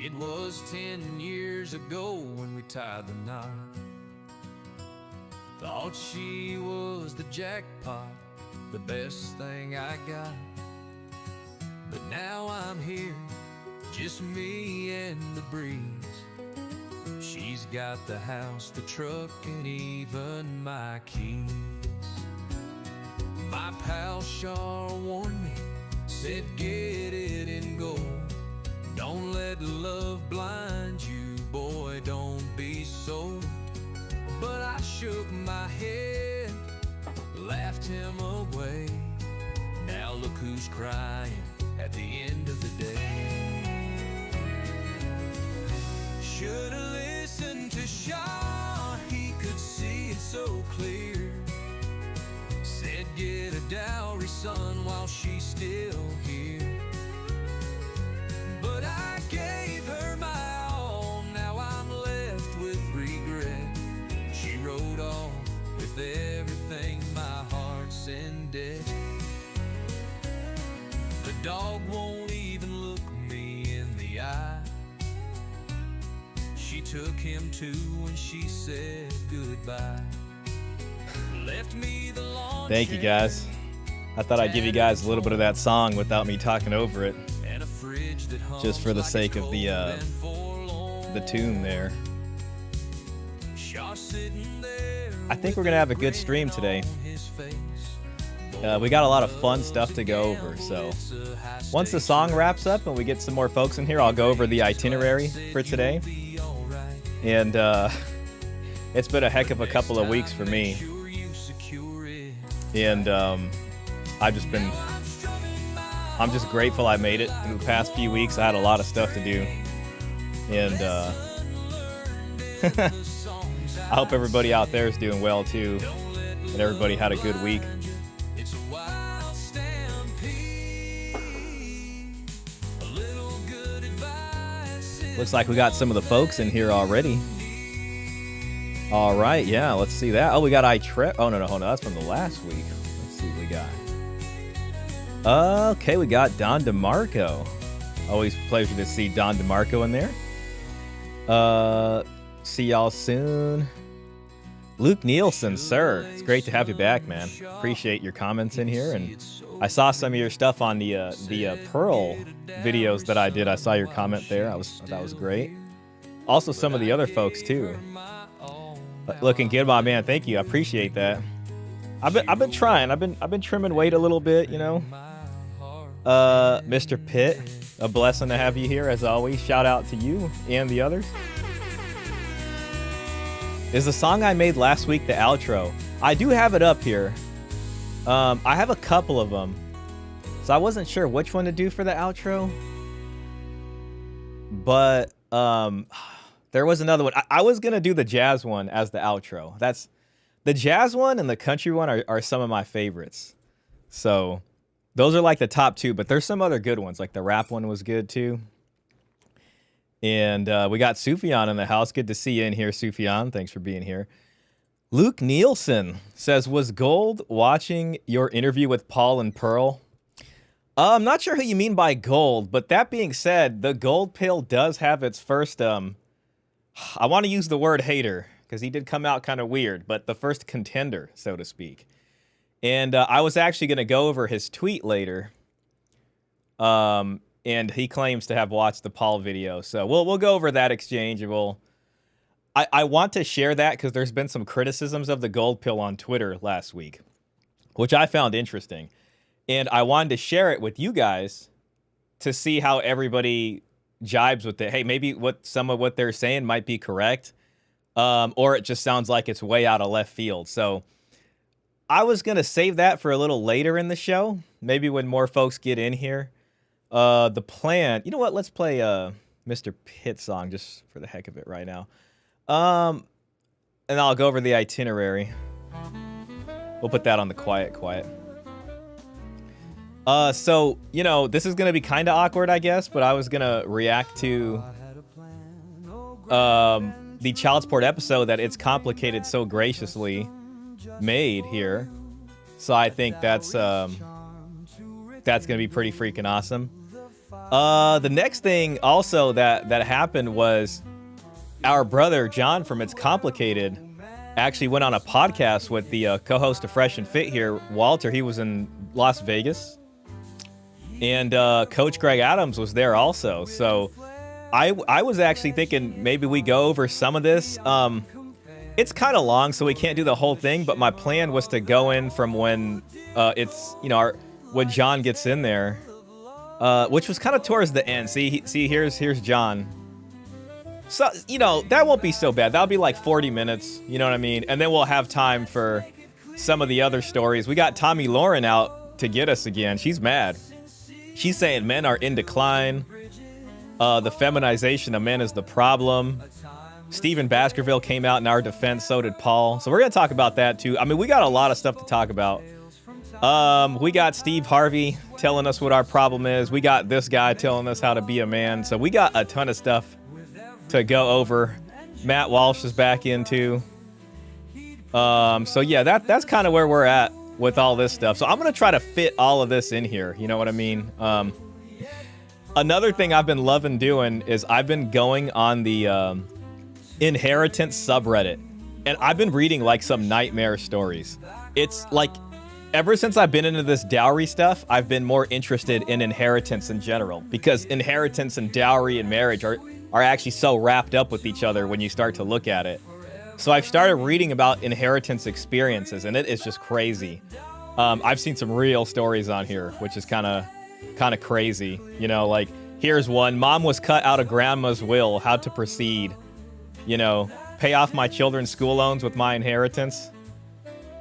It was 10 years ago when we tied the knot. Thought she was the jackpot, the best thing I got. But now I'm here, just me and the breeze. She's got the house, the truck, and even my keys. My pal Shah warned me, said get it and go. Don't let love blind you, boy, don't be so. But I shook my head, laughed him away. Now look who's crying at the end of the day. Should've listened to Shah, he could see it so clear. Said get a dowry, son, while she's still here. But I gave her my all, now I'm left with regret. She rode off with everything, my heart's in debt. The dog won't even look me in the eye. She took him too when she said goodbye. Left me the lawn. Thank you, guys. I thought I'd give you guys a little bit of that song without me talking over it, just for the sake of the tune there. I think we're gonna have a good stream today. We got a lot of fun stuff to go over, so once the song wraps up and we get some more folks in here, I'll go over the itinerary for today. And it's been a heck of a couple of weeks for me, and I'm just grateful I made it through the past few weeks. I had a lot of stuff to do, and I hope everybody out there is doing well too, and everybody had a good week. Looks like we got some of the folks in here already. All right, yeah, let's see that. Oh, we got oh, no, hold on, that's from the last week. Let's see what we got. Okay, we got Don DeMarco. Always a pleasure to see Don DeMarco in there. See y'all soon. Luke Nielsen, sir, it's great to have you back, man. Appreciate your comments in here, and I saw some of your stuff on the Pearl videos that I did. I saw your comment there. I thought that was great. Also, some of the other folks too. Looking good, my man. Thank you. I appreciate that. I've been trying. I've been trimming weight a little bit, you know. Mr. Pitt, a blessing to have you here as always. Shout out to you and the others. Is the song I made last week the outro? I do have it up here. I have a couple of them, so I wasn't sure which one to do for the outro. But there was another one. I was gonna do the jazz one as the outro. That's the jazz one and the country one are some of my favorites. So those are like the top two, but there's some other good ones. Like the rap one was good too. And we got Sufjan in the house. Good to see you in here, Sufjan. Thanks for being here. Luke Nielsen says, was Gold watching your interview with Paul and Pearl? I'm not sure who you mean by Gold, but that being said, the Gold Pill does have its first, I want to use the word hater, because he did come out kind of weird, but the first contender, so to speak. And I was actually going to go over his tweet later. And he claims to have watched the Paul video. So we'll go over that exchange, and I want to share that because there's been some criticisms of the Gold Pill on Twitter last week, which I found interesting. And I wanted to share it with you guys to see how everybody jibes with it. Hey, maybe some of what they're saying might be correct, or it just sounds like it's way out of left field. So I was going to save that for a little later in the show, maybe when more folks get in here. The plan, you know what? Let's play Mr. Pitt song just for the heck of it right now. And I'll go over the itinerary. We'll put that on the quiet. So, you know, this is going to be kind of awkward, I guess, but I was going to react to the child support episode that It's Complicated so graciously made here. So I think that's going to be pretty freaking awesome. The next thing also that happened was our brother John from It's Complicated actually went on a podcast with the co-host of Fresh and Fit here, Walter. He was in Las Vegas, and Coach Greg Adams was there also. So I was actually thinking maybe we go over some of this. It's kind of long, so we can't do the whole thing. But my plan was to go in from when when John gets in there, which was kind of towards the end. See, here's John. So, that won't be so bad. That'll be like 40 minutes, you know what I mean? And then we'll have time for some of the other stories. We got Tommy Lauren out to get us again. She's mad. She's saying men are in decline. The feminization of men is the problem. Stephen Baskerville came out in our defense. So did Paul. So we're going to talk about that too. I mean, we got a lot of stuff to talk about. We got Steve Harvey telling us what our problem is. We got this guy telling us how to be a man. So we got a ton of stuff to go over. Matt Walsh is back in too. So yeah, that's kind of where we're at with all this stuff. So I'm going to try to fit all of this in here. You know what I mean? Another thing I've been loving doing is I've been going on the inheritance subreddit, and I've been reading like some nightmare stories. It's like ever since I've been into this dowry stuff, I've been more interested in inheritance in general, because inheritance and dowry and marriage are actually so wrapped up with each other when you start to look at it. So I've started reading about inheritance experiences, and it is just crazy. I've seen some real stories on here, which is kind of crazy. Like here's one: mom was cut out of grandma's will. How to proceed? Pay off my children's school loans with my inheritance.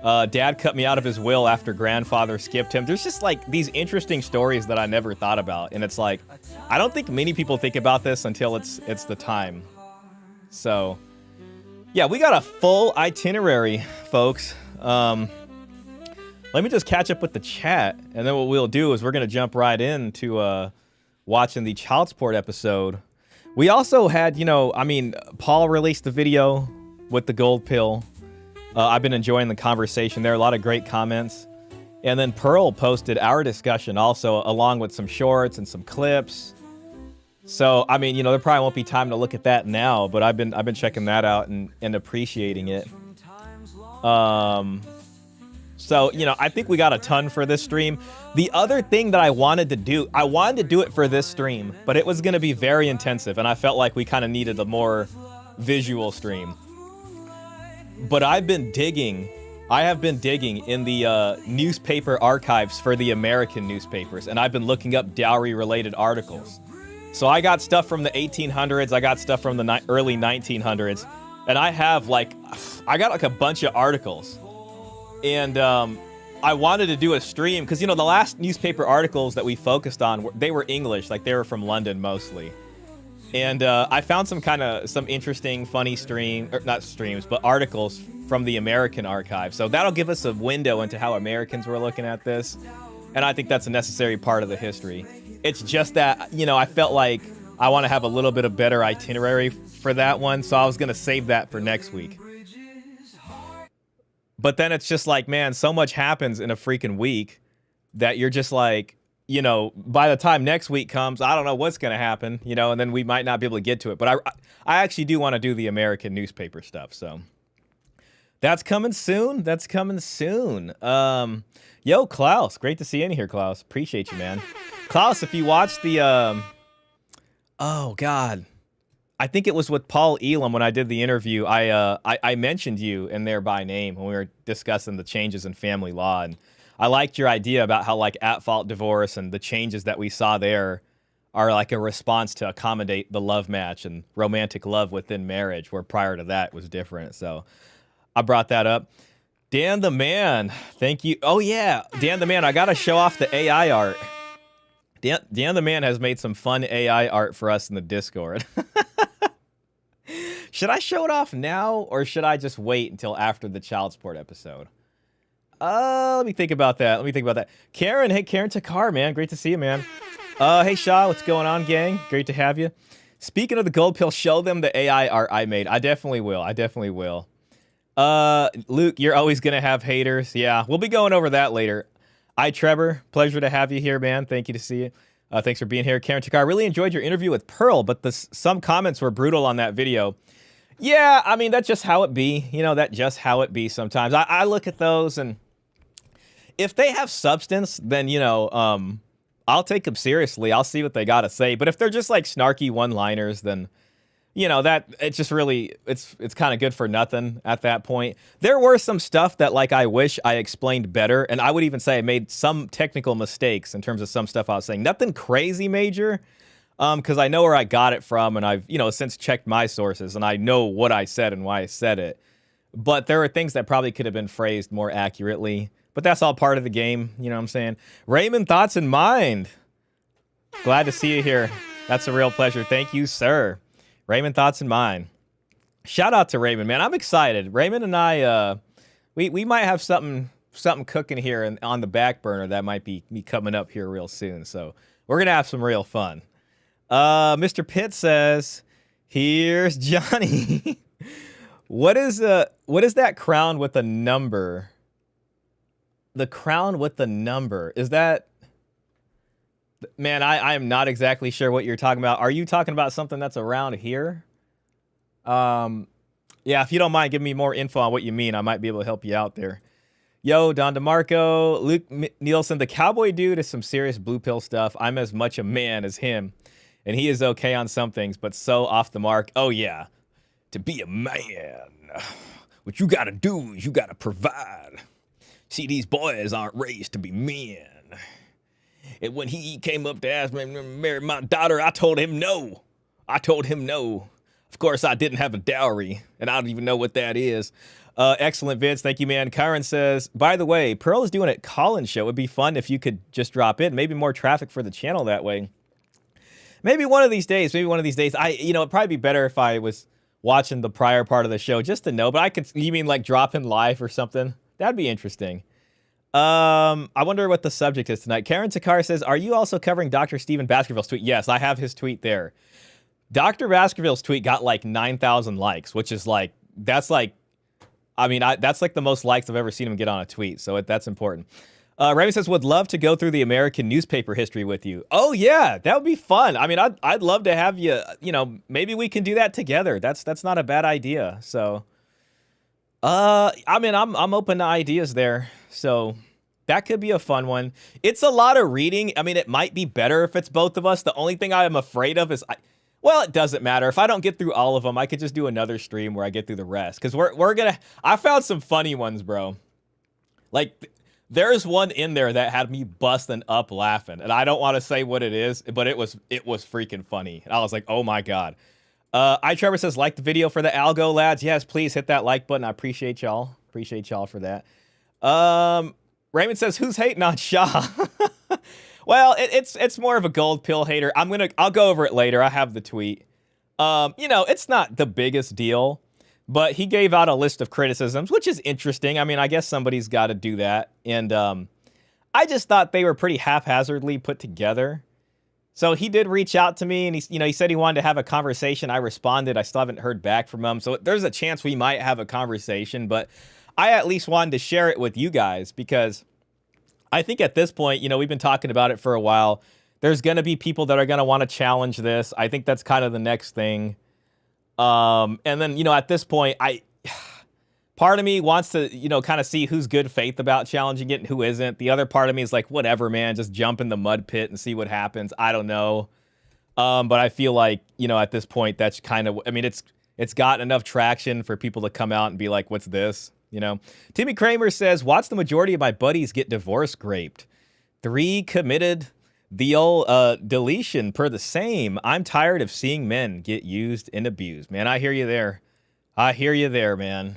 Dad cut me out of his will after grandfather skipped him. There's just like these interesting stories that I never thought about. And it's like, I don't think many people think about this until it's the time. So yeah, we got a full itinerary, folks. Let me just catch up with the chat. And then what we'll do is we're going to jump right into watching the child support episode. We also had, Paul released the video with the gold pill. I've been enjoying the conversation there. A lot of great comments. And then Pearl posted our discussion also, along with some shorts and some clips. So, there probably won't be time to look at that now, but I've been checking that out and appreciating it. So, I think we got a ton for this stream. The other thing that I wanted to do it for this stream, but it was going to be very intensive, and I felt like we kind of needed a more visual stream. But I have been digging in the newspaper archives for the American newspapers, and I've been looking up dowry-related articles. So I got stuff from the 1800s, I got stuff from the early 1900s, and I got a bunch of articles. And I wanted to do a stream, because, the last newspaper articles that we focused on, they were English, like they were from London mostly. And I found some interesting, funny articles from the American archive. So that'll give us a window into how Americans were looking at this. And I think that's a necessary part of the history. It's just that, I felt like I want to have a little bit of better itinerary for that one. So I was going to save that for next week. But then it's just like, man, so much happens in a freaking week that you're just like, by the time next week comes, I don't know what's going to happen, and then we might not be able to get to it. But I actually do want to do the American newspaper stuff. So that's coming soon. Yo, Klaus, great to see you in here, Klaus. Appreciate you, man. Klaus, if you watched the, oh God, I think it was with Paul Elam when I did the interview. I mentioned you in there by name when we were discussing the changes in family law, and I liked your idea about how like at-fault divorce and the changes that we saw there are like a response to accommodate the love match and romantic love within marriage, where prior to that was different. So I brought that up. Dan the Man, thank you. Oh yeah, Dan the Man, I gotta show off the AI art. Dan the Man has made some fun AI art for us in the Discord. Should I show it off now, or should I just wait until after the child support episode? Let me think about that. Karen, hey, Karen Takar, man. Great to see you, man. Hey, Shah, what's going on, gang? Great to have you. Speaking of the gold pill, show them the AI art I made. I definitely will. Luke, you're always going to have haters. Yeah, we'll be going over that later. Trevor, pleasure to have you here, man. Thank you to see you. Thanks for being here. Karen Takar, really enjoyed your interview with Pearl, but some comments were brutal on that video. Yeah, I mean, that's just how it be. You know, that's just how it be sometimes. I look at those, and if they have substance, then, you know, I'll take them seriously. I'll see what they got to say. But if they're just like snarky one-liners, then, you know, that it's just really, it's kind of good for nothing at that point. There were some stuff that, like, I wish I explained better. And I would even say I made some technical mistakes in terms of some stuff I was saying. Nothing crazy major, because I know where I got it from. And I've, you know, since checked my sources, and I know what I said and why I said it. But there are things that probably could have been phrased more accurately. But that's all part of the game, you know what I'm saying? Raymond, thoughts in mind. Glad to see you here. That's a real pleasure. Thank you, sir. Raymond, thoughts in mind. Shout out to Raymond, man. I'm excited. Raymond and I, we might have something cooking here and on the back burner that might be coming up here real soon. So we're gonna have some real fun. Mr. Pitt says, "Here's Johnny." What is that crown with a number? The crown with the number, is that, man, I am not exactly sure what you're talking about. Are you talking about something that's around here? Yeah, if you don't mind giving me more info on what you mean, I might be able to help you out there. Yo, Don DeMarco, Luke Nielsen, the cowboy dude is some serious blue pill stuff. I'm as much a man as him, and he is okay on some things, but so off the mark. Oh yeah, to be a man, what you gotta do is you gotta provide. See, these boys aren't raised to be men. And when he came up to ask me to marry my daughter, I told him no. Of course, I didn't have a dowry, and I don't even know what that is. Excellent, Vince. Thank you, man. Kyron says, by the way, Pearl is doing a call-in show. It'd be fun if you could just drop in. Maybe more traffic for the channel that way. Maybe one of these days. It'd probably be better if I was watching the prior part of the show just to know. But you mean like drop in live or something? That'd be interesting. I wonder what the subject is tonight. Karen Takar says, are you also covering Dr. Stephen Baskerville's tweet? Yes, I have his tweet there. Dr. Baskerville's tweet got like 9,000 likes, which is like, that's like the most likes I've ever seen him get on a tweet. So that's important. Raymond says, would love to go through the American newspaper history with you. Oh yeah, that would be fun. I mean, I'd love to have you, maybe we can do that together. That's not a bad idea. So, I'm open to ideas there. So that could be a fun one. It's a lot of reading. I mean, it might be better if it's both of us. The only thing I am afraid of is, it doesn't matter. If I don't get through all of them, I could just do another stream where I get through the rest. Because I found some funny ones, bro. Like, there's one in there that had me busting up laughing. And I don't want to say what it is, but it was freaking funny. And I was like, oh my God. Trevor says, like the video for the algo, lads. Yes, please hit that like button. I appreciate y'all. Appreciate y'all for that. Raymond says, who's hating on Shah? Well, it's more of a gold pill hater. I'll go over it later. I have the tweet. It's not the biggest deal, but he gave out a list of criticisms, which is interesting. I mean, I guess somebody's got to do that. And I just thought they were pretty haphazardly put together. So he did reach out to me, and he said he wanted to have a conversation. I responded. I still haven't heard back from him. So there's a chance we might have a conversation, but I at least wanted to share it with you guys because I think at this point, we've been talking about it for a while. There's going to be people that are going to want to challenge this. I think that's kind of the next thing. And then, at this point, part of me wants to, kind of see who's good faith about challenging it and who isn't. The other part of me is like, whatever, man, just jump in the mud pit and see what happens. I don't know. But I feel like, at this point, that's kind of, it's got enough traction for people to come out and be like, what's this? Timmy Kramer says, watch the majority of my buddies get divorce raped. 3 committed the old deletion per the same. I'm tired of seeing men get used and abused. Man, I hear you there. Man.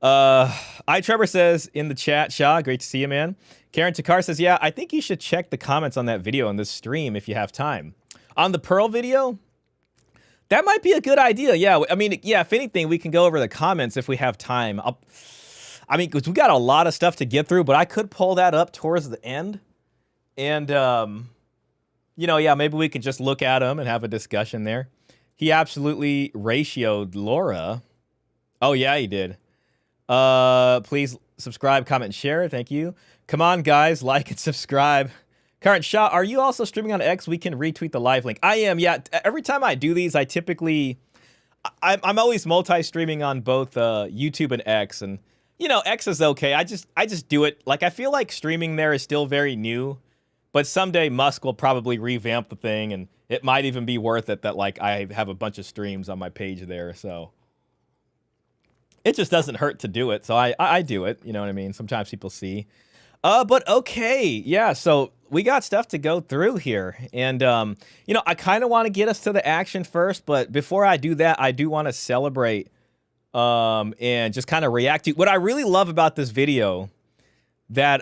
Trevor says in the chat, Shah, great to see you, man. Karen Takar says, yeah, I think you should check the comments on that video on this stream if you have time. On the Pearl video, that might be a good idea. Yeah, if anything, we can go over the comments if we have time. Because we got a lot of stuff to get through, but I could pull that up towards the end. And, maybe we could just look at them and have a discussion there. He absolutely ratioed Laura. Oh, yeah, he did. Please subscribe, comment, and share. Thank you. Come on, guys, like and subscribe. Current Shah, are you also streaming on X? We can retweet the live link. I am, yeah. Every time I do these, I typically... I'm always multi-streaming on both YouTube and X, and you know, X is okay. I just do it. Like, I feel like streaming there is still very new, but someday Musk will probably revamp the thing, and it might even be worth it that like I have a bunch of streams on my page there. So it just doesn't hurt to do it. So I do it. You know what I mean? Sometimes people see. But okay, yeah. So we got stuff to go through here, and you know, I kind of want to get us to the action first, but before I do that, I do want to celebrate and just kind of react to what I really love about this video that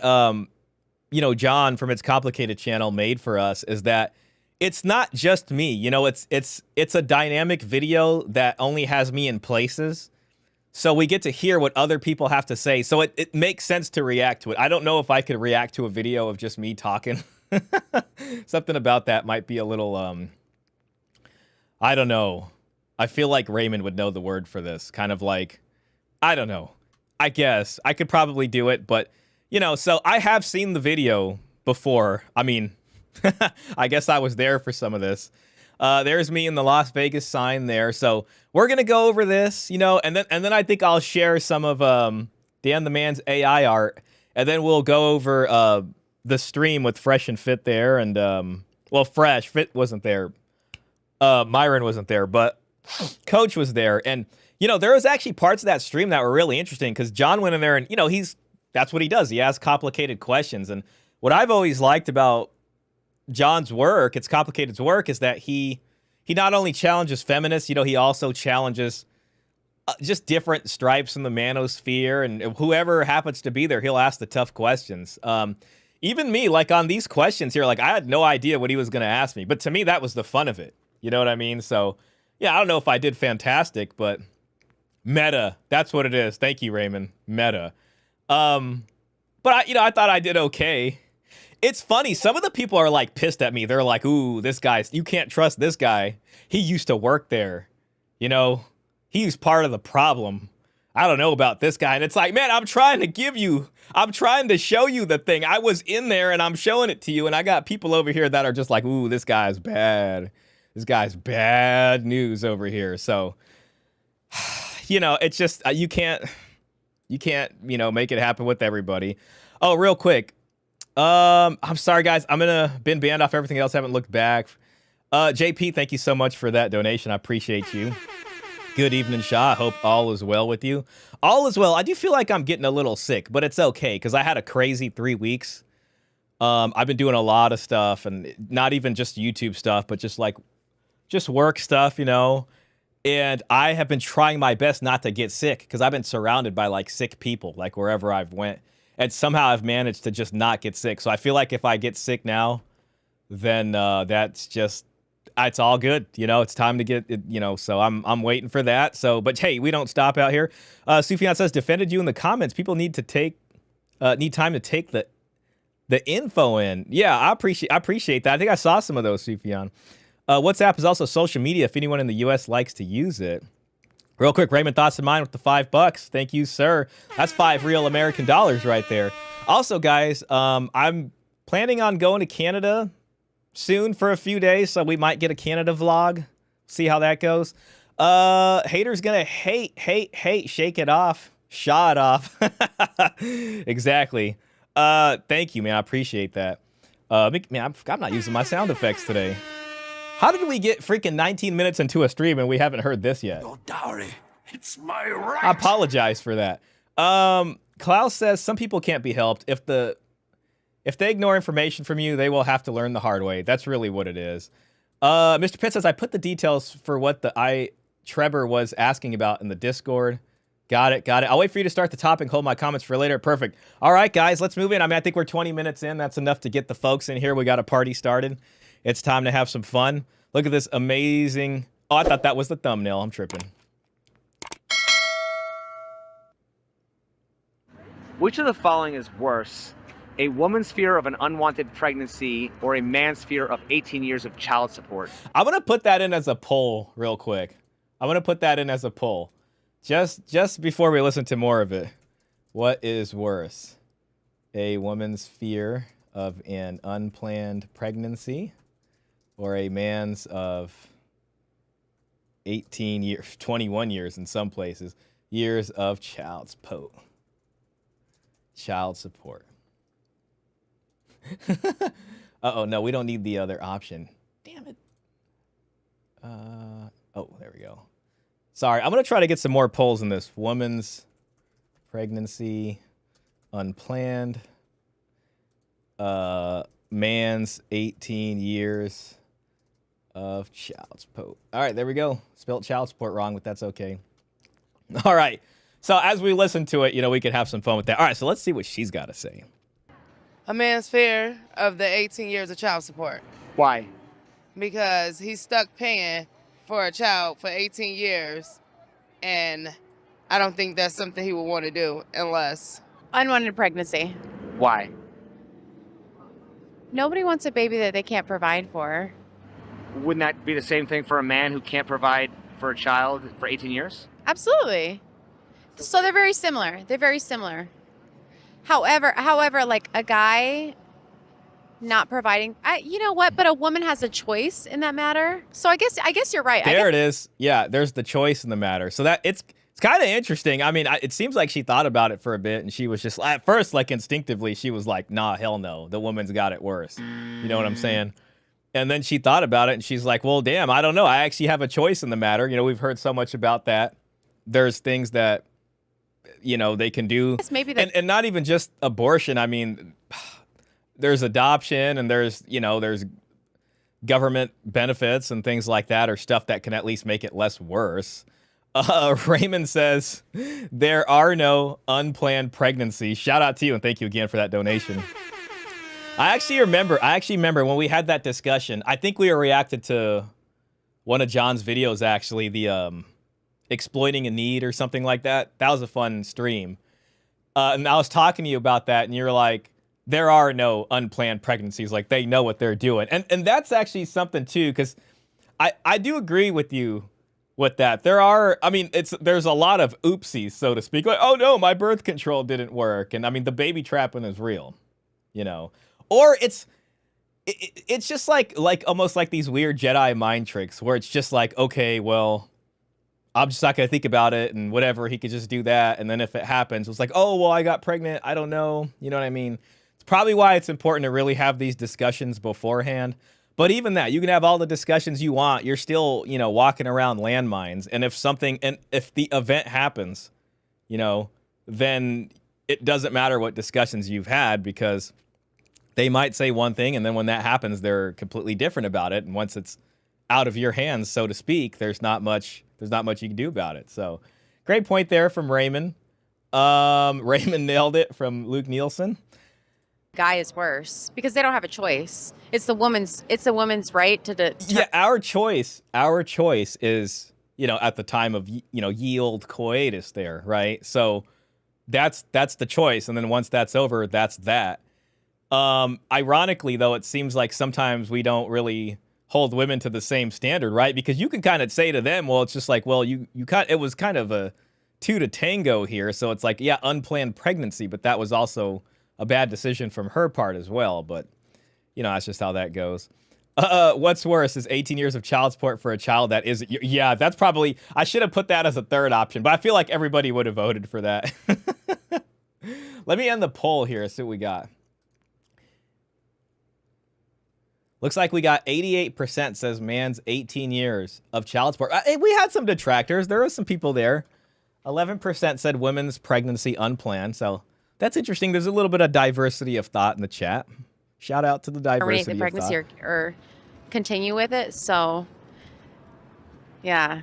you know, John from ItsComplicatedChannel made for us is that it's not just me. You know, it's a dynamic video that only has me in places. So we get to hear what other people have to say. So it makes sense to react to it. I don't know if I could react to a video of just me talking. Something about that might be a little, I don't know. I feel like Raymond would know the word for this. Kind of like, I don't know. I guess I could probably do it, but you know, so I have seen the video before. I mean, I guess I was there for some of this. There's me in the Las Vegas sign there. So we're gonna go over this, you know, and then I think I'll share some of Dan the Man's AI art, and then we'll go over the stream with Fresh and Fit there, and well, Fresh Fit wasn't there, Myron wasn't there, but Coach was there, and you know, there was actually parts of that stream that were really interesting because John went in there, and you know, that's what he does. He asks complicated questions, and what I've always liked about John's work, ItsComplicated's work, is that he not only challenges feminists, you know, he also challenges just different stripes in the manosphere, and whoever happens to be there, he'll ask the tough questions. Even me, like on these questions here, like I had no idea what he was going to ask me, but to me, that was the fun of it. You know what I mean? So yeah, I don't know if I did fantastic, but meta, that's what it is. Thank you, Raymond. Meta. But I thought I did okay. It's funny. Some of the people are like pissed at me. They're like, ooh, this guy, you can't trust this guy. He used to work there. You know, he's part of the problem. I don't know about this guy. And it's like, man, I'm trying to show you the thing. I was in there and I'm showing it to you. And I got people over here that are just like, ooh, this guy's bad. This guy's bad news over here. So, you know, it's just, you can't, you know, make it happen with everybody. Oh, real quick. I'm sorry, guys. I'm been banned off everything else. Haven't looked back. JP, thank you so much for that donation. I appreciate you. Good evening, Shah. I hope all is well with you. All is well. I do feel like I'm getting a little sick, but it's okay because I had a crazy 3 weeks. I've been doing a lot of stuff, and not even just YouTube stuff, but just work stuff, you know. And I have been trying my best not to get sick because I've been surrounded by like sick people, like wherever I've went. And somehow I've managed to just not get sick. So I feel like if I get sick now, then that's just, it's all good. You know, it's time to get it, you know, so I'm waiting for that. So, but hey, we don't stop out here. Sufjan says, defended you in the comments. People need time to take the info in. Yeah, I appreciate that. I think I saw some of those, Sufjan. WhatsApp is also social media if anyone in the US likes to use it. Real quick, Raymond, thoughts in mind with the $5. Thank you, sir. That's 5 real American dollars right there. Also, guys, I'm planning on going to Canada soon for a few days, so we might get a Canada vlog. See how that goes. Haters gonna hate, shake it off, shaw it off. Exactly. Thank you, man. I appreciate that. Man, I'm not using my sound effects today. How did we get freaking 19 minutes into a stream and we haven't heard this yet? Your dowry, it's my right. I apologize for that. Klaus says some people can't be helped. If they ignore information from you, they will have to learn the hard way. That's really what it is. Mr. Pitt says I put the details for what the Trevor was asking about in the Discord. Got it. I'll wait for you to start the topic and hold my comments for later. Perfect. All right, guys, let's move in. I mean, I think we're 20 minutes in. That's enough to get the folks in here. We got a party started. It's time to have some fun. Look at this amazing... Oh, I thought that was the thumbnail. I'm tripping. Which of the following is worse? A woman's fear of an unwanted pregnancy or a man's fear of 18 years of child support? I'm going to put that in as a poll real quick. Just before we listen to more of it. What is worse? A woman's fear of an unplanned pregnancy, or a man's of 18 years, 21 years in some places, years of child support. Uh-oh, no, we don't need the other option. Damn it. Oh, there we go. Sorry, I'm going to try to get some more polls in this. Woman's pregnancy, unplanned. Man's 18 years of child support. All right, there we go. Spelled child support wrong, but that's okay. All right. So as we listen to it, we could have some fun with that. All right, so let's see what she's got to say. A man's fear of the 18 years of child support. Why? Because he's stuck paying for a child for 18 years, and I don't think that's something he would want to do unless... Unwanted pregnancy. Why? Nobody wants a baby that they can't provide for. Wouldn't that be the same thing for a man who can't provide for a child for 18 years? Absolutely. So they're very similar. However, like a guy not providing, you know what? But a woman has a choice in that matter. So I guess you're right. There it is. Yeah, there's the choice in the matter. So that it's kind of interesting. I mean, it seems like she thought about it for a bit, and she was just at first, like instinctively, she was like, "Nah, hell no. The woman's got it worse." You know what I'm saying? And then she thought about it, and she's like, "Well, damn, I don't know. I actually have a choice in the matter." We've heard so much about that. There's things that they can do, maybe and not even just abortion. I mean, there's adoption, and there's government benefits and things like that, or stuff that can at least make it less worse. Raymond says there are no unplanned pregnancies. Shout out to you, and thank you again for that donation. I actually remember when we had that discussion. I think we were reacted to one of John's videos, actually, the exploiting a need or something like that. That was a fun stream. And I was talking to you about that, and you're like, there are no unplanned pregnancies. Like, they know what they're doing. And that's actually something, too, because I do agree with you with that. There's a lot of oopsies, so to speak. Like, oh, no, my birth control didn't work. And, the baby trapping is real, Or it's just like almost like these weird Jedi mind tricks where it's just like, okay, well, I'm just not going to think about it and whatever. He could just do that. And then if it happens, it's like, oh, well, I got pregnant. I don't know. You know what I mean? It's probably why it's important to really have these discussions beforehand. But even that, you can have all the discussions you want. You're still, walking around landmines. And if the event happens, then it doesn't matter what discussions you've had, because they might say one thing, and then when that happens, they're completely different about it. And once it's out of your hands, so to speak, there's not much you can do about it. So great point there from Raymond. Raymond nailed it from Luke Nielsen. Guy is worse because they don't have a choice. It's the woman's right to yeah, our choice is, at the time of, yield coitus there, right? So that's the choice. And then once that's over, that's that. Ironically, though, it seems like sometimes we don't really hold women to the same standard, right? Because you can kind of say to them, well, it's just like, well, it was kind of a two to tango here. So it's like, yeah, unplanned pregnancy, but that was also a bad decision from her part as well. But, that's just how that goes. What's worse is 18 years of child support for a child that is, yeah, that's probably, I should have put that as a third option, but I feel like everybody would have voted for that. Let me end the poll here, see what we got. Looks like we got 88% says man's 18 years of child support. We had some detractors. There were some people there. 11% said women's pregnancy unplanned. So that's interesting. There's a little bit of diversity of thought in the chat. Shout out to the diversity terminate the pregnancy of thought. or continue with it. So, yeah.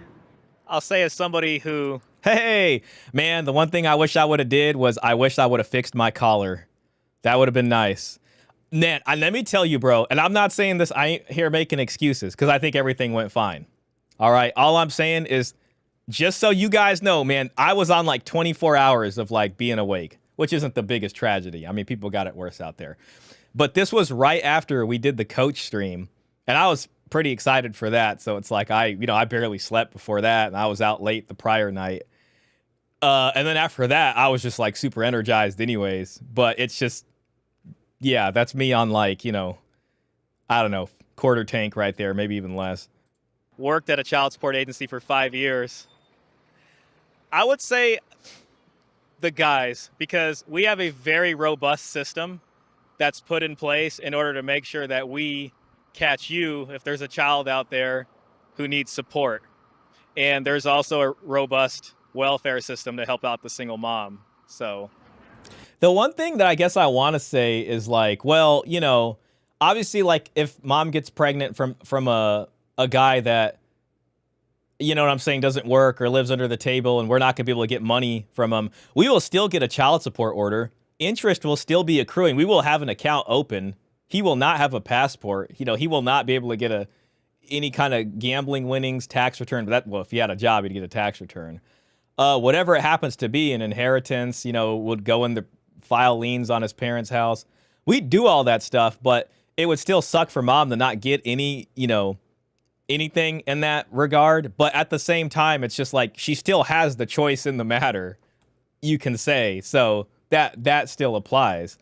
I'll say as somebody who, hey, man, the one thing I wish I would have did was I wish I would have fixed my collar. That would have been nice. Man, let me tell you, bro, and I'm not saying this, I ain't here making excuses, because I think everything went fine. All right, all I'm saying is, just so you guys know, man, I was on like 24 hours of like being awake, which isn't the biggest tragedy. People got it worse out there. But this was right after we did the coach stream, and I was pretty excited for that. So it's like I barely slept before that, and I was out late the prior night. And then after that, I was just like super energized anyways. But it's just, yeah, that's me on like, you know, I don't know, quarter tank right there, maybe even less. Worked at a child support agency for 5 years. I would say the guys, because we have a very robust system that's put in place in order to make sure that we catch you if there's a child out there who needs support. And there's also a robust welfare system to help out the single mom. So the one thing that I guess I want to say is like, well, you know, obviously, like if mom gets pregnant from a guy that, you know what I'm saying, doesn't work or lives under the table and we're not going to be able to get money from him, we will still get a child support order. Interest will still be accruing. We will have an account open. He will not have a passport. You know, he will not be able to get any kind of gambling winnings, tax return. But well, if he had a job, he'd get a tax return. Whatever it happens to be, an inheritance, you know, would go in the file liens on his parents' house. We'd do all that stuff, but it would still suck for mom to not get any, you know, anything in that regard. But at the same time, it's just like she still has the choice in the matter, you can say. So that still applies.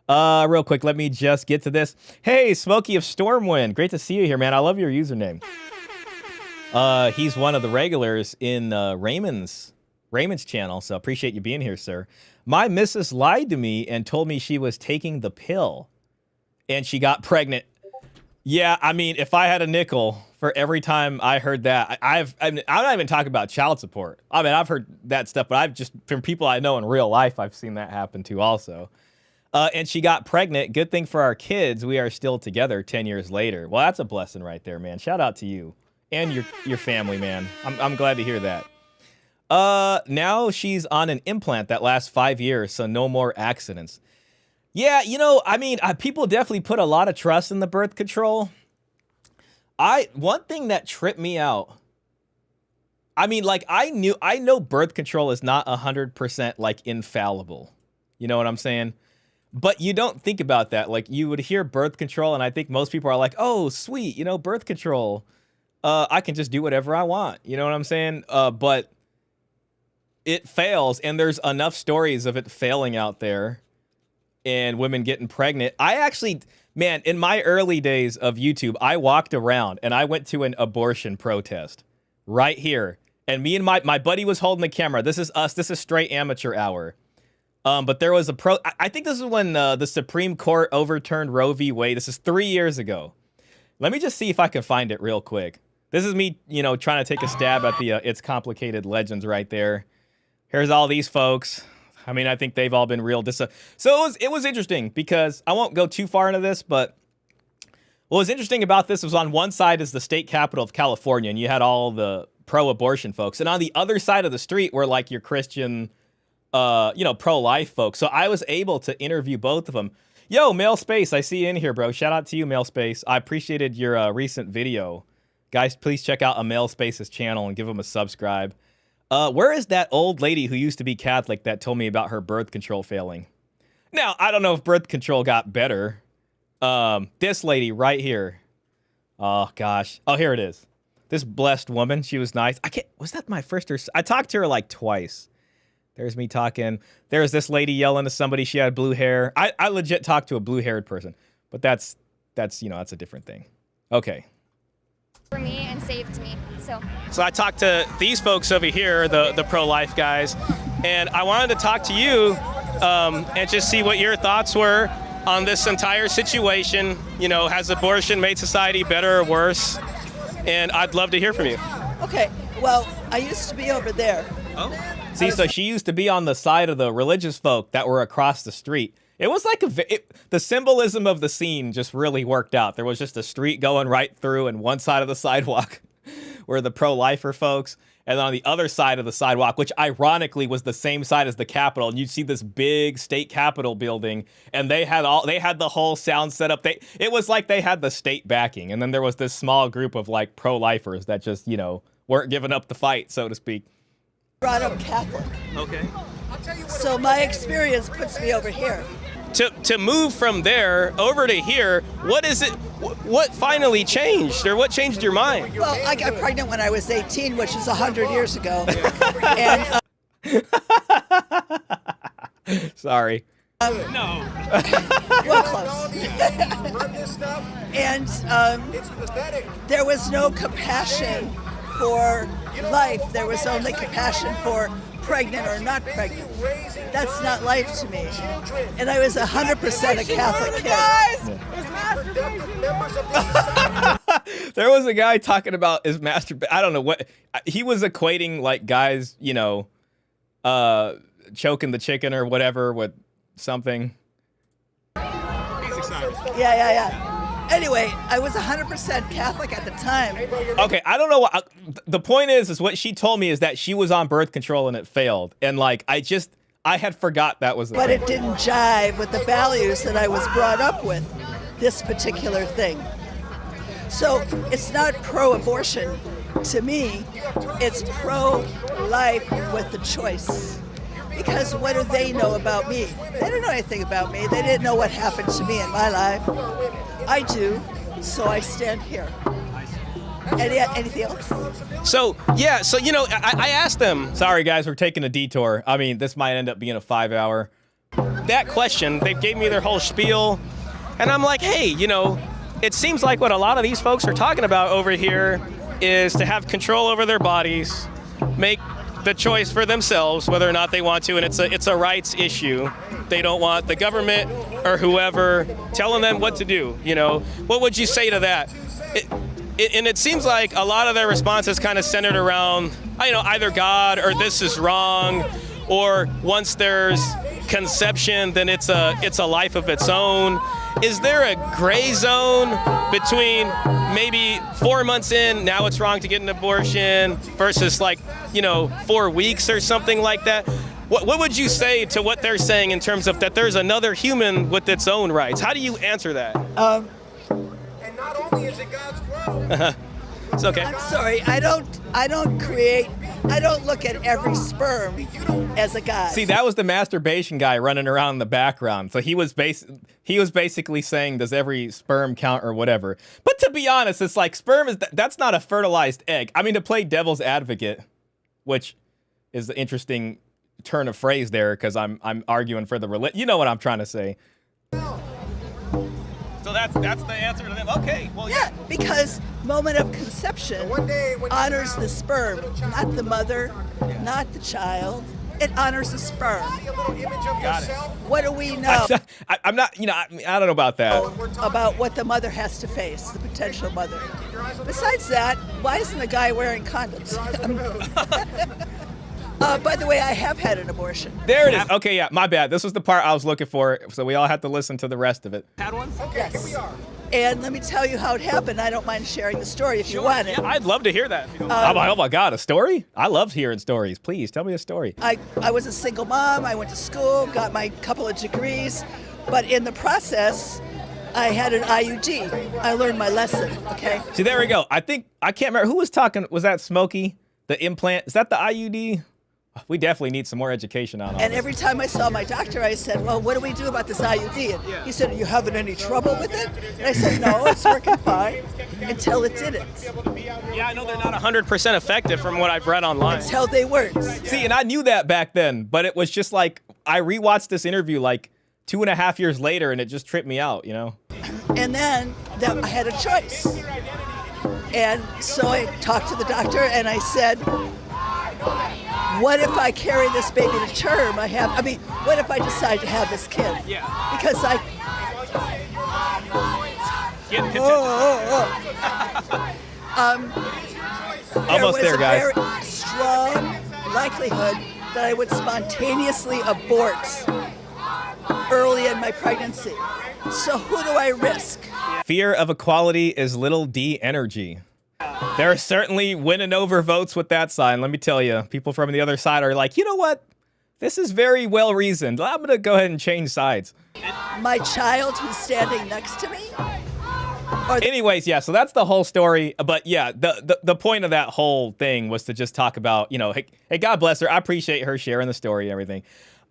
Real quick, let me just get to this. Hey, Smokey of Stormwind. Great to see you here, man. I love your username. He's one of the regulars in Raymond's channel, so appreciate you being here, sir. My missus lied to me and told me she was taking the pill and she got pregnant. Yeah, I mean, if I had a nickel for every time I heard that, I'm not even talking about child support. I mean, I've heard that stuff, but I've just, from people I know in real life, I've seen that happen too also. And she got pregnant. Good thing for our kids, we are still together 10 years later. Well, that's a blessing right there, man. Shout out to you and your family, man. I'm glad to hear that. Now she's on an implant that lasts 5 years, so no more accidents. Yeah, you know, I mean, people definitely put a lot of trust in the birth control. One thing that tripped me out, I mean, like, I know birth control is not 100% like infallible. You know what I'm saying? But you don't think about that. Like, you would hear birth control, and I think most people are like, oh, sweet, you know, birth control. I can just do whatever I want. You know what I'm saying? But it fails, and there's enough stories of it failing out there and women getting pregnant. I actually, man, in my early days of YouTube, I walked around and I went to an abortion protest right here. And me and my buddy was holding the camera. This is us. This is straight amateur hour. But there was I think this is when the Supreme Court overturned Roe v. Wade. This is 3 years ago. Let me just see if I can find it real quick. This is me, you know, trying to take a stab at the It's Complicated legends right there. Here's all these folks. I mean, I think they've all been real. So it was interesting because I won't go too far into this, but what was interesting about this was on one side is the state capital of California, and you had all the pro-abortion folks. And on the other side of the street were like your Christian, you know, pro-life folks. So I was able to interview both of them. Yo, Male Space, I see you in here, bro. Shout out to you, Male Space. I appreciated your recent video. Guys, please check out a Male Space's channel and give him a subscribe. Where is that old lady who used to be Catholic that told me about her birth control failing? Now, I don't know if birth control got better. This lady right here. Oh, gosh. Oh, here it is. This blessed woman. She was nice. Was that my first? I talked to her like twice. There's me talking. There's this lady yelling to somebody. She had blue hair. I legit talked to a blue-haired person. But that's you know, that's a different thing. Okay. For me and saved me. So I talked to these folks over here, the pro-life guys, and I wanted to talk to you and just see what your thoughts were on this entire situation. You know, has abortion made society better or worse? And I'd love to hear from you. Okay, well, I used to be over there. Oh. See, so she used to be on the side of the religious folk that were across the street. It was like the symbolism of the scene just really worked out. There was just a street going right through, and one side of the sidewalk were the pro-lifer folks, and then on the other side of the sidewalk, which ironically was the same side as the Capitol, and you'd see this big state Capitol building, and they had the whole sound set up. It was like they had the state backing, and then there was this small group of like pro-lifers that just, you know, weren't giving up the fight, so to speak. Brought up Catholic. Okay. So my experience puts me over here. To move from there over to here, what is it? What finally changed, or what changed your mind? Well, I got pregnant when I was 18, which is 100 years ago. And Sorry. No. Well, close. And there was no compassion for life. There was only compassion for pregnant or not pregnant. That's not life to me. And I was 100% a Catholic kid. There was a guy talking about his masturbation. I don't know what he was equating, like guys, you know, choking the chicken or whatever with something. He's excited. Yeah. Anyway, I was 100% Catholic at the time. Okay, I don't know what the point is what she told me is that she was on birth control and it failed, and like I had forgot that was the But thing. it didn't jive with the values that I was brought up with, this particular thing. So it's not pro-abortion to me, it's pro-life with the choice. Because what do they know about me? They don't know anything about me. They didn't know what happened to me in my life. I do, so I stand here. Anything else? So, yeah, so, you know, I asked them. Sorry, guys, we're taking a detour. I mean, this might end up being a 5-hour. That question, they gave me their whole spiel, and I'm like, hey, you know, it seems like what a lot of these folks are talking about over here is to have control over their bodies, make the choice for themselves whether or not they want to, and it's a rights issue. They don't want the government or whoever telling them what to do, you know. What would you say to that? And it seems like a lot of their responses kind of centered around, you know, either God or this is wrong, or once there's conception, then it's a life of its own. Is there a gray zone between maybe 4 months in, now it's wrong to get an abortion, versus like, you know, 4 weeks or something like that? What would you say to what they're saying in terms of that there's another human with its own rights? How do you answer that? And not only is it God's world. It's okay. I'm sorry, I don't look at every sperm as a God. See, that was the masturbation guy running around in the background. So he was basically saying, does every sperm count or whatever? But to be honest, it's like sperm that's not a fertilized egg. I mean, to play devil's advocate, which is the interesting turn of phrase there, because I'm arguing for the religion. You know what I'm trying to say. So that's the answer to them. Okay, well, yeah, because moment of conception honors the sperm, not the mother, not the child. It honors the sperm. Got it. What do we know I'm not, you know, I don't know about that. about what the mother has to face, the potential mother? Besides that, why isn't the guy wearing condoms? By the way, I have had an abortion. There it is. Okay, yeah, my bad. This was the part I was looking for, so we all have to listen to the rest of it. Had one? Okay, Yes. here we are. And let me tell you how it happened. I don't mind sharing the story if you want it. Yeah, I'd love to hear that. If you don't mind. Oh my God, a story? I love hearing stories. Please, tell me a story. I was a single mom. I went to school, got my couple of degrees, but in the process, I had an IUD. I learned my lesson, okay? See, there we go. I can't remember, who was talking, was that Smokey? The implant, is that the IUD? We definitely need some more education on all And this. every time I saw my doctor, I said, well, what do we do about this IUD? And he said, are you having any trouble with it? And I said, no, it's working fine, until it didn't. Yeah, I know they're not 100% effective from what I've read online. Until they weren't. See, and I knew that back then, but it was just like, I rewatched this interview like 2.5 years later, and it just tripped me out, you know? And then I had a choice. And so I talked to the doctor, and I said, what if I carry this baby to term? What if I decide to have this kid? Yeah. Because Almost there, guys. There was a very strong likelihood that I would spontaneously abort early in my pregnancy. So who do I risk? Fear of equality is little d energy. They're certainly winning over votes with that sign. Let me tell you, people from the other side are like, you know what? This is very well reasoned. I'm going to go ahead and change sides. My child who's standing next to me? Anyways, yeah, so that's the whole story. But yeah, the point of that whole thing was to just talk about, you know, hey, God bless her. I appreciate her sharing the story and everything.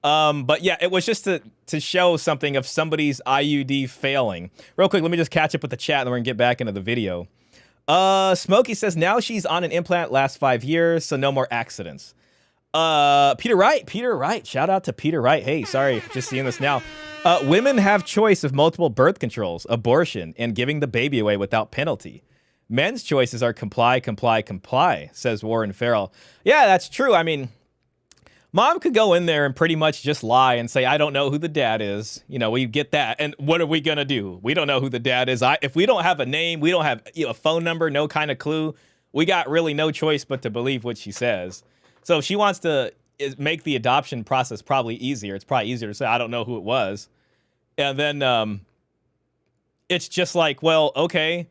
But yeah, it was just to show something of somebody's IUD failing. Real quick, let me just catch up with the chat and then we're going to get back into the video. Smokey says now she's on an implant last 5 years, so no more accidents. Peter Wright. Shout out to Peter Wright. Hey, sorry, just seeing this now. Women have choice of multiple birth controls, abortion, and giving the baby away without penalty. Men's choices are comply, says Warren Farrell. Yeah, that's true. I mean, mom could go in there and pretty much just lie and say, I don't know who the dad is. You know, we get that. And what are we going to do? We don't know who the dad is. If we don't have a name, we don't have a phone number, no kind of clue, we got really no choice but to believe what she says. So if she wants to make the adoption process probably easier, it's probably easier to say, I don't know who it was. And then it's just like, well, okay.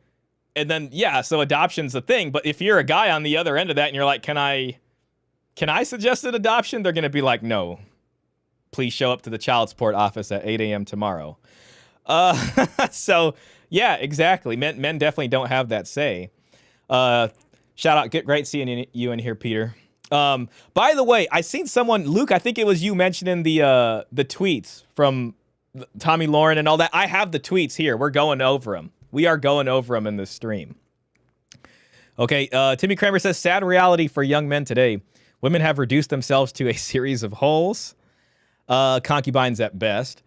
And then, yeah, so adoption's a thing. But if you're a guy on the other end of that and you're like, can I suggest an adoption? They're going to be like, no. Please show up to the child support office at 8 a.m. tomorrow. So, yeah, exactly. Men definitely don't have that say. Shout out. Great seeing you in here, Peter. By the way, I seen someone, Luke, I think it was you mentioning the tweets from Tommy Lauren and all that. I have the tweets here. We're going over them. We are going over them in this stream. Okay, Timmy Kramer says, sad reality for young men today. Women have reduced themselves to a series of holes. Concubines at best.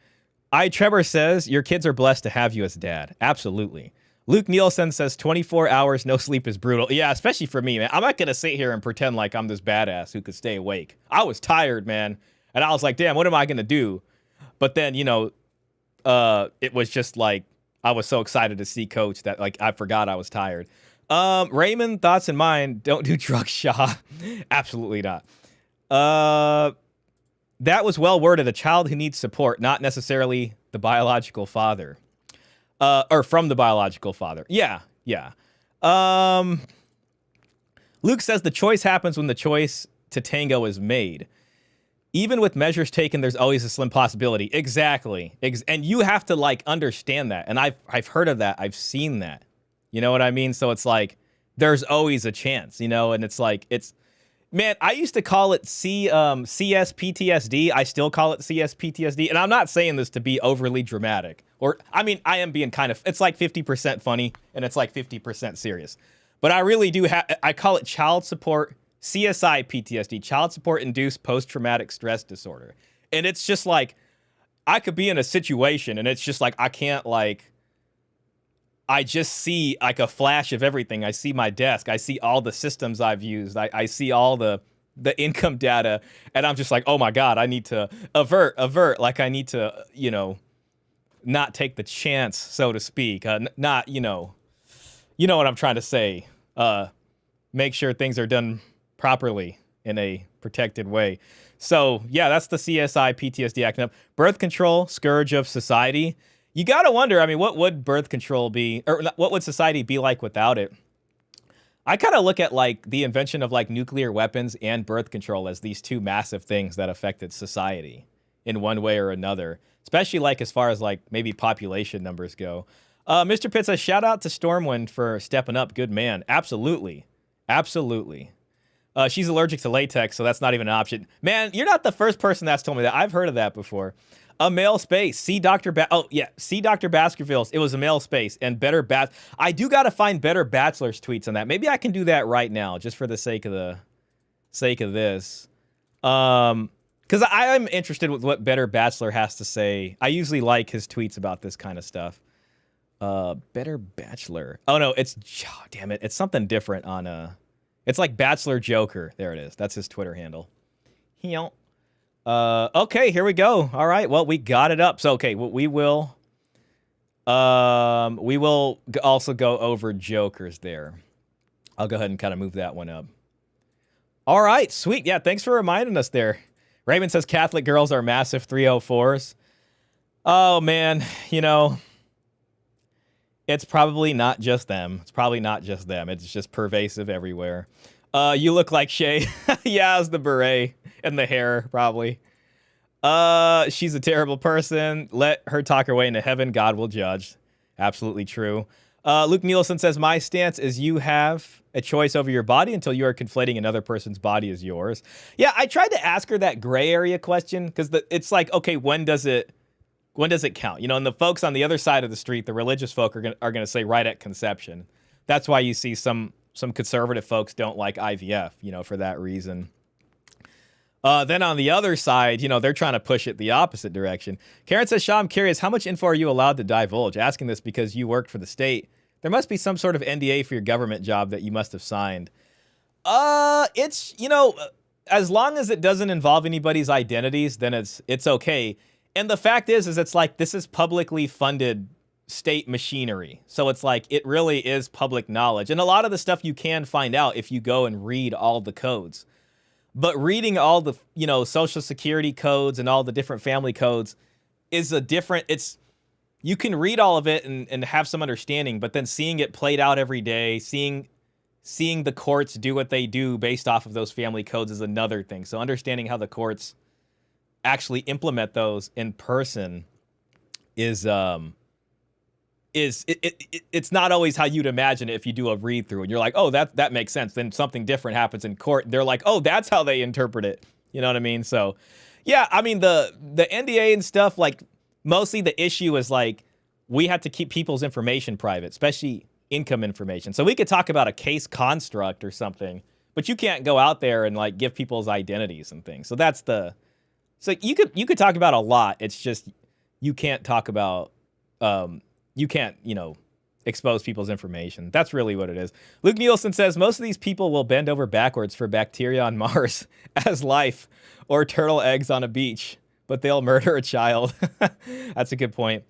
Trevor says, your kids are blessed to have you as dad. Absolutely. Luke Nielsen says 24 hours, no sleep is brutal. Yeah, especially for me, man. I'm not going to sit here and pretend like I'm this badass who could stay awake. I was tired, man. And I was like, damn, what am I going to do? But then, you know, it was just like, I was so excited to see Coach that like I forgot I was tired. Raymond, thoughts in mind, don't do drugs, Shah. Absolutely not. That was well worded. A child who needs support, not necessarily the biological father. Or from the biological father. Yeah. Luke says the choice happens when the choice to tango is made. Even with measures taken, there's always a slim possibility. Exactly. And you have to like understand that. And I've heard of that. I've seen that. You know what I mean? So it's like, there's always a chance, you know? And it's like, man, I used to call it CSPTSD. I still call it CSPTSD. And I'm not saying this to be overly dramatic. Or, I mean, I am being kind of, it's like 50% funny and it's like 50% serious. But I really do I call it child support, CSI PTSD, child support induced post-traumatic stress disorder. And it's just like, I could be in a situation and it's just like, I can't like, I just see like a flash of everything. I see my desk. I see all the systems I've used. I see all the income data. And I'm just like, oh my God, I need to avert. Like I need to, you know, not take the chance, so to speak. Not, you know what I'm trying to say. Make sure things are done properly in a protected way. So yeah, that's the CSI PTSD acting up. Birth control, scourge of society. You got to wonder, I mean, what would birth control be, or what would society be like without it? I kind of look at like the invention of like nuclear weapons and birth control as these two massive things that affected society in one way or another, especially like as far as like maybe population numbers go. Mr. Pitt says, shout out to Stormwind for stepping up. Good man. Absolutely. She's allergic to latex, so that's not even an option. Man, you're not the first person that's told me that. I've heard of that before. A male space. See Dr. Baskervilles. It was a male space and better I do got to find Better Bachelor's tweets on that. Maybe I can do that right now just for the sake of this. Because I'm interested with what Better Bachelor has to say. I usually like his tweets about this kind of stuff. Better Bachelor. Oh no, damn it. It's something different on it's like Bachelor Joker. There it is. That's his Twitter handle. Okay, here we go. All right, well, we got it up. So, okay, we will also go over Jokers there. I'll go ahead and kind of move that one up. All right, sweet. Yeah, thanks for reminding us there. Raymond says Catholic girls are massive 304s. Oh, man, you know, it's probably not just them. It's just pervasive everywhere. You look like Shay. Yeah, it's the beret and the hair, probably. She's a terrible person. Let her talk her way into heaven. God will judge. Absolutely true. Luke Nielsen says, my stance is you have a choice over your body until you are conflating another person's body as yours. Yeah, I tried to ask her that gray area question because it's like, okay, when does it count? You know, and the folks on the other side of the street, the religious folk are going to say right at conception. That's why you see some conservative folks don't like IVF, you know, for that reason. Then on the other side, you know, they're trying to push it the opposite direction. Karen says, Shah, I'm curious, how much info are you allowed to divulge? Asking this because you worked for the state. There must be some sort of NDA for your government job that you must have signed. It's, you know, as long as it doesn't involve anybody's identities, then it's okay. And the fact is it's like, this is publicly funded state machinery. So it's like, it really is public knowledge. And a lot of the stuff you can find out if you go and read all the codes. But reading all the, you know, social security codes and all the different family codes is a different, you can read all of it and have some understanding, but then seeing it played out every day, seeing the courts do what they do based off of those family codes is another thing. So understanding how the courts actually implement those in person is it's not always how you'd imagine it if you do a read through and you're like, oh, that makes sense. Then something different happens in court. They're like, oh, that's how they interpret it. You know what I mean? So yeah, I mean the NDA and stuff, like mostly the issue is like we have to keep people's information private, especially income information. So we could talk about a case construct or something, but you can't go out there and like give people's identities and things. So so you could talk about a lot. It's just you can't talk about you can't, you know, expose people's information. That's really what it is. Luke Nielsen says most of these people will bend over backwards for bacteria on Mars as life or turtle eggs on a beach, but they'll murder a child. That's a good point.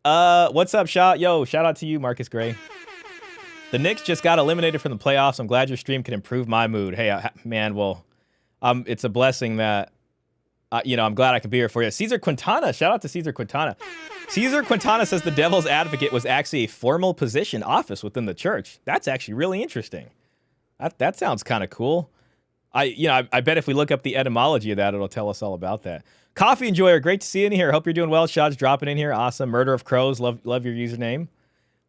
What's up, Shah? Yo, shout out to you, Marcus Gray. The Knicks just got eliminated from the playoffs. I'm glad your stream can improve my mood. Hey, man, well, it's a blessing that, you know, I'm glad I could be here for you. Caesar Quintana, shout out to Caesar Quintana. Caesar Quintana says the devil's advocate was actually a formal position office within the church. That's actually really interesting. That sounds kind of cool. I bet if we look up the etymology of that, it'll tell us all about that. Coffee Enjoyer, great to see you in here. Hope you're doing well. Shah's dropping in here. Awesome. Murder of Crows, love your username.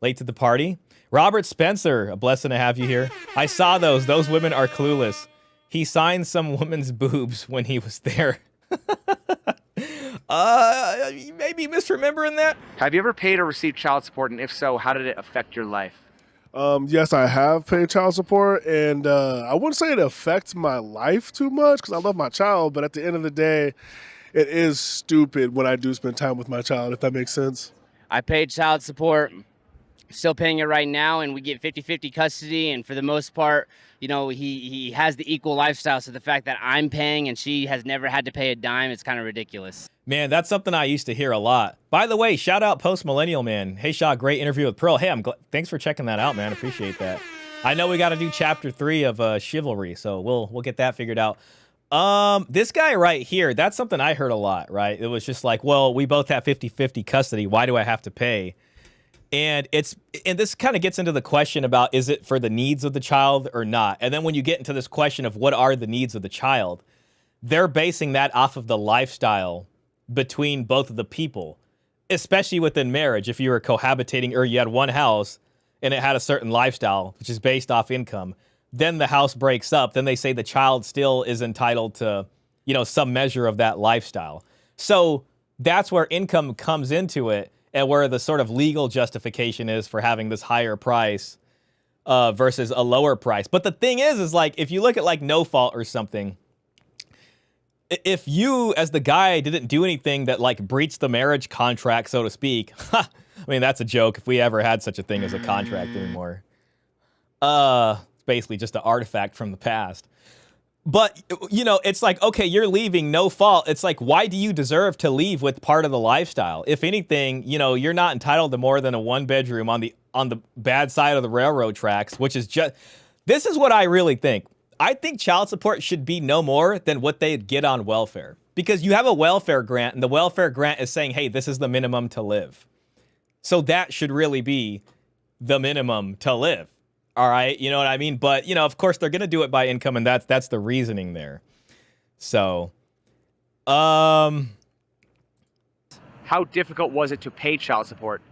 Late to the party. Robert Spencer, a blessing to have you here. I saw those. Those women are clueless. He signed some woman's boobs when he was there. You may be misremembering that. Have you ever paid or received child support, and if so, how did it affect your life? Yes, I have paid child support, and I wouldn't say it affects my life too much because I love my child, but at the end of the day, it is stupid when I do spend time with my child, if that makes sense. I paid child support, still paying it right now, and we get 50-50 custody, and for the most part, you know, he has the equal lifestyle, so the fact that I'm paying and she has never had to pay a dime, it's kind of ridiculous. Man, that's something I used to hear a lot. By the way, shout out Post Millennial Man. Hey, Shah, great interview with Pearl. Hey, thanks for checking that out, man. Appreciate that. I know we got to do chapter 3 of Chivalry, so we'll get that figured out. This guy right here, that's something I heard a lot, right? It was just like, well, we both have 50-50 custody. Why do I have to pay? And this kind of gets into the question about, is it for the needs of the child or not? And then when you get into this question of what are the needs of the child, they're basing that off of the lifestyle between both of the people, especially within marriage. If you were cohabitating or you had one house and it had a certain lifestyle, which is based off income, then the house breaks up, then they say the child still is entitled to, you know, some measure of that lifestyle. So that's where income comes into it and where the sort of legal justification is for having this higher price versus a lower price. But the thing is like, if you look at like No Fault or something, if you, as the guy, didn't do anything that like breached the marriage contract, so to speak, I mean, that's a joke if we ever had such a thing as a contract anymore. It's basically just an artifact from the past. But, you know, it's like, okay, you're leaving, no fault. It's like, why do you deserve to leave with part of the lifestyle? If anything, you know, you're not entitled to more than a one bedroom on the bad side of the railroad tracks, which is just, this is what I really think. I think child support should be no more than what they'd get on welfare. Because you have a welfare grant, and the welfare grant is saying, hey, this is the minimum to live. So that should really be the minimum to live. All right, you know what I mean? But, you know, of course, they're going to do it by income, and that's the reasoning there. So, how difficult was it to pay child support?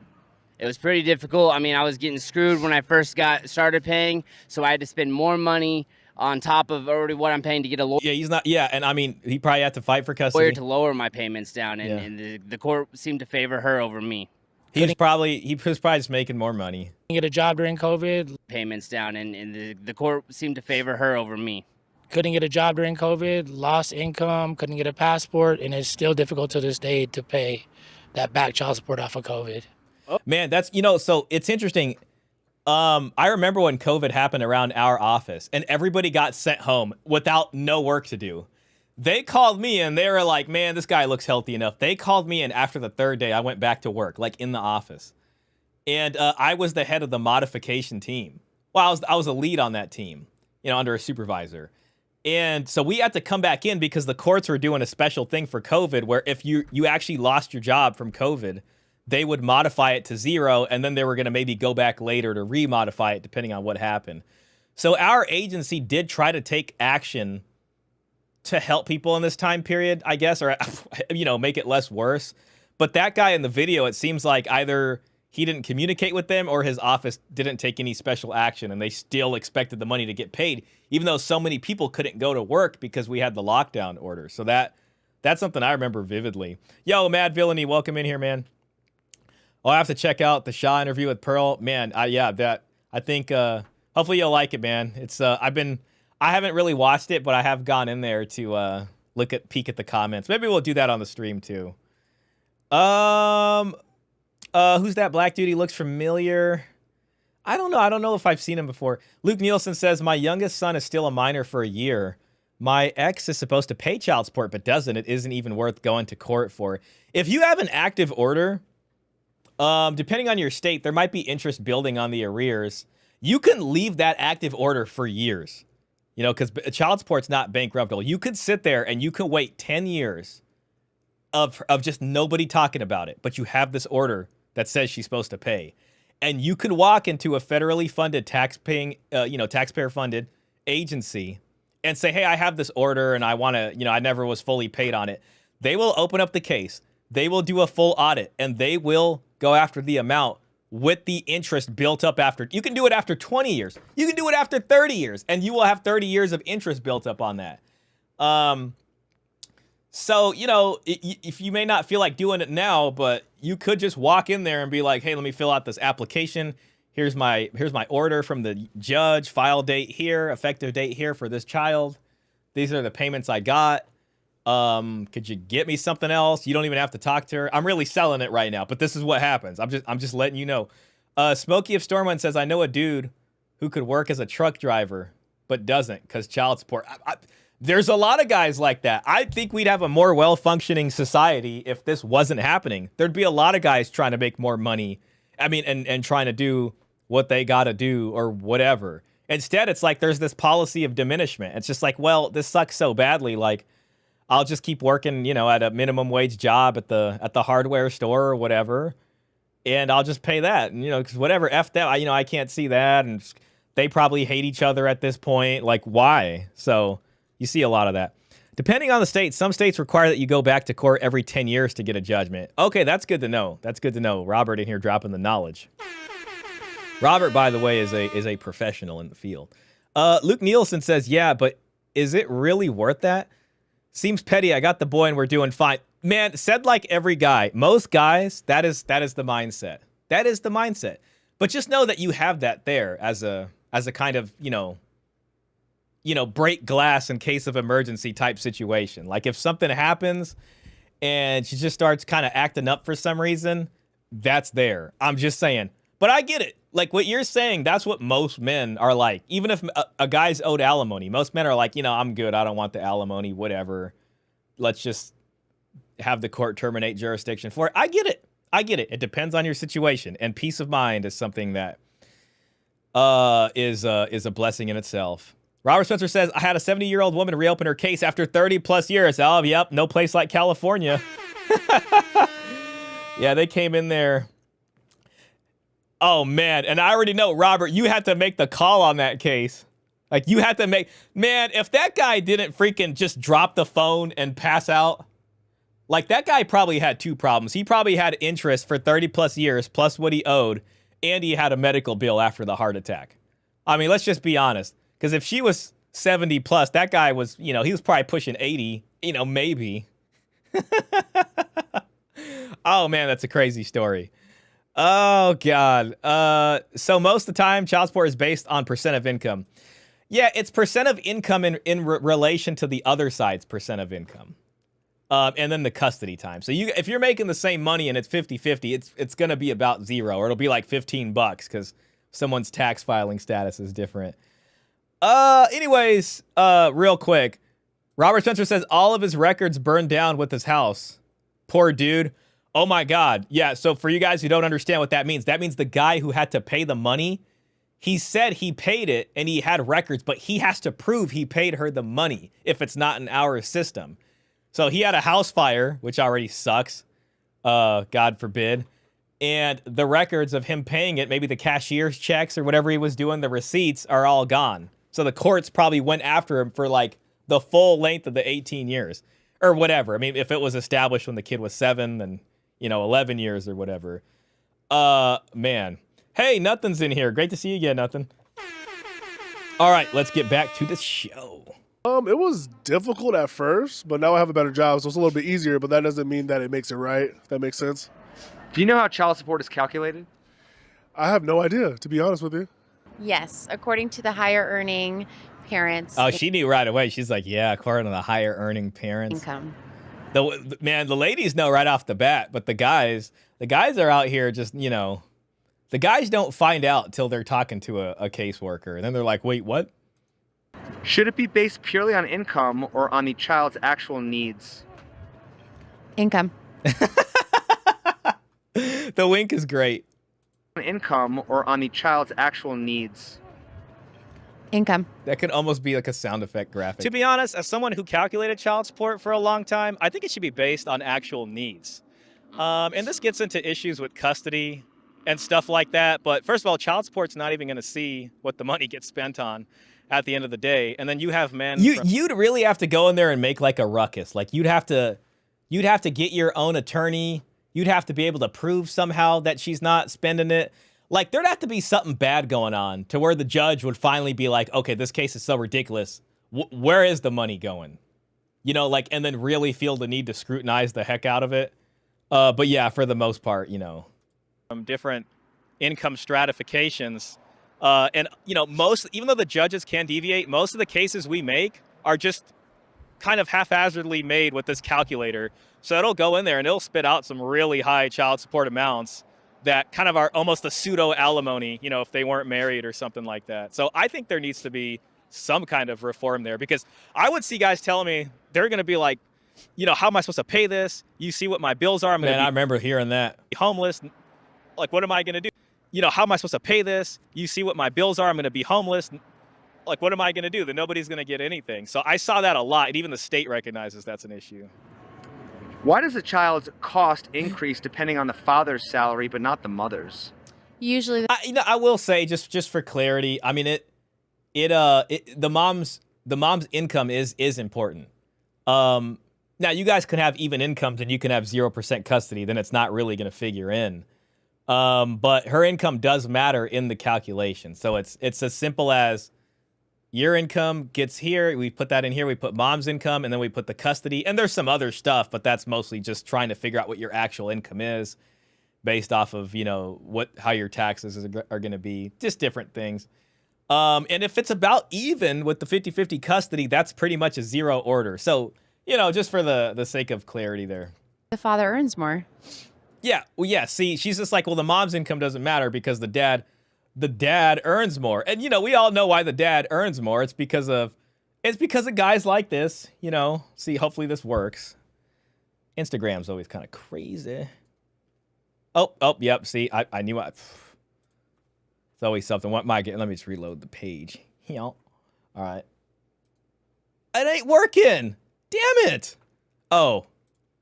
It was pretty difficult. I mean, I was getting screwed when I first started paying, so I had to spend more money on top of already what I'm paying to get a lawyer. Yeah, he's not. Yeah, and I mean, he probably had to fight for custody to lower my payments down, and the court seemed to favor her over me. He was probably just making more money. Get a job during COVID. Payments down, and the court seemed to favor her over me. couldn't get a job during COVID, lost income, couldn't get a passport, and it's still difficult to this day to pay that back child support off of COVID. Man, that's, so it's interesting. I remember when COVID happened around our office and everybody got sent home without no work to do. They called me and they were like, man, this guy looks healthy enough. They called me, and after the third day, I went back to work, like in the office. And I was the head of the modification team. Well, I was a lead on that team, under a supervisor. And so we had to come back in because the courts were doing a special thing for COVID where if you actually lost your job from COVID, they would modify it to 0, and then they were going to maybe go back later to remodify it depending on what happened. So our agency did try to take action to help people in this time period, I guess, or, make it less worse. But that guy in the video, it seems like either he didn't communicate with them or his office didn't take any special action, and they still expected the money to get paid, even though so many people couldn't go to work because we had the lockdown order. So that's something I remember vividly. Yo, Mad Villainy, welcome in here, man. I'll have to check out the Shah interview with Pearl. Man, I think hopefully you'll like it, man. It's I haven't really watched it, but I have gone in there to peek at the comments. Maybe we'll do that on the stream too. Who's that black dude? He looks familiar. I don't know. I don't know if I've seen him before. Luke Nielsen says, my youngest son is still a minor for a year. My ex is supposed to pay child support, but doesn't. It isn't even worth going to court for. If you have an active order, depending on your state, there might be interest building on the arrears. You can leave that active order for years, because child support's not bankruptable. You could sit there and you can wait 10 years of just nobody talking about it, but you have this order that says she's supposed to pay. And you can walk into a federally funded taxpayer funded agency and say, hey, I have this order and I want to, I never was fully paid on it. They will open up the case. They will do a full audit and they will go after the amount with the interest built up after. You can do it after 20 years. You can do it after 30 years, and you will have 30 years of interest built up on that. So, if you may not feel like doing it now, but you could just walk in there and be like, hey, let me fill out this application. Here's my order from the judge, file date here, effective date here for this child. These are the payments I got. Could you get me something else? You don't even have to talk to her. I'm really selling it right now, but this is what happens. I'm just letting you know. Smokey of Stormwind says, I know a dude who could work as a truck driver, but doesn't because child support. There's a lot of guys like that. I think we'd have a more well-functioning society if this wasn't happening. There'd be a lot of guys trying to make more money. And trying to do what they got to do or whatever. Instead, it's like there's this policy of diminishment. It's just like, well, this sucks so badly. Like, I'll just keep working, at a minimum wage job at the hardware store or whatever, and I'll just pay that. And, because whatever, F that, I can't see that, and they probably hate each other at this point. Like, why? So you see a lot of that. Depending on the state, some states require that you go back to court every 10 years to get a judgment. Okay, that's good to know. That's good to know. Robert in here dropping the knowledge. Robert, by the way, is a professional in the field. Luke Nielsen says, yeah, but is it really worth that? Seems petty. I got the boy and we're doing fine. Man, said like every guy. Most guys, that is the mindset. That is the mindset. But just know that you have that there as a kind of, break glass in case of emergency type situation. Like if something happens and she just starts kind of acting up for some reason, that's there. I'm just saying. But I get it. Like what you're saying, that's what most men are like. Even if a guy's owed alimony, most men are like, I'm good. I don't want the alimony, whatever. Let's just have the court terminate jurisdiction for it. I get it. It depends on your situation. And peace of mind is something that is a blessing in itself. Robert Spencer says, I had a 70-year-old woman reopen her case after 30 plus years. Oh, yep. No place like California. Yeah, they came in there. Oh, man. And I already know, Robert, you had to make the call on that case. Like, you had to make... Man, if that guy didn't freaking just drop the phone and pass out, like, that guy probably had two problems. He probably had interest for 30 plus years, plus what he owed, and he had a medical bill after the heart attack. I mean, let's just be honest. Because if she was 70 plus, that guy was, he was probably pushing 80, maybe. Oh, man, that's a crazy story. Oh, God. So most of the time, child support is based on percent of income. Yeah, it's percent of income in relation to the other side's percent of income. And then the custody time. So if you're making the same money and it's 50-50, it's going to be about zero, or it'll be like $15 because someone's tax filing status is different. Anyways, real quick, Robert Spencer says all of his records burned down with his house. Poor dude. Oh my God. Yeah. So for you guys who don't understand what that means the guy who had to pay the money, he said he paid it and he had records, but he has to prove he paid her the money if it's not in our system. So he had a house fire, which already sucks. God forbid. And the records of him paying it, maybe the cashier's checks or whatever he was doing, the receipts are all gone. So the courts probably went after him for like the full length of the 18 years or whatever. I mean, if it was established when the kid was 7, then, 11 years or whatever. Man. Hey, Nothing's in here. Great to see you again, Nothing. All right, let's get back to the show. It was difficult at first, but now I have a better job, so it's a little bit easier, but that doesn't mean that it makes it right, if that makes sense. Do you know how child support is calculated? I have no idea, to be honest with you. Yes, according to the higher earning parents. Oh, she knew right away. She's like, yeah, according to the higher earning parents. Income. The ladies know right off the bat, but the guys are out here just, the guys don't find out till they're talking to a caseworker. And then they're like, wait, what? Should it be based purely on income or on the child's actual needs? Income. The wink is great. Income or on the child's actual needs? Income. That could almost be like a sound effect graphic. To be honest, as someone who calculated child support for a long time, I think it should be based on actual needs. And this gets into issues with custody and stuff like that. But first of all, child support's not even going to see what the money gets spent on at the end of the day. And then you have men. You'd really have to go in there and make like a ruckus. Like you'd have to get your own attorney. You'd have to be able to prove somehow that she's not spending it. Like there'd have to be something bad going on to where the judge would finally be like, okay, this case is so ridiculous. Where is the money going? And then really feel the need to scrutinize the heck out of it. But yeah, for the most part, From different income stratifications. And even though the judges can deviate, most of the cases we make are just kind of haphazardly made with this calculator. So it'll go in there and it'll spit out some really high child support amounts that kind of are almost a pseudo alimony, if they weren't married or something like that. So I think there needs to be some kind of reform there, because I would see guys telling me they're going to be like, how am I supposed to pay this? You see what my bills are. I remember hearing that. Homeless. Like, what am I going to do? How am I supposed to pay this? You see what my bills are. I'm going to be homeless. Like, what am I going to do? Then nobody's going to get anything. So I saw that a lot. And even the state recognizes that's an issue. Why does a child's cost increase depending on the father's salary, but not the mother's? Usually. I will say, just for clarity, I mean, the mom's income is important. Now, you guys can have even incomes and you can have 0% custody. Then it's not really going to figure in. But her income does matter in the calculation. So it's as simple as your income gets here. We put that in here. We put mom's income, and then we put the custody. And there's some other stuff, but that's mostly just trying to figure out what your actual income is based off of, how your taxes are going to be. Just different things. And if it's about even with the 50-50 custody, that's pretty much a zero order. So, just for the sake of clarity there. The father earns more. Yeah. Well, yeah. See, she's just like, well, the mom's income doesn't matter because the dad earns more. And, we all know why the dad earns more. It's because of guys like this, See, hopefully this works. Instagram's always kind of crazy. Oh, yep. See, I knew it's always something. What am I getting? Let me just reload the page. All right. It ain't working. Damn it. Oh.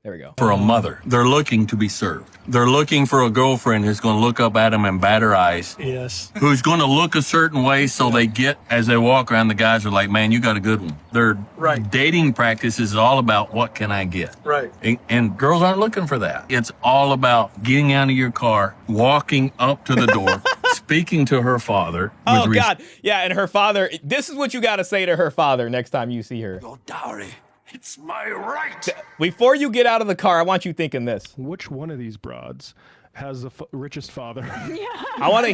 There we go. For a mother, they're looking to be served. They're looking for a girlfriend who's going to look up at them and bat her eyes. Yes. Who's going to look a certain way so they get, as they walk around, the guys are like, man, you got a good one. Their dating practice is all about what can I get? Right. And girls aren't looking for that. It's all about getting out of your car, walking up to the door, speaking to her father. Oh, God. Yeah, and her father, this is what you got to say to her father next time you see her. Your dowry. It's my right. Before you get out of the car, I want you thinking this. Which one of these broads has the richest father. Yeah. I want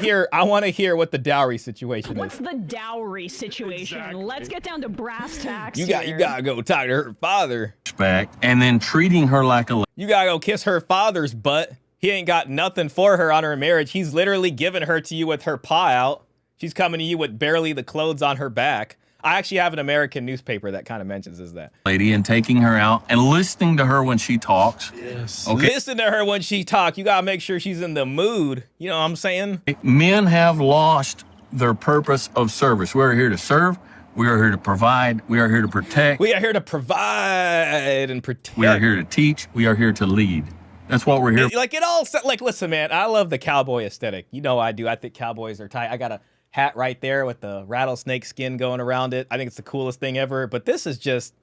to hear what the dowry situation What's is. the dowry situation? Exactly. Let's get down to brass tacks. You gotta go talk to her father. Respect, and then treating her like a You gotta go kiss her father's butt. He ain't got nothing for her on her marriage. He's literally giving her to you with her paw out. She's coming to you with barely the clothes on her back. I actually have an American newspaper that kind of mentions that. lady and taking her out and listening to her when she talks. Yes. Okay. Listen to her when she talk. You gotta make sure she's in the mood. You know what I'm saying? Men have lost their purpose of service. We are here to serve. We are here to provide. We are here to protect. We are here to provide and protect. We are here to teach. We are here to lead. That's what we're here. Like it all. Like listen, man. I love the cowboy aesthetic. You know I do. I think cowboys are tight. I got a hat right there with the rattlesnake skin going around it. I think it's the coolest thing ever. But this is just.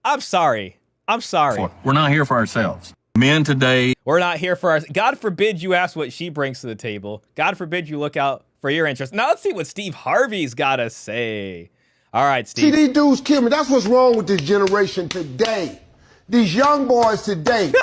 I'm sorry. We're not here for ourselves. Men today. We're not here for our. God forbid you ask what she brings to the table. God forbid you look out for your interests. Now let's see what Steve Harvey's got to say. All right, Steve. See, these dudes kill me. That's what's wrong with this generation today. These young boys today.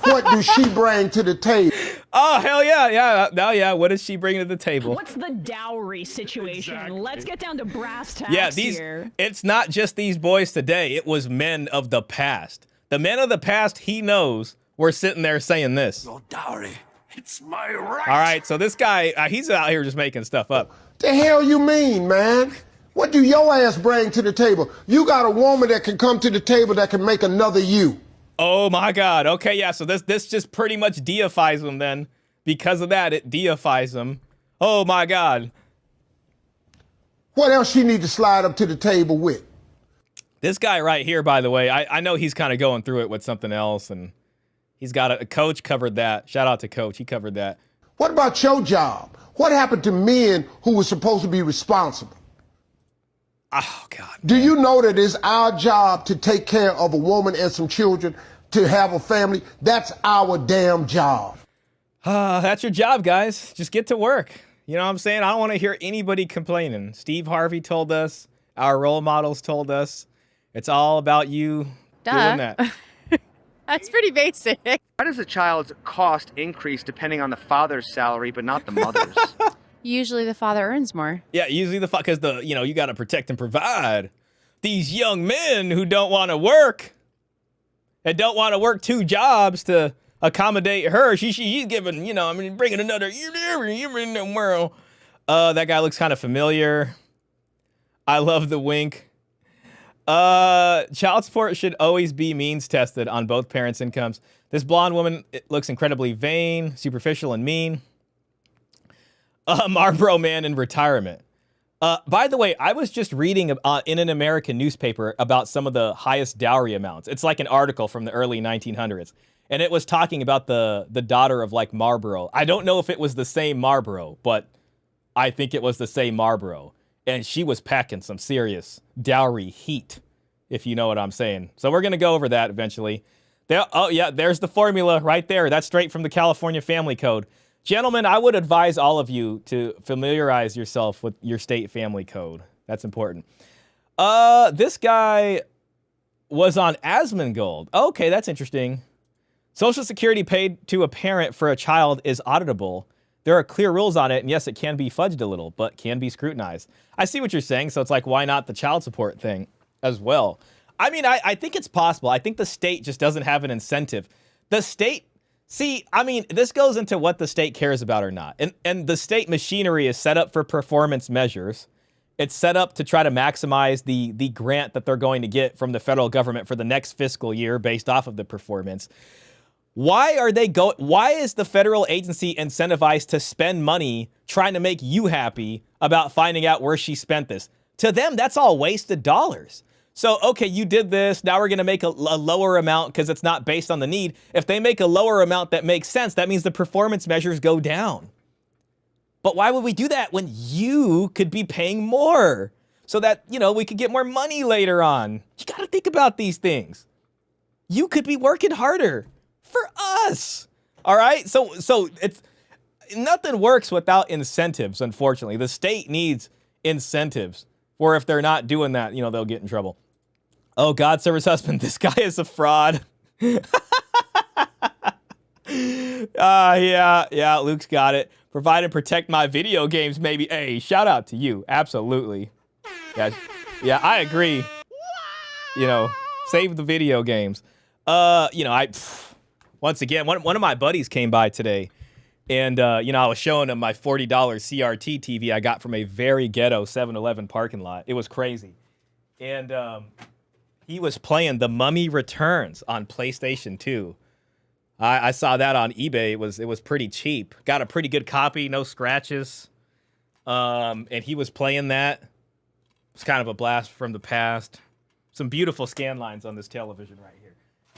What do she bring to the table? Oh, hell yeah. Yeah. What does she bring to the table? What's the dowry situation? Exactly. Let's get down to brass tacks here. It's not just these boys today. It was men of the past. The men of the past, he knows, were sitting there saying this. No dowry. It's my right. All right, so this guy, he's out here just making stuff up. The hell you mean, man? What do your ass bring to the table? You got a woman that can come to the table that can make another you. Oh my God. Okay, yeah. So this just pretty much deifies him then. Because of that, it deifies him. Oh my God. What else she need to slide up to the table with? This guy right here, by the way, I know he's kind of going through it with something else, and he's got a coach covered that. Shout out to Coach. He covered that. What about your job? What happened to men who were supposed to be responsible? Oh, God. Do you know that it's our job to take care of a woman and some children, to have a family? That's our damn job. That's your job, guys. Just get to work. You know what I'm saying? I don't want to hear anybody complaining. Steve Harvey told us. Our role models told us. It's all about you doing that. That's pretty basic. Why does a child's cost increase depending on the father's salary, but not the mother's? Usually the father earns more. Yeah, usually because you got to protect and provide. These young men who don't want to work and don't want to work two jobs to accommodate her. She's giving, bringing another. That guy looks kind of familiar. I love the wink. Child support should always be means tested on both parents' incomes. This blonde woman looks incredibly vain, superficial, and mean. Marlboro man in retirement. By the way, I was just reading in an American newspaper about some of the highest dowry amounts. It's like an article from the early 1900s. And it was talking about the daughter of like Marlboro. I don't know if it was the same Marlboro, but I think it was the same Marlboro. And she was packing some serious dowry heat, if you know what I'm saying. So we're going to go over that eventually. There's the formula right there. That's straight from the California Family Code. Gentlemen, I would advise all of you to familiarize yourself with your state family code. That's important. This guy was on Asmongold. Okay, that's interesting. Social Security paid to a parent for a child is auditable. There are clear rules on it, and yes, it can be fudged a little, but can be scrutinized. I see what you're saying, so it's like, why not the child support thing as well? I mean, I think it's possible. I think the state just doesn't have an incentive. The state... See, I mean, this goes into what the state cares about or not. And the state machinery is set up for performance measures. It's set up to try to maximize the grant that they're going to get from the federal government for the next fiscal year based off of the performance. Why is the federal agency incentivized to spend money trying to make you happy about finding out where she spent this? To them, that's all wasted dollars. So, okay, you did this. Now we're going to make a lower amount because it's not based on the need. If they make a lower amount that makes sense, that means the performance measures go down. But why would we do that when you could be paying more so that, we could get more money later on? You got to think about these things. You could be working harder for us. All right? So it's nothing works without incentives, unfortunately. The state needs incentives. Or if they're not doing that, they'll get in trouble. Oh, God, service husband, this guy is a fraud. Yeah, Luke's got it. Provide and protect my video games, maybe. Hey, shout out to you. Absolutely. Yeah, I agree. You know, save the video games. You know, once again, one of my buddies came by today, and you know, I was showing him my $40 CRT TV I got from a very ghetto 7-Eleven parking lot. It was crazy, and he was playing The Mummy Returns on PlayStation 2. I saw that on eBay. It was pretty cheap. Got a pretty good copy, no scratches. And he was playing that. It's kind of a blast from the past. Some beautiful scan lines on this television right here.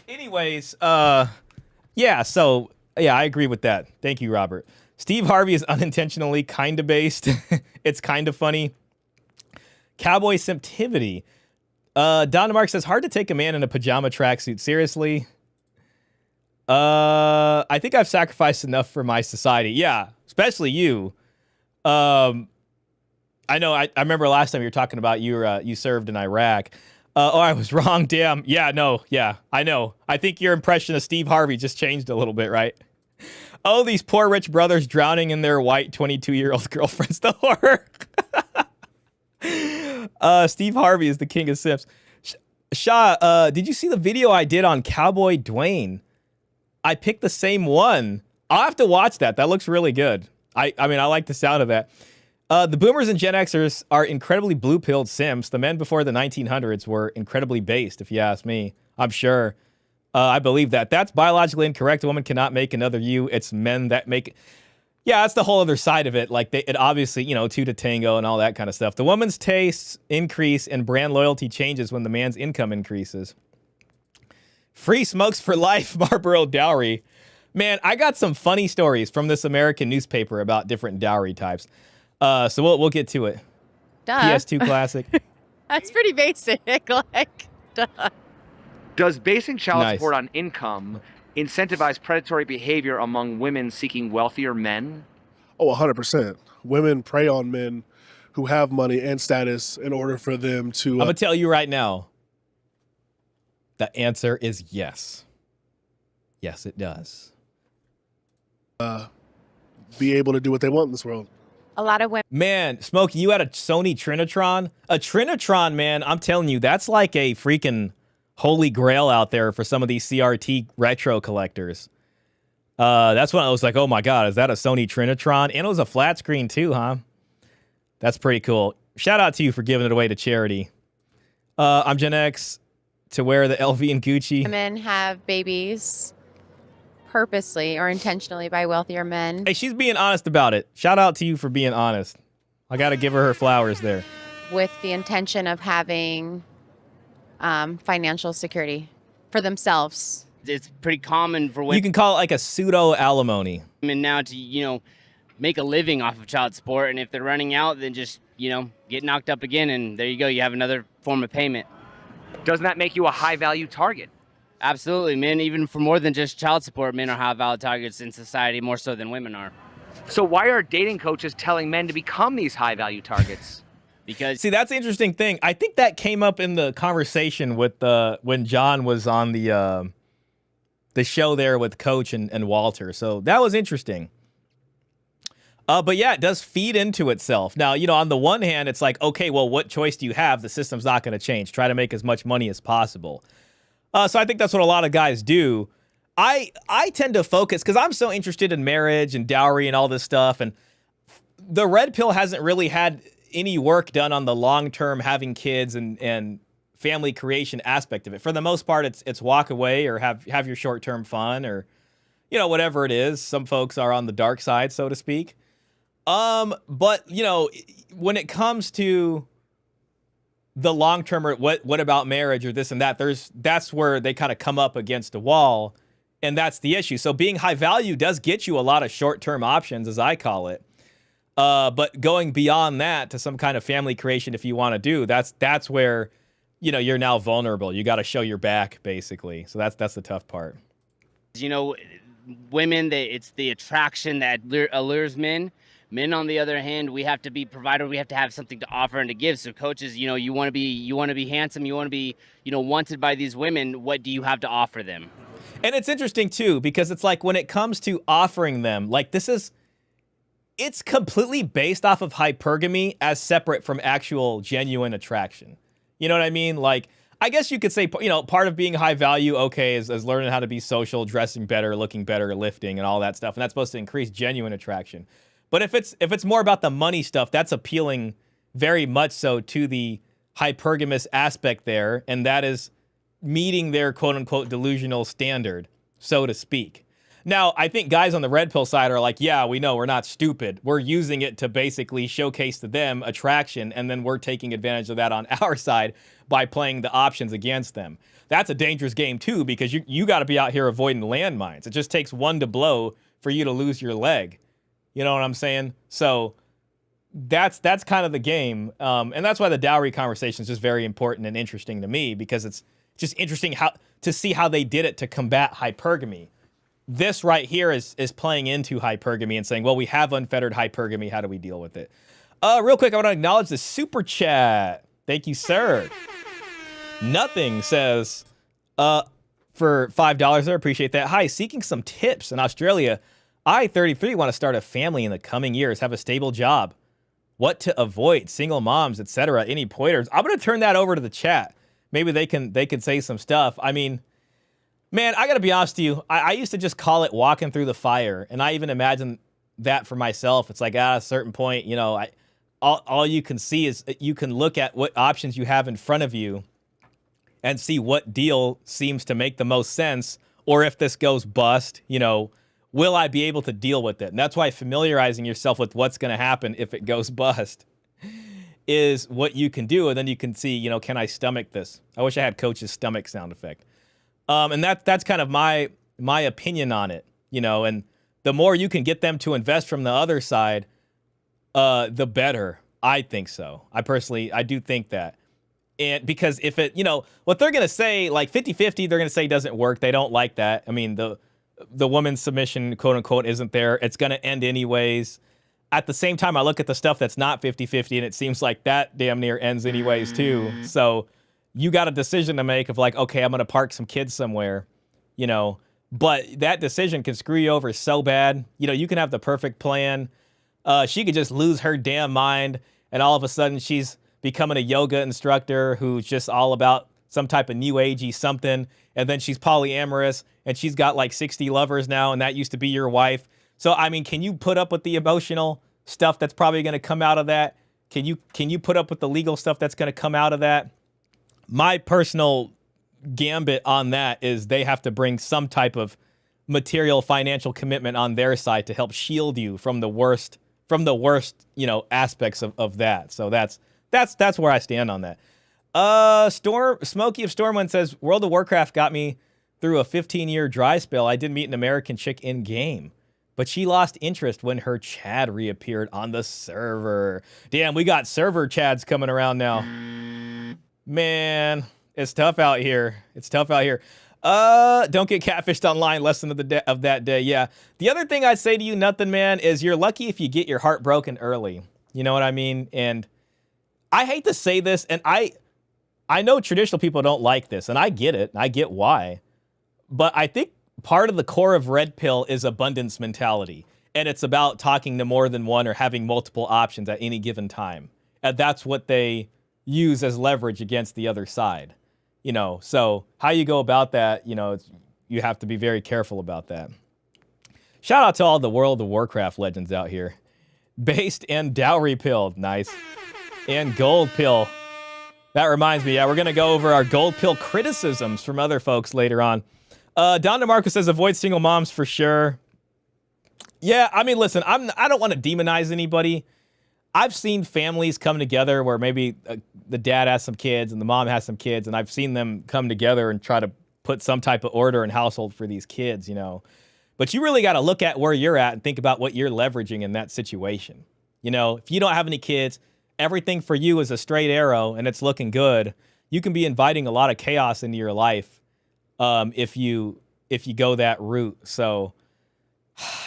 Anyways, yeah, so yeah, I agree with that. Thank you, Robert. Steve Harvey is unintentionally kind of based. It's kind of funny. Cowboy Simptivity. Don Mark says, hard to take a man in a pajama tracksuit seriously. I think I've sacrificed enough for my society. Yeah, especially you. I know. I remember last time you were talking about you served in Iraq. Oh, I was wrong. Damn. Yeah. No. Yeah. I know. I think your impression of Steve Harvey just changed a little bit, right? Oh, these poor rich brothers drowning in their white 22-year-old girlfriends. The horror. Steve Harvey is the king of simps. Shah, did you see the video I did on Cowboy Dwayne? I picked the same one. I'll have to watch that. That looks really good. I mean, I like the sound of that. The boomers and Gen Xers are incredibly blue-pilled simps. The men before the 1900s were incredibly based, if you ask me. I'm sure. I believe that. That's biologically incorrect. A woman cannot make another you. It's men that make... Yeah, that's the whole other side of it. Like, it obviously, you know, two to tango and all that kind of stuff. The woman's tastes increase and brand loyalty changes when the man's income increases. Free smokes for life, Marlboro dowry. Man, I got some funny stories from this American newspaper about different dowry types. So we'll get to it. Duh. PS2 classic. That's pretty basic. Like, duh. Does basing child Nice. support on income incentivize predatory behavior among women seeking wealthier men? Oh, 100%. Women prey on men who have money and status in order for them to... I'm going to tell you right now. The answer is yes. Yes, it does. be able to do what they want in this world. A lot of women. Man, Smokey, you had a Sony Trinitron? A Trinitron, man, I'm telling you, that's like a freaking holy grail out there for some of these CRT retro collectors. That's when I was like, oh my God, is that a Sony Trinitron? And it was a flat screen too, huh? That's pretty cool. Shout out to you for giving it away to charity. I'm Gen X to wear the LV and Gucci. Women have babies purposely or intentionally by wealthier men. Hey, she's being honest about it. Shout out to you for being honest. I got to give her flowers there. With the intention of having financial security for themselves. It's pretty common for women. You can call it like a pseudo alimony. Women now to, make a living off of child support. And if they're running out, then just, get knocked up again. And there you go. You have another form of payment. Doesn't that make you a high value target? Absolutely, men. Even for more than just child support, men are high value targets in society more so than women are. So why are dating coaches telling men to become these high value targets? Because see, that's the interesting thing. I think that came up in the conversation with when John was on the show there with Coach and Walter. So that was interesting. But yeah, it does feed into itself. Now, on the one hand, it's like, okay, well, what choice do you have? The system's not going to change. Try to make as much money as possible. So I think that's what a lot of guys do. I tend to focus, because I'm so interested in marriage and dowry and all this stuff. And the red pill hasn't really had any work done on the long-term having kids and family creation aspect of it. For the most part, it's walk away or have your short-term fun or, whatever it is. Some folks are on the dark side, so to speak. But, when it comes to the long term or what about marriage or this and that, that's where they kind of come up against a wall, and that's the issue. So being high value does get you a lot of short-term options, as I call it. But going beyond that to some kind of family creation, if you want to do, that's where, you're now vulnerable. You got to show your back, basically. So that's the tough part. Women, it's the attraction that allures men. Men, on the other hand, we have to be provider. We have to have something to offer and to give. So coaches, you want to be handsome. You want to be, wanted by these women. What do you have to offer them? And it's interesting too, because it's like when it comes to offering them, like it's completely based off of hypergamy as separate from actual genuine attraction. You know what I mean? Like, I guess you could say, you know, part of being high value, okay, is learning how to be social, dressing better, looking better, lifting, and all that stuff. And that's supposed to increase genuine attraction. But if it's more about the money stuff, that's appealing very much so to the hypergamous aspect there, and that is meeting their quote-unquote delusional standard, so to speak. Now, I think guys on the red pill side are like, yeah, we know, we're not stupid. We're using it to basically showcase to them attraction, and then we're taking advantage of that on our side by playing the options against them. That's a dangerous game, too, because you got to be out here avoiding landmines. It just takes one to blow for you to lose your leg. You know what I'm saying? So that's kind of the game. And that's why the dowry conversation is just very important and interesting to me, because it's just interesting to see how they did it to combat hypergamy. This right here is playing into hypergamy and saying, well, we have unfettered hypergamy. How do we deal with it? Real quick, I want to acknowledge the super chat. Thank you, sir. Nothing says for $5 there. Appreciate that. Hi, seeking some tips in Australia. I, 33, want to start a family in the coming years, have a stable job. What to avoid, single moms, etc. Any pointers? I'm going to turn that over to the chat. Maybe they can say some stuff. I mean, man, I got to be honest with you. I used to just call it walking through the fire. And I even imagine that for myself. It's like at a certain point, you know, all you can see is you can look at what options you have in front of you and see what deal seems to make the most sense. Or if this goes bust, you know, will I be able to deal with it? And that's why familiarizing yourself with what's going to happen if it goes bust is what you can do. And then you can see, you know, can I stomach this? I wish I had Coach's stomach sound effect. And that's kind of my opinion on it, you know, and the more you can get them to invest from the other side, the better. I think so. I do think that. And because if it, you know, what they're going to say, like 50-50, they're going to say doesn't work. They don't like that. I mean, the woman's submission, quote unquote, isn't there. It's going to end anyways. At the same time, I look at the stuff that's not 50-50 and it seems like that damn near ends anyways too. So you got a decision to make of like, okay, I'm going to park some kids somewhere, you know, but that decision can screw you over so bad. You know, you can have the perfect plan. She could just lose her damn mind and all of a sudden she's becoming a yoga instructor who's just all about some type of new agey something. And then she's polyamorous and she's got like 60 lovers now. And that used to be your wife. So, I mean, can you put up with the emotional stuff that's probably going to come out of that? Can you put up with the legal stuff that's going to come out of that? My personal gambit on that is they have to bring some type of material financial commitment on their side to help shield you from the worst, you know, aspects of that. So that's where I stand on that. Smokey of Stormwind says, World of Warcraft got me through a 15-year dry spell. I did meet an American chick in game, but she lost interest when her Chad reappeared on the server. Damn, we got server Chads coming around now. Man, it's tough out here. Don't get catfished online. Lesson of that day. Yeah. The other thing I'd say to you, nothing, man, is you're lucky if you get your heart broken early. You know what I mean? And I hate to say this, and I know traditional people don't like this, and I get it. I get why. But I think part of the core of Red Pill is abundance mentality. And it's about talking to more than one or having multiple options at any given time. And that's what they use as leverage against the other side. You know, so how you go about that, you know, you have to be very careful about that. Shout out to all the World of Warcraft legends out here. Based and Dowry Pill. Nice. And Gold Pill. That reminds me, yeah, we're going to go over our Gold Pill criticisms from other folks later on. Don DeMarco says avoid single moms for sure. Yeah, I mean, listen, I don't want to demonize anybody. I've seen families come together where maybe the dad has some kids and the mom has some kids, and I've seen them come together and try to put some type of order in household for these kids, you know. But you really got to look at where you're at and think about what you're leveraging in that situation. You know, if you don't have any kids, everything for you is a straight arrow and it's looking good, you can be inviting a lot of chaos into your life if you go that route. So,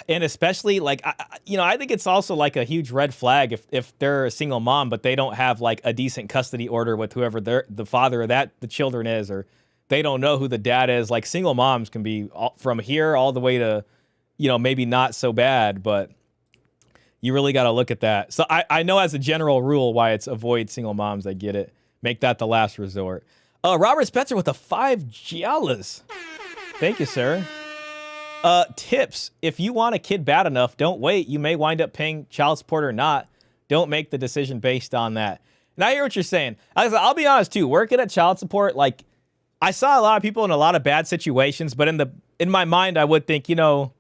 and especially like, I think it's also like a huge red flag if they're a single mom, but they don't have like a decent custody order with whoever the father of the children is, or they don't know who the dad is. Like single moms can be from here all the way to, you know, maybe not so bad, but you really got to look at that. So I know as a general rule why it's avoid single moms. I get it. Make that the last resort. Robert Spencer with the 5 gialas. Thank you, sir. Tips. If you want a kid bad enough, don't wait. You may wind up paying child support or not. Don't make the decision based on that. And I hear what you're saying. I'll be honest too. Working at child support, like I saw a lot of people in a lot of bad situations, but in my mind, I would think, you know,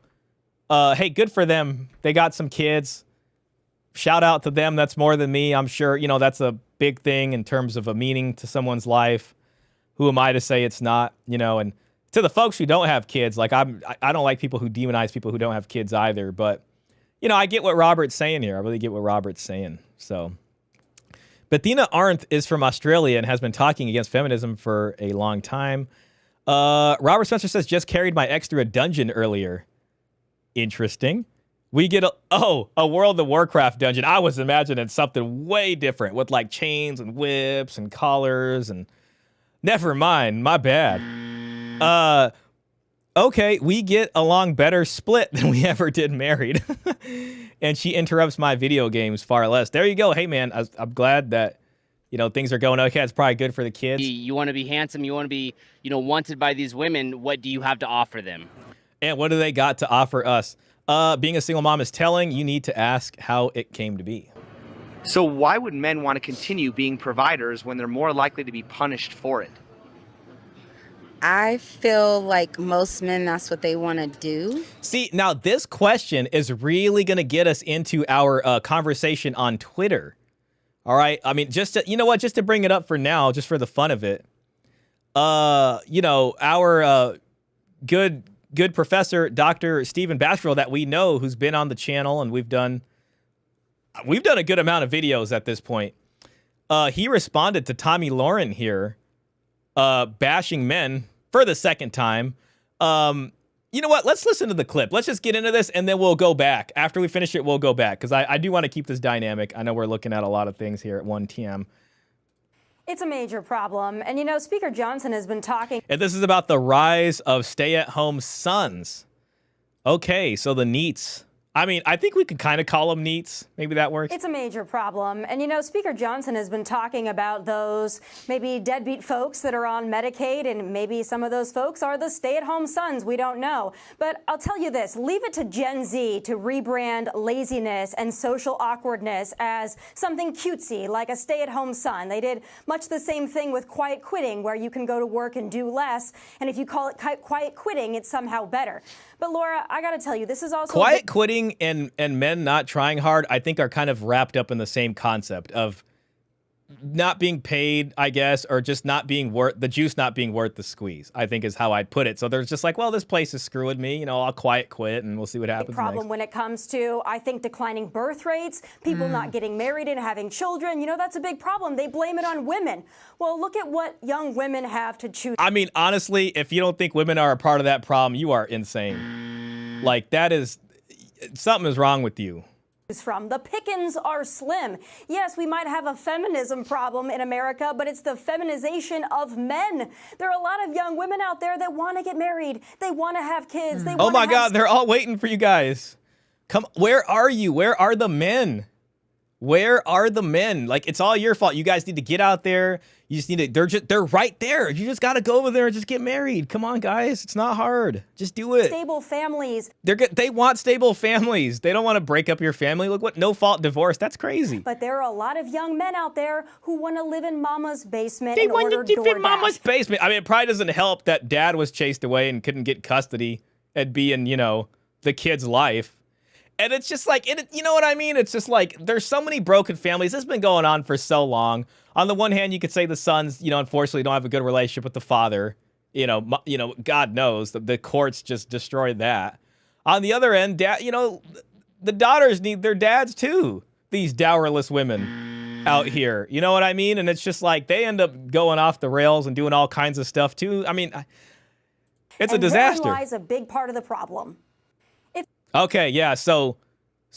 hey, good for them. They got some kids. Shout out to them. That's more than me. I'm sure, you know, that's a big thing in terms of a meaning to someone's life. Who am I to say it's not, you know? And to the folks who don't have kids, like I don't like people who demonize people who don't have kids either. But, you know, I get what Robert's saying here. I really get what Robert's saying. So, Bettina Arndt is from Australia and has been talking against feminism for a long time. Robert Spencer says, just carried my ex through a dungeon earlier. Interesting. We get a World of Warcraft dungeon. I was imagining something way different with like chains and whips and collars and never mind. My bad. Okay, we get along better split than we ever did married. And she interrupts my video games far less. There you go. Hey, man, I'm glad that, you know, things are going okay. It's probably good for the kids. You want to be handsome. You want to be, you know, wanted by these women. What do you have to offer them? And what do they got to offer us? Being a single mom is telling. You need to ask how it came to be. So why would men want to continue being providers when they're more likely to be punished for it? I feel like most men, that's what they want to do. See, now this question is really going to get us into our conversation on Twitter. All right. I mean, just to, you know what, just to bring it up for now, just for the fun of it. You know, our good professor, Dr. Stephen Baskerville, that we know, who's been on the channel, and we've done a good amount of videos at this point. He responded to Tommy Lauren here, bashing men for the second time. You know what? Let's listen to the clip. Let's just get into this, and then we'll go back. After we finish it, we'll go back, because I do want to keep this dynamic. I know we're looking at a lot of things here at 1TM. It's a major problem. And, you know, Speaker Johnson has been talking. And this is about the rise of stay-at-home sons. Okay, so the NEETs. I mean, I think we could kind of call them NEETs. Maybe that works. It's a major problem. And, you know, Speaker Johnson has been talking about those maybe deadbeat folks that are on Medicaid, and maybe some of those folks are the stay-at-home sons. We don't know. But I'll tell you this, leave it to Gen Z to rebrand laziness and social awkwardness as something cutesy, like a stay-at-home son. They did much the same thing with quiet quitting, where you can go to work and do less. And if you call it quiet quitting, it's somehow better. But Laura, I got to tell you, this is also quiet quitting and men not trying hard, I think, are kind of wrapped up in the same concept of not being paid, I guess, or just not being worth the juice, not being worth the squeeze, I think is how I'd put it. So there's just like, well, this place is screwing me, you know, I'll quiet quit and we'll see what happens problem next. When it comes to, I think, declining birth rates, people not getting married and having children, you know, that's a big problem. They blame it on women. Well, look at what young women have to choose. I mean, honestly, if you don't think women are a part of that problem, you are insane. Like, that is, something is wrong with you. From. The pickings are slim. Yes, we might have a feminism problem in America, but it's the feminization of men. There are a lot of young women out there that want to get married. They want to have kids. They oh my God, they're all waiting for you guys. Come, where are you? Where are the men? Where are the men? Like, it's all your fault. You guys need to get out there. You just need to, they're right there. You just got to go over there and just get married. Come on, guys. It's not hard. Just do it. Stable families. They want stable families. They don't want to break up your family. Look what no-fault divorce. That's crazy. But there are a lot of young men out there who want to live in mama's basement. They want to live in mama's basement. I mean, it probably doesn't help that dad was chased away and couldn't get custody and be in, you know, the kid's life. And it's just like, you know what I mean? It's just like, there's so many broken families. This has been going on for so long. On the one hand, you could say the sons, you know, unfortunately don't have a good relationship with the father. You know, God knows the courts just destroyed that. On the other end, you know, the daughters need their dads too. These dowerless women out here. You know what I mean? And it's just like, they end up going off the rails and doing all kinds of stuff too. I mean, it's a disaster. Therein lies a big part of the problem. Okay, yeah, so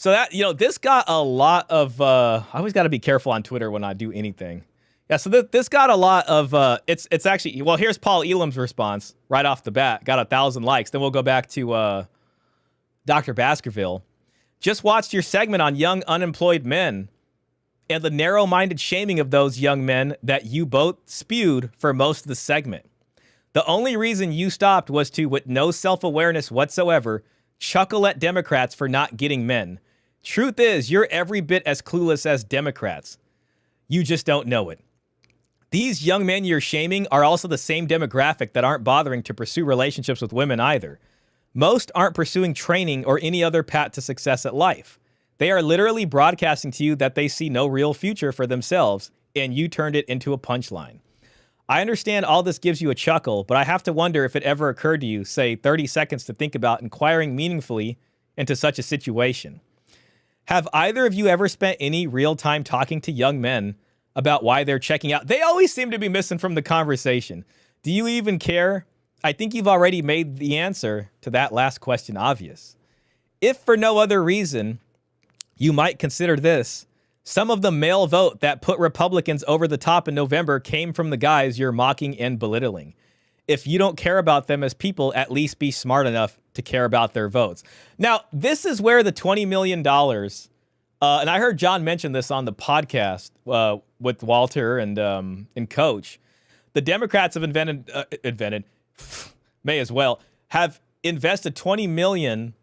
that, you know, this got a lot of, I always got to be careful on Twitter when I do anything. Yeah, so this got a lot of, it's actually, well, here's Paul Elam's response right off the bat. Got 1,000 likes. Then we'll go back to Dr. Baskerville. Just watched your segment on young unemployed men and the narrow-minded shaming of those young men that you both spewed for most of the segment. The only reason you stopped was to, with no self-awareness whatsoever, chuckle at Democrats for not getting men. Truth is, you're every bit as clueless as Democrats. You just don't know it. These young men you're shaming are also the same demographic that aren't bothering to pursue relationships with women either. Most aren't pursuing training or any other path to success at life. They are literally broadcasting to you that they see no real future for themselves, and you turned it into a punchline. I understand all this gives you a chuckle, but I have to wonder if it ever occurred to you, say 30 seconds to think about inquiring meaningfully into such a situation. Have either of you ever spent any real time talking to young men about why they're checking out? They always seem to be missing from the conversation. Do you even care? I think you've already made the answer to that last question obvious. If for no other reason, you might consider this. Some of the male vote that put Republicans over the top in November came from the guys you're mocking and belittling. If you don't care about them as people, at least be smart enough to care about their votes. Now, this is where the $20 million, and I heard John mention this on the podcast with Walter and Coach. The Democrats have may as well, have invested $20 million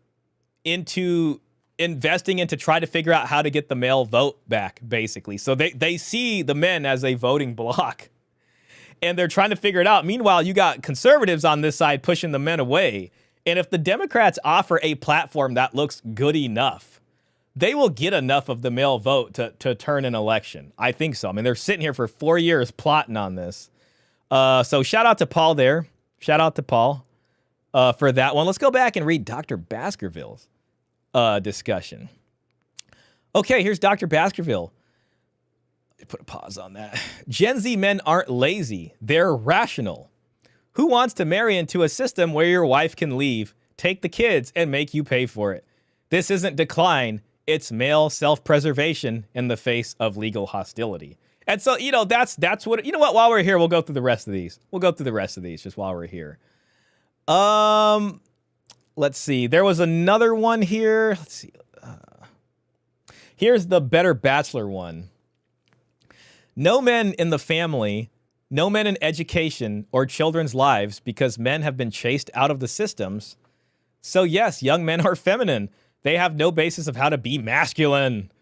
into investing into try to figure out how to get the male vote back, basically. So they see the men as a voting bloc, and they're trying to figure it out. Meanwhile, you got conservatives on this side pushing the men away. And if the Democrats offer a platform that looks good enough, they will get enough of the male vote to turn an election. I think so. I mean, they're sitting here for 4 years plotting on this. So shout out to Paul there. Shout out to Paul for that one. Let's go back and read Dr. Baskerville's discussion. Okay, here's Dr. Baskerville. Put a pause on that. Gen Z men aren't lazy. They're rational. Who wants to marry into a system where your wife can leave, take the kids, and make you pay for it? This isn't decline. It's male self-preservation in the face of legal hostility. And so, that's what, while we're here, we'll go through the rest of these. Just while we're here. Let's see. There was another one here. Let's see. Here's the Better Bachelor one. No men in the family, no men in education or children's lives because men have been chased out of the systems. So yes, young men are feminine. They have no basis of how to be masculine.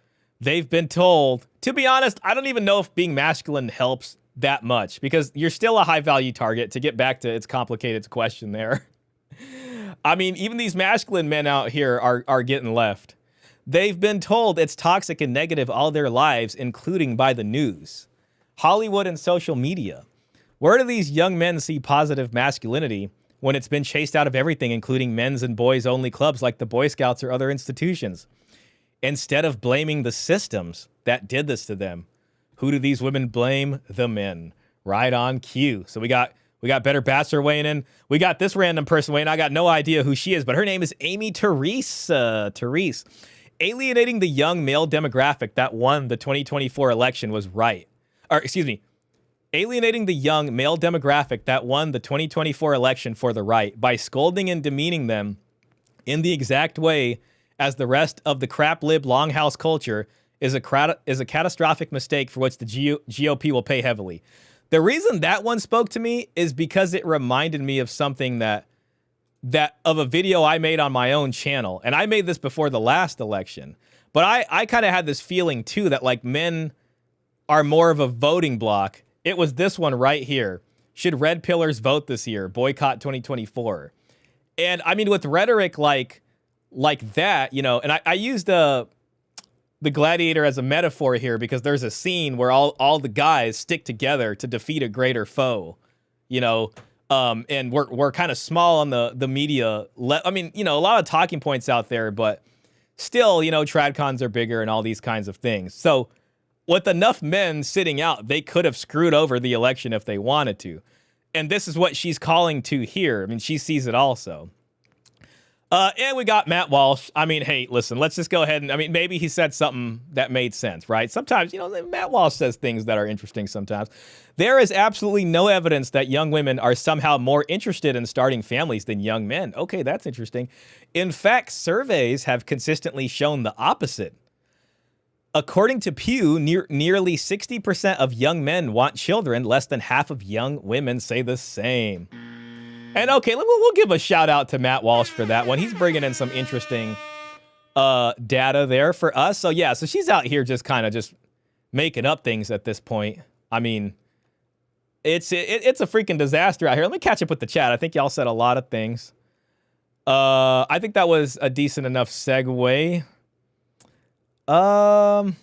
They've been told. To be honest, I don't even know if being masculine helps that much because you're still a high value target. To get back to its complicated question there. I mean, even these masculine men out here are getting left. They've been told it's toxic and negative all their lives, including by the news, Hollywood, and social media. Where do these young men see positive masculinity when it's been chased out of everything, including men's and boys only clubs like the Boy Scouts or other institutions? Instead of blaming the systems that did this to them, who do these women blame? The men. Right on cue. So we got Better Bachelor weighing in. We got this random person weighing in. I got no idea who she is, but her name is Amy Therese. Alienating the young male demographic that won the 2024 election was right. Alienating the young male demographic that won the 2024 election for the right by scolding and demeaning them in the exact way as the rest of the crap lib longhouse culture is a catastrophic mistake for which the GOP will pay heavily. The reason that one spoke to me is because it reminded me of something that of a video I made on my own channel. And I made this before the last election. But I kind of had this feeling, too, that like men are more of a voting bloc. It was this one right here. Should red pillars vote this year? Boycott 2024. And I mean, with rhetoric like that, and I used the gladiator as a metaphor here because there's a scene where all the guys stick together to defeat a greater foe, and we're kind of small on the media. I mean, a lot of talking points out there, but still, TradCons are bigger and all these kinds of things. So with enough men sitting out, they could have screwed over the election if they wanted to. And this is what she's calling to here. I mean, she sees it also. And we got Matt Walsh. I mean, hey, listen, let's just go ahead and, I mean, maybe he said something that made sense, right? Sometimes, you know, Matt Walsh says things that are interesting sometimes. There is absolutely no evidence that young women are somehow more interested in starting families than young men. Okay, that's interesting. In fact, surveys have consistently shown the opposite. According to Pew, nearly 60% of young men want children. Less than half of young women say the same. And okay, we'll give a shout out to Matt Walsh for that one. He's bringing in some interesting data there for us. So yeah, so she's out here just kind of just making up things at this point. I mean, it's a freaking disaster out here. Let me catch up with the chat. I think y'all said a lot of things. I think that was a decent enough segue. Don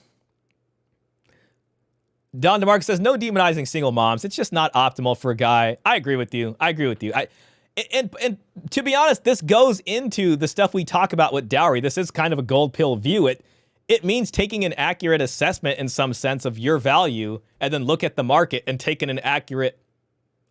DeMarco says, no demonizing single moms. It's just not optimal for a guy. I agree with you. And to be honest, this goes into the stuff we talk about with dowry. This is kind of a gold pill view. It means taking an accurate assessment in some sense of your value and then look at the market and taking an accurate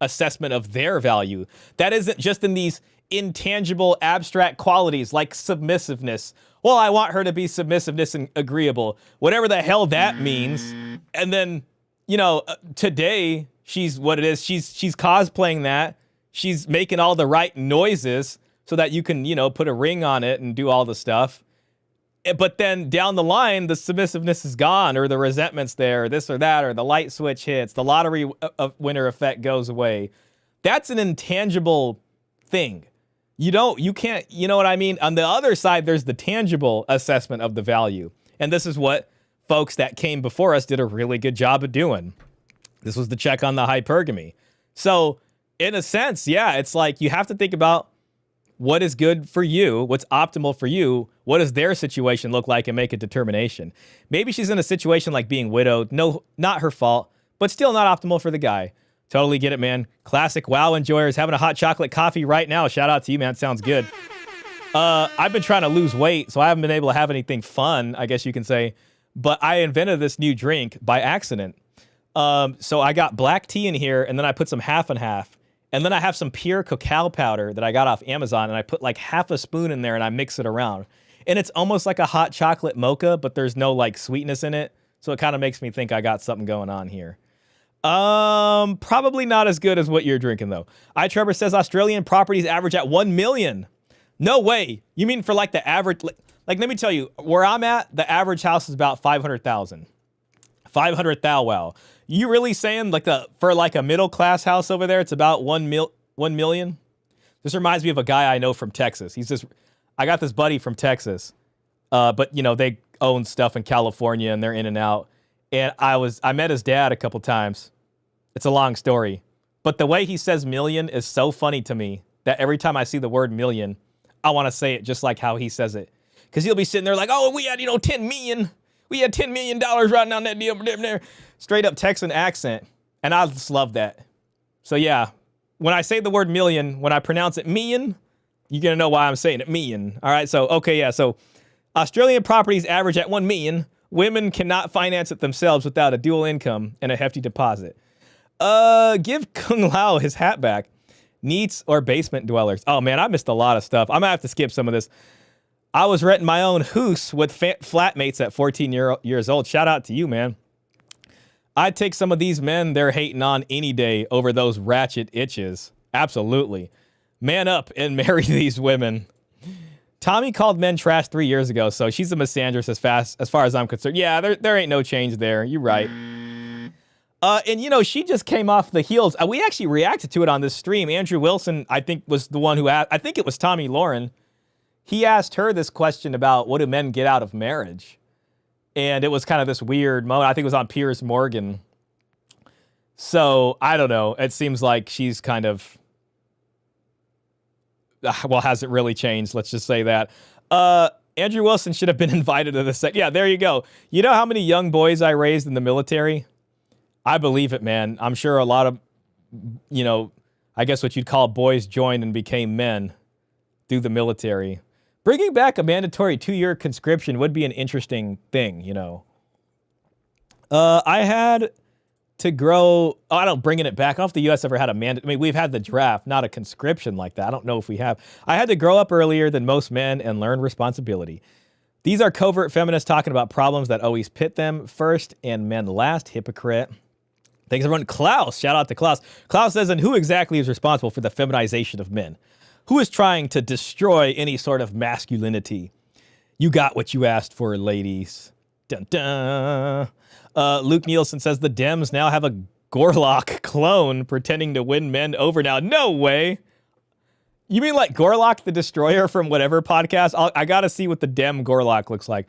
assessment of their value. That isn't just in these intangible, abstract qualities like submissiveness. Well, I want her to be submissiveness and agreeable, whatever the hell that means. And then, you know, today she's what it is. She's cosplaying that. She's making all the right noises so that you can, you know, put a ring on it and do all the stuff. But then down the line, the submissiveness is gone, or the resentment's there, or this or that, or the light switch hits, the lottery winner effect goes away. That's an intangible thing. You can't, you know what I mean? On the other side, there's the tangible assessment of the value. And this is what folks that came before us did a really good job of doing. This was the check on the hypergamy. So in a sense, yeah, it's like you have to think about what is good for you, what's optimal for you, what does their situation look like, and make a determination. Maybe she's in a situation like being widowed. No, not her fault, but still not optimal for the guy. Totally get it, man. Classic WoW enjoyers having a hot chocolate coffee right now. Shout out to you, man. Sounds good. I've been trying to lose weight, so I haven't been able to have anything fun, I guess you can say. But I invented this new drink by accident. So I got black tea in here, and then I put some half and half. And then I have some pure cacao powder that I got off Amazon, and I put like half a spoon in there, and I mix it around. And it's almost like a hot chocolate mocha, but there's no like sweetness in it. So it kind of makes me think I got something going on here. Probably not as good as what you're drinking though. Trevor says Australian properties average at 1 million. No way. You mean for like the average, like let me tell you, where I'm at, the average house is about 500,000. 500,000. Wow. You really saying like for like a middle class house over there, it's about 1 million? This reminds me of a guy I know from Texas. I got this buddy from Texas, but you know, they own stuff in California and they're in and out. And I met his dad a couple times. It's a long story, but the way he says million is so funny to me that every time I see the word million, I want to say it just like how he says it. Cause he'll be sitting there like, oh, we had, 10 million. We had $10 million riding on that deal. Straight up Texan accent. And I just love that. So yeah, when I say the word million, when I pronounce it million, you're going to know why I'm saying it million. All right. So, okay. Yeah. So Australian properties average at 1 million. Women cannot finance it themselves without a dual income and a hefty deposit. Give Kung Lao his hat back. Neats or basement dwellers. Oh man, I missed a lot of stuff. I'm gonna have to skip some of this. I was renting my own house with flatmates at 14 years old. Shout out to you, man. I'd take some of these men they're hating on any day over those ratchet itches. Absolutely. Man up and marry these women. Tommy called men trash 3 years ago, so she's a misandrist as far as I'm concerned. Yeah, there ain't no change there. You're right. And, she just came off the heels. We actually reacted to it on this stream. Andrew Wilson, I think, was the one who asked. I think it was Tommy Lauren. He asked her this question about what do men get out of marriage? And it was kind of this weird moment. I think it was on Piers Morgan. So, I don't know. It seems like she's kind of... Well, hasn't really changed. Let's just say that. Andrew Wilson should have been invited to the Yeah, there you go. You know how many young boys I raised in the military? I believe it, man. I'm sure a lot of, I guess what you'd call boys joined and became men through the military. Bringing back a mandatory 2-year conscription would be an interesting thing, I had to grow. Oh, I don't bringing it back. I don't know if the U.S. ever had a mandate. I mean, we've had the draft, not a conscription like that. I don't know if we have. I had to grow up earlier than most men and learn responsibility. These are covert feminists talking about problems that always pit them first and men last. Hypocrite. Thanks, everyone. Klaus, shout out to Klaus. Klaus says, and who exactly is responsible for the feminization of men? Who is trying to destroy any sort of masculinity? You got what you asked for, ladies. Dun dun. Luke Nielsen says the Dems now have a Gorlock clone pretending to win men over now. No way. You mean like Gorlock the Destroyer from whatever podcast? I got to see what the Dem Gorlock looks like.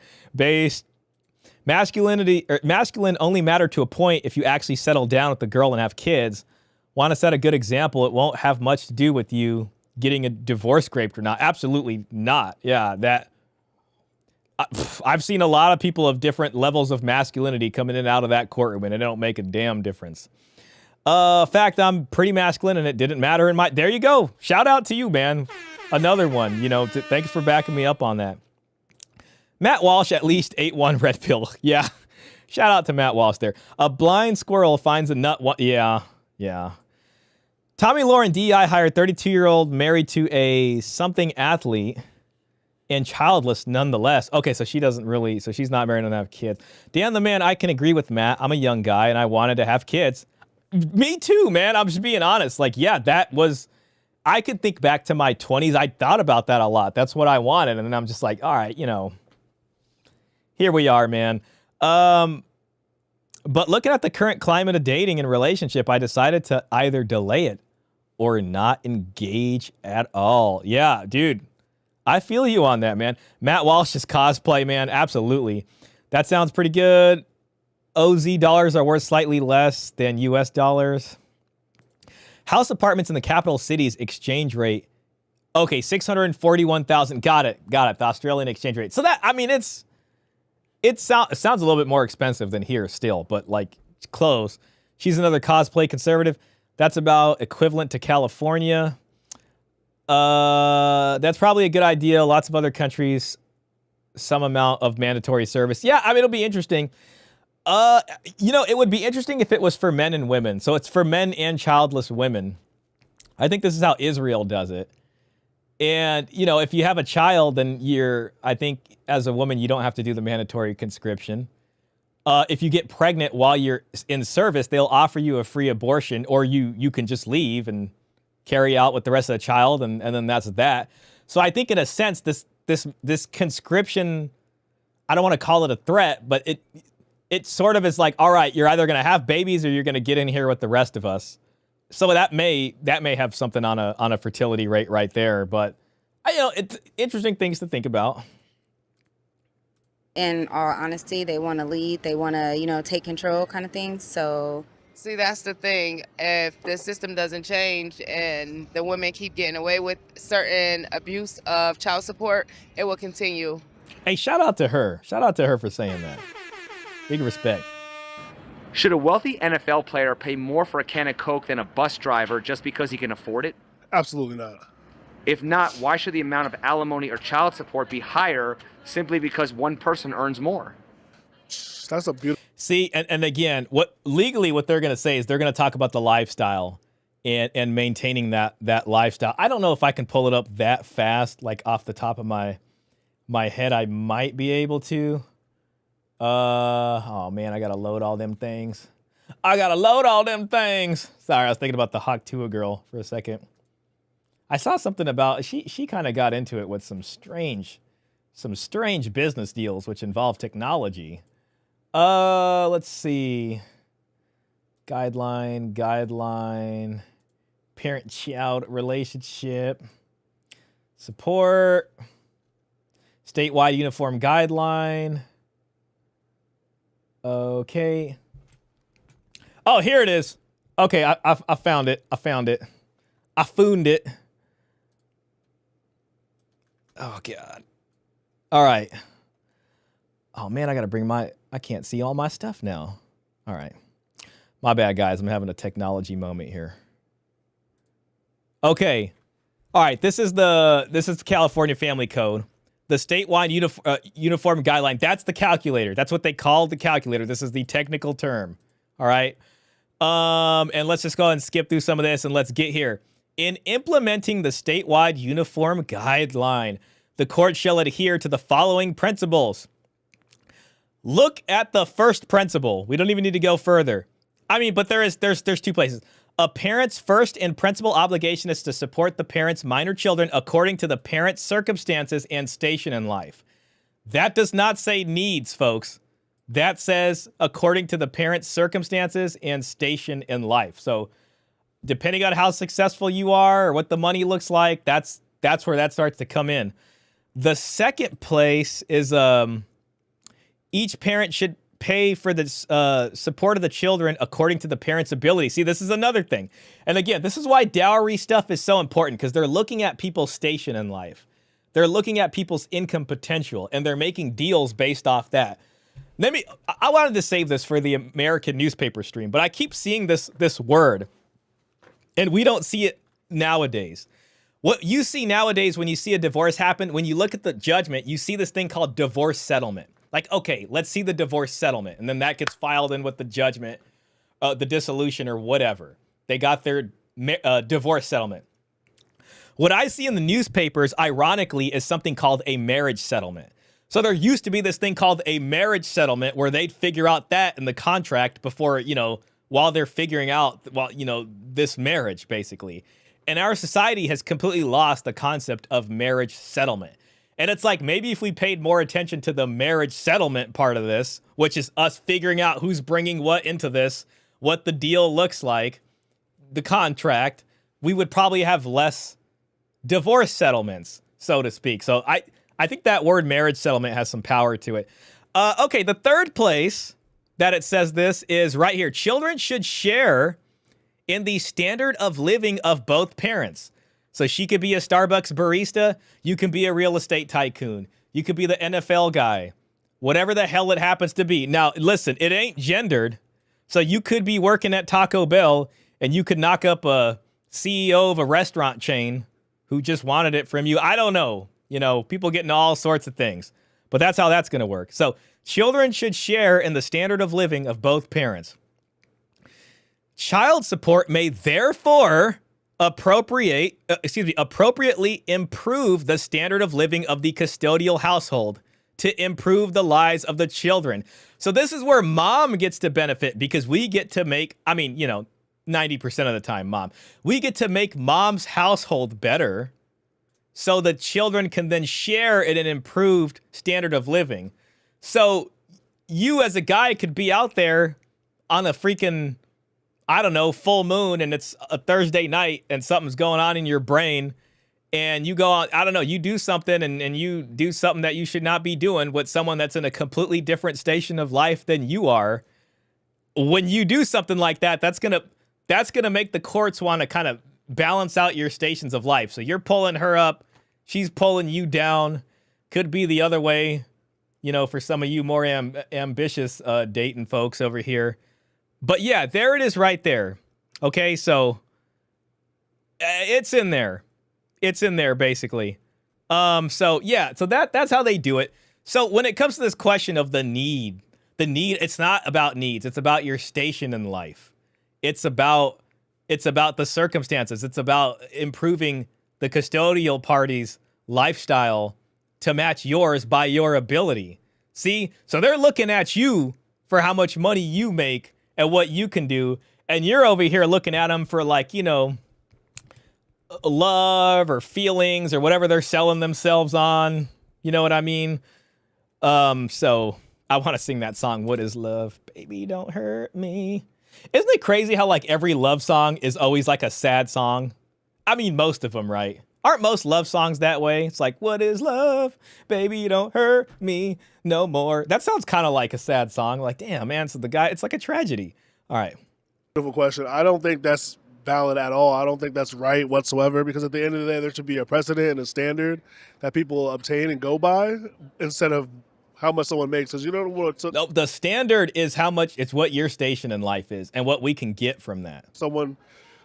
Masculine only matter to a point if you actually settle down with the girl and have kids. Want to set a good example? It won't have much to do with you getting a divorce scraped or not. Absolutely not. Yeah, that. I've seen a lot of people of different levels of masculinity coming in and out of that courtroom, and it don't make a damn difference. Fact, I'm pretty masculine, and it didn't matter in my. There you go. Shout out to you, man. Another one. You know, thanks for backing me up on that. Matt Walsh at least ate one red pill. Yeah. Shout out to Matt Walsh there. A blind squirrel finds a nut. Yeah. Tommy Lauren DI hired 32-year-old married to a something athlete. And childless nonetheless. Okay, so she's not married and have kids. Dan the man, I can agree with Matt. I'm a young guy and I wanted to have kids. Me too, man. I'm just being honest. Like, yeah, I could think back to my 20s. I thought about that a lot. That's what I wanted. And then I'm just like, all right, here we are, man. But looking at the current climate of dating and relationship, I decided to either delay it or not engage at all. Yeah, dude. I feel you on that, man. Matt Walsh's cosplay, man. Absolutely. That sounds pretty good. OZ dollars are worth slightly less than US dollars. House apartments in the capital city's exchange rate. Okay, 641,000. Got it. The Australian exchange rate. So that, I mean, it sounds a little bit more expensive than here still, but like it's close. She's another cosplay conservative. That's about equivalent to California. That's probably a good idea. Lots of other countries, some amount of mandatory service. Yeah, I mean, it'll be interesting. It would be interesting if it was for men and women. So it's for men and childless women. I think this is how Israel does it. And, if you have a child, then I think as a woman, you don't have to do the mandatory conscription. If you get pregnant while you're in service, they'll offer you a free abortion, or you can just leave and carry out with the rest of the child, and then that's that. So I think in a sense, this conscription, I don't want to call it a threat, but it sort of is like, all right, you're either going to have babies or you're going to get in here with the rest of us. So that may have something on a fertility rate right there, but it's interesting things to think about. In all honesty, they want to lead, they want to, take control kind of thing. So see, that's the thing. If the system doesn't change and the women keep getting away with certain abuse of child support, it will continue. Hey, shout out to her. Shout out to her for saying that. Big respect. Should a wealthy NFL player pay more for a can of Coke than a bus driver just because he can afford it? Absolutely not. If not, why should the amount of alimony or child support be higher simply because one person earns more? That's a beautiful. See, and again, what they're going to say is they're going to talk about the lifestyle and maintaining that lifestyle. I don't know if I can pull it up that fast, like off the top of my head. I might be able to. Oh man, I got to load all them things. Sorry, I was thinking about the Hawk Tua girl for a second. I saw something about, she kind of got into it with some strange business deals which involve technology. Let's see. Guideline, parent-child relationship, support, statewide uniform guideline. Okay. Oh, here it is. Okay, I found it. I found it. Oh, God. All right. Oh, man, I got to bring I can't see all my stuff now. All right. My bad, guys. I'm having a technology moment here. Okay. All right. This is the California Family Code. The statewide uniform guideline. That's the calculator. That's what they call the calculator. This is the technical term. All right. And let's just go ahead and skip through some of this and let's get here. In implementing the statewide uniform guideline, the court shall adhere to the following principles. Look at the first principle. We don't even need to go further. I mean, but there's two places. A parent's first and principal obligation is to support the parent's minor children according to the parent's circumstances and station in life. That does not say needs, folks. That says according to the parent's circumstances and station in life. So depending on how successful you are or what the money looks like, that's where that starts to come in. The second place is each parent should pay for the support of the children according to the parent's ability. See, this is another thing. And again, this is why dowry stuff is so important, because they're looking at people's station in life. They're looking at people's income potential, and they're making deals based off that. I wanted to save this for the American newspaper stream, but I keep seeing this word, and we don't see it nowadays. What you see nowadays when you see a divorce happen, when you look at the judgment, you see this thing called divorce settlement. Like, okay, let's see the divorce settlement. And then that gets filed in with the judgment, the dissolution or whatever. They got their divorce settlement. What I see in the newspapers, ironically, is something called a marriage settlement. So there used to be this thing called a marriage settlement where they'd figure out that in the contract before, while they're figuring out, this marriage, basically. And our society has completely lost the concept of marriage settlement. And it's like, maybe if we paid more attention to the marriage settlement part of this, which is us figuring out who's bringing what into this, what the deal looks like, the contract, we would probably have less divorce settlements, so to speak. So I think that word marriage settlement has some power to it. Okay, the third place that it says this is right here. Children should share in the standard of living of both parents. So she could be a Starbucks barista. You can be a real estate tycoon. You could be the NFL guy. Whatever the hell it happens to be. Now, listen, it ain't gendered. So you could be working at Taco Bell and you could knock up a CEO of a restaurant chain who just wanted it from you. I don't know. People getting all sorts of things. But that's how that's going to work. So children should share in the standard of living of both parents. Child support may therefore appropriately improve the standard of living of the custodial household to improve the lives of the children. So this is where mom gets to benefit, because we get to make, 90% of the time, mom. We get to make mom's household better so the children can then share in an improved standard of living. So you as a guy could be out there on a freaking, full moon, and it's a Thursday night and something's going on in your brain, and you go on, you do something and you do something that you should not be doing with someone that's in a completely different station of life than you are. When you do something like that, that's gonna make the courts want to kind of balance out your stations of life. So you're pulling her up, she's pulling you down. Could be the other way, for some of you more ambitious dating folks over here. But yeah, there it is right there. Okay, so it's in there. It's in there, basically. So that's how they do it. So when it comes to this question of the need, it's not about needs. It's about your station in life. It's about the circumstances. It's about improving the custodial party's lifestyle to match yours by your ability. See? So they're looking at you for how much money you make and what you can do, and you're over here looking at them for love or feelings or whatever they're selling themselves on. You know what I mean? So I want to sing that song, What Is Love? Baby, don't hurt me. Isn't it crazy how every love song is always a sad song? Most of them, right? Aren't most love songs that way? It's like, what is love? Baby, don't hurt me no more. That sounds kind of like a sad song. Damn, man. So the guy, it's like a tragedy. All right. Beautiful question. I don't think that's valid at all. I don't think that's right whatsoever, because at the end of the day, there should be a precedent and a standard that people obtain and go by instead of how much someone makes. Because no, the standard is how much, it's what your station in life is and what we can get from that. Someone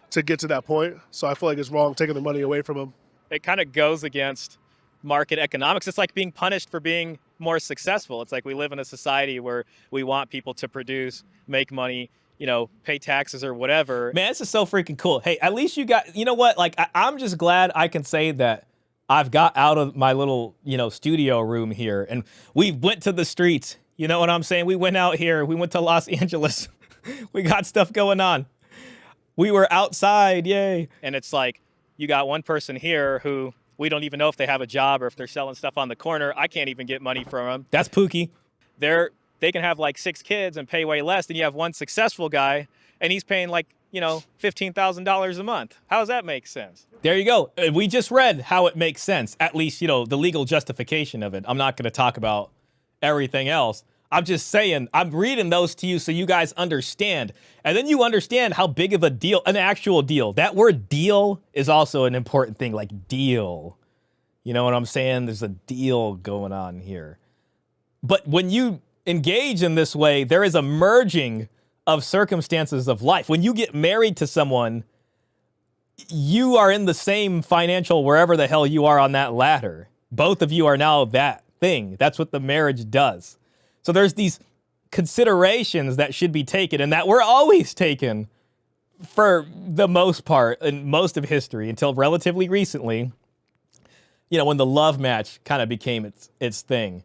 to get to that point. So I feel like it's wrong taking the money away from them. It kind of goes against market economics. It's like being punished for being more successful. It's like we live in a society where we want people to produce, make money, you know, pay taxes or whatever. Man, this is so freaking cool. Hey, at least you got, you know what? Like, I'm just glad I can say that I've got out of my little, you know, studio room here and we went to the streets. You know what I'm saying? We went out here. We went to Los Angeles. We got stuff going on. We were outside. Yay. And it's like, you got one person here who we don't even know if they have a job or if they're selling stuff on the corner. I can't even get money from them. That's Pookie. They can have like 6 kids and pay way less than you have one successful guy and he's paying like, you know, $15,000 a month. How does that make sense? There you go. We just read how it makes sense. At least, you know, the legal justification of it. I'm not going to talk about everything else. I'm just saying, I'm reading those to you so you guys understand. And then you understand how big of a deal, an actual deal. That word deal is also an important thing, like deal. You know what I'm saying? There's a deal going on here. But when you engage in this way, there is a merging of circumstances of life. When you get married to someone, you are in the same financial wherever the hell you are on that ladder. Both of you are now that thing. That's what the marriage does. So there's these considerations that should be taken and that were always taken for the most part in most of history until relatively recently, you know, when the love match kind of became its thing.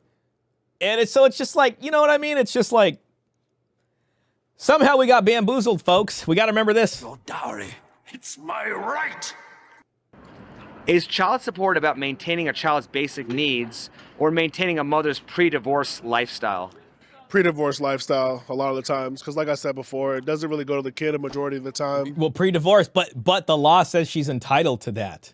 And it's just like, you know what I mean? It's just like, somehow we got bamboozled, folks. We got to remember this. Your dowry, it's my right. Is child support about maintaining a child's basic needs or maintaining a mother's pre-divorce lifestyle? Pre-divorce lifestyle a lot of the times, because like I said before, it doesn't really go to the kid a majority of the time. Well, pre-divorce, but the law says she's entitled to that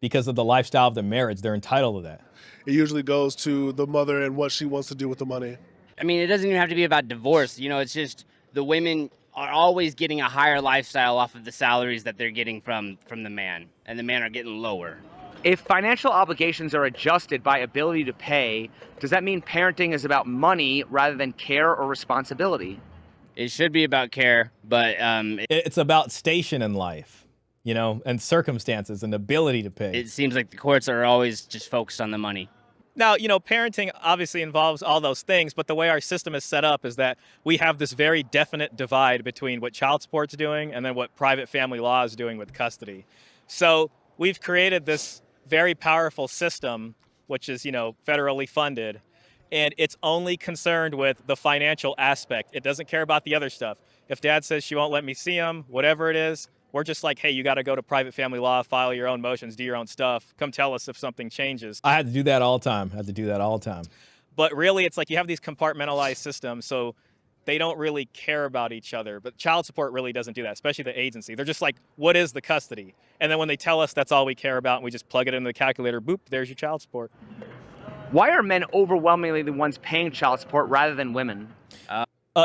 because of the lifestyle of the marriage. They're entitled to that. It usually goes to the mother and what she wants to do with the money. I mean, it doesn't even have to be about divorce. You know, it's just the women are always getting a higher lifestyle off of the salaries that they're getting from the man, and the men are getting lower. If financial obligations are adjusted by ability to pay, does that mean parenting is about money rather than care or responsibility? It should be about care, but it's about station in life, you know, and circumstances and ability to pay. It seems like the courts are always just focused on the money. Now, you know, parenting obviously involves all those things, but the way our system is set up is that we have this very definite divide between what child support's doing and then what private family law is doing with custody. So we've created this very powerful system, which is, you know, federally funded, and it's only concerned with the financial aspect. It doesn't care about the other stuff. If dad says she won't let me see him, whatever it is, we're just like, hey, you got to go to private family law, file your own motions, do your own stuff. Come tell us if something changes. I had to do that all the time. But really, it's like you have these compartmentalized systems, so they don't really care about each other. But child support really doesn't do that, especially the agency. They're just like, what is the custody? And then when they tell us that's all we care about, and we just plug it into the calculator, boop, there's your child support. Why are men overwhelmingly the ones paying child support rather than women?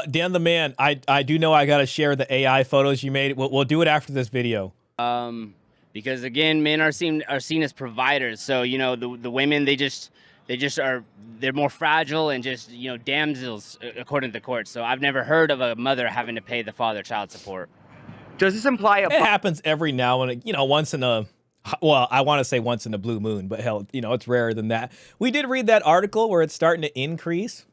Dan the Man, I do know I got to share the AI photos you made. We'll do it after this video. Because again, men are seen as providers. So, you know, the women, they're more fragile and just, you know, damsels according to the court. So I've never heard of a mother having to pay the father child support. Does this imply it happens every now and, you know, once in a, well, I want to say once in a blue moon, but hell, you know, it's rarer than that. We did read that article where it's starting to increase.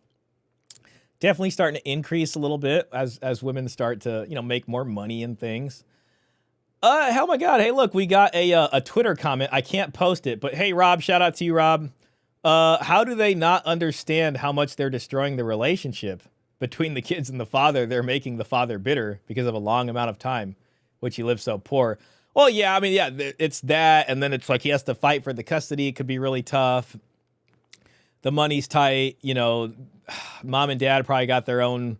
Definitely starting to increase a little bit as women start to, you know, make more money and things. Oh my God. Hey, look, we got a Twitter comment. I can't post it, but hey, Rob, shout out to you, Rob. How do they not understand how much they're destroying the relationship between the kids and the father? They're making the father bitter because of a long amount of time, which he lives so poor. Well, yeah, I mean, yeah, it's that. And then it's like he has to fight for the custody. It could be really tough. The money's tight. You know, mom and dad probably got their own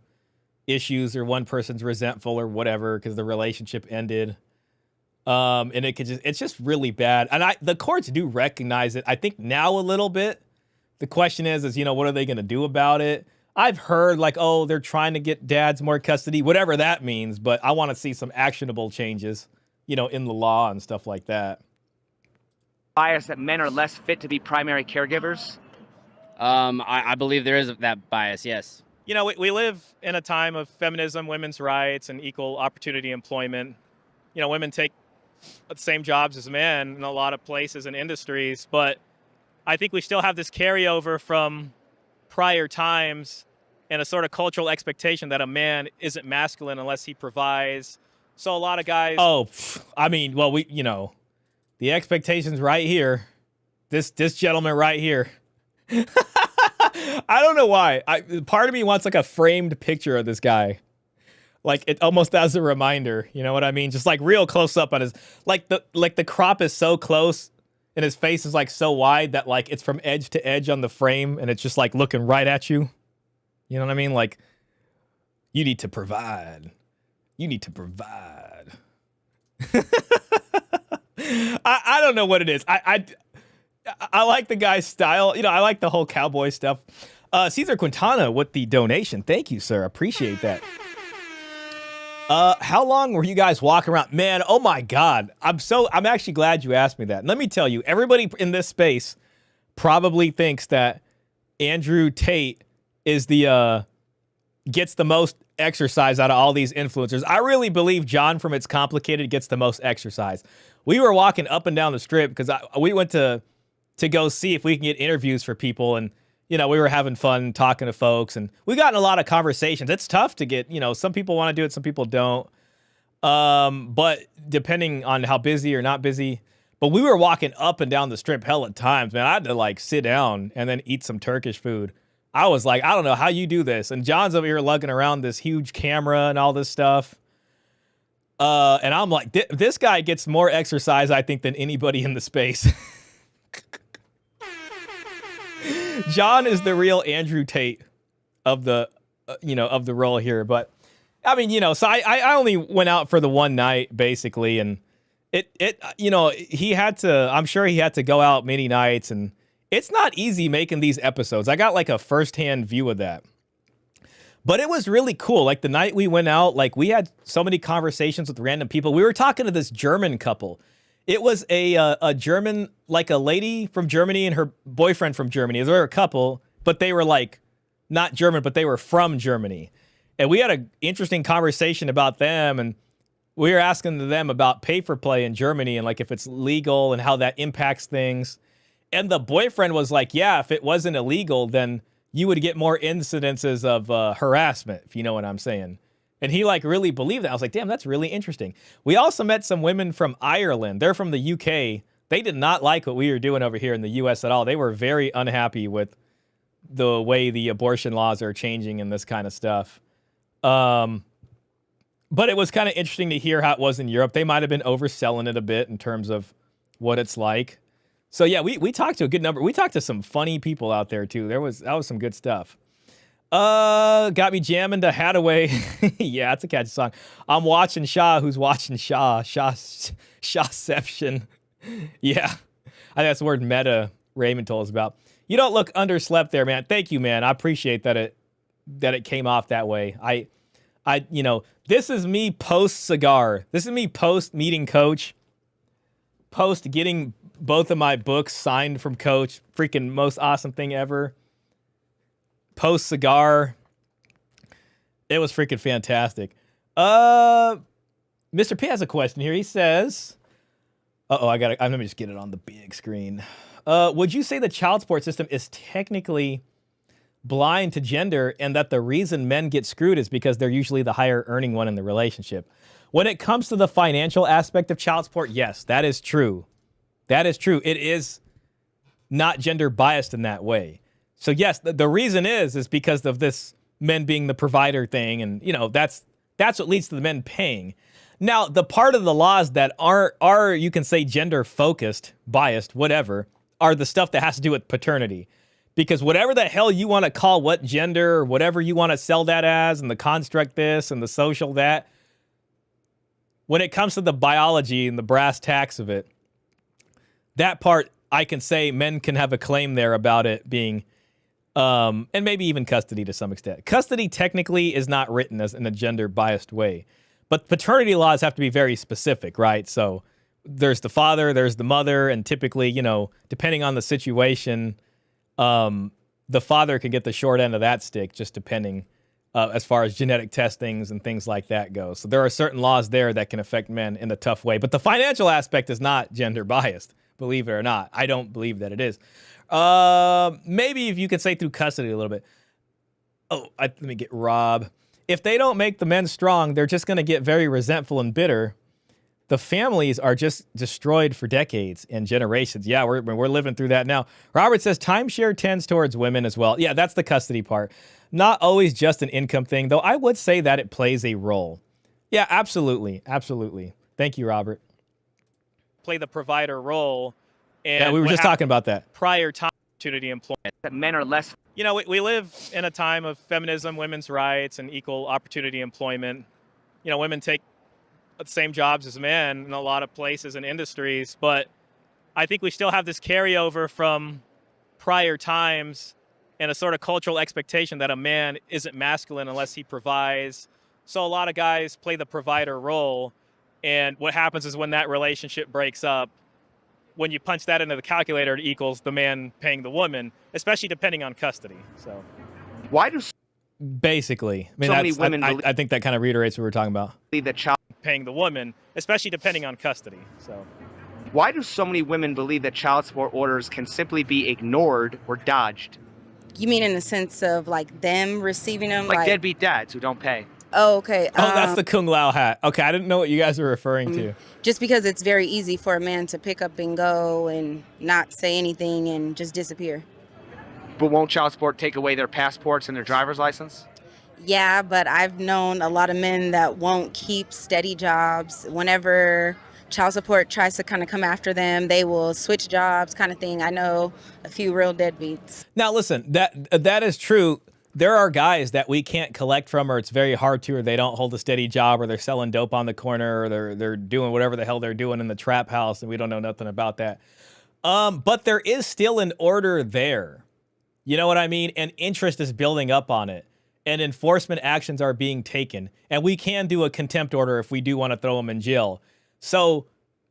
issues, or one person's resentful or whatever because the relationship ended. And it's just really bad. And the courts do recognize it. I think now a little bit. The question is, you know, what are they going to do about it? I've heard like, oh, they're trying to get dads more custody, whatever that means. But I want to see some actionable changes, you know, in the law and stuff like that. Bias that men are less fit to be primary caregivers? I believe there is that bias, yes. You know, we live in a time of feminism, women's rights, and equal opportunity employment. You know, women take the same jobs as men in a lot of places and industries, but I think we still have this carryover from prior times, and a sort of cultural expectation that a man isn't masculine unless he provides. So a lot of guys. Oh, I mean, well, the expectation's right here. This gentleman right here. I don't know why. Part of me wants like a framed picture of this guy. Like it almost as a reminder, you know what I mean? Just like real close up on his, like the crop is so close and his face is like so wide that like it's from edge to edge on the frame and it's just like looking right at you. You know what I mean? Like, you need to provide. You need to provide. I don't know what it is. I like the guy's style. You know, I like the whole cowboy stuff. Cesar Quintana with the donation. Thank you, sir. Appreciate that. How long were you guys walking around? Man, oh my God. I'm actually glad you asked me that. And let me tell you, everybody in this space probably thinks that Andrew Tate is gets the most exercise out of all these influencers. I really believe John from It's Complicated gets the most exercise. We were walking up and down the strip because we went to go see if we can get interviews for people, and you know, we were having fun talking to folks, and we got in a lot of conversations. It's tough to get, you know, some people want to do it, some people don't. But depending on how busy or not busy. But we were walking up and down the strip hella times, man. I had to like sit down and then eat some Turkish food. I was like, I don't know how you do this. And John's over here lugging around this huge camera and all this stuff. And I'm like, this guy gets more exercise, I think, than anybody in the space. John is the real Andrew Tate of the, of the role here. But I mean, you know, so I only went out for the one night basically. And I'm sure he had to go out many nights, and it's not easy making these episodes. I got like a firsthand view of that. But it was really cool. Like the night we went out, like we had so many conversations with random people. We were talking to this German couple. It was a German, like a lady from Germany and her boyfriend from Germany. They were a couple, but they were like not German, but they were from Germany. And we had an interesting conversation about them, and we were asking them about pay-for-play in Germany and like if it's legal and how that impacts things. And the boyfriend was like, yeah, if it wasn't illegal, then you would get more incidences of harassment, if you know what I'm saying. And he like really believed that. I was like, damn, that's really interesting. We also met some women from Ireland. They're from the UK. They did not like what we were doing over here in the US at all. They were very unhappy with the way the abortion laws are changing and this kind of stuff. But it was kind of interesting to hear how it was in Europe. They might have been overselling it a bit in terms of what it's like. So yeah, we talked to a good number. We talked to some funny people out there too. That was some good stuff. Got me jamming to Hadaway. Yeah, it's a catchy song. I'm watching Shah, who's watching Shah. Shahception. Yeah, I think that's the word meta Raymond told us about. You don't look underslept there, man. Thank you, man. I appreciate that it came off that way. This is me post cigar. This is me post meeting Coach. Post getting both of my books signed from Coach. Freaking most awesome thing ever. Post cigar. It was freaking fantastic. Mr. P has a question here. He says, let me just get it on the big screen. Would you say the child support system is technically blind to gender, and that the reason men get screwed is because they're usually the higher earning one in the relationship? When it comes to the financial aspect of child support, yes, that is true. That is true. It is not gender biased in that way. So yes, the reason is because of this men being the provider thing, and that's what leads to the men paying. Now, the part of the laws that are you can say gender focused, biased, whatever, are the stuff that has to do with paternity. Because whatever the hell you want to call what gender, or whatever you want to sell that as, and the construct this and the social that, when it comes to the biology and the brass tacks of it, that part I can say men can have a claim there about it being, and maybe even custody to some extent. Custody technically is not written as in a gender biased way, but paternity laws have to be very specific, right? So there's the father, there's the mother, and typically, depending on the situation, the father can get the short end of that stick, just depending as far as genetic testings and things like that go. So there are certain laws there that can affect men in a tough way. But the financial aspect is not gender biased, believe it or not. I don't believe that it is. Maybe if you could say through custody a little bit. let me get Rob. If they don't make the men strong, they're just going to get very resentful and bitter. The families are just destroyed for decades and generations. Yeah, we're living through that now. Robert says timeshare tends towards women as well. Yeah, that's the custody part. Not always just an income thing, though I would say that it plays a role. Yeah, absolutely. Absolutely. Thank you, Robert. Play the provider role. And yeah, we were just talking about that. Prior time opportunity employment. That men are less. You know, we live in a time of feminism, women's rights, and equal opportunity employment. You know, women take the same jobs as men in a lot of places and industries, but I think we still have this carryover from prior times and a sort of cultural expectation that a man isn't masculine unless he provides. So a lot of guys play the provider role, and what happens is when that relationship breaks up, when you punch that into the calculator, it equals the man paying the woman, especially depending on custody. So why do basically, I mean, so many women I think that kind of reiterates what we're talking about. Believe that child paying the woman, especially depending on custody. So why do so many women believe that child support orders can simply be ignored or dodged? You mean in the sense of like them receiving them? Like deadbeat dads who don't pay. Oh, okay. Oh, that's the Kung Lao hat. Okay, I didn't know what you guys were referring to. Just because it's very easy for a man to pick up and go and not say anything and just disappear. But won't child support take away their passports and their driver's license? Yeah, but I've known a lot of men that won't keep steady jobs. Whenever child support tries to kind of come after them, they will switch jobs kind of thing. I know a few real deadbeats. Now, listen, that is true. There are guys that we can't collect from, or it's very hard to, or they don't hold a steady job, or they're selling dope on the corner, or they're doing whatever the hell they're doing in the trap house, and we don't know nothing about that. But there is still an order there. You know what I mean? And interest is building up on it. And enforcement actions are being taken. And we can do a contempt order if we do want to throw them in jail. So,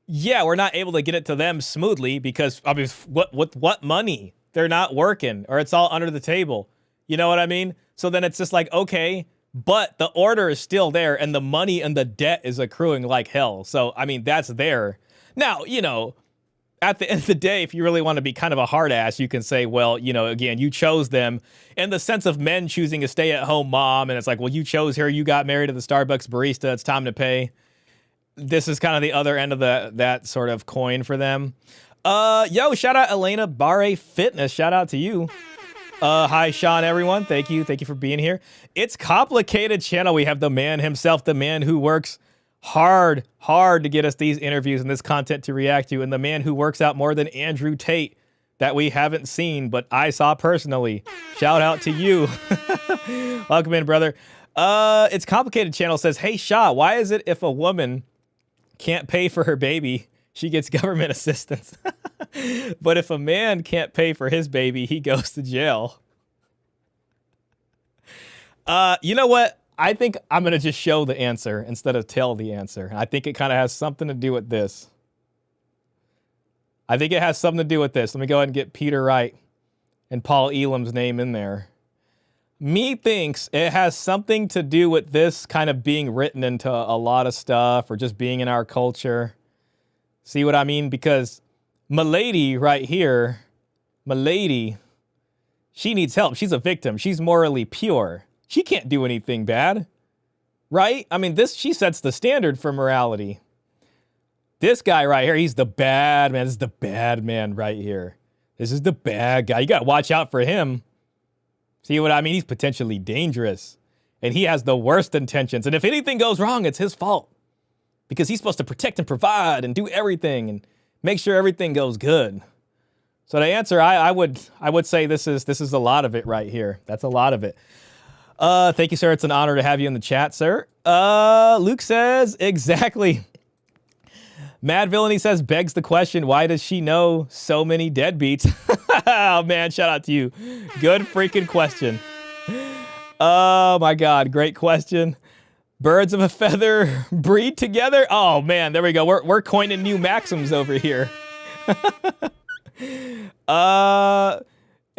yeah, we're not able to get it to them smoothly because, I mean, what money? They're not working, or it's all under the table. You know what I mean? So then it's just like, okay, but the order is still there, and the money and the debt is accruing like hell. So, I mean, that's there. Now, you know, at the end of the day, if you really want to be kind of a hard ass, you can say, well, you know, again, you chose them in the sense of men choosing a stay-at-home mom. And it's like, well, you chose her. You got married to the Starbucks barista. It's time to pay. This is kind of the other end of that sort of coin for them. Yo, shout out Elena Barre Fitness. Shout out to you. Hi, Sean, everyone. Thank you. Thank you for being here. It's Complicated Channel. We have the man himself, the man who works hard to get us these interviews and this content to react to, and the man who works out more than Andrew Tate that we haven't seen, but I saw personally. Shout out to you. Welcome in, brother. It's Complicated Channel says, hey, Shah, why is it if a woman can't pay for her baby, she gets government assistance? But if a man can't pay for his baby, he goes to jail. You know what? I think I'm going to just show the answer instead of tell the answer. I think it kind of has something to do with this. Let me go ahead and get Peter Wright and Paul Elam's name in there. Me thinks it has something to do with this kind of being written into a lot of stuff or just being in our culture. See what I mean? Because Milady right here, she needs help. She's a victim. She's morally pure. She can't do anything bad, right? I mean, she sets the standard for morality. This guy right here, he's the bad man. This is the bad man right here. This is the bad guy. You got to watch out for him. See what I mean? He's potentially dangerous, and he has the worst intentions. And if anything goes wrong, it's his fault because he's supposed to protect and provide and do everything and make sure everything goes good. So the answer, I would say this is a lot of it right here. That's a lot of it. Thank you, sir. It's an honor to have you in the chat, sir. Luke says, exactly. Mad Villainy says, begs the question, why does she know so many deadbeats? Oh, man, shout out to you. Good freaking question. Oh, my God. Great question. Birds of a feather breed together. Oh, man, there we go. We're coining new maxims over here.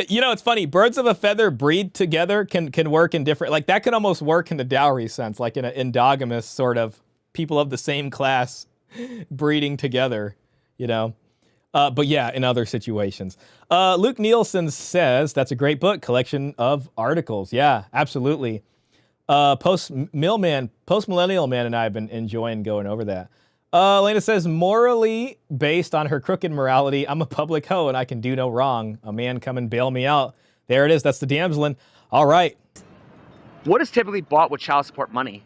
You know, it's funny. Birds of a feather breed together can work in different, like that could almost work in the dowry sense, like in an endogamous sort of people of the same class breeding together, you know. But yeah, in other situations. Luke Nielsen says, that's a great book, collection of articles. Yeah, absolutely. Post-millennial man and I have been enjoying going over that. Elena says, morally based on her crooked morality, I'm a public hoe and I can do no wrong. A man come and bail me out. There it is. That's the damselin. All right. What is typically bought with child support money?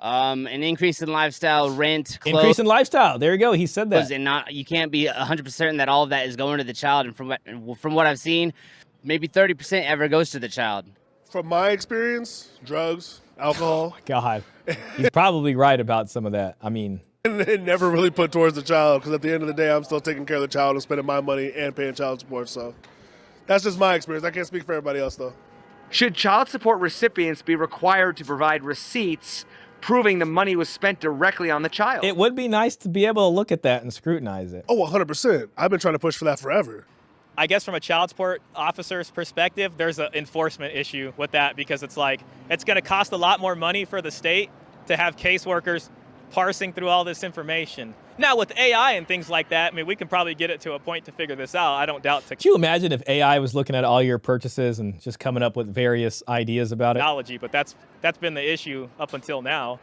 An increase in lifestyle, rent, clothes. Increase in lifestyle. There you go. He said that. And you can't be 100% certain that all of that is going to the child. And from what I've seen, maybe 30% ever goes to the child. From my experience, drugs, alcohol. Oh my God. He's probably right about some of that. I mean, it never really put towards the child because at the end of the day, I'm still taking care of the child and spending my money and paying child support. So that's just my experience. I can't speak for everybody else, though. Should child support recipients be required to provide receipts proving the money was spent directly on the child? it would be nice to be able to look at that and scrutinize it. Oh, 100%. I've been trying to push for that forever. I guess from a child support officer's perspective, there's an enforcement issue with that because it's like, it's going to cost a lot more money for the state to have caseworkers parsing through all this information. Now with AI and things like that, I mean, we can probably get it to a point to figure this out. I don't doubt. Could you imagine if AI was looking at all your purchases and just coming up with various ideas about it? Technology, but that's been the issue up until now.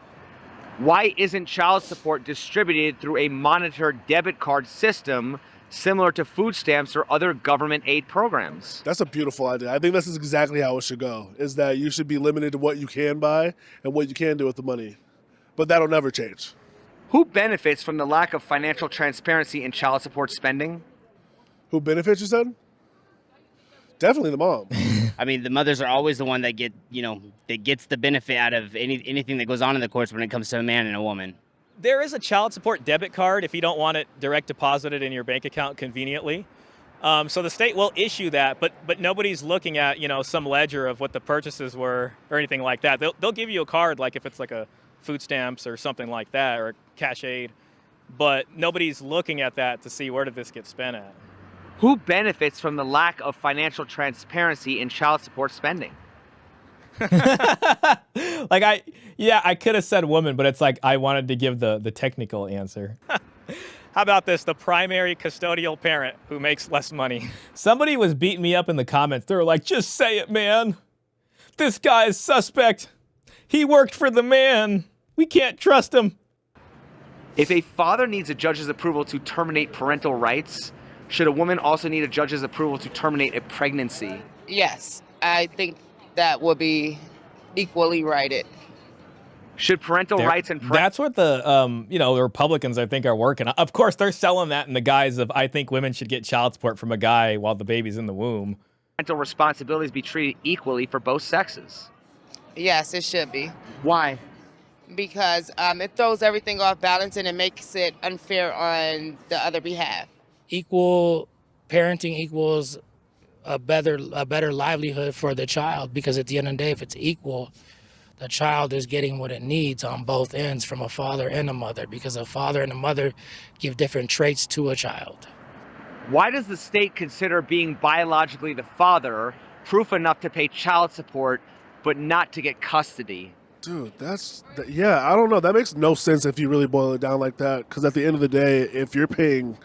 Why isn't child support distributed through a monitored debit card system similar to food stamps or other government aid programs? That's a beautiful idea. I think this is exactly how it should go, is that you should be limited to what you can buy and what you can do with the money. But that'll never change. Who benefits from the lack of financial transparency in child support spending? Who benefits, you said? Definitely the mom. I mean, the mothers are always the one that gets the benefit out of anything that goes on in the courts when it comes to a man and a woman. There is a child support debit card if you don't want it direct deposited in your bank account conveniently. So the state will issue that, but nobody's looking at, some ledger of what the purchases were or anything like that. They'll give you a card, like if it's like a food stamps or something like that, or cash aid, but nobody's looking at that to see where did this get spent at. Who benefits from the lack of financial transparency in child support spending? I could have said woman, but it's like I wanted to give the technical answer. How about this? The primary custodial parent who makes less money. Somebody was beating me up in the comments. They were like, just say it, man. This guy is suspect. He worked for the man. We can't trust him. If a father needs a judge's approval to terminate parental rights, should a woman also need a judge's approval to terminate a pregnancy? Yes, I think that would be equally righted. Should parental rights and that's what the the Republicans I think are working on. Of course, they're selling that in the guise of I think women should get child support from a guy while the baby's in the womb. Parental responsibilities be treated equally for both sexes? Yes, it should be. Why? Because it throws everything off balance and it makes it unfair on the other behalf. Equal parenting equals a better livelihood for the child, because at the end of the day, if it's equal, the child is getting what it needs on both ends from a father and a mother, because a father and a mother give different traits to a child. Why does the state consider being biologically the father proof enough to pay child support but not to get custody? Dude, I don't know. That makes no sense if you really boil it down like that, because at the end of the day, if you're paying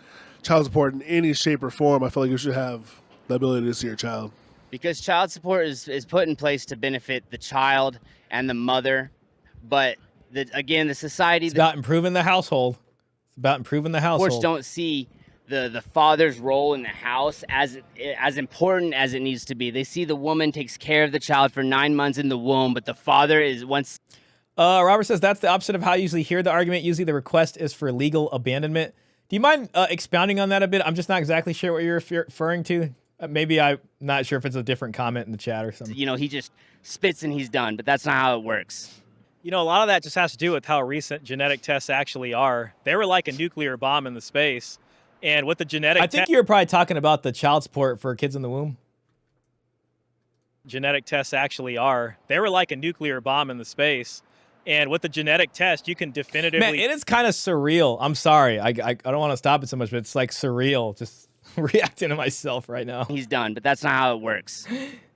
child support in any shape or form, I feel like you should have the ability to see your child. Because child support is put in place to benefit the child and the mother, but the society... It's about improving the household. It's about improving the household. Courts don't see the father's role in the house as important as it needs to be. They see the woman takes care of the child for 9 months in the womb, but the father is once... Robert says that's the opposite of how I usually hear the argument. Usually the request is for legal abandonment. Do you mind expounding on that a bit? I'm just not exactly sure what you're referring to. Maybe I'm not sure if it's a different comment in the chat or something. He just spits and he's done, but that's not how it works. A lot of that just has to do with how recent genetic tests actually are. They were like a nuclear bomb in the space. And with the genetic... I think you're probably talking about the child support for kids in the womb. Genetic tests actually are. They were like a nuclear bomb in the space. And with the genetic test, you can definitively... Man, it is kind of surreal. I'm sorry. I don't want to stop it so much, but it's like surreal. Just reacting to myself right now. He's done, but that's not how it works.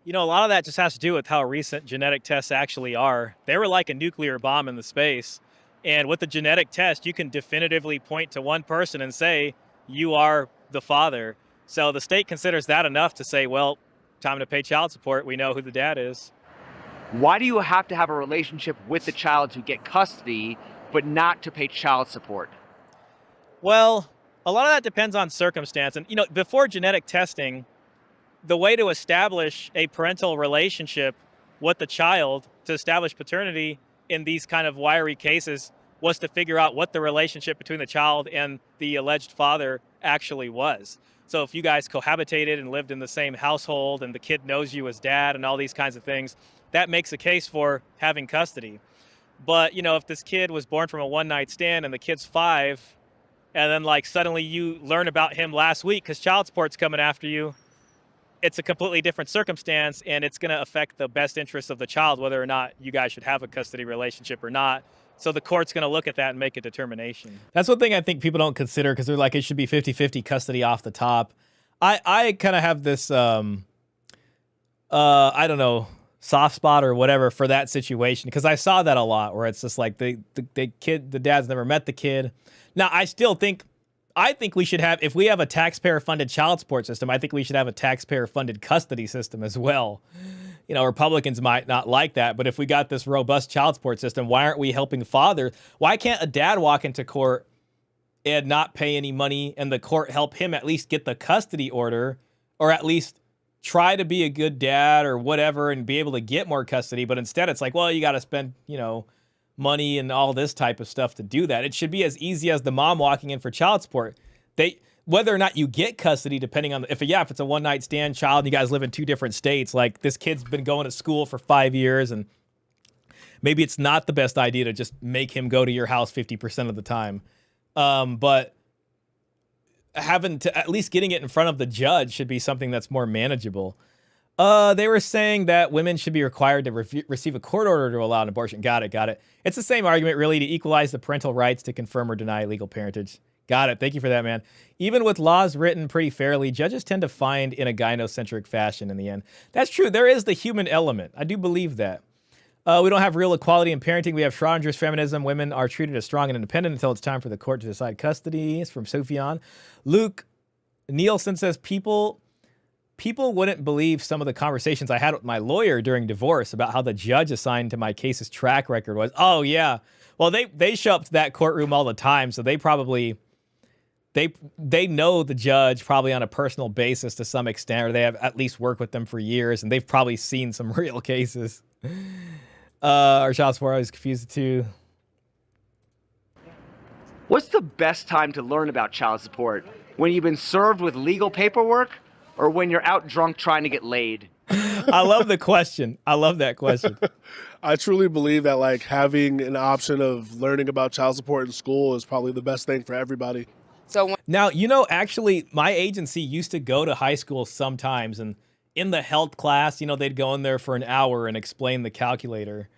A lot of that just has to do with how recent genetic tests actually are. They were like a nuclear bomb in the space. And with the genetic test, you can definitively point to one person and say, you are the father. So the state considers that enough to say, well, time to pay child support. We know who the dad is. Why do you have to have a relationship with the child to get custody, but not to pay child support? Well, a lot of that depends on circumstance. And, before genetic testing, the way to establish a parental relationship with the child, to establish paternity in these kind of wiry cases, was to figure out what the relationship between the child and the alleged father actually was. So if you guys cohabitated and lived in the same household and the kid knows you as dad and all these kinds of things, that makes a case for having custody. But, if this kid was born from a one-night stand and the kid's 5, and then suddenly you learn about him last week because child support's coming after you, it's a completely different circumstance, and it's going to affect the best interests of the child, whether or not you guys should have a custody relationship or not. So the court's going to look at that and make a determination. That's one thing I think people don't consider, because they're like, it should be 50-50 custody off the top. I kind of have this, I don't know, soft spot or whatever for that situation, because I saw that a lot, where it's just like the dad's never met the kid. Now, I think we should have, if we have a taxpayer-funded child support system, I think we should have a taxpayer-funded custody system as well. Republicans might not like that, but if we got this robust child support system, why aren't we helping fathers? Why can't a dad walk into court and not pay any money, and the court help him at least get the custody order, or at least try to be a good dad or whatever and be able to get more custody? But instead it's like, well, you got to spend, money and all this type of stuff to do that. It should be as easy as the mom walking in for child support. Whether or not you get custody, depending on if it's a one-night stand child and you guys live in 2 different states, like this kid's been going to school for 5 years, and maybe it's not the best idea to just make him go to your house 50% of the time. But having to, at least getting it in front of the judge, should be something that's more manageable. They were saying that women should be required to receive a court order to allow an abortion. Got it. It's the same argument, really, to equalize the parental rights to confirm or deny legal parentage. Got it. Thank you for that, man. Even with laws written pretty fairly, judges tend to find in a gynocentric fashion in the end. That's true. There is the human element. I do believe that. We don't have real equality in parenting. We have Schrodinger's feminism. Women are treated as strong and independent until it's time for the court to decide custody. It's from Sufjan. Luke Nielsen says, people wouldn't believe some of the conversations I had with my lawyer during divorce about how the judge assigned to my case's track record was. Oh, yeah. Well, they show up to that courtroom all the time, so they probably... They know the judge probably on a personal basis to some extent, or they have at least worked with them for years, and they've probably seen some real cases. Our child support, I was confused too. What's the best time to learn about child support? When you've been served with legal paperwork, or when you're out drunk trying to get laid? I love the question. I love that question. I truly believe that having an option of learning about child support in school is probably the best thing for everybody. So now, actually, my agency used to go to high school sometimes, and in the health class, they'd go in there for an hour and explain the calculator.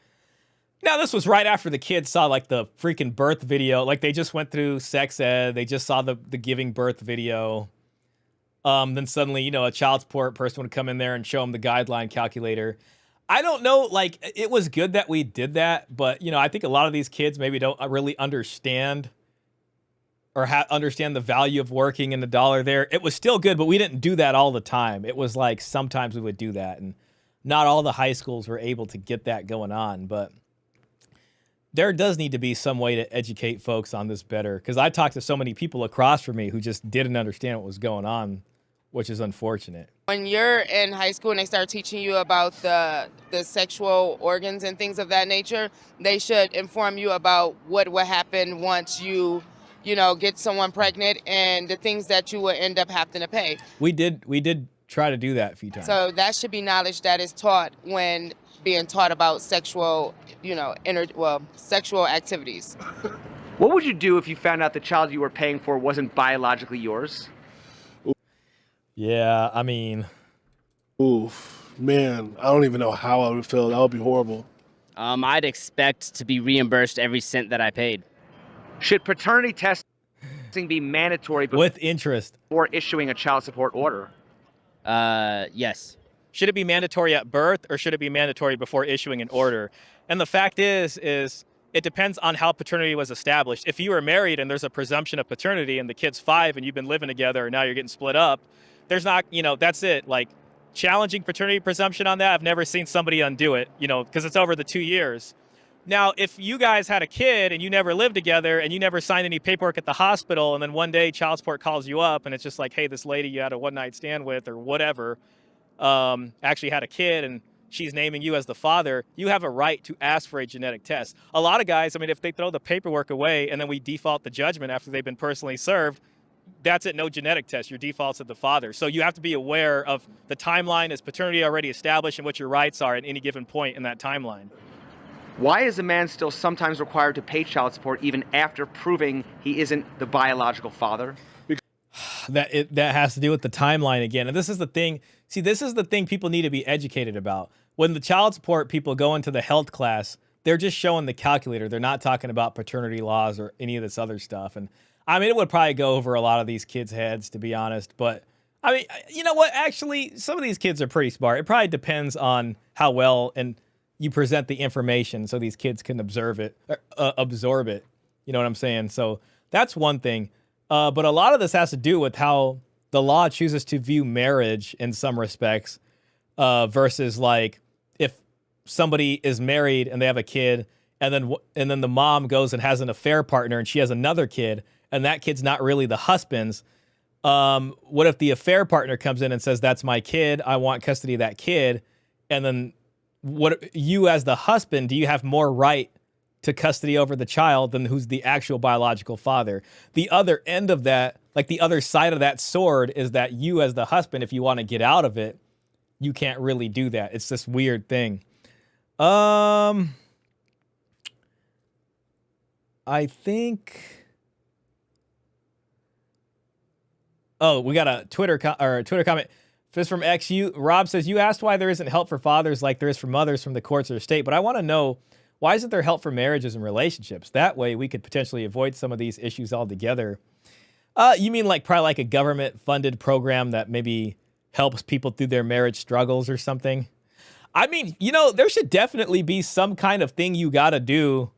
Now, this was right after the kids saw the freaking birth video. They just went through sex ed. They just saw the giving birth video. Then suddenly, a child support person would come in there and show them the guideline calculator. I don't know, it was good that we did that, but, I think a lot of these kids maybe don't really understand or understand the value of working and the dollar there. It was still good, but we didn't do that all the time. It was sometimes we would do that, and not all the high schools were able to get that going on, but there does need to be some way to educate folks on this better, because I talked to so many people across from me who just didn't understand what was going on, which is unfortunate. When you're in high school and they start teaching you about the sexual organs and things of that nature, they should inform you about what will happen once you get someone pregnant and the things that you will end up having to pay. We did try to do that a few times. So that should be knowledge that is taught when being taught about sexual, sexual activities. What would you do if you found out the child you were paying for wasn't biologically yours? Yeah, I mean... Oof, man, I don't even know how I would feel. That would be horrible. I'd expect to be reimbursed every cent that I paid. Should paternity testing be mandatory with interest before issuing a child support order? Yes. Should it be mandatory at birth, or should it be mandatory before issuing an order? And the fact is it depends on how paternity was established. If you were married and there's a presumption of paternity and the kid's 5 and you've been living together and now you're getting split up, there's not, that's it. Like, challenging paternity presumption on that, I've never seen somebody undo it, because it's over the 2 years. Now, if you guys had a kid and you never lived together and you never signed any paperwork at the hospital, and then one day child support calls you up and it's just like, hey, this lady you had a one-night stand with or whatever actually had a kid and she's naming you as the father, you have a right to ask for a genetic test. A lot of guys, if they throw the paperwork away and then we default the judgment after they've been personally served, that's it, no genetic test. Your default's at the father. So you have to be aware of the timeline. Is paternity already established and what your rights are at any given point in that timeline? Why is a man still sometimes required to pay child support even after proving he isn't the biological father? That has to do with the timeline again. And this is the thing. See, this is the thing people need to be educated about. When the child support people go into the health class, they're just showing the calculator. They're not talking about paternity laws or any of this other stuff. And it would probably go over a lot of these kids' heads, to be honest. But you know what? Actually, some of these kids are pretty smart. It probably depends on how well and you present the information so these kids can absorb it. You know what I'm saying? So that's one thing. But a lot of this has to do with how the law chooses to view marriage in some respects versus like if somebody is married and they have a kid and then the mom goes and has an affair partner and she has another kid and that kid's not really the husband's. What if the affair partner comes in and says, that's my kid, I want custody of that kid? And then you as the husband, do you have more right to custody over the child than who's the actual biological father? The other end of that, like the other side of that sword, is that you as the husband, if you want to get out of it, you can't really do that. It's this weird thing. I think... Oh, we got a Twitter comment. This from XU. Rob says, you asked why there isn't help for fathers like there is for mothers from the courts or the state, but I want to know, why isn't there help for marriages and relationships? That way we could potentially avoid some of these issues altogether. You mean probably like a government-funded program that maybe helps people through their marriage struggles or something? There should definitely be some kind of thing you got to do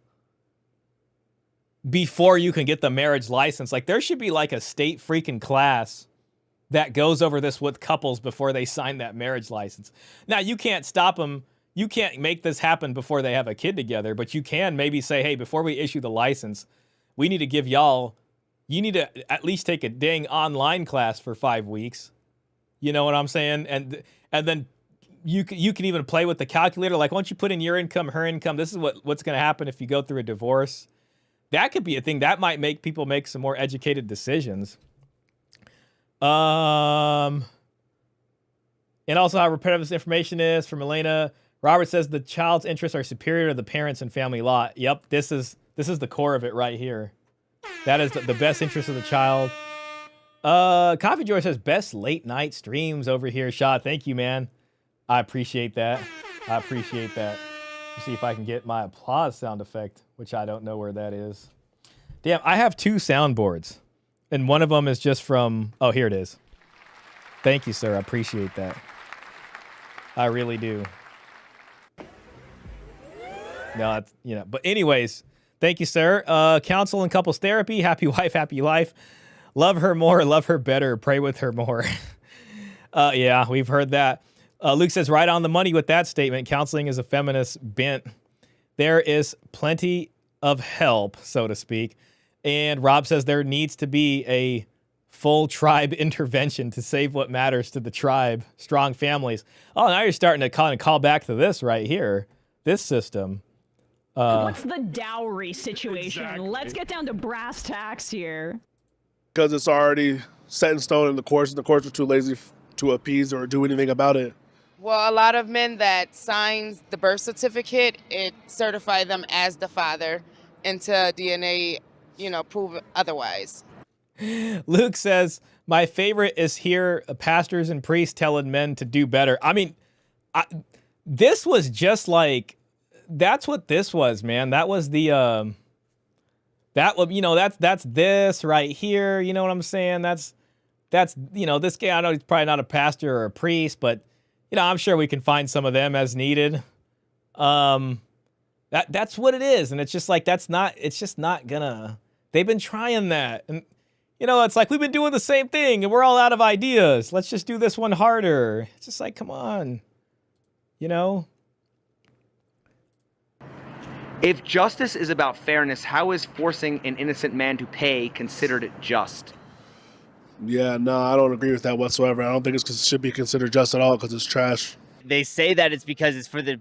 before you can get the marriage license. Like, there should be like a state freaking class that goes over this with couples before they sign that marriage license. Now, you can't stop them. You can't make this happen before they have a kid together, but you can maybe say, hey, before we issue the license, we need to give you need to at least take a dang online class for 5 weeks. You know what I'm saying? And then you can even play with the calculator. Like, once you put in your income, her income, this is what's going to happen if you go through a divorce. That could be a thing. That might make people make some more educated decisions. And also how repetitive this information is from Elena. Robert says the child's interests are superior to the parents and family law. Yep, this is the core of it right here. That is the best interest of the child. Coffee George says best late night streams over here. Shah, thank you, man. I appreciate that. Let's see if I can get my applause sound effect, which I don't know where that is. Damn, I have 2 soundboards, and one of them is just from... Oh, here it is. Thank you, sir. I appreciate that. I really do. No, but anyways, thank you, sir. Counsel and couples therapy. Happy wife, happy life. Love her more, love her better. Pray with her more. Yeah, we've heard that. Luke says, right on the money with that statement. Counseling is a feminist bent. There is plenty of help, so to speak. And Rob says there needs to be a full tribe intervention to save what matters to the tribe. Strong families. Oh, now you're starting to kind of call back to this right here. This system. What's the dowry situation? Exactly. Let's get down to brass tacks here. Because it's already set in stone in the courts, and the courts are too lazy to appease or do anything about it. Well, a lot of men that signs the birth certificate, it certify them as the father until DNA, prove otherwise. Luke says, my favorite is here pastors and priests telling men to do better. This was just like, that's what this was, man. That was the, that's this right here. You know what I'm saying? That's, this guy, I know he's probably not a pastor or a priest, but I'm sure we can find some of them as needed. That's what it is. And it's just like, it's just not gonna, they've been trying that. And, you know, it's like, we've been doing the same thing and we're all out of ideas. Let's just do this one harder. It's just like, come on, you know? If justice is about fairness, how is forcing an innocent man to pay considered just? Yeah, no, I don't agree with that whatsoever. I don't think it should be considered just at all because it's trash. They say that it's because it's for the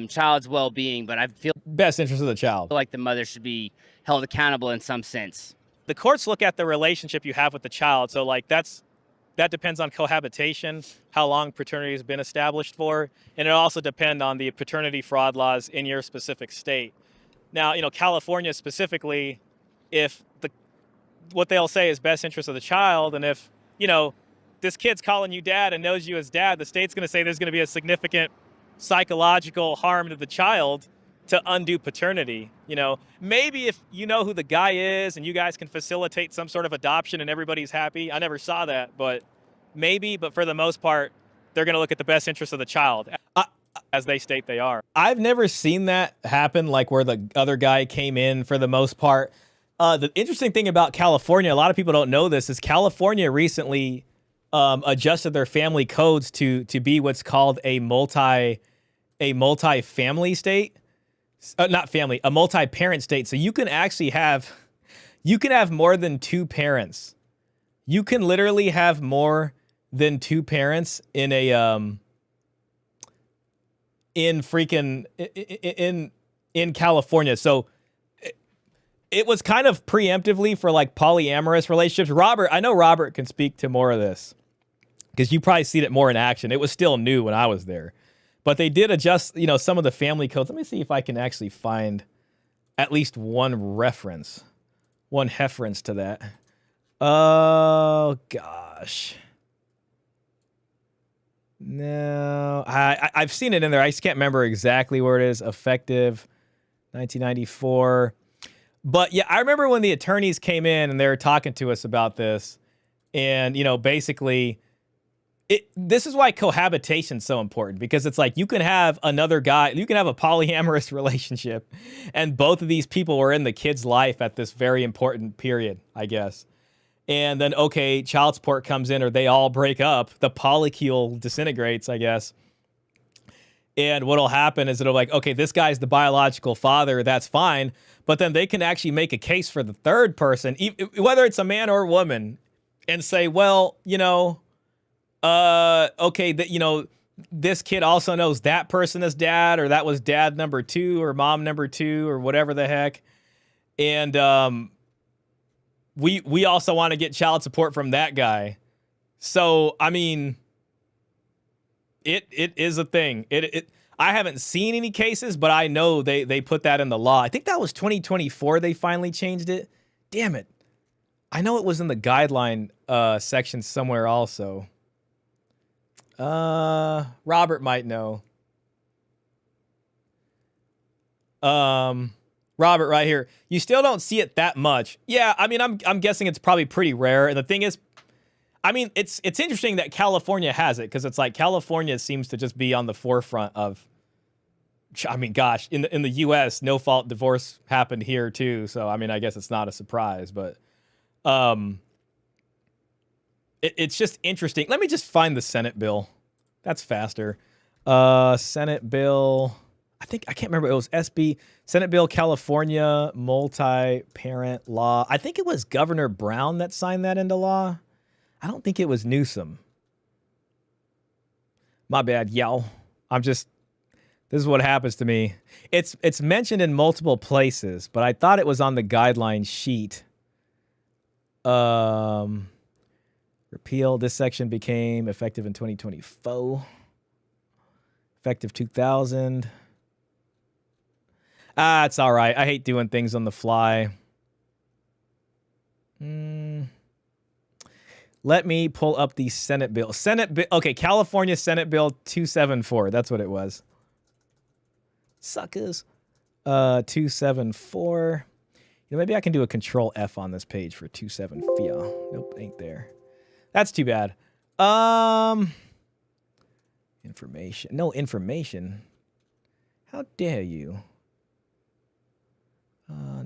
child's well-being, but I feel best interest of the child. Like the mother should be held accountable in some sense. The courts look at the relationship you have with the child. So like that depends on cohabitation, how long paternity has been established for, and it also depends on the paternity fraud laws in your specific state. Now, you know, California specifically, if what they'll say is best interest of the child, and if, you know, this kid's calling you dad and knows you as dad, the state's going to say there's going to be a significant psychological harm to the child to undo paternity. You know, maybe if you know who the guy is and you guys can facilitate some sort of adoption and everybody's happy. I never saw that, but maybe. But for the most part, they're going to look at the best interest of the child, as they state they are. I've never seen that happen, like where the other guy came in for the most part. The interesting thing about California, a lot of people don't know this, is California recently adjusted their family codes to be what's called a multi-family state. Not family, a multi-parent state. So you can actually have more than two parents. You can literally have more than two parents in a in California. So it was kind of preemptively for like polyamorous relationships. Robert, I know Robert can speak to more of this because you probably seen it more in action. It was still new when I was there. But they did adjust, you know, some of the family codes. Let me see if I can actually find at least one reference to that. Oh, gosh. No, I've seen it in there. I just can't remember exactly where it is. Effective 1994. But yeah, I remember when the attorneys came in and they were talking to us about this. And, you know, basically, this is why cohabitation is so important, because it's like you can have another guy, you can have a polyamorous relationship, and both of these people were in the kid's life at this very important period, I guess. And then, okay, child support comes in or they all break up. The polycule disintegrates, I guess. And what'll happen is it'll like, okay, this guy's the biological father, that's fine. But then they can actually make a case for the third person, whether it's a man or a woman, and say, well, you know, okay, that, you know, this kid also knows that person as dad, or that was dad number 2 or mom number 2 or whatever the heck. And we also want to get child support from that guy. So, I mean, it is a thing. I haven't seen any cases, but I know they put that in the law. I think that was 2024 they finally changed it. Damn it. I know it was in the guideline section somewhere also. Robert might know. Robert right here. You still don't see it that much. Yeah, I mean, I'm guessing it's probably pretty rare. And the thing is, I mean, it's interesting that California has it, because it's like California seems to just be on the forefront of, I mean, gosh, in the U.S., no-fault divorce happened here too. So, I mean, I guess it's not a surprise, but it's just interesting. Let me just find the Senate bill. That's faster. Senate bill, I can't remember. It was SB, Senate Bill California multi-parent law. I think it was Governor Brown that signed that into law. I don't think it was Newsom. My bad, y'all. This is what happens to me. It's mentioned in multiple places, but I thought it was on the guideline sheet. Repeal. This section became effective in 2024. Effective 2000. It's all right. I hate doing things on the fly. Let me pull up the Senate bill. Okay, California Senate Bill 274. That's what it was. Suckers. 274. You know, maybe I can do a Control F on this page for 274. Nope, ain't there. That's too bad. Information. No information. How dare you?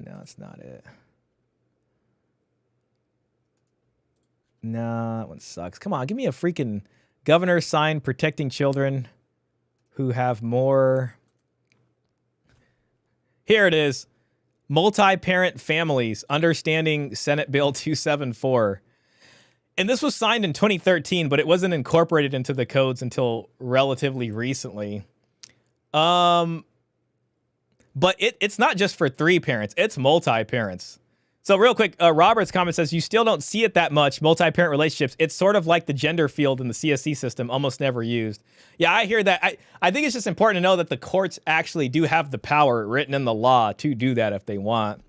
No, it's not it. Nah, that one sucks. Come on, give me a freaking governor sign protecting children who have more. Here it is. Multi-parent families, understanding Senate Bill 274. And this was signed in 2013, but it wasn't incorporated into the codes until relatively recently. But it's not just for 3 parents. It's multi-parents. So real quick, Robert's comment says, you still don't see it that much, multi-parent relationships. It's sort of like the gender field in the CSC system, almost never used. Yeah, I hear that. I think it's just important to know that the courts actually do have the power written in the law to do that if they want.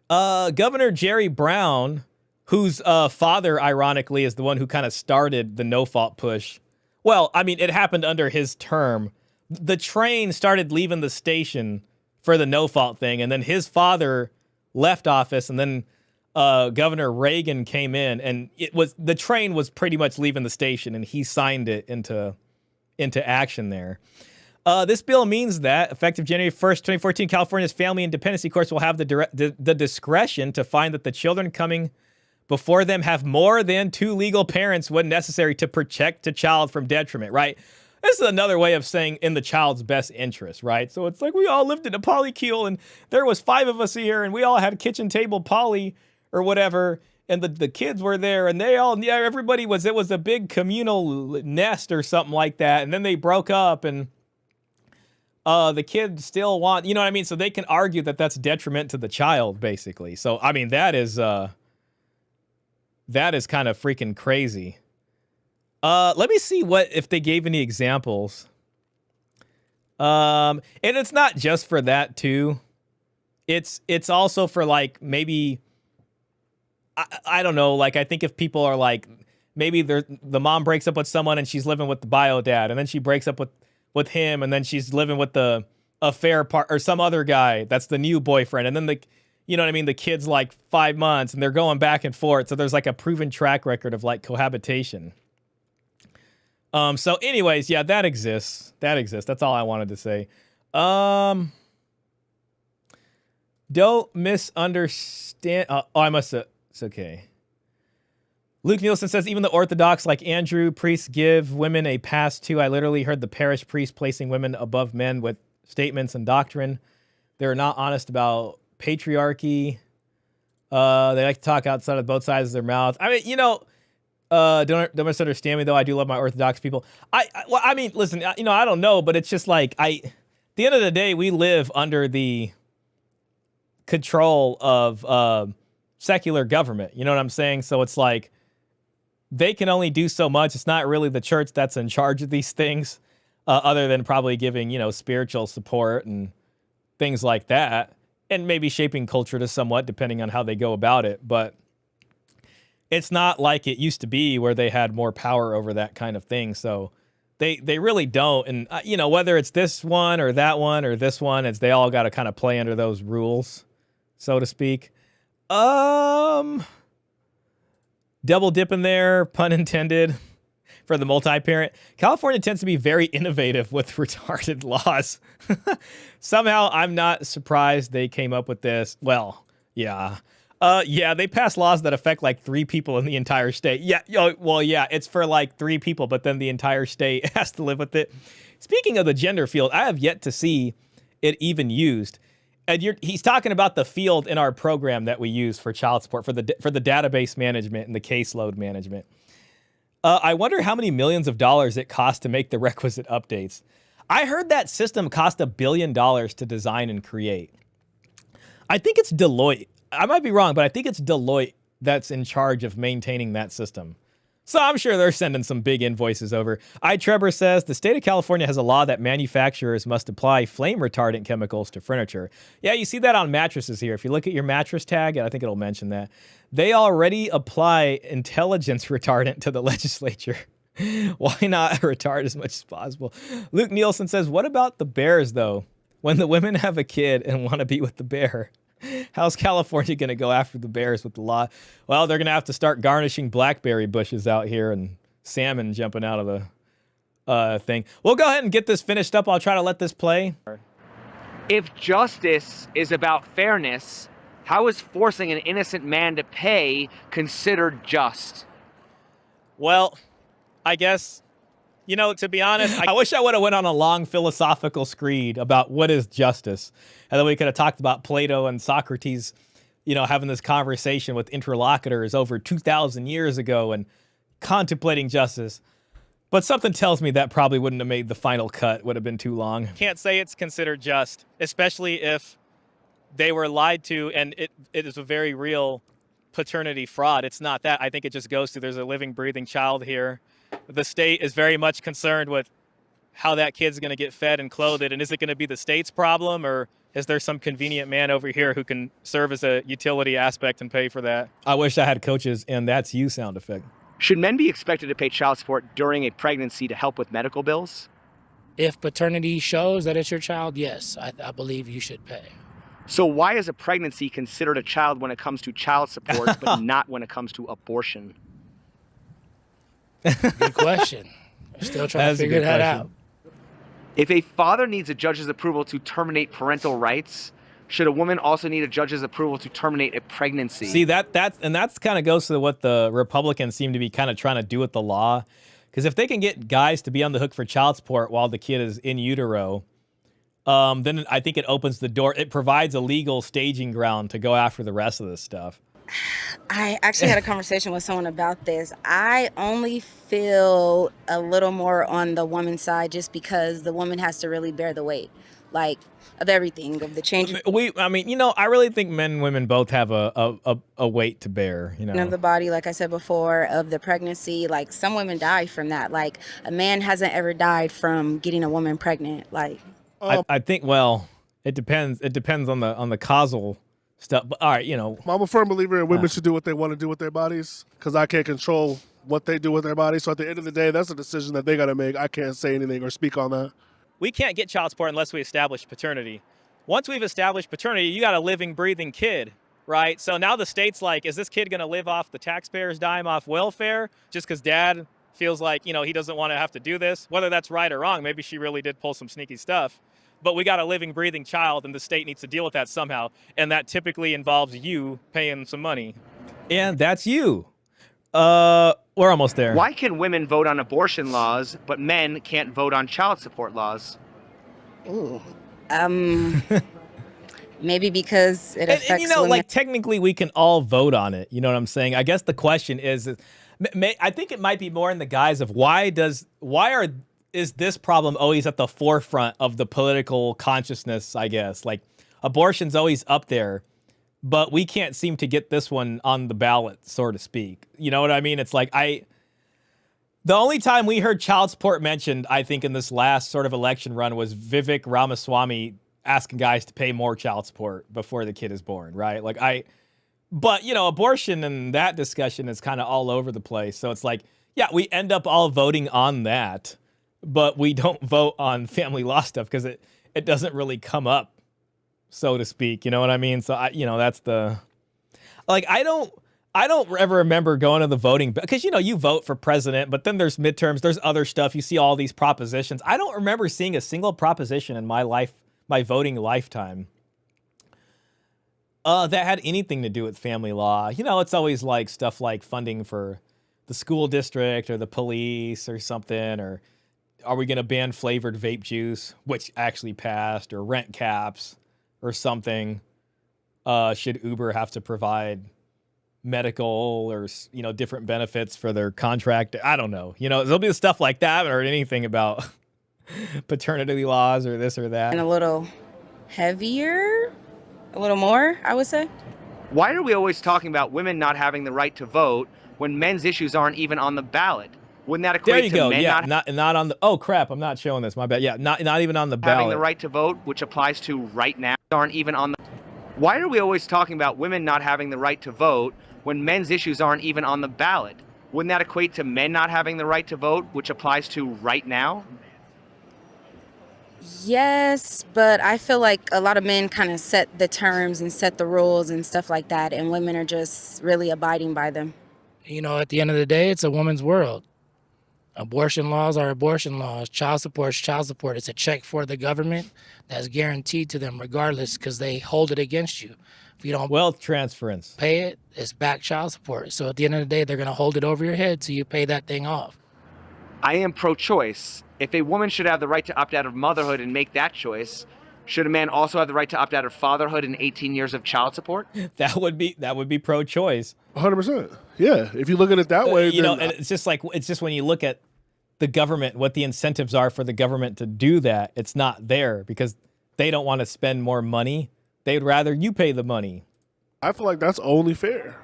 Governor Jerry Brown, whose father, ironically, is the one who kind of started the no-fault push. Well, I mean, it happened under his term. The train started leaving the station for the no-fault thing, and then his father left office, and then Governor Reagan came in, and the train was pretty much leaving the station, and he signed it into action there. This bill means that effective January 1st, 2014, California's family and dependency courts will have the discretion to find that the children coming before them have more than 2 legal parents when necessary to protect the child from detriment, right? This is another way of saying in the child's best interest, right? So it's like we all lived in a polycule and there was 5 of us here and we all had a kitchen table poly or whatever. And the kids were there and everybody was, it was a big communal nest or something like that. And then they broke up and the kids still want, you know what I mean? So they can argue that that's detriment to the child, basically. So, I mean, that is kind of freaking crazy. Let me see if they gave any examples. And it's not just for that too. It's also for like maybe I don't know. Like I think if people are like maybe the mom breaks up with someone and she's living with the bio dad, and then she breaks up with him, and then she's living with the affair part or some other guy that's the new boyfriend, and then you know what I mean? The kid's like 5 months and they're going back and forth. So there's like a proven track record of like cohabitation. So anyways, yeah, that exists. That's all I wanted to say. Don't misunderstand. It's okay. Luke Nielsen says, even the Orthodox like Andrew priests give women a pass too. I literally heard the parish priest placing women above men with statements and doctrine. They're not honest about patriarchy. They like to talk outside of both sides of their mouth. I mean, you know, don't misunderstand me though. I do love my Orthodox people. I mean, listen, you know, I don't know, but it's just like at the end of the day, we live under the control of secular government. You know what I'm saying? So it's like they can only do so much. It's not really the church that's in charge of these things, other than probably giving, you know, spiritual support and things like that, and maybe shaping culture to somewhat depending on how they go about it. But it's not like it used to be where they had more power over that kind of thing. So they really don't. And, you know, whether it's this one or that one or this one, they all got to kind of play under those rules, so to speak. Double dipping there, pun intended, for the multi-parent. California tends to be very innovative with retarded laws. Somehow I'm not surprised they came up with this. Well, yeah. Yeah, they pass laws that affect like 3 people in the entire state. Yeah, well, yeah, it's for like 3 people, but then the entire state has to live with it. Speaking of the gender field, I have yet to see it even used. And he's talking about the field in our program that we use for child support, for the database management and the caseload management. I wonder how many millions of dollars it costs to make the requisite updates. I heard that system cost $1 billion to design and create. I think it's Deloitte. I might be wrong, but I think it's Deloitte that's in charge of maintaining that system. So I'm sure they're sending some big invoices over. Trevor says, the state of California has a law that manufacturers must apply flame retardant chemicals to furniture. Yeah, you see that on mattresses here. If you look at your mattress tag, I think it'll mention that. They already apply intelligence retardant to the legislature. Why not retard as much as possible? Luke Nielsen says, what about the bears, though? When the women have a kid and want to be with the bear, how's California going to go after the bears with the law? Well, they're going to have to start garnishing blackberry bushes out here and salmon jumping out of the thing. We'll go ahead and get this finished up. I'll try to let this play. If justice is about fairness, how is forcing an innocent man to pay considered just? Well, I guess, you know, to be honest, I wish I would have went on a long philosophical screed about what is justice. And then we could have talked about Plato and Socrates, you know, having this conversation with interlocutors over 2,000 years ago and contemplating justice. But something tells me that probably wouldn't have made the final cut, would have been too long. Can't say it's considered just, especially if they were lied to and it is a very real paternity fraud. It's not that. I think it just goes to there's a living, breathing child here. The state is very much concerned with how that kid's going to get fed and clothed. And is it going to be the state's problem, or is there some convenient man over here who can serve as a utility aspect and pay for that? I wish I had coaches, and that's you sound effect. Should men be expected to pay child support during a pregnancy to help with medical bills? If paternity shows that it's your child, yes, I believe you should pay. So why is a pregnancy considered a child when it comes to child support, but not when it comes to abortion? Good question. I'm still trying to figure that out. If a father needs a judge's approval to terminate parental rights, should a woman also need a judge's approval to terminate a pregnancy? See, that's kind of goes to what the Republicans seem to be kind of trying to do with the law. Because if they can get guys to be on the hook for child support while the kid is in utero, then I think it opens the door. It provides a legal staging ground to go after the rest of this stuff. I actually had a conversation with someone about this. I only feel a little more on the woman's side just because the woman has to really bear the weight, like, of everything, of the change. I mean, you know, I really think men and women both have a weight to bear, you know. Of the body, like I said before, of the pregnancy. Like, some women die from that. Like, a man hasn't ever died from getting a woman pregnant. Like, I think, well, it depends. It depends on the causal stuff. But all right, you know, I'm a firm believer in women should do what they want to do with their bodies because I can't control what they do with their bodies. So at the end of the day, that's a decision that they got to make. I can't say anything or speak on that. We can't get child support unless we establish paternity. Once we've established paternity, you got a living, breathing kid, right? So now the state's like, is this kid going to live off the taxpayer's dime off welfare just because dad feels like, you know, he doesn't want to have to do this? Whether that's right or wrong, maybe she really did pull some sneaky stuff. But we got a living, breathing child, and the state needs to deal with that somehow. And that typically involves you paying some money. And that's you. We're almost there. Why can women vote on abortion laws, but men can't vote on child support laws? ooh, maybe because it affects and you know, women. like technically we can all vote on it. You know what I'm saying? I guess the question is, I think it might be more in the guise of is this problem always at the forefront of the political consciousness, I guess? Like, abortion's always up there, but we can't seem to get this one on the ballot, so to speak. You know what I mean? It's like, the only time we heard child support mentioned, I think, in this last sort of election run was Vivek Ramaswamy asking guys to pay more child support before the kid is born, right? But, you know, abortion and that discussion is kind of all over the place. So it's like, yeah, we end up all voting on that, but we don't vote on family law stuff because it doesn't really come up, so to speak. You know what I mean? So, that's the... Like, I don't ever remember going to the voting... Because, you know, you vote for president, but then there's midterms, there's other stuff. You see all these propositions. I don't remember seeing a single proposition in my voting lifetime that had anything to do with family law. You know, it's always like stuff like funding for the school district or the police or something, or are we going to ban flavored vape juice, which actually passed, or rent caps or something. Should Uber have to provide medical or, you know, different benefits for their contract? I don't know. You know, there'll be stuff like that. I haven't heard anything about paternity laws or this or that. And a little heavier, a little more, I would say. Why are we always talking about women not having the right to vote when men's issues aren't even on the ballot? Wouldn't that equate there you to go. men Yeah, not on the... Oh, crap, I'm not showing this. My bad. Yeah, not even on the ballot. having the right to vote, which applies to right now, aren't even on the... Why are we always talking about women not having the right to vote when men's issues aren't even on the ballot? Wouldn't that equate to men not having the right to vote, which applies to right now? Yes, but I feel like a lot of men kind of set the terms and set the rules and stuff like that, and women are just really abiding by them. You know, at the end of the day, it's a woman's world. Abortion laws are abortion laws. Child support is child support. It's a check for the government that's guaranteed to them regardless because they hold it against you. If you don't wealth transference, pay it, it's back child support. So at the end of the day, they're going to hold it over your head till you pay that thing off. I am pro-choice. If a woman should have the right to opt out of motherhood and make that choice, should a man also have the right to opt out of fatherhood and 18 years of child support? That would be pro-choice. 100%. Yeah, if you look at it that way, you know, and it's just when you look at the government, what the incentives are for the government to do that, it's not there because they don't want to spend more money. They'd rather you pay the money. I feel like that's only fair.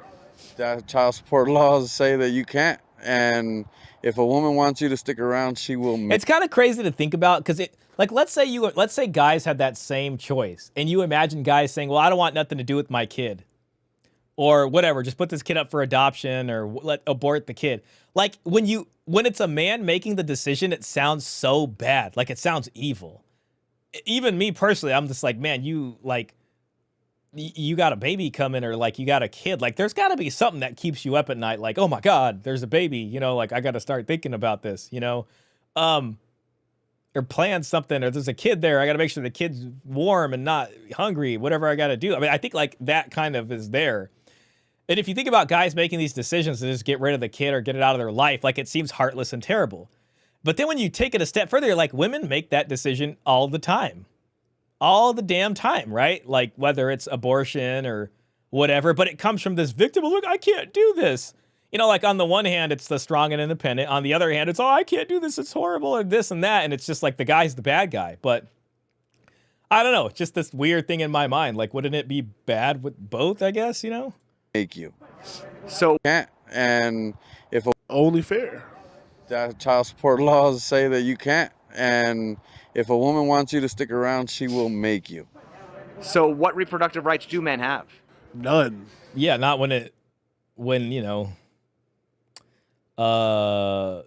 That child support laws say that you can't, and if a woman wants you to stick around, she will. It's kind of crazy to think about because let's say guys had that same choice, and you imagine guys saying, "Well, I don't want nothing to do with my kid," or whatever, just put this kid up for adoption or abort the kid. Like when it's a man making the decision, it sounds so bad. Like it sounds evil. Even me personally, I'm just like, man, you got a baby coming or like you got a kid. Like there's got to be something that keeps you up at night. Like, oh my God, there's a baby, you know, like I got to start thinking about this, you know, or plan something, or there's a kid there. I got to make sure the kid's warm and not hungry, whatever I got to do. I mean, I think like that kind of is there. And if you think about guys making these decisions to just get rid of the kid or get it out of their life, like it seems heartless and terrible. But then when you take it a step further, you're like, women make that decision all the time. All the damn time, right? Like whether it's abortion or whatever, but it comes from this victim. Look, I can't do this. You know, like on the one hand, it's the strong and independent. On the other hand, it's, oh, I can't do this. It's horrible and this and that. And it's just like the guy's the bad guy. But I don't know. It's just this weird thing in my mind. Like, wouldn't it be bad with both, I guess, you know? Make you. So, and if only fair. That child support laws say that you can't. And if a woman wants you to stick around, she will make you. So what reproductive rights do men have? None. Yeah, not when you know, the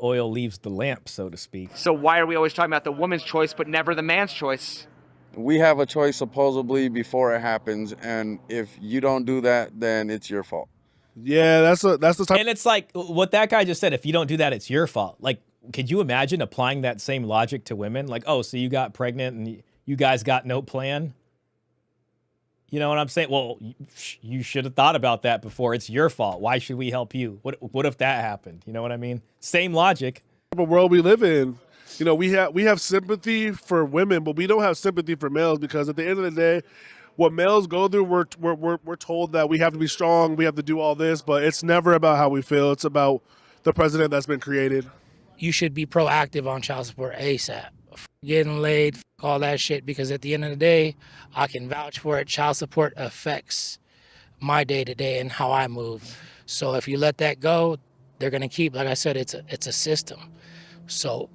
oil leaves the lamp, so to speak. So why are we always talking about the woman's choice, but never the man's choice? We have a choice supposedly before it happens, and if you don't do that, then it's your fault. Yeah, that's the type. And it's like what that guy just said. If you don't do that, it's your fault. Like, could you imagine applying that same logic to women? Like, oh, so you got pregnant and you guys got no plan? You know what I'm saying? Well, you should have thought about that before. It's your fault. Why should we help you? What if that happened? You know what I mean? Same logic. The world we live in, you know, we have sympathy for women, but we don't have sympathy for males because at the end of the day, what males go through, we're told that we have to be strong, we have to do all this, but it's never about how we feel. It's about the president that's been created. You should be proactive on child support ASAP. Getting laid, all that shit, because at the end of the day, I can vouch for it. Child support affects my day-to-day and how I move. So if you let that go, they're going to keep, like I said, it's a system. So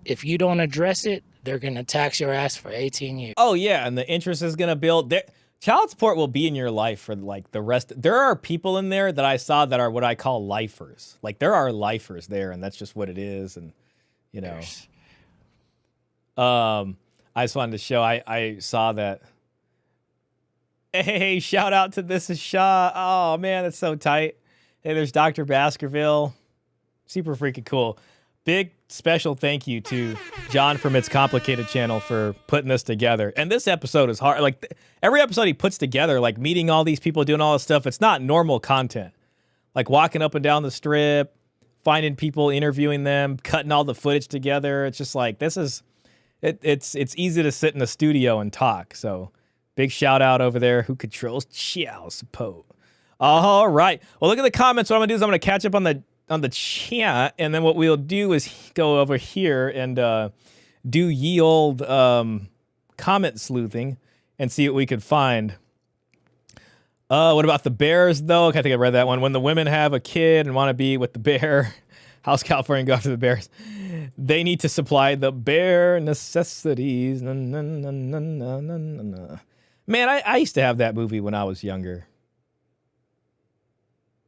if you don't address it, they're going to tax your ass for 18 years. Oh, yeah, and the interest is going to build. Child support will be in your life for like the rest. There are people in there that I saw that are what I call lifers. Like there are lifers there, and that's just what it is. And, you know, I just wanted to show, I saw that. Hey, shout out to This Is Shah. Oh, man, that's so tight. Hey, there's Dr. Baskerville. Super freaking cool. Big special thank you to John from It's Complicated Channel for putting this together. And this episode is hard. Like every episode he puts together, like meeting all these people, doing all this stuff, it's not normal content. Like walking up and down the strip, finding people, interviewing them, cutting all the footage together. It's just like, this is, it's easy to sit in the studio and talk. So big shout out over there. Who controls child support? All right. Well, look at the comments. What I'm gonna do is I'm gonna catch up on the chat, and then what we'll do is go over here and do ye old comment sleuthing and see what we could find. What about the bears, though? I think I read that one. When the women have a kid and want to be with the bear, how's California go after the bears? They need to supply the bare necessities. Na, na, na, na, na, na, na. Man, I used to have that movie when I was younger.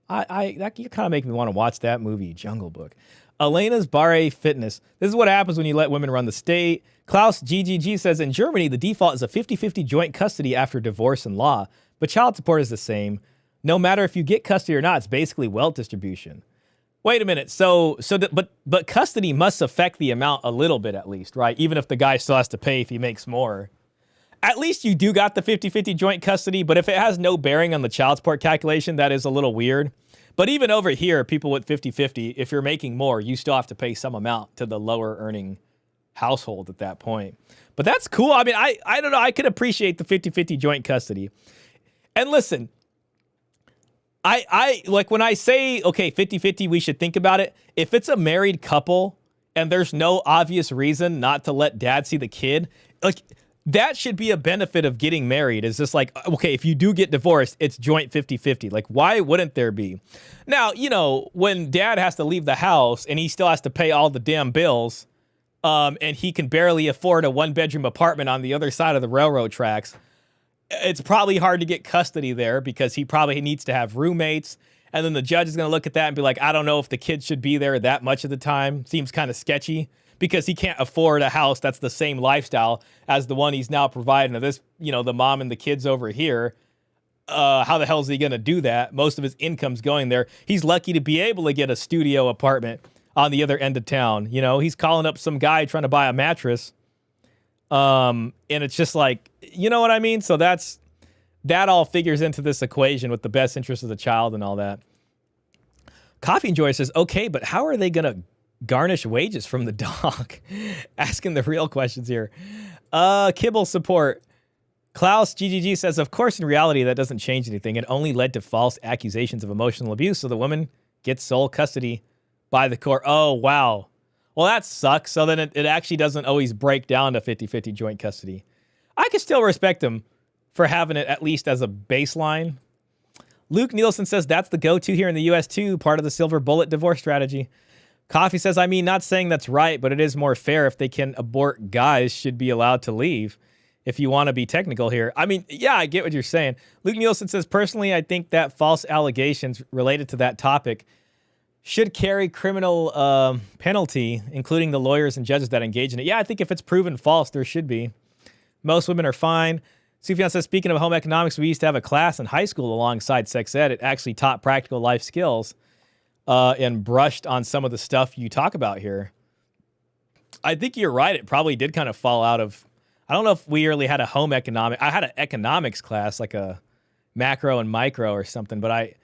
That you kind of make me want to watch that movie, Jungle Book. Elena's Barre Fitness. This is what happens when you let women run the state. Klaus GGG says, in Germany, the default is a 50-50 joint custody after divorce and law, but child support is the same. No matter if you get custody or not, it's basically wealth distribution. Wait a minute. But custody must affect the amount a little bit at least, right? Even if the guy still has to pay if he makes more. At least you do got the 50-50 joint custody, but if it has no bearing on the child support calculation, that is a little weird. But even over here, people with 50-50, if you're making more, you still have to pay some amount to the lower earning household at that point. But that's cool. I mean, I don't know. I could appreciate the 50-50 joint custody. And listen, I like when I say, okay, 50-50, we should think about it. If it's a married couple and there's no obvious reason not to let dad see the kid, like that should be a benefit of getting married. Is just like, okay, if you do get divorced, it's joint 50-50. Like, why wouldn't there be? Now, you know, when dad has to leave the house and he still has to pay all the damn bills, and he can barely afford a 1-bedroom apartment on the other side of the railroad tracks, it's probably hard to get custody there because he probably needs to have roommates. And then the judge is going to look at that and be like, I don't know if the kid should be there that much of the time. Seems kind of sketchy because he can't afford a house that's the same lifestyle as the one he's now providing to this, you know, the mom and the kids over here. How the hell is he going to do that? Most of his income's going there. He's lucky to be able to get a studio apartment on the other end of town. You know, he's calling up some guy trying to buy a mattress. And it's just like, you know what I mean? So that all figures into this equation with the best interest of the child and all that. Coffee Enjoyer says, okay, but how are they going to garnish wages from the dog? Asking the real questions here. Kibble support. Klaus GGG says, of course, in reality, that doesn't change anything. It only led to false accusations of emotional abuse. So the woman gets sole custody by the court. Oh, wow. Well, that sucks. So then it actually doesn't always break down to 50-50 joint custody. I can still respect him for having it at least as a baseline. Luke Nielsen says that's the go-to here in the U.S. too, part of the silver bullet divorce strategy. Coffee says, I mean, not saying that's right, but it is more fair if they can abort. Guys should be allowed to leave if you want to be technical here. I mean, yeah, I get what you're saying. Luke Nielsen says, personally, I think that false allegations related to that topic should carry criminal penalty, including the lawyers and judges that engage in it. Yeah, I think if it's proven false, there should be. Most women are fine. Sufjan says, speaking of home economics, we used to have a class in high school alongside sex ed. It actually taught practical life skills and brushed on some of the stuff you talk about here. I think you're right. It probably did kind of fall out of, I don't know if we really had a home economic. I had an economics class, like a macro and micro or something, but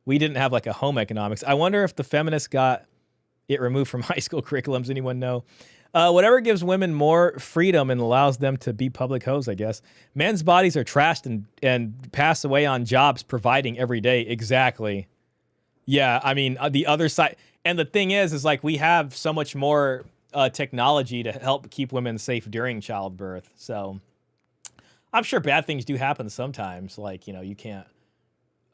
we didn't have like a home economics. I wonder if the feminists got it removed from high school curriculums. Anyone know? Whatever gives women more freedom and allows them to be public hoes, I guess. Men's bodies are trashed and pass away on jobs providing every day. Exactly. Yeah, I mean, the other side. And the thing is like we have so much more technology to help keep women safe during childbirth. So I'm sure bad things do happen sometimes. Like, you know, you can't,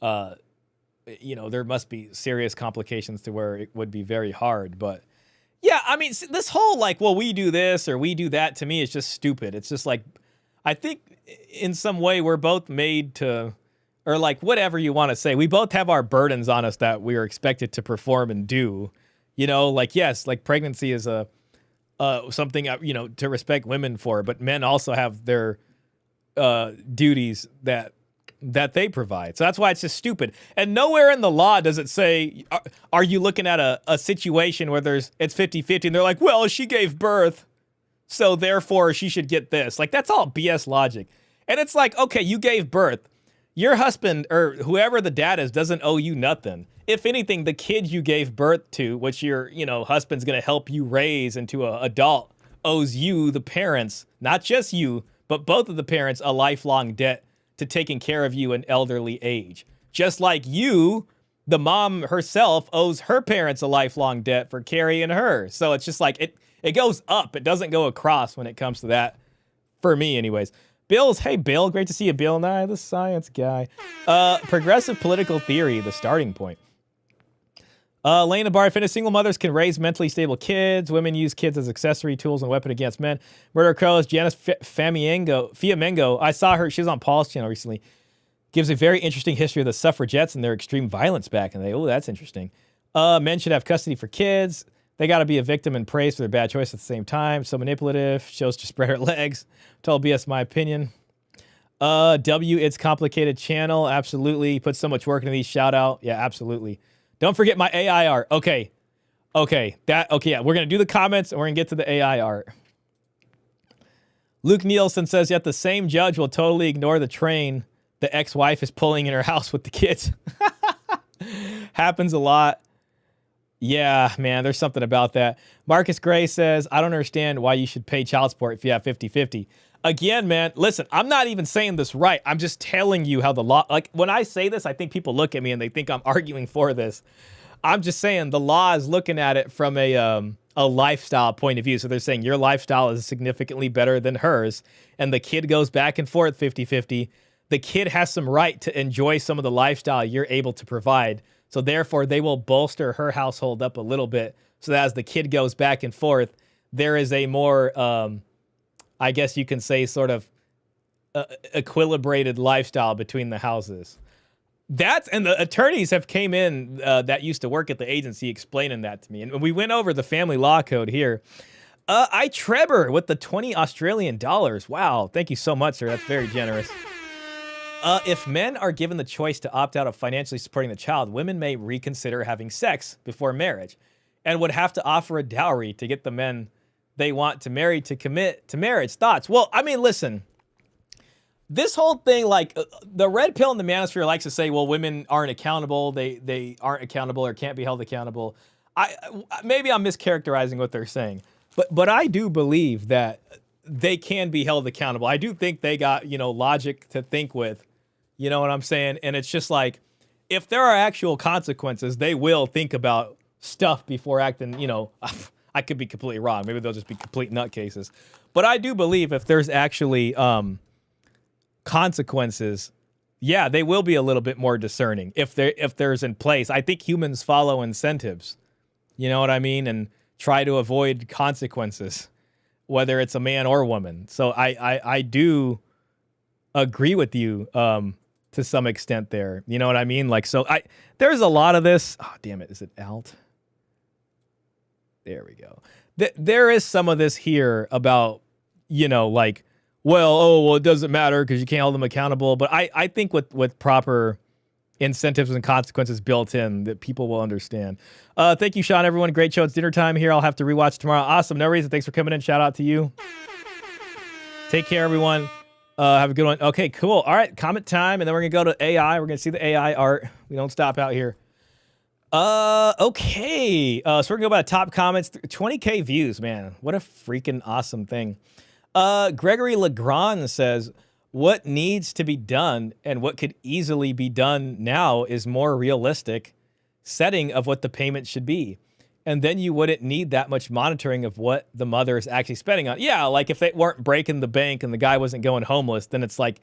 you know, there must be serious complications to where it would be very hard. But yeah, I mean, this whole like, well, we do this or we do that, to me is just stupid. It's just like, I think in some way we're both made to, or like whatever you want to say, we both have our burdens on us that we are expected to perform and do. You know, like, yes, like pregnancy is a something, you know, to respect women for, but men also have their duties that they provide. So that's why it's just stupid. And nowhere in the law does it say, are you looking at a situation where it's 50-50 and they're like, well, she gave birth, so therefore she should get this. Like, that's all BS logic. And it's like, okay, you gave birth. Your husband or whoever the dad is doesn't owe you nothing. If anything, the kid you gave birth to, which your, you know, husband's going to help you raise into an adult, owes you, the parents, not just you, but both of the parents, a lifelong debt to taking care of you in elderly age. Just like you, the mom herself owes her parents a lifelong debt for carrying her. So it's just like, it goes up. It doesn't go across when it comes to that, for me anyways. Hey Bill, great to see you, Bill Nye, the science guy. Progressive political theory, the starting point. Lane Bar finished. Single mothers can raise mentally stable kids. Women use kids as accessory tools and weapon against men. Murder Crows, Janice Fiamengo. I saw her. She was on Paul's channel recently. Gives a very interesting history of the suffragettes and their extreme violence back in the day. Oh, that's interesting. Men should have custody for kids. They got to be a victim and praised for their bad choice at the same time. So manipulative. Shows to spread her legs. Total BS, my opinion. It's Complicated Channel. Absolutely. Put so much work into these. Shout out. Yeah, absolutely. Don't forget my AI art. Okay. Yeah, we're going to do the comments and we're going to get to the AI art. Luke Nielsen says, yet the same judge will totally ignore the train the ex-wife is pulling in her house with the kids. Happens a lot. Yeah, man, there's something about that. Marcus Gray says, I don't understand why you should pay child support if you have 50-50. Again, man, listen, I'm not even saying this right. I'm just telling you how the law, like when I say this, I think people look at me and they think I'm arguing for this. I'm just saying the law is looking at it from a lifestyle point of view. So they're saying your lifestyle is significantly better than hers. And the kid goes back and forth 50-50. The kid has some right to enjoy some of the lifestyle you're able to provide. So therefore, they will bolster her household up a little bit. So that as the kid goes back and forth, there is a more, I guess you can say, sort of equilibrated lifestyle between the houses. And the attorneys have came in that used to work at the agency explaining that to me. And we went over the family law code here. I Trevor with the 20 Australian dollars. Wow. Thank you so much, sir. That's very generous. If men are given the choice to opt out of financially supporting the child, women may reconsider having sex before marriage and would have to offer a dowry to get the men they want to marry to commit to marriage. Thoughts? Well, I mean, listen, this whole thing, like the red pill in the manosphere likes to say, well, women aren't accountable. They aren't accountable or can't be held accountable. Maybe I'm mischaracterizing what they're saying, but I do believe that they can be held accountable. I do think they got, logic to think with, you know what I'm saying? And it's just like, if there are actual consequences, they will think about stuff before acting, I could be completely wrong. Maybe they'll just be complete nutcases. But I do believe if there's actually consequences, yeah, they will be a little bit more discerning if there's in place. I think humans follow incentives, you know what I mean? And try to avoid consequences, whether it's a man or woman. So I do agree with you to some extent there. You know what I mean? Like, so there's a lot of this. Oh, damn it. Is it alt? There we go. There is some of this here about, like, well, it doesn't matter because you can't hold them accountable. But I think with proper incentives and consequences built in, that people will understand. Thank you, Sean, everyone. Great show. It's dinner time here. I'll have to rewatch tomorrow. Awesome. No reason. Thanks for coming in. Shout out to you. Take care, everyone. Have a good one. Okay, cool. All right, comment time, and then we're going to go to AI. We're going to see the AI art. We don't stop out here. Okay. So we're going to go by the top comments. 20K views, man. What a freaking awesome thing. Gregory Legrand says, what needs to be done and what could easily be done now is more realistic setting of what the payment should be. And then you wouldn't need that much monitoring of what the mother is actually spending on. Yeah, like if they weren't breaking the bank and the guy wasn't going homeless, then it's like,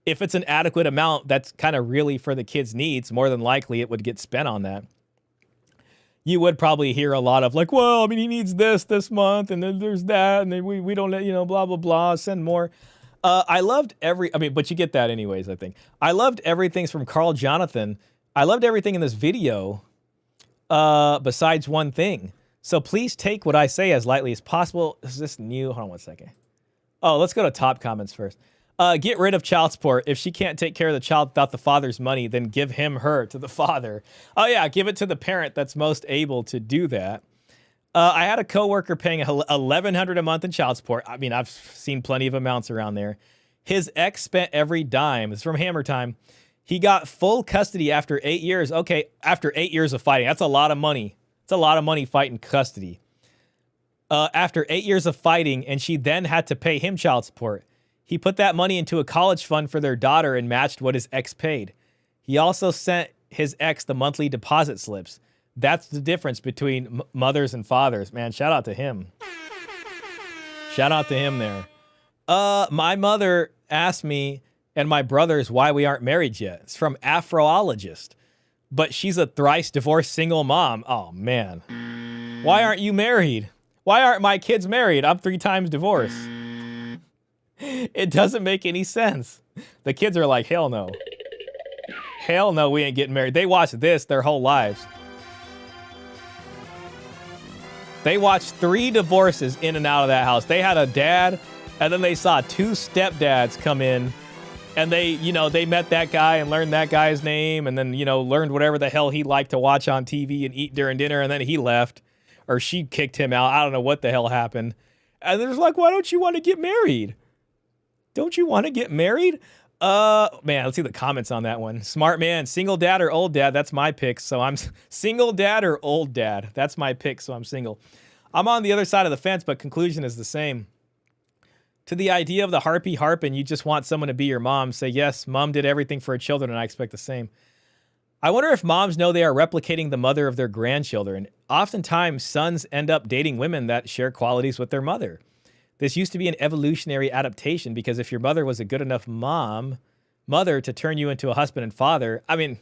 if it's an adequate amount that's kind of really for the kid's needs, more than likely it would get spent on that. You would probably hear a lot of like, well, I mean, he needs this month, and then there's that, and then we don't let, blah, blah, blah, send more. I loved but you get that anyways, I think. I loved everything from Carl Jonathan. I loved everything in this video. Besides one thing. So please take what I say as lightly as possible. Is this new? Hold on one second. Oh, let's go to top comments first. Get rid of child support. If she can't take care of the child without the father's money, then give her to the father. Oh yeah, give it to the parent that's most able to do that. I had a coworker paying $1,100 a month in child support. I mean, I've seen plenty of amounts around there. His ex spent every dime. It's from Hammer Time. He got full custody after 8 years. Okay, after 8 years of fighting. That's a lot of money. It's a lot of money fighting custody. After 8 years of fighting, and she then had to pay him child support. He put that money into a college fund for their daughter and matched what his ex paid. He also sent his ex the monthly deposit slips. That's the difference between mothers and fathers. Man, shout out to him. Shout out to him there. My mother asked me and my brothers why we aren't married yet. It's from Afroologist. But she's a thrice divorced single mom. Oh, man. Why aren't you married? Why aren't my kids married? I'm 3 times divorced. It doesn't make any sense. The kids are like, hell no. Hell no, we ain't getting married. They watched this their whole lives. They watched 3 divorces in and out of that house. They had a dad, and then they saw 2 stepdads come in And they met that guy and learned that guy's name, and then, learned whatever the hell he liked to watch on TV and eat during dinner, and then he left, or she kicked him out. I don't know what the hell happened. And there's like, why don't you want to get married? Don't you want to get married? Man, let's see the comments on that one. Smart man, single dad or old dad? That's my pick. So I'm single dad or old dad. That's my pick. So I'm single. I'm on the other side of the fence, but conclusion is the same. To the idea of the harpy harp and you just want someone to be your mom, say, yes, mom did everything for her children and I expect the same. I wonder if moms know they are replicating the mother of their grandchildren. Oftentimes, sons end up dating women that share qualities with their mother. This used to be an evolutionary adaptation because if your mother was a good enough mother to turn you into a husband and father, I mean,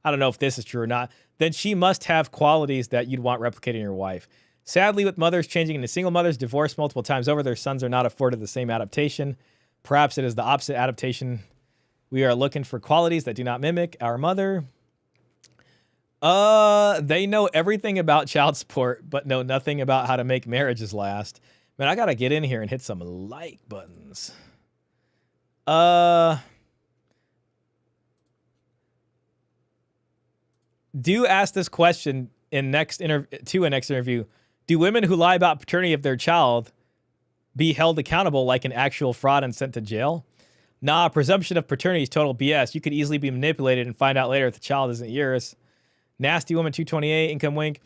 I don't know if this is true or not, then she must have qualities that you'd want replicated in your wife. Sadly, with mothers changing into single mothers, divorced multiple times over, their sons are not afforded the same adaptation. Perhaps it is the opposite adaptation. We are looking for qualities that do not mimic our mother. They know everything about child support, but know nothing about how to make marriages last. Man, I gotta get in here and hit some like buttons. Do ask this question in next interview. Do women who lie about paternity of their child be held accountable like an actual fraud and sent to jail? Nah, presumption of paternity is total BS. You could easily be manipulated and find out later if the child isn't yours. Nasty woman 228, income wink.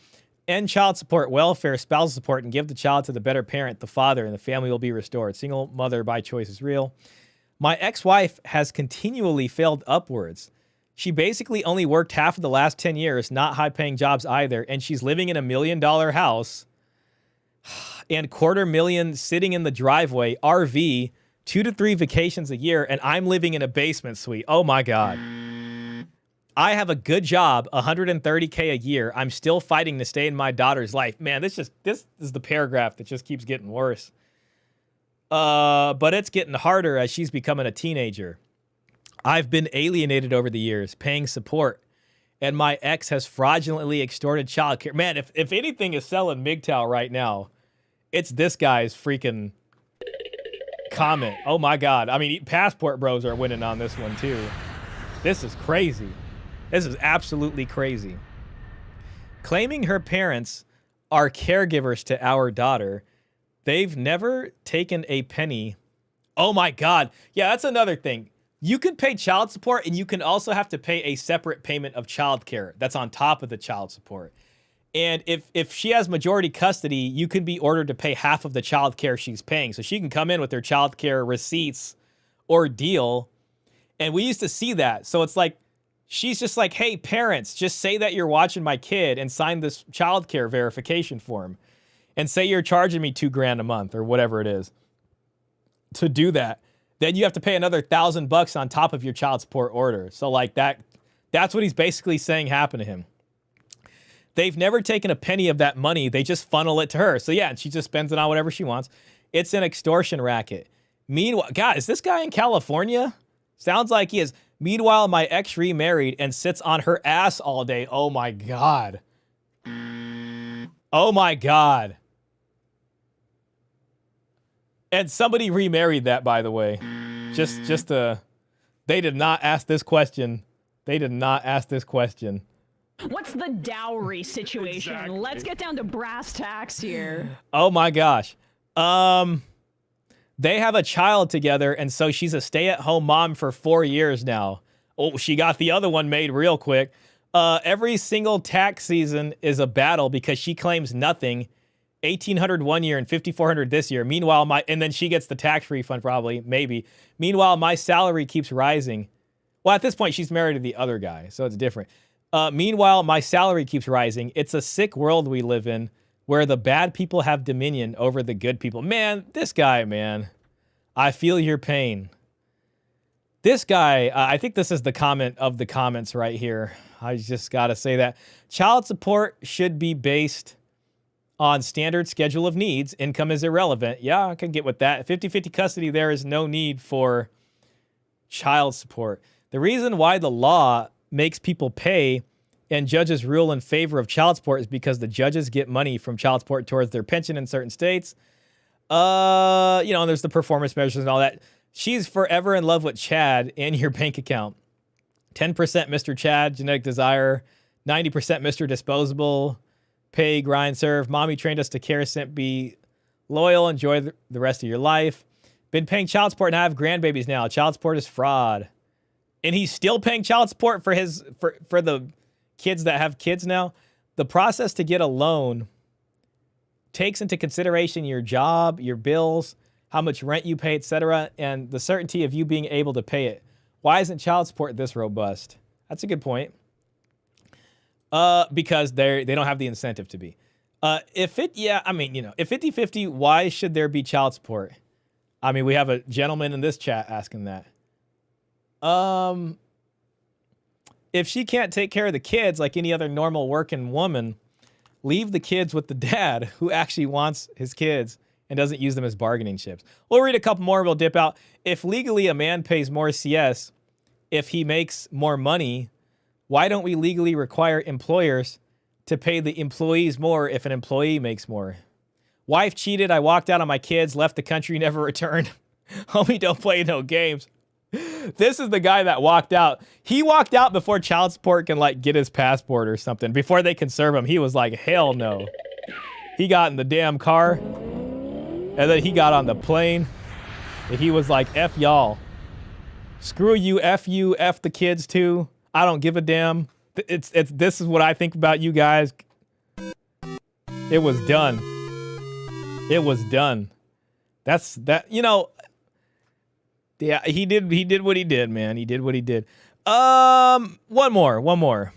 End child support, welfare, spousal support, and give the child to the better parent, the father, and the family will be restored. Single mother by choice is real. My ex-wife has continually failed upwards. She basically only worked half of the last 10 years, not high-paying jobs either, and she's living in $1 million house and $250,000 sitting in the driveway, RV, 2 to 3 vacations a year, and I'm living in a basement suite. Oh my God. I have a good job, $130K a year. I'm still fighting to stay in my daughter's life. Man, this is the paragraph that just keeps getting worse. But it's getting harder as she's becoming a teenager. I've been alienated over the years, paying support, and my ex has fraudulently extorted childcare. Man, if anything is selling MGTOW right now, it's this guy's freaking comment. Oh my God. I mean, Passport Bros are winning on this one too. This is crazy. This is absolutely crazy. Claiming her parents are caregivers to our daughter. They've never taken a penny. Oh my God. Yeah, that's another thing. You can pay child support and you can also have to pay a separate payment of child care. That's on top of the child support. And if she has majority custody, you can be ordered to pay half of the child care she's paying. So she can come in with her child care receipts or deal. And we used to see that. So it's like, she's just like, hey, parents, just say that you're watching my kid and sign this child care verification form and say you're charging me $2,000 a month or whatever it is to do that. Then you have to pay another $1,000 on top of your child support order. So like that's what he's basically saying happened to him. They've never taken a penny of that money. They just funnel it to her. So yeah, and she just spends it on whatever she wants. It's an extortion racket. Meanwhile, God, is this guy in California? Sounds like he is. Meanwhile, my ex remarried and sits on her ass all day. Oh my God. Oh my God. And somebody remarried that, by the way. They did not ask this question. They did not ask this question. What's the dowry situation? Exactly. Let's get down to brass tacks here. Oh my gosh. They have a child together, and so she's a stay-at-home mom for 4 years now. Oh, she got the other one made real quick. Every single tax season is a battle because she claims nothing. $1,800 one year and $5,400 this year. Meanwhile, and then she gets the tax refund probably, maybe. Meanwhile, my salary keeps rising. Well, at this point, she's married to the other guy, so it's different. Meanwhile, my salary keeps rising. It's a sick world we live in where the bad people have dominion over the good people. Man, this guy, man, I feel your pain. This guy, I think this is the comment of the comments right here. I just got to say that. Child support should be based on standard schedule of needs. Income is irrelevant. Yeah, I can get with that. 50-50 custody, there is no need for child support. The reason why the law makes people pay and judges rule in favor of child support is because the judges get money from child support towards their pension in certain states. And there's the performance measures and all that. She's forever in love with Chad and your bank account. 10% Mr. Chad, genetic desire. 90% Mr. Disposable. Pay, grind, serve. Mommy trained us to care, simp, be loyal, enjoy the rest of your life. Been paying child support and I have grandbabies now. Child support is fraud. And he's still paying child support for the kids that have kids now. The process to get a loan takes into consideration your job, your bills, how much rent you pay, etc., and the certainty of you being able to pay it. Why isn't child support this robust? That's a good point. Because they don't have the incentive to be. If 50-50, why should there be child support? I mean, we have a gentleman in this chat asking that. If she can't take care of the kids like any other normal working woman, leave the kids with the dad who actually wants his kids and doesn't use them as bargaining chips. We'll read a couple more and we'll dip out. If legally a man pays more CS if he makes more money, why don't we legally require employers to pay the employees more if an employee makes more? Wife cheated, I walked out on my kids, left the country, never returned. Homie, don't play no games. This is the guy that walked out. He walked out before child support can like get his passport or something. Before they can serve him, he was like, hell no. He got in the damn car and then he got on the plane and he was like, F y'all. Screw you, F the kids too. I don't give a damn. This is what I think about you guys. It was done. It was done. That's that, you know. Yeah, he did what he did, man. He did what he did. One more.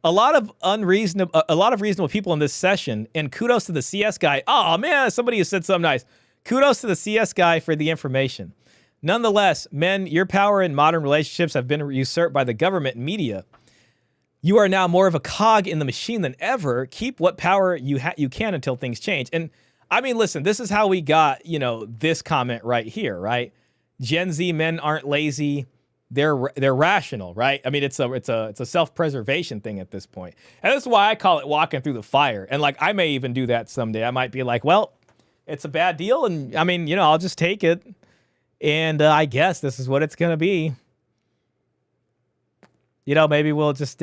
A lot of reasonable people in this session, and kudos to the CS guy. Oh man, somebody has said something nice. Kudos to the CS guy for the information. Nonetheless, men, your power in modern relationships have been usurped by the government and media. You are now more of a cog in the machine than ever. Keep what power you can until things change. And I mean, listen, this is how we got, this comment right here, right? Gen Z men aren't lazy. They're rational, right? I mean, it's a self-preservation thing at this point. And that's why I call it walking through the fire. And like, I may even do that someday. I might be like, well, it's a bad deal. And I mean, I'll just take it. And I guess this is what it's going to be. Maybe we'll just,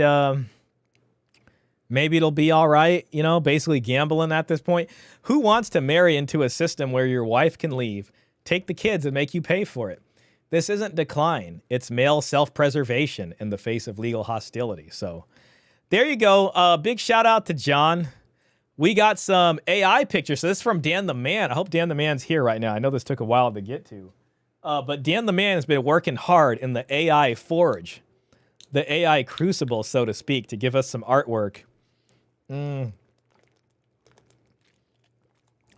maybe it'll be all right. Basically gambling at this point. Who wants to marry into a system where your wife can leave, take the kids, and make you pay for it? This isn't decline. It's male self-preservation in the face of legal hostility. So there you go. Big shout out to John. We got some AI pictures. So this is from Dan the Man. I hope Dan the Man's here right now. I know this took a while to get to. But Dan the Man has been working hard in the AI Forge, the AI Crucible, so to speak, to give us some artwork.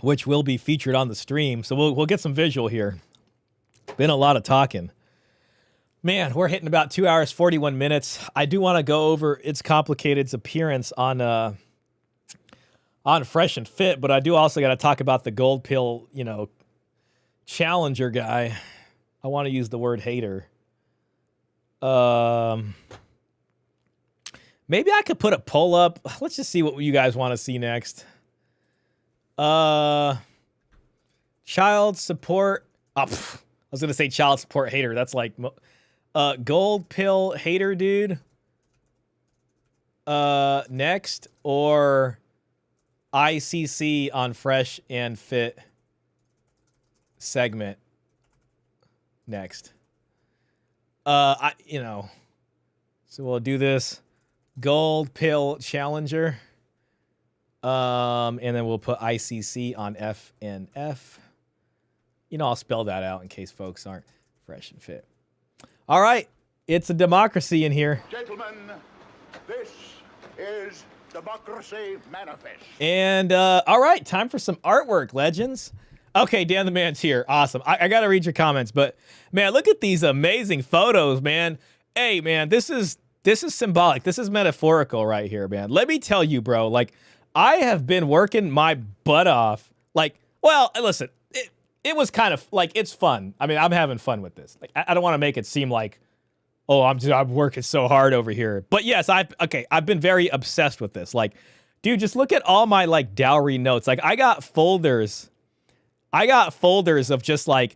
Which will be featured on the stream. So we'll get some visual here. Been a lot of talking. Man, we're hitting about 2 hours, 41 minutes. I do want to go over It's Complicated's appearance on Fresh and Fit, but I do also got to talk about the gold pill, challenger guy. I want to use the word hater. Maybe I could put a poll up. Let's just see what you guys want to see next. Child support. I was going to say child support hater. That's like gold pill hater dude. Next, or ICC on Fresh and Fit segment next. So we'll do this gold pill challenger. And then we'll put ICC on F and F. I'll spell that out in case folks aren't fresh and fit. All right. It's a democracy in here. Gentlemen, this is Democracy Manifest. And, all right. Time for some artwork, legends. Okay, Dan the Man's here. Awesome. I got to read your comments, but man, look at these amazing photos, man. Hey, man, this is symbolic. This is metaphorical right here, man. Let me tell you, bro, like, I have been working my butt off. Like, well, listen, it was kind of like, it's fun. I mean, I'm having fun with this. Like, I don't want to make it seem like, oh, I'm working so hard over here. But yes, I've been very obsessed with this. Like, dude, just look at all my like dowry notes. Like, I got folders of just like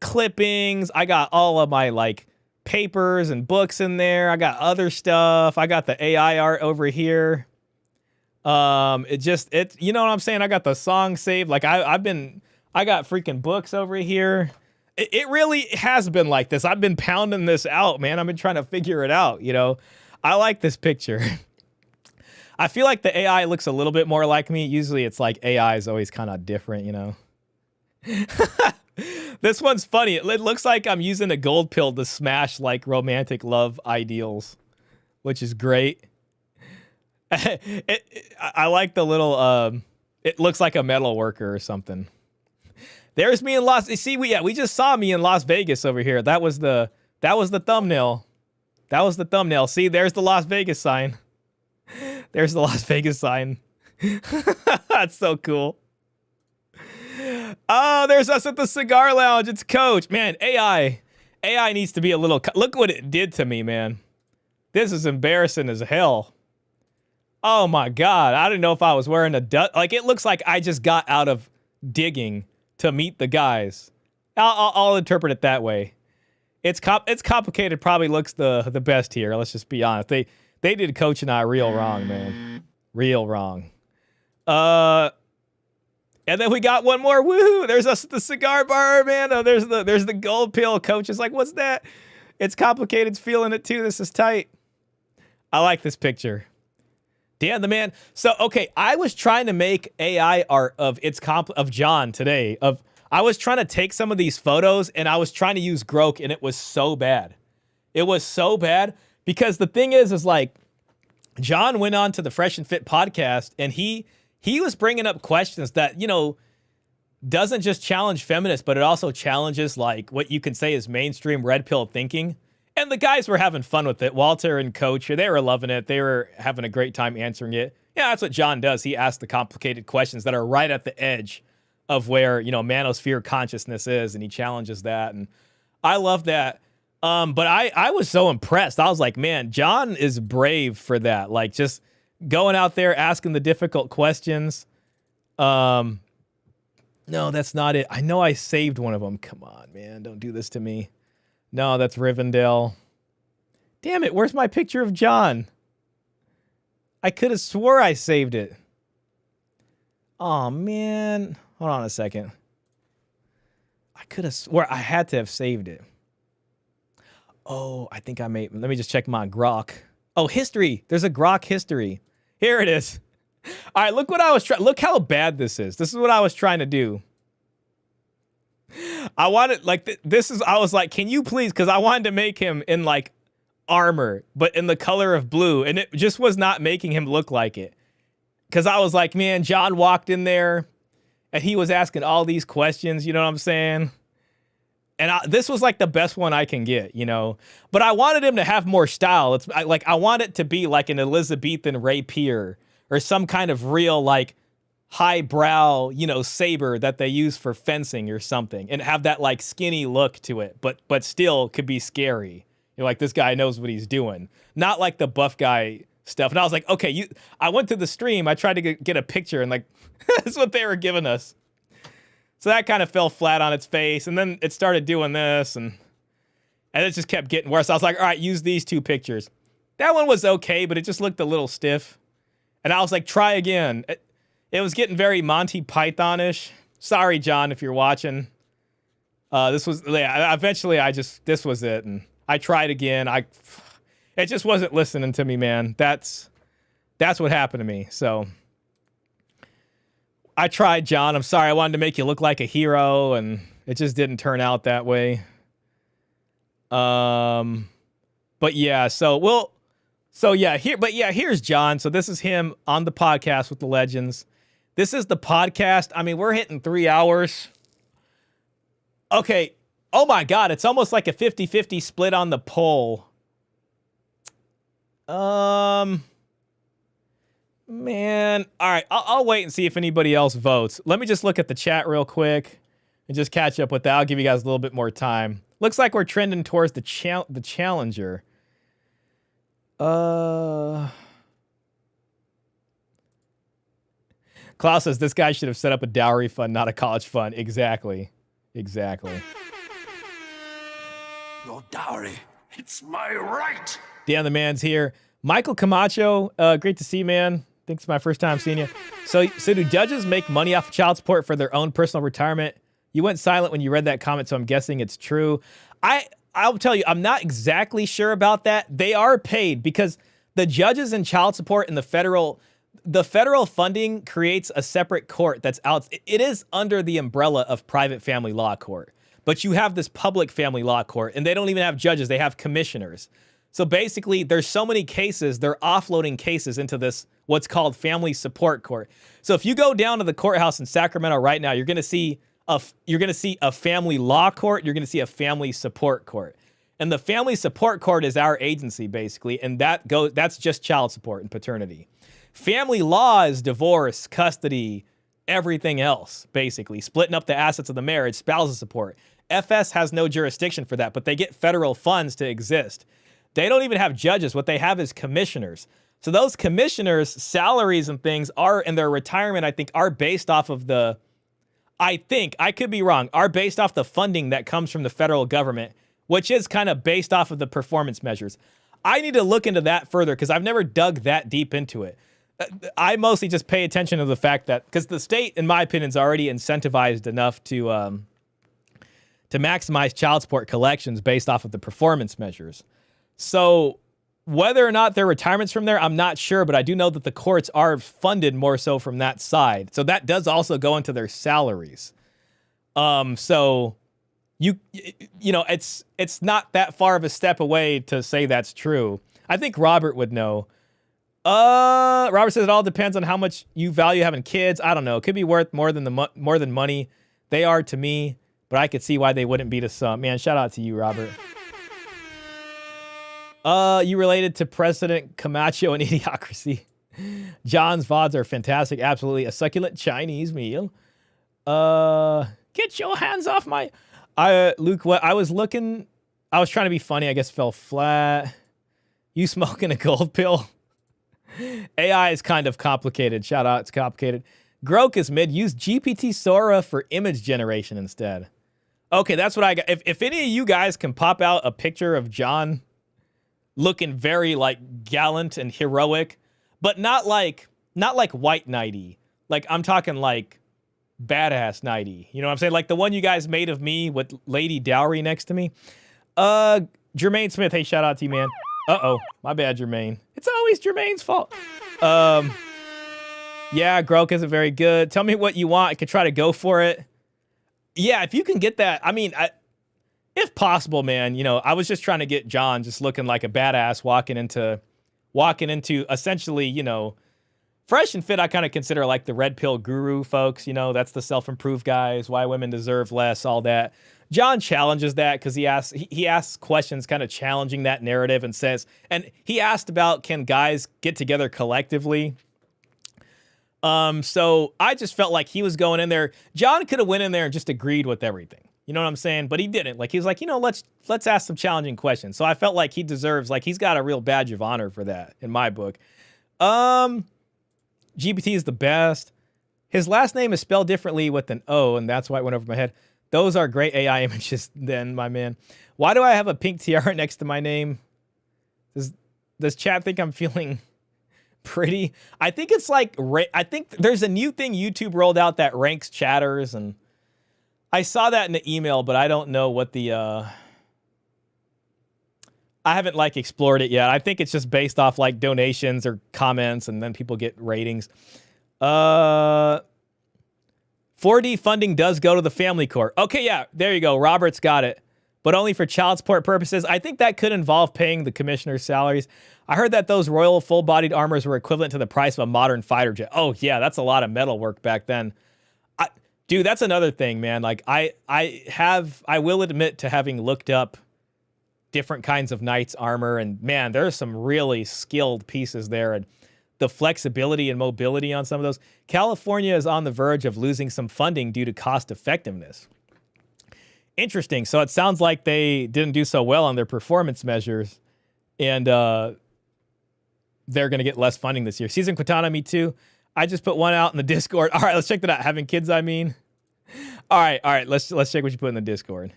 clippings. I got all of my like papers and books in there. I got other stuff. I got the AI art over here. You know what I'm saying? I got the song saved. Like I got freaking books over here. It really has been like this. I've been pounding this out, man. I've been trying to figure it out, you know. I like this picture. I feel like the AI looks a little bit more like me. Usually it's like AI is always kind of different, you know. This one's funny. It looks like I'm using a gold pill to smash like romantic love ideals, which is great. I like the little, it looks like a metal worker or something. There's me in we just saw me in Las Vegas over here. That was the thumbnail. That was the thumbnail. See, there's the Las Vegas sign. There's the Las Vegas sign. That's so cool. Oh, there's us at the cigar lounge. It's Coach. Man, AI needs to be a little... Look what it did to me, man. This is embarrassing as hell. Oh, my God. I didn't know if I was wearing a... Like, it looks like I just got out of digging to meet the guys. I'll interpret it that way. It's complicated. Probably looks the best here. Let's just be honest. They did Coach and I real wrong, man. Real wrong. And then we got one more. Woohoo! There's us at the cigar bar, man. Oh, there's the gold pill. Coach is like, what's that? It's complicated. It's feeling it too. This is tight. I like this picture. Damn the man. So okay, I was trying to make AI art of John today. I was trying to take some of these photos and I was trying to use Grok and it was so bad. It was so bad because the thing is like John went on to the Fresh and Fit podcast and he was bringing up questions that, you know, doesn't just challenge feminists, but it also challenges like what you can say is mainstream red pill thinking. And the guys were having fun with it. Walter and Coach, they were loving it. They were having a great time answering it. Yeah, that's what John does. He asks the complicated questions that are right at the edge of where, you know, manosphere consciousness is, and he challenges that. And I love that. But I was so impressed. I was like, man, John is brave for that. Like, just going out there asking the difficult questions. No, that's not it. I know I saved one of them. Come on, man. Don't do this to me. No, that's Rivendell. Damn it. Where's my picture of John? I could have swore I saved it. Oh, man. Hold on a second. I could have swore I had to have saved it. Oh, I think I made... Let me just check my Grok. Oh, history. There's a Grok history. Here it is. All right, look what I was trying... Look how bad this is. This is what I was trying to do. I wanted, like, I was like, can you please... Because I wanted to make him in, like, armor, but in the color of blue. And it just was not making him look like it. Because I was like, man, John walked in there, and he was asking all these questions, you know what I'm saying? And this was like the best one I can get, you know? But I wanted him to have more style. I want it to be like an Elizabethan rapier or some kind of real, like, highbrow, you know, saber that they use for fencing or something, and have that, like, skinny look to it, but still could be scary. You know, like, this guy knows what he's doing. Not like the buff guy stuff. And I was like, okay, I went to the stream, I tried to get a picture, and, like, that's what they were giving us. So that kind of fell flat on its face, and then it started doing this, and it just kept getting worse. I was like, all right, use these two pictures. That one was okay, but it just looked a little stiff. And I was like, try again. It was getting very Monty Python-ish. Sorry, John, if you're watching. This was it, and I tried again. It just wasn't listening to me, man. That's what happened to me, so... I tried, John. I'm sorry. I wanted to make you look like a hero, and it just didn't turn out that way. But yeah, here's John. So this is him on the podcast with the legends. This is the podcast. I mean, we're hitting 3 hours. Okay. Oh my God. It's almost like a 50-50 split on the poll. Man, all right, I'll wait and see if anybody else votes. Let me just look at the chat real quick and just catch up with that. I'll give you guys a little bit more time. Looks like we're trending towards the challenger. Klaus says this guy should have set up a dowry fund, not a college fund. Exactly. your dowry. It's my right. Dan the Man's here. Michael Camacho, great to see you, man. I think it's my first time seeing you. So do judges make money off of child support for their own personal retirement? You went silent when you read that comment, so I'm guessing it's true. I'll tell you, I'm not exactly sure about that. They are paid because the judges in child support and the federal funding creates a separate court that's out. It is under the umbrella of private family law court, but you have this public family law court, and they don't even have judges. They have commissioners. So basically, there's so many cases, they're offloading cases into this, what's called family support court. So if you go down to the courthouse in Sacramento right now, you're going to see a family law court, you're going to see a family support court. And the family support court is our agency, basically, and that's just child support and paternity. Family law is divorce, custody, everything else, basically. Splitting up the assets of the marriage, spousal support. FS has no jurisdiction for that, but they get federal funds to exist. They don't even have judges. What they have is commissioners. So those commissioners' salaries and things are, in their retirement, I think, are based off of I could be wrong, are based off the funding that comes from the federal government, which is kind of based off of the performance measures. I need to look into that further because I've never dug that deep into it. I mostly just pay attention to the fact that, because the state, in my opinion, is already incentivized enough to maximize child support collections based off of the performance measures. So whether or not their retirement's from there, I'm not sure, but I do know that the courts are funded more so from that side. So that does also go into their salaries. So you know, it's not that far of a step away to say that's true. I think Robert would know. Robert says it all depends on how much you value having kids. I don't know. It could be worth more than money. They are to me, but I could see why they wouldn't be to some. Man, shout out to you, Robert. You related to President Camacho and Idiocracy. John's VODs are fantastic. Absolutely. A succulent Chinese meal. Get your hands off my... Luke, what I was trying to be funny. I guess fell flat. You smoking a gold pill? AI is kind of complicated. Shout out, it's complicated. Grok is mid. Use GPT Sora for image generation instead. Okay, that's what I got. If any of you guys can pop out a picture of John looking very like gallant and heroic, but not like white knighty. Like I'm talking like badass knighty. You know what I'm saying? Like the one you guys made of me with Lady Dowry next to me. Jermaine Smith, hey, shout out to you, man. Uh-oh, my bad, Jermaine. It's always Jermaine's fault. Yeah, Grok isn't very good. Tell me what you want. I could try to go for it. Yeah, if you can get that, I mean, if possible, man, you know, I was just trying to get John just looking like a badass walking into essentially, you know, Fresh and Fit I kind of consider like the red pill guru folks, you know, that's the self-improved guys, why women deserve less, all that. John challenges that because he asks questions kind of challenging that narrative and he asked about, can guys get together collectively? So I just felt like he was going in there. John could have went in there and just agreed with everything. You know what I'm saying? But he didn't. Like, he was like, you know, let's ask some challenging questions. So I felt like he deserves, like, he's got a real badge of honor for that in my book. GPT is the best. His last name is spelled differently with an O, and that's why it went over my head. Those are great AI images then, my man. Why do I have a pink tiara next to my name? Does chat think I'm feeling pretty? I think it's like, I think there's a new thing YouTube rolled out that ranks chatters, and I saw that in the email, but I don't know what the, I haven't like explored it yet. I think it's just based off like donations or comments, and then people get ratings. 4D funding does go to the family court. Okay, yeah, there you go. Robert's got it. But only for child support purposes. I think that could involve paying the commissioner's salaries. I heard that those royal full-bodied armors were equivalent to the price of a modern fighter jet. Oh, yeah, that's a lot of metal work back then. Dude, that's another thing, man. Like, I will admit to having looked up different kinds of knight's armor, and man, there's some really skilled pieces there, and the flexibility and mobility on some of those. California is on the verge of losing some funding due to cost effectiveness. Interesting. So it sounds like they didn't do so well on their performance measures, and they're going to get less funding this year. Season Quintana, me too. I just put one out in the Discord. All right, let's check that out. Having kids, I mean. All right. Let's check what you put in the Discord.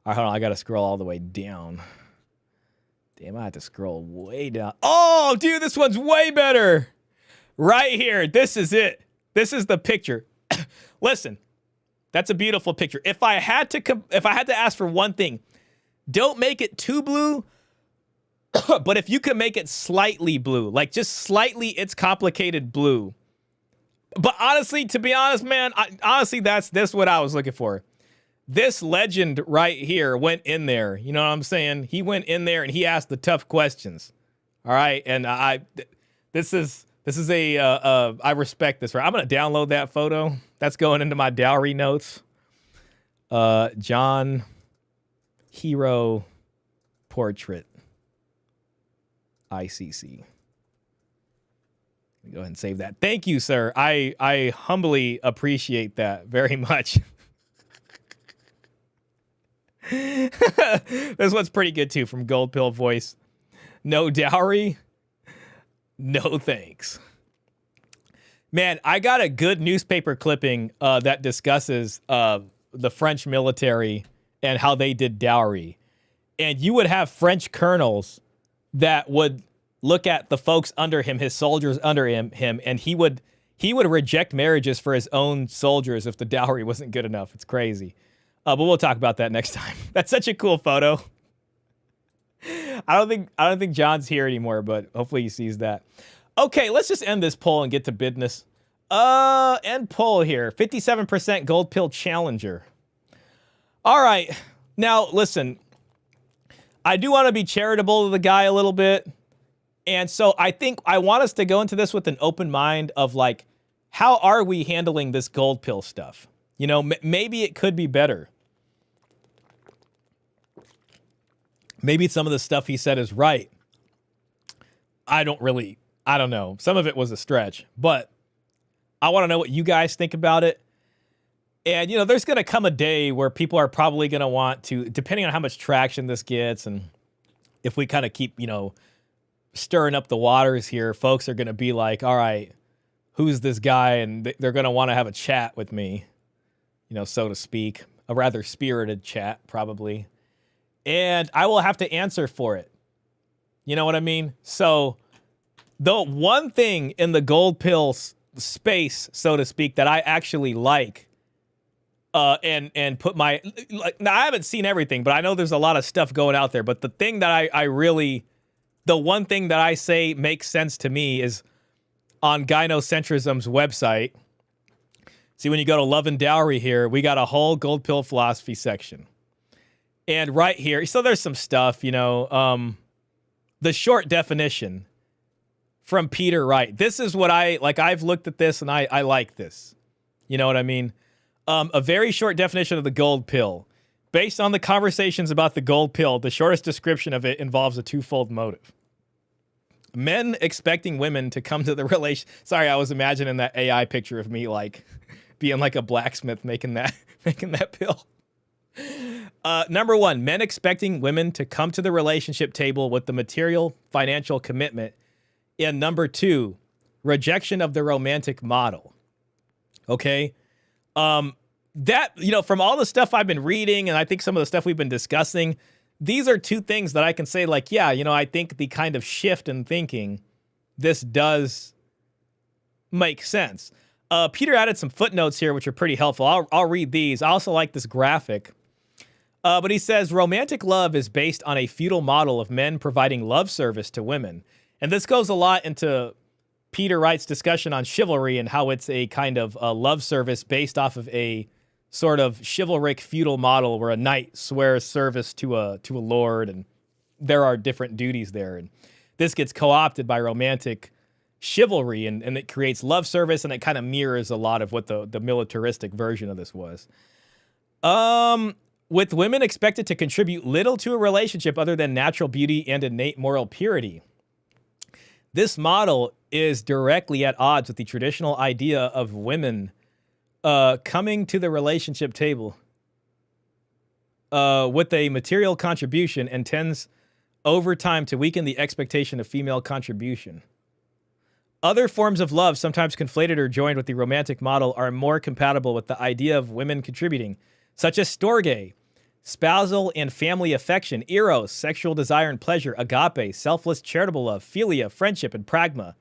All right, hold on. I got to scroll all the way down. Damn, I have to scroll way down. Oh, dude, this one's way better. Right here. This is it. This is the picture. Listen, that's a beautiful picture. If I had to ask for one thing, don't make it too blue, but if you could make it slightly blue, like just slightly, it's complicated blue. But honestly, to be honest, man, that's what I was looking for. This legend right here went in there. You know what I'm saying? He went in there and he asked the tough questions. All right, and this is I respect this. Right, I'm gonna download that photo. That's going into my dowry notes. John Hero portrait. ICC. Go ahead and save that. Thank you, sir. I humbly appreciate that very much. This one's pretty good too, from Gold Pill Voice. No dowry, no thanks. Man, I got a good newspaper clipping that discusses the French military and how they did dowry. And you would have French colonels that would look at the folks under him, his soldiers under him, and he would reject marriages for his own soldiers if the dowry wasn't good enough. It's crazy. But we'll talk about that next time. That's such a cool photo. I don't think John's here anymore, but hopefully he sees that. Okay, let's just end this poll and get to business. End poll here. 57% gold pill challenger. All right. Now, listen. I do want to be charitable to the guy a little bit. And so I think I want us to go into this with an open mind of like, how are we handling this gold pill stuff? You know, maybe it could be better. Maybe some of the stuff he said is right. I don't know. Some of it was a stretch, but I want to know what you guys think about it. And, you know, there's going to come a day where people are probably going to want to, depending on how much traction this gets, and if we kind of keep, you know, stirring up the waters here, folks are going to be like, all right, who's this guy? And they're going to want to have a chat with me, you know, so to speak, a rather spirited chat, probably. And I will have to answer for it. You know what I mean? So the one thing in the gold pill space, so to speak, that I actually like, and put my, like, now I haven't seen everything, but I know there's a lot of stuff going out there. But the thing that the one thing that I say makes sense to me is on Gynocentrism's website. See, when you go to Love and Dowry here, we got a whole gold pill philosophy section. And right here, so there's some stuff, you know, the short definition from Peter Wright. This is what I've looked at this and I like this. You know what I mean? A very short definition of the gold pill. Based on the conversations about the gold pill, the shortest description of it involves a twofold motive. Men expecting women to come to the relation. Sorry, I was imagining that AI picture of me like being like a blacksmith making that pill. Number one, men expecting women to come to the relationship table with the material financial commitment. And number two, rejection of the romantic model. Okay. That, you know, from all the stuff I've been reading, and I think some of the stuff we've been discussing, these are two things that I can say, like, yeah, you know, I think the kind of shift in thinking, this does make sense. Peter added some footnotes here, which are pretty helpful. I'll read these. I also like this graphic. But he says, romantic love is based on a feudal model of men providing love service to women. And this goes a lot into Peter Wright's discussion on chivalry and how it's a kind of a love service based off of a sort of chivalric feudal model where a knight swears service to a lord, and there are different duties there. And this gets co-opted by romantic chivalry, and it creates love service, and it kind of mirrors a lot of what the militaristic version of this was. With women expected to contribute little to a relationship other than natural beauty and innate moral purity. This model is directly at odds with the traditional idea of women coming to the relationship table with a material contribution, and tends over time to weaken the expectation of female contribution. Other forms of love, sometimes conflated or joined with the romantic model, are more compatible with the idea of women contributing, such as storge, spousal and family affection, eros, sexual desire and pleasure, agape, selfless charitable love, philia, friendship, and pragma.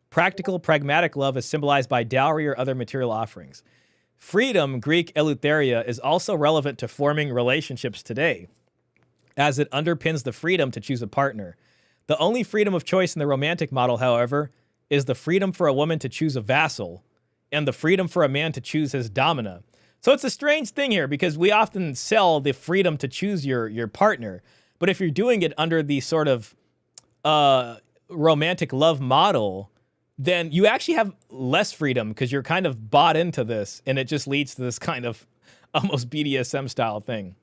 Practical, pragmatic love is symbolized by dowry or other material offerings. Freedom, Greek eleutheria, is also relevant to forming relationships today, as it underpins the freedom to choose a partner. The only freedom of choice in the romantic model, however, is the freedom for a woman to choose a vassal and the freedom for a man to choose his domina. So it's a strange thing here because we often sell the freedom to choose your partner. But if you're doing it under the sort of romantic love model, then you actually have less freedom because you're kind of bought into this, and it just leads to this kind of almost BDSM style thing.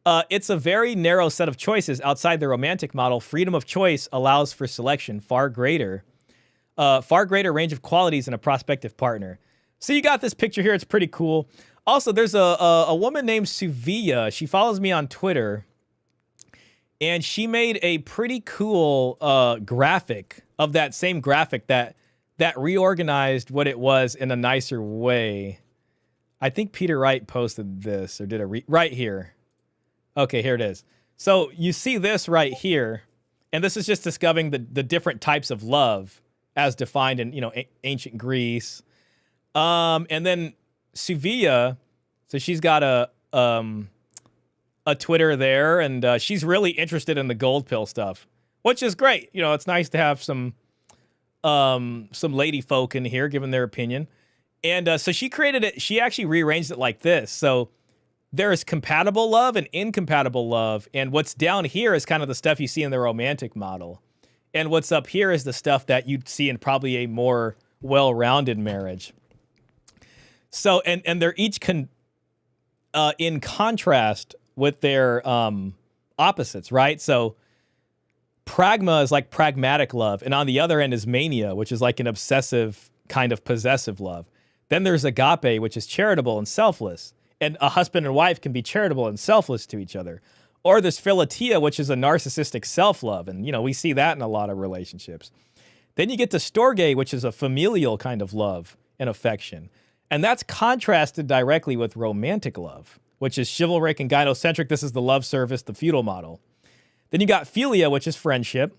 It's a very narrow set of choices outside the romantic model. Freedom of choice allows for selection far greater range of qualities in a prospective partner. So you got this picture here. It's pretty cool. Also, there's a woman named Suvia. She follows me on Twitter, and she made a pretty cool graphic of that same graphic that reorganized what it was in a nicer way. I think Peter Wright posted this, or did it right here. Okay, here it is. So you see this right here, and this is just discovering the different types of love as defined in ancient Greece. And then Suvia, so she's got a Twitter there, and she's really interested in the gold pill stuff, which is great. It's nice to have some lady folk in here giving their opinion. And so she created it. She actually rearranged it like this. So there is compatible love and incompatible love. And what's down here is kind of the stuff you see in the romantic model. And what's up here is the stuff that you'd see in probably a more well-rounded marriage. So, and they're each in contrast with their opposites, right? So pragma is like pragmatic love. And on the other end is mania, which is like an obsessive kind of possessive love. Then there's agape, which is charitable and selfless. And a husband and wife can be charitable and selfless to each other. Or there's philatia, which is a narcissistic self-love. And, we see that in a lot of relationships. Then you get to storge, which is a familial kind of love and affection. And that's contrasted directly with romantic love, which is chivalric and gynocentric. This is the love service, the feudal model. Then you got philia, which is friendship,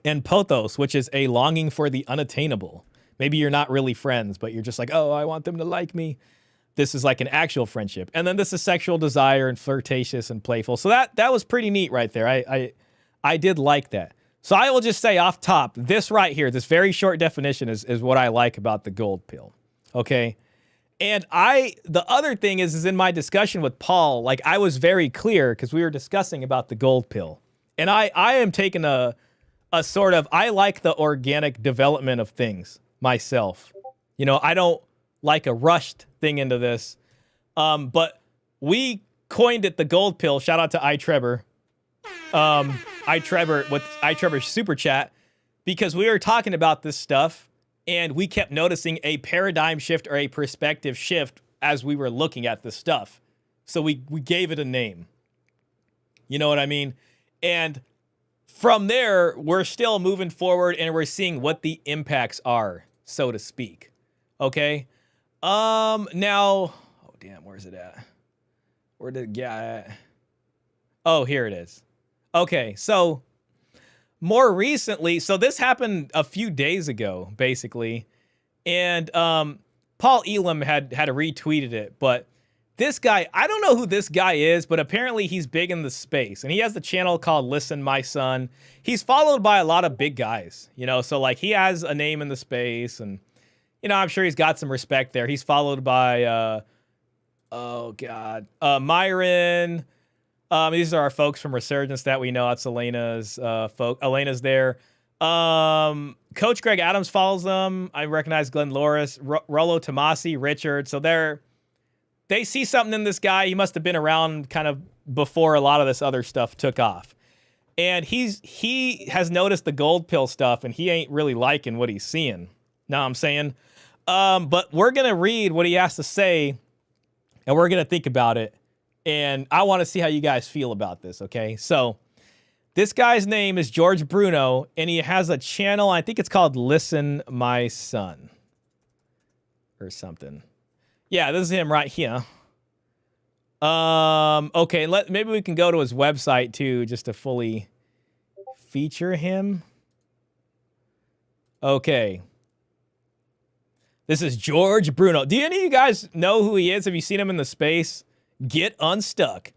and pothos, which is a longing for the unattainable. Maybe you're not really friends, but you're just like, oh, I want them to like me. This is like an actual friendship. And then this is sexual desire and flirtatious and playful. So that was pretty neat right there. I did like that. So I will just say off top, this right here, this very short definition is what I like about the gold pill. Okay. And the other thing is in my discussion with Paul, like I was very clear because we were discussing about the gold pill. And I am taking a sort of, I like the organic development of things myself. I don't like a rushed thing into this. But we coined it the gold pill. Shout out to iTrevor. iTrevor super chat, because we were talking about this stuff and we kept noticing a paradigm shift or a perspective shift as we were looking at this stuff. So we gave it a name. You know what I mean? And from there, we're still moving forward and we're seeing what the impacts are, so to speak. Okay. Now, oh damn, where's it at? Where did it get at? Oh, here it is. Okay, so more recently, so this happened a few days ago, basically, and Paul Elam had retweeted it, but this guy, I don't know who this guy is, but apparently he's big in the space, and he has the channel called Listen My Son. He's followed by a lot of big guys, so like he has a name in the space, and I'm sure he's got some respect there. He's followed by, Myron. These are our folks from Resurgence that we know. That's Elena's Elena's there. Coach Greg Adams follows them. I recognize Glenn Loris, Rollo Tomasi, Richard. So they see something in this guy. He must have been around kind of before a lot of this other stuff took off. And he has noticed the gold pill stuff, and he ain't really liking what he's seeing. Know what I'm saying? But we're going to read what he has to say, and we're going to think about it. And I want to see how you guys feel about this, okay? So this guy's name is George Bruno, and he has a channel. I think it's called Listen My Son or something. Yeah, this is him right here. Okay, maybe we can go to his website too, just to fully feature him. Okay. This is George Bruno. Do any of you guys know who he is? Have you seen him in the space? Get Unstuck.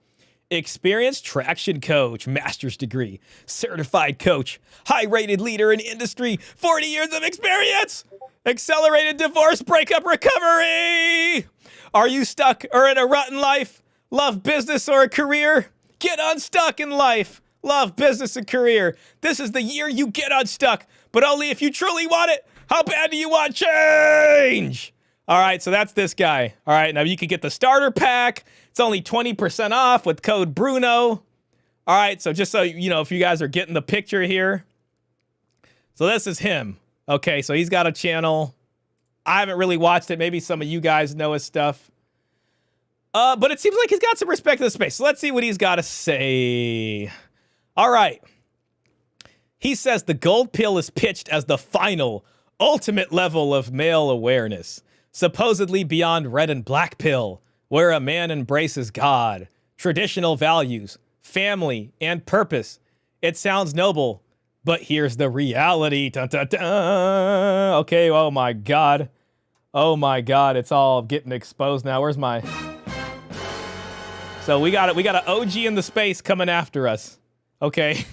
Experienced traction coach, master's degree, certified coach, high-rated leader in industry, 40 years of experience, accelerated divorce breakup recovery. Are you stuck or in a rut in life? Love business or a career? Get unstuck in life. Love business and career. This is the year you get unstuck, but only if you truly want it. How bad do you want change? All right, so that's this guy. All right, now you can get the starter pack. It's only 20% off with code Bruno. All right, so just so you know, if you guys are getting the picture here. So this is him. Okay, so he's got a channel. I haven't really watched it. Maybe some of you guys know his stuff. But it seems like he's got some respect in the space. So let's see what he's got to say. All right. He says the gold pill is pitched as the final, ultimate level of male awareness, supposedly beyond red and black pill, where a man embraces God, traditional values, family, and purpose. It sounds noble, but here's the reality. Dun, dun, dun. Okay, oh my God. Oh my God, it's all getting exposed now. Where's my... So we got it. We got an OG in the space coming after us. Okay.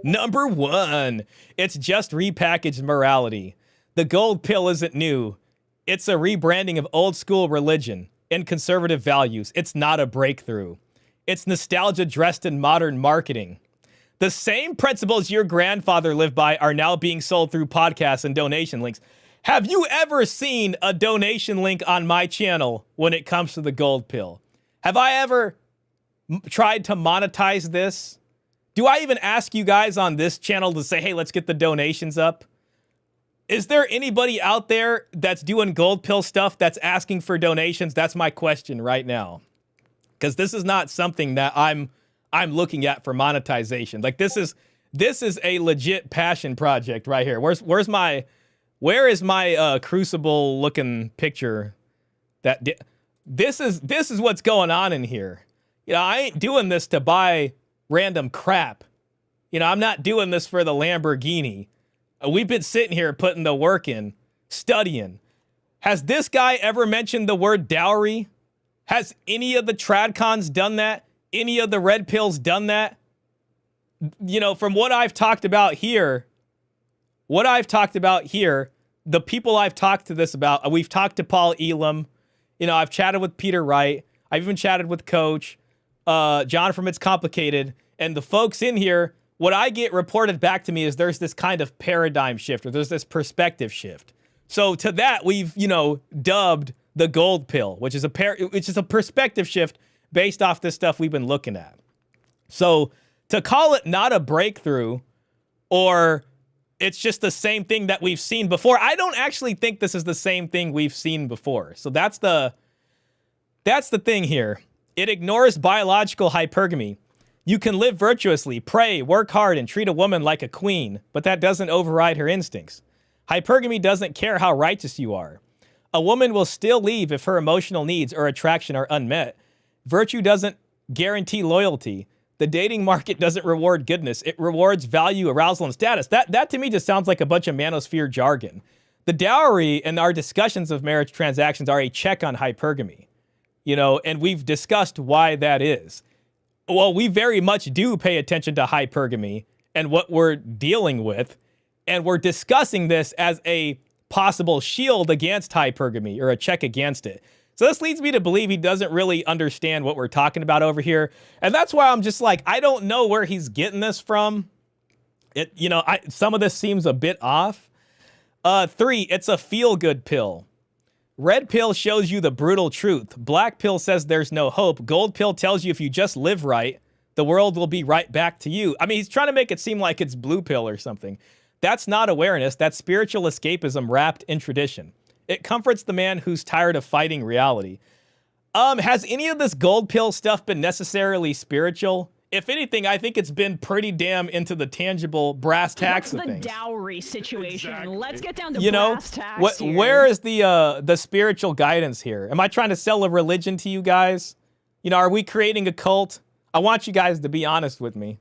Number 1. It's just repackaged morality. The gold pill isn't new. It's a rebranding of old school religion and conservative values. It's not a breakthrough. It's nostalgia dressed in modern marketing. The same principles your grandfather lived by are now being sold through podcasts and donation links. Have you ever seen a donation link on my channel when it comes to the gold pill? Have I ever tried to monetize this? Do I even ask you guys on this channel to say, hey, let's get the donations up? Is there anybody out there that's doing gold pill stuff that's asking for donations? That's my question right now. Because this is not something that I'm looking at for monetization. Like this is a legit passion project right here. Where is my crucible looking picture? This is what's going on in here. You know, I ain't doing this to buy random crap. You know, I'm not doing this for the Lamborghini. We've been sitting here putting the work in, studying. Has this guy ever mentioned the word dowry? Has any of the tradcons done that? Any of the red pills done that? You know, from what I've talked about here, the people I've talked to this about, we've talked to Paul Elam. You know, I've chatted with Peter Wright. I've even chatted with Coach, John from It's Complicated. And the folks in here, what I get reported back to me is there's this kind of paradigm shift, or there's this perspective shift. So to that, we've, you know, dubbed the gold pill, which is a perspective shift based off this stuff we've been looking at. So to call it not a breakthrough, or it's just the same thing that we've seen before, I don't actually think this is the same thing we've seen before. So that's the thing here. It ignores biological hypergamy. You can live virtuously, pray, work hard, and treat a woman like a queen, but that doesn't override her instincts. Hypergamy doesn't care how righteous you are. A woman will still leave if her emotional needs or attraction are unmet. Virtue doesn't guarantee loyalty. The dating market doesn't reward goodness. It rewards value, arousal, and status. That to me just sounds like a bunch of manosphere jargon. The dowry and our discussions of marriage transactions are a check on hypergamy. You know, and we've discussed why that is. Well, we very much do pay attention to hypergamy and what we're dealing with, and we're discussing this as a possible shield against hypergamy or a check against it. So this leads me to believe he doesn't really understand what we're talking about over here. And that's why I'm just like, I don't know where he's getting this from. Some of this seems a bit off. 3, it's a feel-good pill. Red pill shows you the brutal truth. Black pill says there's no hope. Gold pill tells you if you just live right, the world will be right back to you. I mean, he's trying to make it seem like it's blue pill or something. That's not awareness. That's spiritual escapism wrapped in tradition. It comforts the man who's tired of fighting reality. Has any of this gold pill stuff been necessarily spiritual? If anything, I think it's been pretty damn into the tangible brass tacks of things. What's the dowry situation? Exactly. Let's get down to brass tacks. Where is the spiritual guidance here? Am I trying to sell a religion to you guys? You know, are we creating a cult? I want you guys to be honest with me.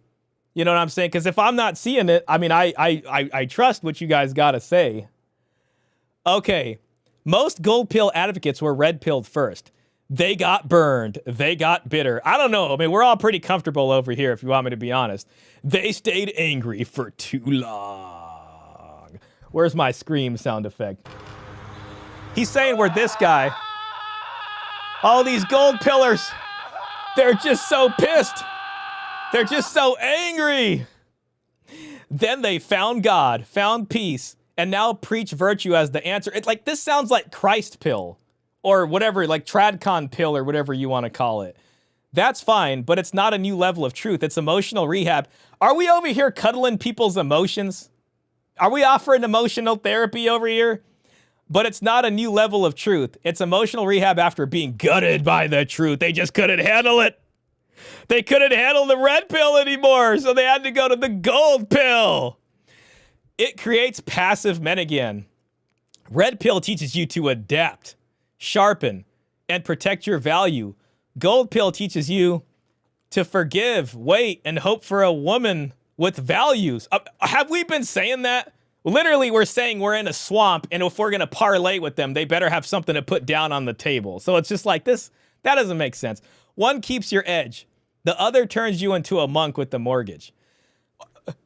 You know what I'm saying? Because if I'm not seeing it, I mean, I trust what you guys got to say. Okay. Most gold pill advocates were red pilled first. They got burned. They got bitter. I don't know. I mean, we're all pretty comfortable over here, if you want me to be honest. They stayed angry for too long. Where's my scream sound effect? He's saying we're this guy. All these gold pillars, they're just so pissed. They're just so angry. Then they found God, found peace, and now preach virtue as the answer. It's like, this sounds like Christ pill or whatever, like Tradcon pill or whatever you want to call it. That's fine, but it's not a new level of truth. It's emotional rehab. Are we over here cuddling people's emotions? Are we offering emotional therapy over here? But it's not a new level of truth. It's emotional rehab after being gutted by the truth. They just couldn't handle it. They couldn't handle the red pill anymore, so they had to go to the gold pill. It creates passive men again. Red pill teaches you to adapt, sharpen, and protect your value. Gold pill teaches you to forgive, wait, and hope for a woman with values. Have we been saying that? Literally, we're saying we're in a swamp, and if we're going to parlay with them, they better have something to put down on the table. So it's just like this. That doesn't make sense. One keeps your edge. The other turns you into a monk with the mortgage.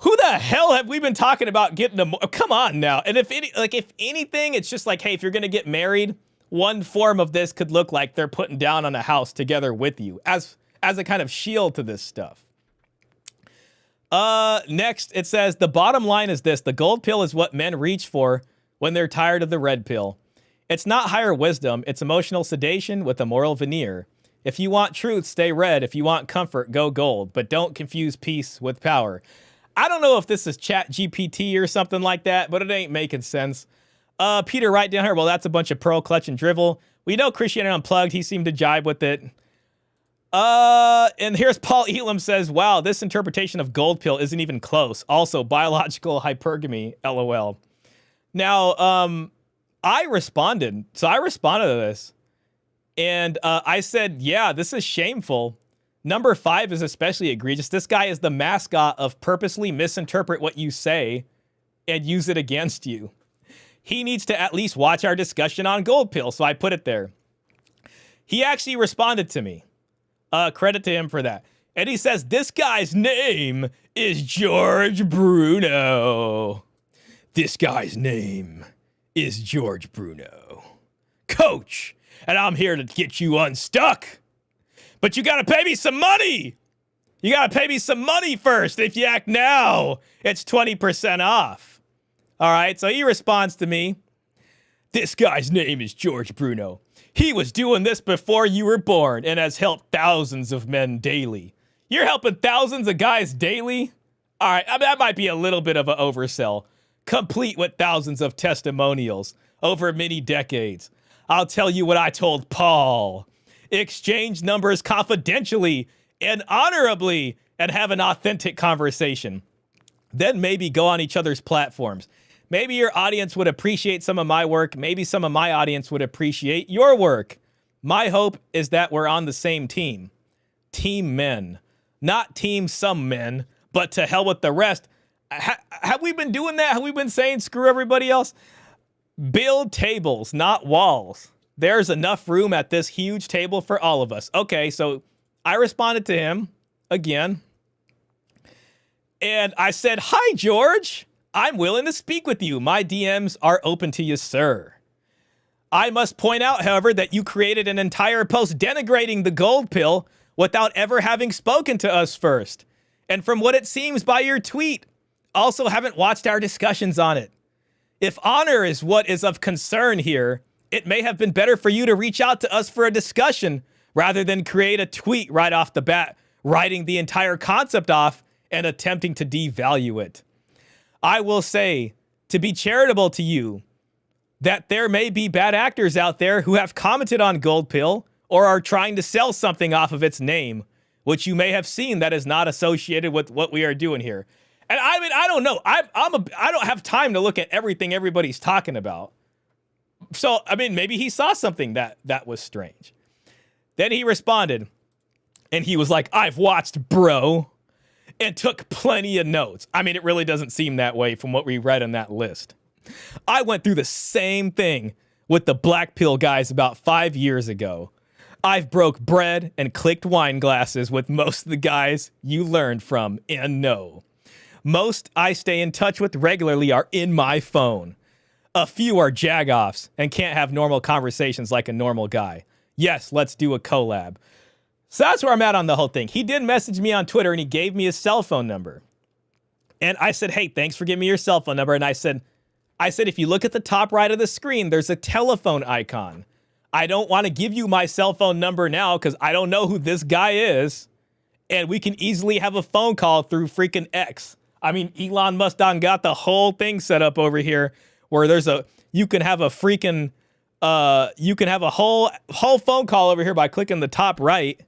Who the hell have we been talking about getting a... Come on now. And if anything, it's just like, hey, if you're going to get married, one form of this could look like they're putting down on a house together with you as a kind of shield to this stuff. Next, it says, the bottom line is this. The gold pill is what men reach for when they're tired of the red pill. It's not higher wisdom. It's emotional sedation with a moral veneer. If you want truth, stay red. If you want comfort, go gold. But don't confuse peace with power. I don't know if this is Chat GPT or something like that, but it ain't making sense. Peter right down here, well, that's a bunch of pearl clutch and drivel. We know Christianity Unplugged. He seemed to jibe with it. And here's Paul Elam says, wow, this interpretation of gold pill isn't even close. Also, biological hypergamy, LOL. Now, I responded. So I responded to this. And I said, yeah, this is shameful. Number 5 is especially egregious. This guy is the mascot of purposely misinterpret what you say and use it against you. He needs to at least watch our discussion on gold pill. So I put it there. He actually responded to me. Credit to him for that. And he says, this guy's name is George Bruno. This guy's name is George Bruno. Coach, and I'm here to get you unstuck. But you gotta pay me some money. You gotta pay me some money first. If you act now, it's 20% off. All right, so he responds to me. This guy's name is George Bruno. He was doing this before you were born and has helped thousands of men daily. You're helping thousands of guys daily? All right, that might be a little bit of an oversell. Complete with thousands of testimonials over many decades. I'll tell you what I told Paul. Exchange numbers confidentially and honorably and have an authentic conversation. Then maybe go on each other's platforms. Maybe your audience would appreciate some of my work. Maybe some of my audience would appreciate your work. My hope is that we're on the same team. Team men. Not team some men, but to hell with the rest. Have we been doing that? Have we been saying screw everybody else? Build tables, not walls. There's enough room at this huge table for all of us. Okay, so I responded to him again. And I said, hi, George. I'm willing to speak with you. My DMs are open to you, sir. I must point out, however, that you created an entire post denigrating the gold pill without ever having spoken to us first. And from what it seems by your tweet, also haven't watched our discussions on it. If honor is what is of concern here, it may have been better for you to reach out to us for a discussion rather than create a tweet right off the bat, writing the entire concept off and attempting to devalue it. I will say, to be charitable to you, that there may be bad actors out there who have commented on Gold Pill or are trying to sell something off of its name, which you may have seen that is not associated with what we are doing here. And I mean, I don't know. I don't have time to look at everything everybody's talking about. So, I mean, maybe he saw something that was strange. Then he responded, And he was like, I've watched, bro, and took plenty of notes. I mean, it really doesn't seem that way from what we read on that list. I went through the same thing with the black pill guys about 5 years ago. I've broke bread and clicked wine glasses with most of the guys you learned from, and no. Most I stay in touch with regularly are in my phone. A few are jagoffs and can't have normal conversations like a normal guy. Yes, let's do a collab. So that's where I'm at on the whole thing. He did message me on Twitter and he gave me his cell phone number. And I said, hey, thanks for giving me your cell phone number. And I said, if you look at the top right of the screen, there's a telephone icon. I don't want to give you my cell phone number now because I don't know who this guy is. And we can easily have a phone call through freaking X. I mean, Elon Musk done got the whole thing set up over here where you can have a freaking, you can have a whole phone call over here by clicking the top right.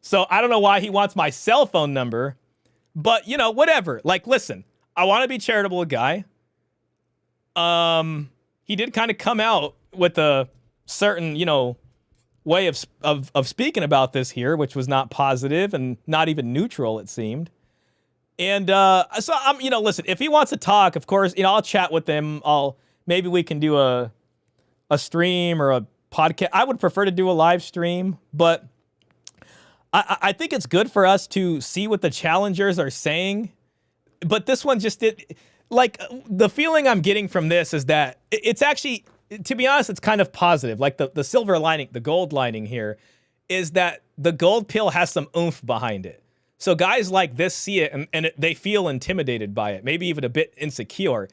So I don't know why he wants my cell phone number, but whatever. Like, listen, I want to be charitable guy. He did kind of come out with a certain, way of speaking about this here, which was not positive and not even neutral, it seemed. And so I'm, listen, if he wants to talk, of course, I'll chat with him. Maybe we can do a stream or a podcast. I would prefer to do a live stream, but I think it's good for us to see what the challengers are saying. But this one just the feeling I'm getting from this is that it's actually, to be honest, it's kind of positive. Like the silver lining, the gold lining here is that the gold pill has some oomph behind it. So guys like this see it and they feel intimidated by it, maybe even a bit insecure.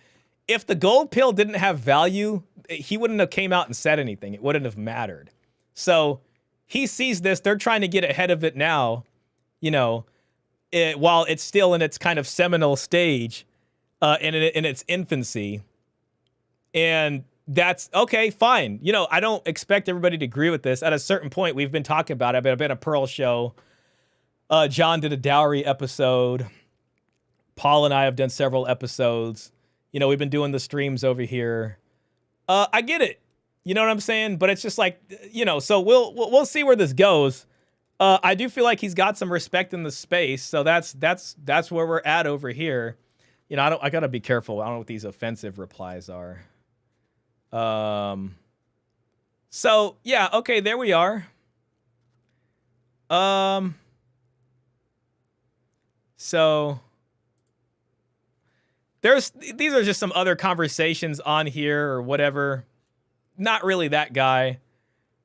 If the gold pill didn't have value, he wouldn't have came out and said anything. It wouldn't have mattered. So he sees this. They're trying to get ahead of it now, while it's still in its kind of seminal stage, in its infancy. And that's okay, fine. I don't expect everybody to agree with this. At a certain point, we've been talking about it. I've been a Pearl show. John did a dowry episode. Paul and I have done several episodes. We've been doing the streams over here. I get it. You know what I'm saying? But it's just like, so we'll see where this goes. I do feel like he's got some respect in the space. So that's where we're at over here. I gotta be careful. I don't know what these offensive replies are. So yeah, okay, there we are. So these are just some other conversations on here or whatever. Not really that guy.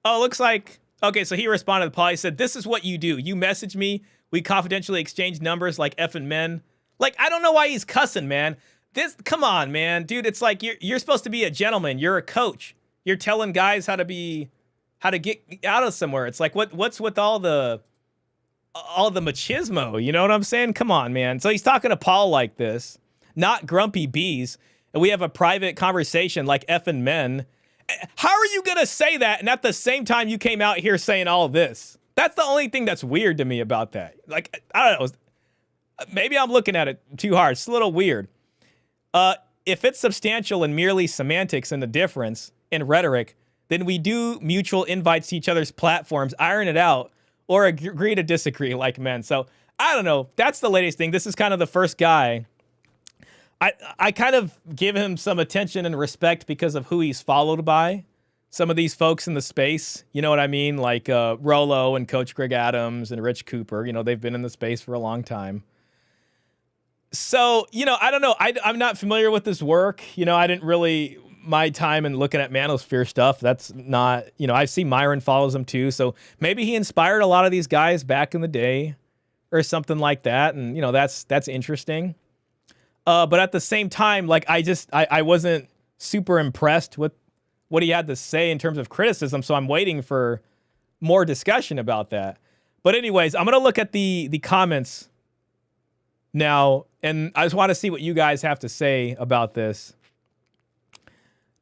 Oh, looks like, okay, so he responded to Paul. He said, this is what you do. You message me. We confidentially exchange numbers like effing men. Like, I don't know why he's cussing, man. Come on, man. Dude, it's like you're supposed to be a gentleman. You're a coach. You're telling guys how to get out of somewhere. It's like, what's with all the machismo? You know what I'm saying? Come on, man. So he's talking to Paul like this, not grumpy bees. And we have a private conversation like effing men. How are you going to say that? And at the same time, you came out here saying all of this. That's the only thing that's weird to me about that. Like, I don't know. Maybe I'm looking at it too hard. It's a little weird. If it's substantial and merely semantics and the difference in rhetoric, then we do mutual invites to each other's platforms, iron it out, or agree to disagree like men. So I don't know. That's the latest thing. This is kind of the first guy. I kind of give him some attention and respect because of who he's followed by. Some of these folks in the space, you know what I mean? Like Rolo and Coach Greg Adams and Rich Cooper, they've been in the space for a long time. So, I don't know. I'm not familiar with this work. I didn't really, my time in looking at Manosphere stuff, that's not, I see Myron follows him too. So maybe he inspired a lot of these guys back in the day or something like that. And, that's interesting. But at the same time, like, I wasn't super impressed with what he had to say in terms of criticism. So I'm waiting for more discussion about that. But anyways, I'm going to look at the comments now, and I just want to see what you guys have to say about this.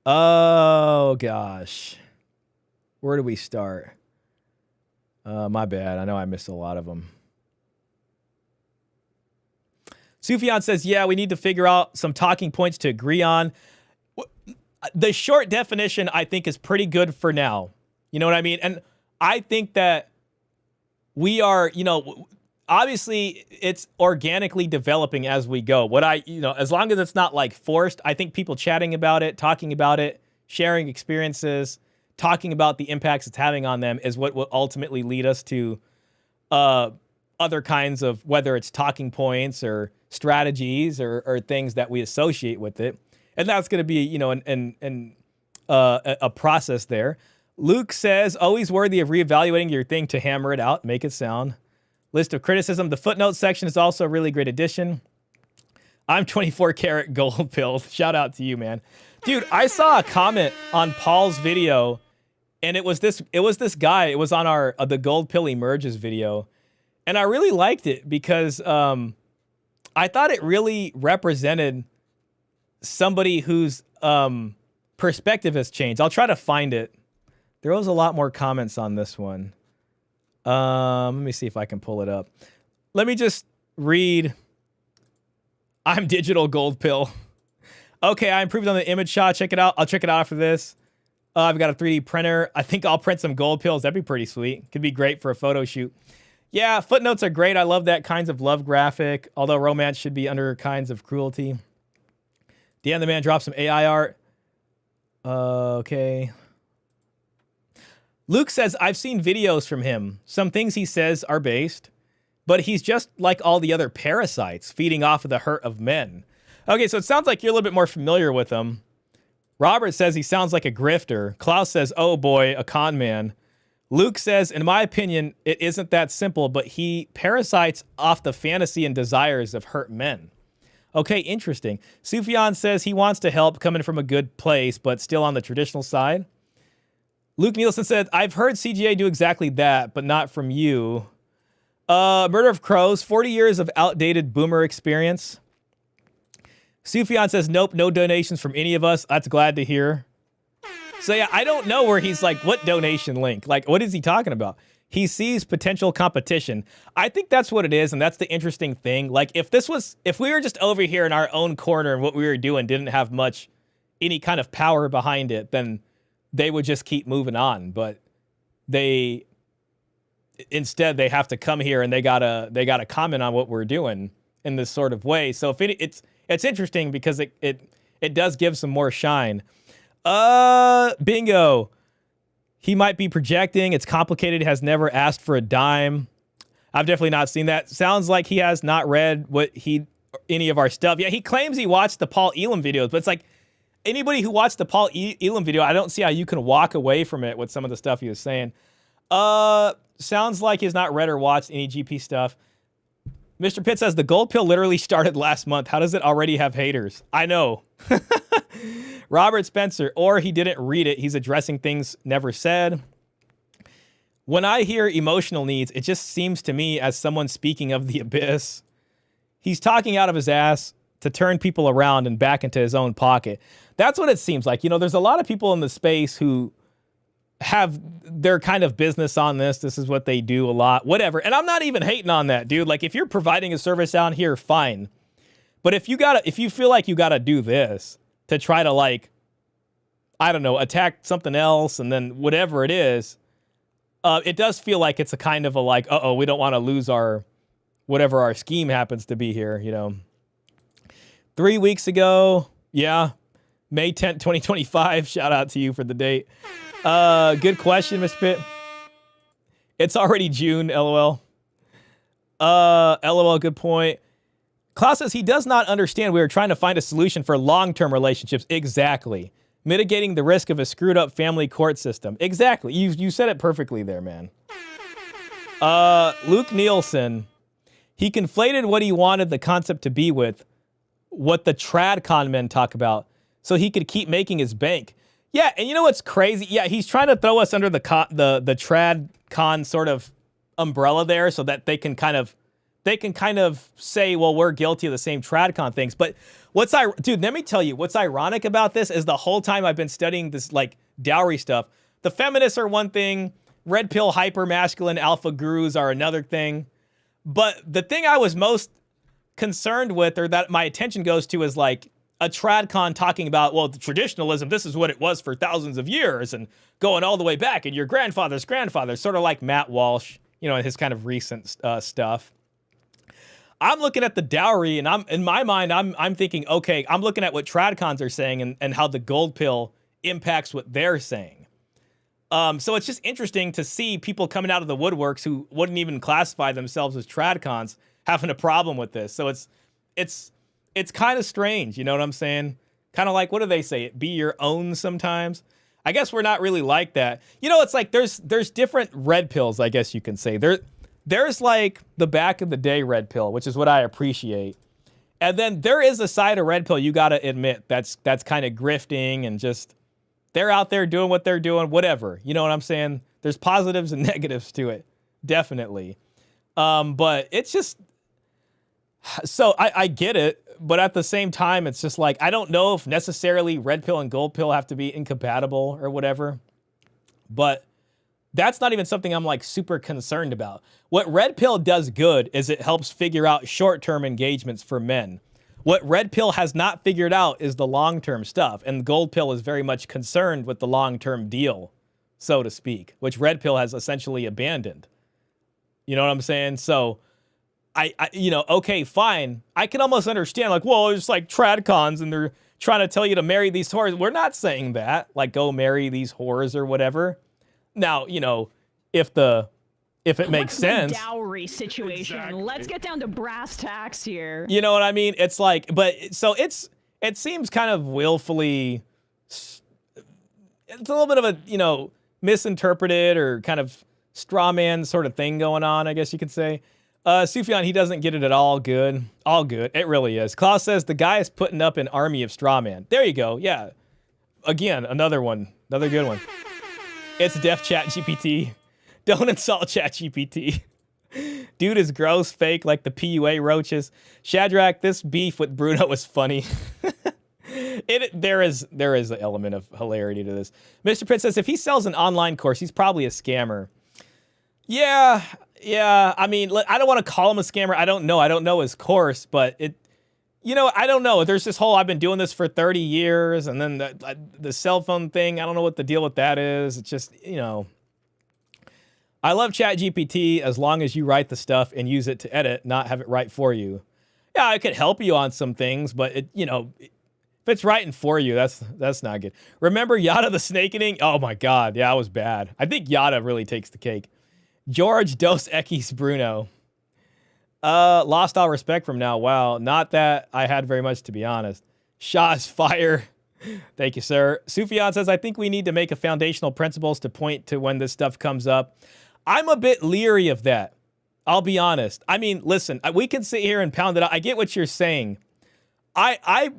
Oh, gosh. Where do we start? My bad. I know I missed a lot of them. Sufjan says, yeah, we need to figure out some talking points to agree on. The short definition, I think, is pretty good for now. You know what I mean? And I think that we are, obviously it's organically developing as we go. As long as it's not like forced, I think people chatting about it, talking about it, sharing experiences, talking about the impacts it's having on them is what will ultimately lead us to other kinds of, whether it's talking points or strategies or things that we associate with it. And that's going to be, a process there. Luke says, always worthy of reevaluating your thing to hammer it out, make it sound. List of criticism. The footnotes section is also a really great addition. I'm 24 karat gold pilled. Shout out to you, man. Dude, I saw a comment on Paul's video, and it was this guy. It was on the Gold Pill Emerges video. And I really liked it because I thought it really represented somebody whose perspective has changed. I'll try to find it. There was a lot more comments on this one. Let me see if I can pull it up. Let me just read. I'm digital gold pill. Okay, I improved on the image shot. Check it out. I'll check it out after this. I've got a 3D printer. I think I'll print some gold pills. That'd be pretty sweet. Could be great for a photo shoot. Yeah, footnotes are great. I love that kinds of love graphic, although romance should be under kinds of cruelty. Dan the Man dropped some AI art. Okay. Luke says, I've seen videos from him. Some things he says are based, but he's just like all the other parasites, feeding off of the hurt of men. Okay, so it sounds like you're a little bit more familiar with him. Robert says he sounds like a grifter. Klaus says, oh boy, a con man. Luke says, in my opinion, it isn't that simple, but he parasites off the fantasy and desires of hurt men. Okay, interesting. Sufjan says he wants to help, coming from a good place, but still on the traditional side. Luke Nielsen said, I've heard CGA do exactly that, but not from you. Murder of Crows, 40 years of outdated boomer experience. Sufjan says, nope, no donations from any of us. That's glad to hear. So yeah, I don't know where he's like, what donation link? Like, what is he talking about? He sees potential competition. I think that's what it is, and that's the interesting thing. Like, if we were just over here in our own corner and what we were doing didn't have any kind of power behind it, then they would just keep moving on. But instead they have to come here and they gotta comment on what we're doing in this sort of way. So if it's interesting because it does give some more shine. Bingo. He might be projecting. It's complicated. Has never asked for a dime. I've definitely not seen that. Sounds like he has not read any of our stuff. Yeah, he claims he watched the Paul Elam videos, but it's like anybody who watched the Paul Elam video, I don't see how you can walk away from it with some of the stuff he was saying. Sounds like he's not read or watched any GP stuff. Mr. Pitt says the gold pill literally started last month. How does it already have haters? I know. Robert Spencer, or he didn't read it. He's addressing things never said. When I hear emotional needs, it just seems to me as someone speaking of the abyss. He's talking out of his ass to turn people around and back into his own pocket. That's what it seems like. There's a lot of people in the space who have their kind of business on this. This is what they do a lot, whatever. And I'm not even hating on that, dude. Like, if you're providing a service down here, fine. But if you feel like you gotta do this to try to, like, I don't know, attack something else and then whatever it is, it does feel like it's a kind of a like, we don't want to lose whatever our scheme happens to be here, 3 weeks ago, yeah, May 10th, 2025. Shout out to you for the date. Good question, Mr. Pitt. It's already June, LOL. LOL, good point. Klaus says he does not understand we are trying to find a solution for long-term relationships. Exactly. Mitigating the risk of a screwed-up family court system. Exactly. You said it perfectly there, man. Luke Nielsen. He conflated what he wanted the concept to be with what the trad con men talk about so he could keep making his bank. Yeah, and you know what's crazy? Yeah, he's trying to throw us under the trad con sort of umbrella there so that they can kind of say, well, we're guilty of the same TradCon things. But dude, let me tell you, what's ironic about this is the whole time I've been studying this, like, dowry stuff, the feminists are one thing, red pill, hyper masculine alpha gurus are another thing. But the thing I was most concerned with, or that my attention goes to, is like a TradCon talking about, well, the traditionalism, this is what it was for thousands of years and going all the way back and your grandfather's grandfather, sort of like Matt Walsh you know, his kind of recent stuff. I'm looking at the dowry, and in my mind, I'm thinking, okay, I'm looking at what tradcons are saying and how the gold pill impacts what they're saying. So it's just interesting to see people coming out of the woodworks who wouldn't even classify themselves as tradcons having a problem with this. So it's kind of strange, you know what I'm saying? Kind of like, what do they say? Be your own sometimes. I guess we're not really like that. You know, it's like there's different red pills, I guess you can say. There's like the back of the day red pill, which is what I appreciate. And then there is a side of red pill you got to admit that's kind of grifting and just they're out there doing what they're doing, whatever. You know what I'm saying? There's positives and negatives to it, definitely. But it's just, so I get it, but at the same time, it's just like, I don't know if necessarily red pill and gold pill have to be incompatible or whatever, but that's not even something I'm like super concerned about. What red pill does good is it helps figure out short-term engagements for men. What red pill has not figured out is the long-term stuff, and gold pill is very much concerned with the long-term deal, so to speak, which red pill has essentially abandoned. You know what I'm saying? So I you know, okay, fine. I can almost understand, like, well, it's like tradcons and they're trying to tell you to marry these whores. We're not saying that, like, go marry these whores or whatever. Now, you know, if it makes sense. Dowry situation. Exactly. Let's get down to brass tacks here. You know what I mean? It's like, but so it seems kind of willfully, it's a little bit of a, you know, misinterpreted or kind of straw man sort of thing going on, I guess you could say. Sufjan, he doesn't get it at all good. All good. It really is. Klaus says the guy is putting up an army of straw man. There you go. Yeah. Again, another one. Another good one. It's Def Chat GPT. Don't insult ChatGPT. Dude is gross, fake, like the PUA roaches. Shadrach, this beef with Bruno was funny. There is an element of hilarity to this. Mr. Pitt says, if he sells an online course, he's probably a scammer. Yeah. I mean, I don't want to call him a scammer. I don't know his course, but you know, I don't know. There's this whole, I've been doing this for 30 years, and then the cell phone thing, I don't know what the deal with that is. It's just, you know. I love ChatGPT as long as you write the stuff and use it to edit, not have it write for you. Yeah, I could help you on some things, but you know, if it's writing for you, that's not good. Remember Yada the Snake Eating? Oh my God, yeah, it was bad. I think Yada really takes the cake. George Dos Equis Bruno. Lost all respect from now. Wow, not that I had very much, to be honest. Shah is fire. Thank you, sir. Sufjan says, I think we need to make a foundational principles to point to when this stuff comes up. I'm a bit leery of that. I'll be honest. I mean, listen, we can sit here and pound it out. I get what you're saying. I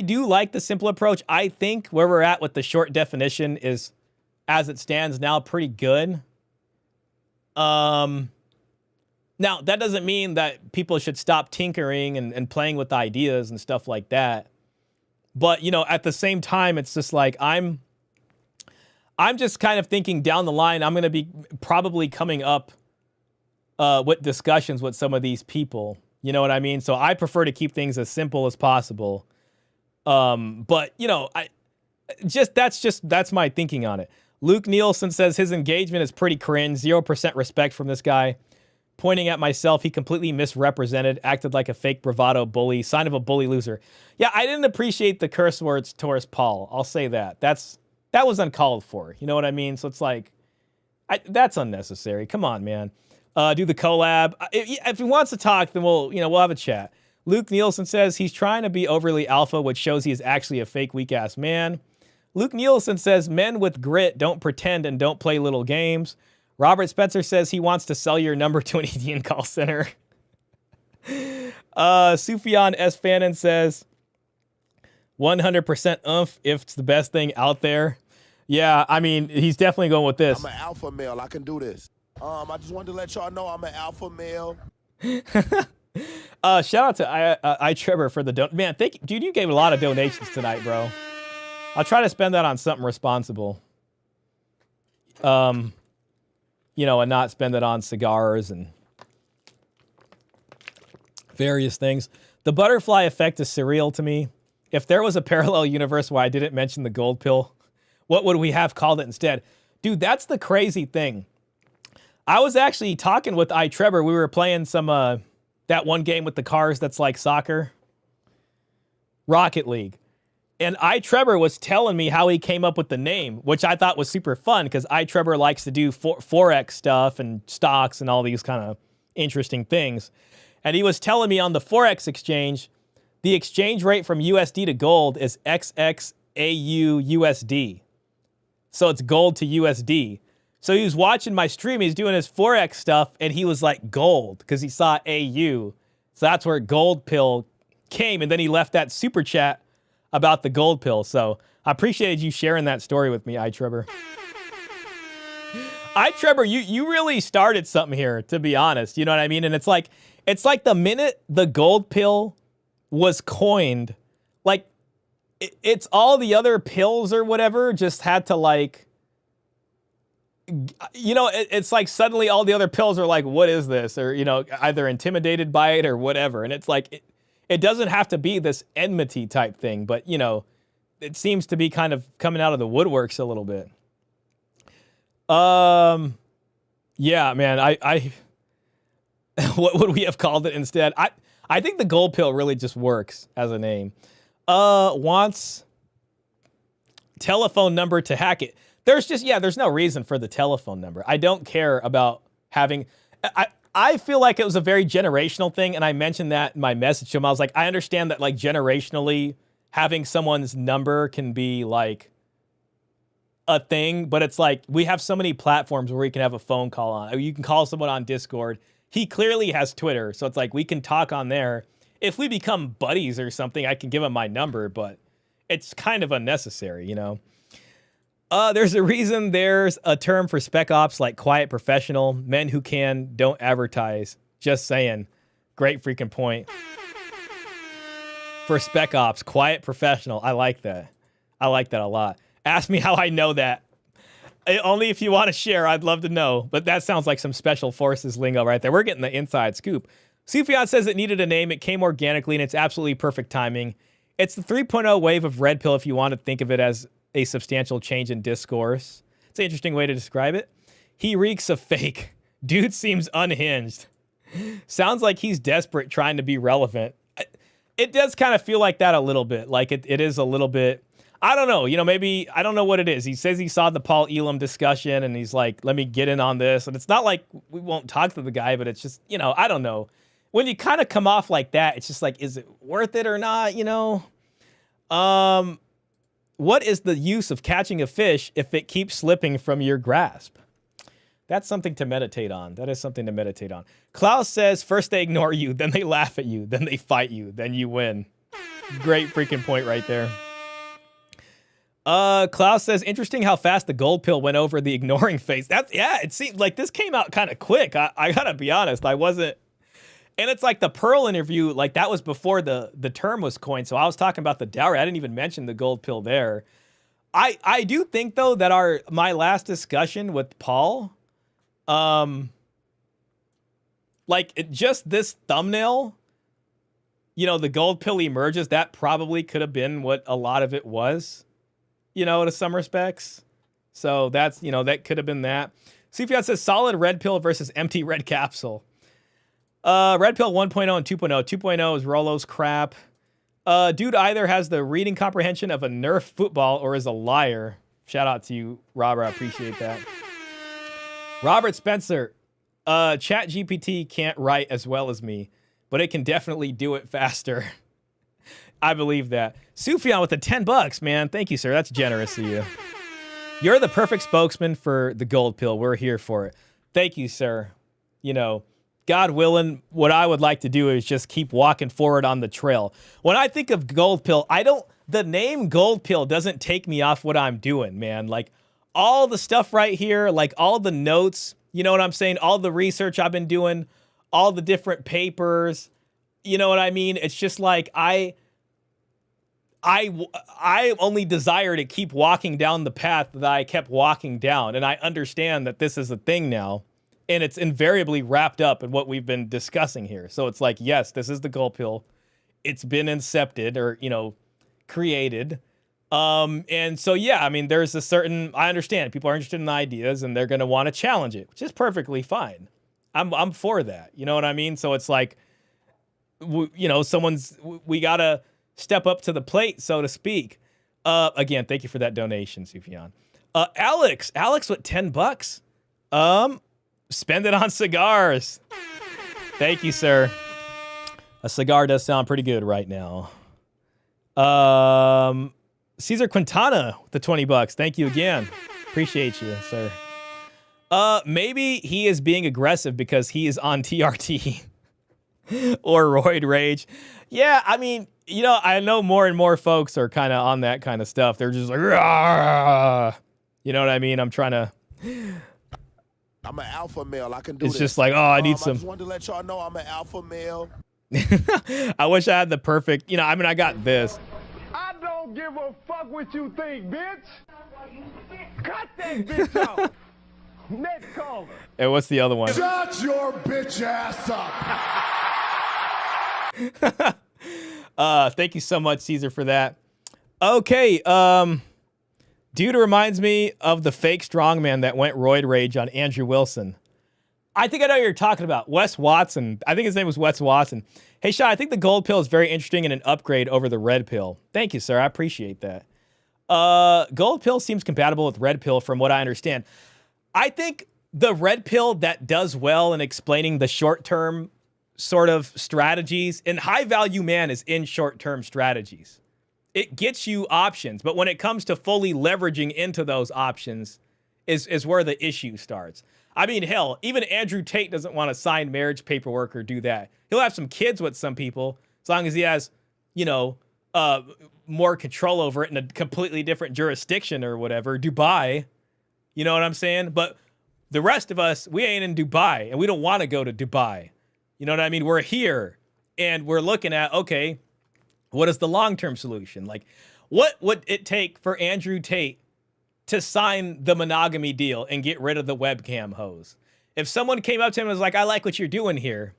do like the simple approach. I think where we're at with the short definition is, as it stands now, pretty good. Now, that doesn't mean that people should stop tinkering and playing with ideas and stuff like that. But, you know, at the same time, it's just like I'm just kind of thinking down the line, I'm going to be probably coming up with discussions with some of these people. You know what I mean? So I prefer to keep things as simple as possible. But, you know, that's my thinking on it. Luke Nielsen says his engagement is pretty cringe. 0% respect from this guy. Pointing at myself, he completely misrepresented, acted like a fake bravado bully, sign of a bully loser. Yeah, I didn't appreciate the curse words towards Paul. I'll say that. That was uncalled for. You know what I mean? So it's like, that's unnecessary. Come on, man. Do the collab. If he wants to talk, then we'll have a chat. Luke Nielsen says he's trying to be overly alpha, which shows he is actually a fake weak-ass man. Luke Nielsen says men with grit don't pretend and don't play little games. Robert Spencer says he wants to sell your number to an Indian call center. Sufjan S. Fannin says 100% oomph if it's the best thing out there. Yeah, I mean, he's definitely going with this. I'm an alpha male. I can do this. I just wanted to let y'all know I'm an alpha male. Shout out to Trevor for the donation. Man, thank you. Dude, you gave a lot of donations tonight, bro. I'll try to spend that on something responsible. You know, and not spend it on cigars and various things. The butterfly effect is surreal to me. If there was a parallel universe where I didn't mention the gold pill, what would we have called it instead? Dude, that's the crazy thing. I was actually talking with Trevor. We were playing some that one game with the cars that's like soccer, Rocket League. And Trevor was telling me how he came up with the name, which I thought was super fun because Trevor likes to do Forex stuff and stocks and all these kind of interesting things. And he was telling me on the Forex exchange, the exchange rate from USD to gold is XXAU USD. So it's gold to USD. So he was watching my stream, he's doing his Forex stuff, and he was like gold because he saw AU. So that's where Gold Pill came. And then he left that super chat about the gold pill. So I appreciated you sharing that story with me, Trevor. Trevor, you really started something here, to be honest. You know what I mean? And it's like the minute the gold pill was coined, like it's all the other pills or whatever just had to like, you know, it's like suddenly all the other pills are like, what is this? Or, you know, either intimidated by it or whatever. And it's like, it doesn't have to be this enmity type thing, but, you know, it seems to be kind of coming out of the woodworks a little bit. Yeah, man, what would we have called it instead? I think the gold pill really just works as a name. Wants telephone number to hack it. There's no reason for the telephone number. I don't care about having, I feel like it was a very generational thing, and I mentioned that in my message to him. I was like, I understand that, like, generationally, having someone's number can be, like, a thing, but it's like, we have so many platforms where we can have a phone call on. You can call someone on Discord. He clearly has Twitter, so it's like, we can talk on there. If we become buddies or something, I can give him my number, but it's kind of unnecessary, you know? There's a reason there's a term for spec ops like quiet professional. Men who don't advertise. Just saying. Great freaking point. For spec ops, quiet professional. I like that. I like that a lot. Ask me how I know that. Only if you want to share, I'd love to know. But that sounds like some special forces lingo right there. We're getting the inside scoop. Sufjan says it needed a name. It came organically, and it's absolutely perfect timing. It's the 3.0 wave of red pill if you want to think of it as a substantial change in discourse. It's an interesting way to describe it. He reeks of fake. Dude seems unhinged. Sounds like he's desperate trying to be relevant. It does kind of feel like that a little bit. Like it is a little bit, I don't know, you know, maybe, I don't know what it is. He says he saw the Paul Elam discussion and he's like, let me get in on this. And it's not like we won't talk to the guy, but it's just, you know, I don't know. When you kind of come off like that, it's just like, is it worth it or not, you know? What is the use of catching a fish if it keeps slipping from your grasp? That's something to meditate on. That is something to meditate on. Klaus says, first they ignore you, then they laugh at you, then they fight you, then you win. Great freaking point right there. Klaus says, interesting how fast the gold pill went over the ignoring phase. Yeah, it seemed like this came out kind of quick. I gotta be honest, I wasn't. And it's like the Pearl interview, like that was before the term was coined. So I was talking about the dowry. I didn't even mention the gold pill there. I do think though that my last discussion with Paul, just this thumbnail, you know, the gold pill emerges, that probably could have been what a lot of it was, you know, to some respects. So that's, you know, that could have been that. Sufjan says solid red pill versus empty red capsule. Red pill 1.0 and 2.0. 2.0 is Rollo's crap. Dude either has the reading comprehension of a Nerf football or is a liar. Shout out to you, Robert. I appreciate that. Robert Spencer. ChatGPT can't write as well as me, but it can definitely do it faster. I believe that. Sufjan with the $10, man. Thank you, sir. That's generous of you. You're the perfect spokesman for the gold pill. We're here for it. Thank you, sir. You know, God willing, what I would like to do is just keep walking forward on the trail. When I think of gold pill, the name gold pill doesn't take me off what I'm doing, man. Like all the stuff right here, like all the notes, you know what I'm saying? All the research I've been doing, all the different papers, you know what I mean? It's just like, I only desire to keep walking down the path that I kept walking down. And I understand that this is a thing now. And it's invariably wrapped up in what we've been discussing here. So it's like, yes, this is the gold pill. It's been incepted or, you know, created. And so, yeah, I mean, there's a certain, I understand people are interested in the ideas and they're going to want to challenge it, which is perfectly fine. I'm for that. You know what I mean? So it's like, you know, we got to step up to the plate, so to speak. Again, thank you for that donation, Sufjan. Alex with $10. Spend it on cigars. Thank you, sir. A cigar does sound pretty good right now. Cesar Quintana with the $20. Thank you again. Appreciate you, sir. Maybe he is being aggressive because he is on TRT or roid rage. Yeah, I mean, you know, I know more and more folks are kind of on that kind of stuff. They're just like, rah! You know what I mean? I'm an alpha male. I can do it's this. Just like, oh, I need I some. just wanted to let y'all know I'm an alpha male. I wish I had the perfect, you know, I mean, I got this. I don't give a fuck what you think, bitch. Cut that bitch out. Next caller. Hey, what's the other one? Shut your bitch ass up. Thank you so much, Caesar, for that. Okay, dude reminds me of the fake strongman that went roid rage on Andrew Wilson. I think I know what you're talking about. Wes Watson. I think his name was Wes Watson. Hey, Shah, I think the gold pill is very interesting and an upgrade over the red pill. Thank you, sir. I appreciate that. Gold pill seems compatible with red pill from what I understand. I think the red pill that does well in explaining the short-term sort of strategies, and high value man is in short-term strategies. It gets you options, but when it comes to fully leveraging into those options is where the issue starts. I mean, hell, even Andrew Tate doesn't want to sign marriage paperwork or do that. He'll have some kids with some people as long as he has, you know, more control over it in a completely different jurisdiction or whatever. Dubai, you know what I'm saying? But the rest of us, we ain't in Dubai and we don't want to go to Dubai. You know what I mean? We're here and we're looking at, okay, what is the long-term solution? Like, what would it take for Andrew Tate to sign the monogamy deal and get rid of the webcam hose? If someone came up to him and was like, I like what you're doing here.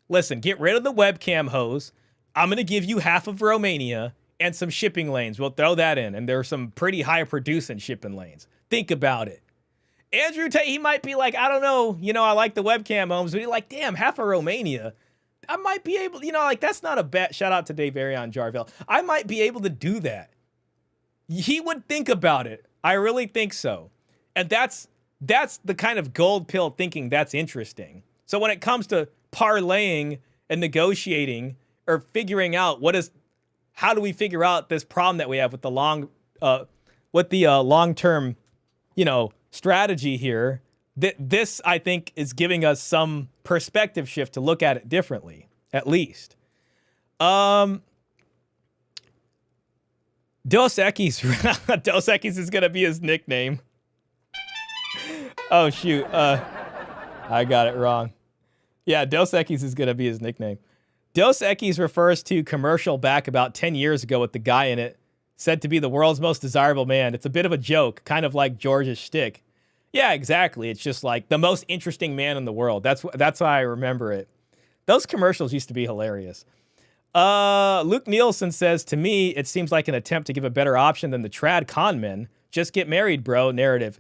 Listen, get rid of the webcam hose. I'm going to give you half of Romania and some shipping lanes. We'll throw that in. And there are some pretty high producing shipping lanes. Think about it. Andrew Tate, he might be like, I don't know, you know, I like the webcam homes, but he's like, damn, half of Romania. I might be able, you know, like, that's not a bad, shout out to Dave Arion Jarville. I might be able to do that. He would think about it. I really think so. And that's the kind of gold pill thinking that's interesting. So when it comes to parlaying and negotiating or figuring out how do we figure out this problem that we have with the long-term, you know, strategy here, this, I think, is giving us some perspective shift to look at it differently, at least. Dos Equis. Dos Equis is going to be his nickname. Oh, shoot. I got it wrong. Yeah, Dos Equis is going to be his nickname. Dos Equis refers to commercial back about 10 years ago with the guy in it, said to be the world's most desirable man. It's a bit of a joke, kind of like George's shtick. Yeah, exactly. It's just like the most interesting man in the world. That's how I remember it. Those commercials used to be hilarious. Luke Nielsen says, to me, it seems like an attempt to give a better option than the trad con men. Just get married, bro narrative.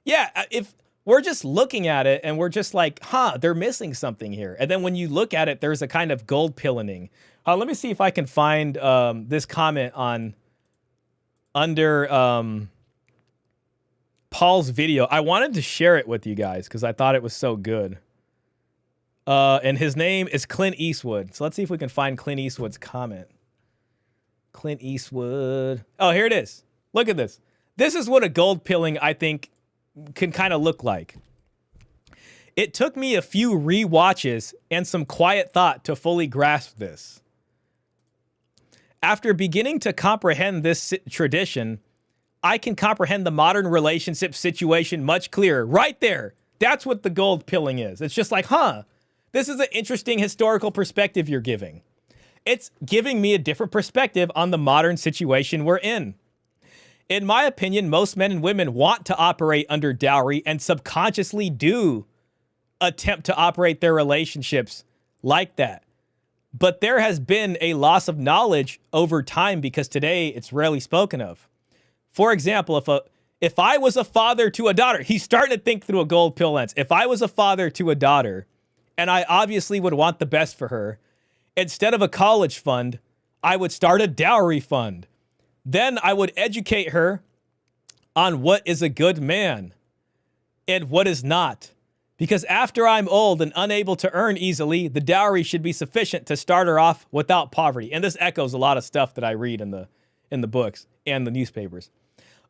Yeah, if we're just looking at it and we're just like, they're missing something here. And then when you look at it, there's a kind of gold pilling. Let me see if I can find this comment under Paul's video. I wanted to share it with you guys because I thought it was so good. And his name is Clint Eastwood. So let's see if we can find Clint Eastwood's comment. Clint Eastwood. Oh, here it is. Look at this. This is what a gold pilling, I think, can kind of look like. It took me a few rewatches and some quiet thought to fully grasp this. After beginning to comprehend this tradition, I can comprehend the modern relationship situation much clearer. Right there. That's what the gold pilling is. It's just like, this is an interesting historical perspective you're giving. It's giving me a different perspective on the modern situation we're in. In my opinion, most men and women want to operate under dowry and subconsciously do attempt to operate their relationships like that. But there has been a loss of knowledge over time because today it's rarely spoken of. For example, if I was a father to a daughter, he's starting to think through a gold pill lens. If I was a father to a daughter, and I obviously would want the best for her, instead of a college fund, I would start a dowry fund. Then I would educate her on what is a good man and what is not. Because after I'm old and unable to earn easily, the dowry should be sufficient to start her off without poverty. And this echoes a lot of stuff that I read in the books and the newspapers.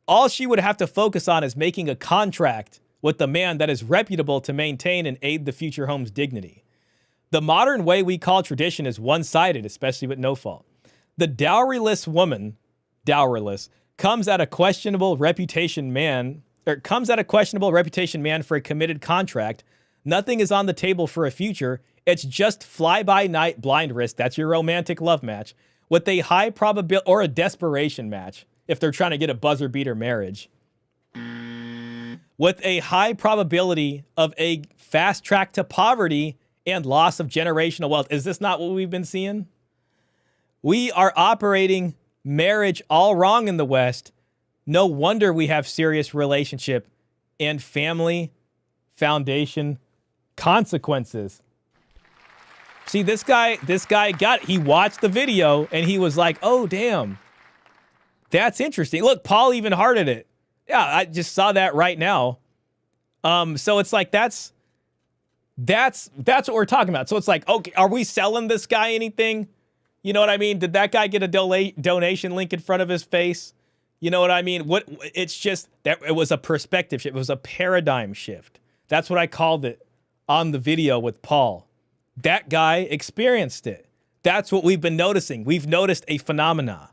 All she would have to focus on is making a contract with the man that is reputable to maintain and aid the future home's dignity. The modern way we call tradition is one-sided, especially with no fault. The doweryless woman, comes at a questionable reputation man for a committed contract. Nothing is on the table for a future. It's just fly-by-night blind risk. That's your romantic love match with a high probability, or a desperation match if they're trying to get a buzzer beater marriage, with a high probability of a fast track to poverty and loss of generational wealth. Is this not what we've been seeing? We are operating marriage all wrong in the West. No wonder we have serious relationship and family foundation consequences. See, this guy got it. He watched the video and he was like, oh, damn, that's interesting. Look, Paul even hearted it. Yeah, I just saw that right now. So it's like, that's what we're talking about. So it's like, okay, are we selling this guy anything? You know what I mean? Did that guy get a donation link in front of his face? You know what I mean? It's just that it was a perspective shift. It was a paradigm shift. That's what I called it on the video with Paul. That guy experienced it. That's what we've been noticing. We've noticed a phenomena.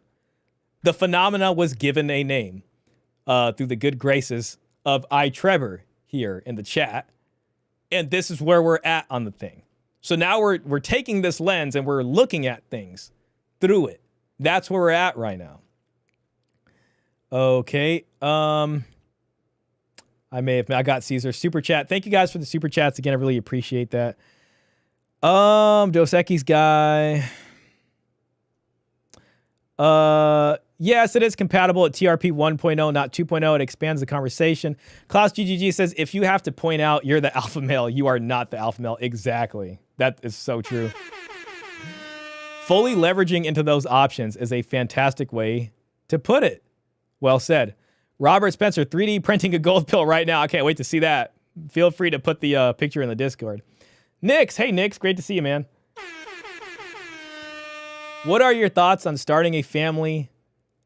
The phenomena was given a name through the good graces of Trevor here in the chat. And this is where we're at on the thing. So now we're taking this lens and we're looking at things through it. That's where we're at right now. Okay. I got Caesar super chat. Thank you guys for the super chats again. I really appreciate that. Dos Equis guy. Yes, it is compatible at TRP 1.0, not 2.0. It expands the conversation. Klaus GGG says, if you have to point out you're the alpha male, you are not the alpha male. Exactly. That is so true. Fully leveraging into those options is a fantastic way to put it. Well said. Robert Spencer, 3D printing a gold pill right now. I can't wait to see that. Feel free to put the picture in the Discord. Nix, hey Nix, great to see you, man. What are your thoughts on starting a family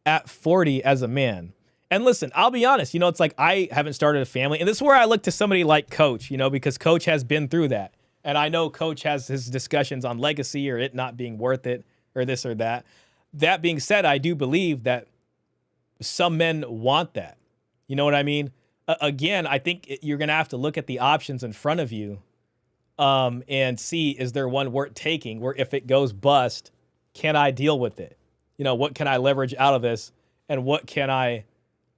at 40 as a man? And listen, I'll be honest, it's like I haven't started a family. And this is where I look to somebody like Coach, because Coach has been through that. And I know Coach has his discussions on legacy or it not being worth it or this or that. That being said, I do believe that some men want that. You know what I mean? Again, I think you're going to have to look at the options in front of you and see, is there one worth taking where if it goes bust, can I deal with it? What can I leverage out of this? And what can I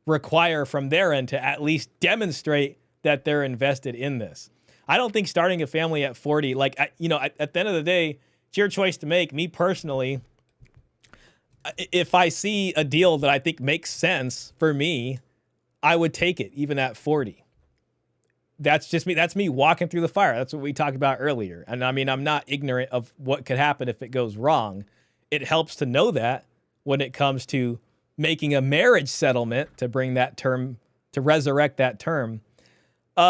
require from their end to at least demonstrate that they're invested in this? I don't think starting a family at 40, at the end of the day, it's your choice to make. Me personally, if I see a deal that I think makes sense for me, I would take it even at 40. That's just me. That's me walking through the fire. That's what we talked about earlier. And I mean, I'm not ignorant of what could happen if it goes wrong. It helps to know that when it comes to making a marriage settlement, to bring that term, to resurrect that term.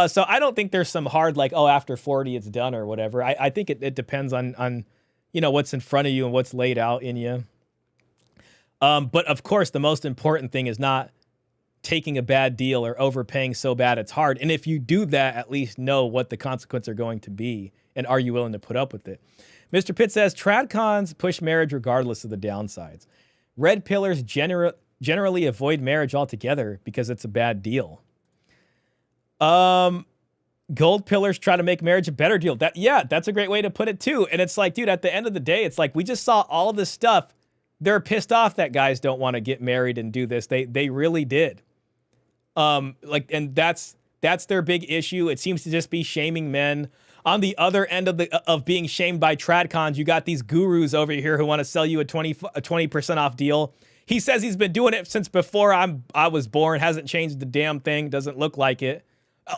So I don't think there's some hard, after 40 it's done or whatever. I think it depends on what's in front of you and what's laid out in you. But of course, the most important thing is not taking a bad deal or overpaying so bad it's hard. And if you do that, at least know what the consequences are going to be. And are you willing to put up with it? Mr. Pitt says, tradcons push marriage regardless of the downsides. Red pillars generally avoid marriage altogether because it's a bad deal. Gold pillars try to make marriage a better deal. That's a great way to put it too. And it's like, dude, at the end of the day, it's like we just saw all this stuff. They're pissed off that guys don't want to get married and do this. They really did. And that's their big issue. It seems to just be shaming men. On the other end of being shamed by tradcons, you got these gurus over here who want to sell you a 20% off deal. He says he's been doing it since before I was born. Hasn't changed the damn thing. Doesn't look like it.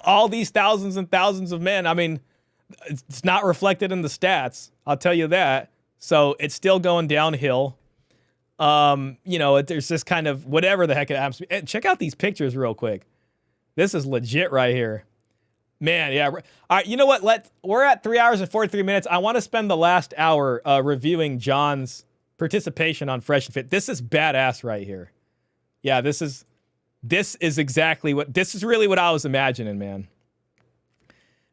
All these thousands and thousands of men. I mean, it's not reflected in the stats. I'll tell you that. So it's still going downhill. You know, there's this kind of whatever the heck it happens to be. Check out these pictures real quick. This is legit right here. Man, yeah. All right, you know what? We're at 3 hours and 43 minutes. I want to spend the last hour reviewing John's participation on Fresh and Fit. This is badass right here. Yeah, this is exactly this is really what I was imagining, man.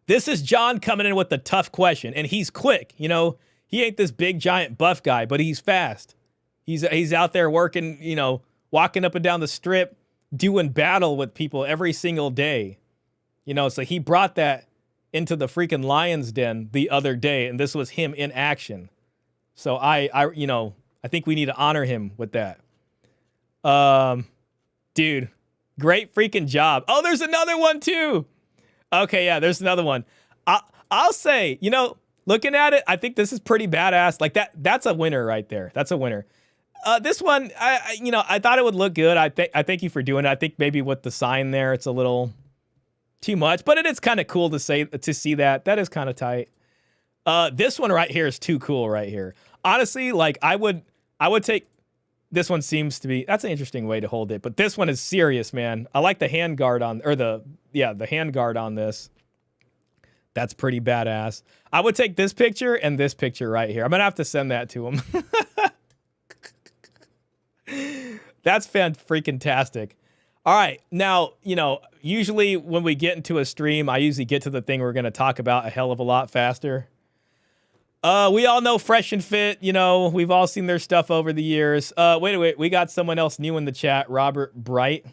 This is John coming in with the tough question, and he's quick. You know, he ain't this big giant buff guy, but he's fast. He's out there working, you know, walking up and down the strip, doing battle with people every single day. You know, so he brought that into the freaking lion's den the other day, and this was him in action. So I think we need to honor him with that. Dude, great freaking job. Oh, there's another one too. Okay, yeah, there's another one. I'll say, you know, looking at it, I think this is pretty badass. Like that's a winner right there. That's a winner. This one, I thought it would look good. I thank you for doing it. I think maybe with the sign there, it's a little too much, but it is kind of cool to see that. That is kind of tight. This one right here is too cool right here. Honestly, like I would take this one. Seems to be, that's an interesting way to hold it, but this one is serious, man. I like the hand guard on, or the hand guard on this. That's pretty badass. I would take this picture and this picture right here. I'm gonna have to send that to him. That's freaking-tastic. All right, now, you know, usually when we get into a stream, I usually get to the thing we're going to talk about a hell of a lot faster. We all know Fresh and Fit, you know, we've all seen their stuff over the years. Wait, we got someone else new in the chat, Robert Bright.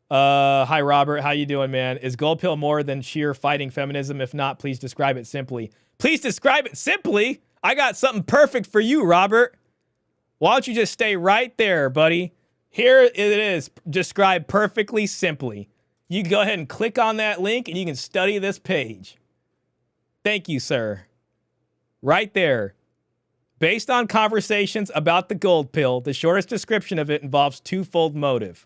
Hi, Robert, how you doing, man? Is gold pill more than sheer fighting feminism? If not, please describe it simply. Please describe it simply? I got something perfect for you, Robert. Why don't you just stay right there, buddy? Here it is, described perfectly simply. You can go ahead and click on that link and you can study this page. Thank you, sir. Right there. Based on conversations about the gold pill, the shortest description of it involves twofold motive.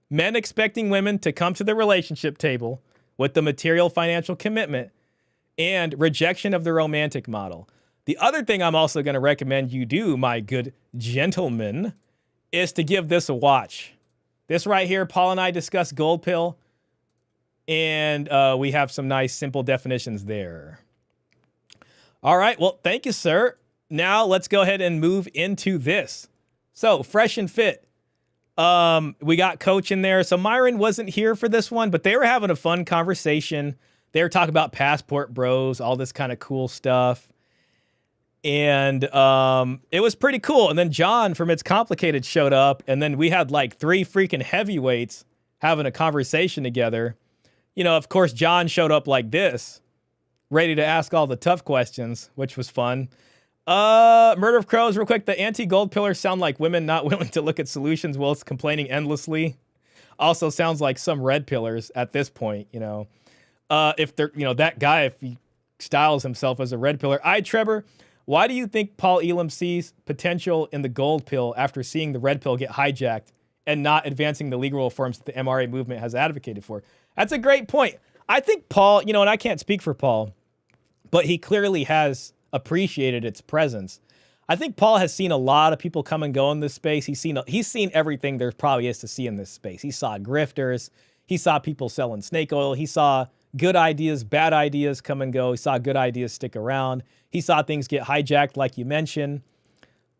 Men expecting women to come to the relationship table with the material financial commitment and rejection of the romantic model. The other thing I'm also going to recommend you do, my good gentlemen, is to give this a watch. This right here, Paul and I discussed gold pill, and we have some nice, simple definitions there. All right, well, thank you, sir. Now let's go ahead and move into this. So, Fresh and Fit. We got Coach in there. So Myron wasn't here for this one, but they were having a fun conversation. They were talking about passport bros, all this kind of cool stuff. And it was pretty cool. And then John from It's Complicated showed up. And then we had like 3 freaking heavyweights having a conversation together. You know, of course, John showed up like this, ready to ask all the tough questions, which was fun. Murder of Crows, real quick. The anti-gold pillars sound like women not willing to look at solutions whilst complaining endlessly. Also sounds like some red pillars at this point, you know. If they're, you know, that guy, if he styles himself as a red pillar. Trevor, why do you think Paul Elam sees potential in the gold pill after seeing the red pill get hijacked and not advancing the legal reforms that the MRA movement has advocated for? That's a great point. I think Paul, you know, and I can't speak for Paul, but he clearly has appreciated its presence. I think Paul has seen a lot of people come and go in this space. He's seen everything there probably is to see in this space. He saw grifters. He saw people selling snake oil. He saw good ideas, bad ideas come and go. He saw good ideas stick around. He saw things get hijacked, like you mentioned.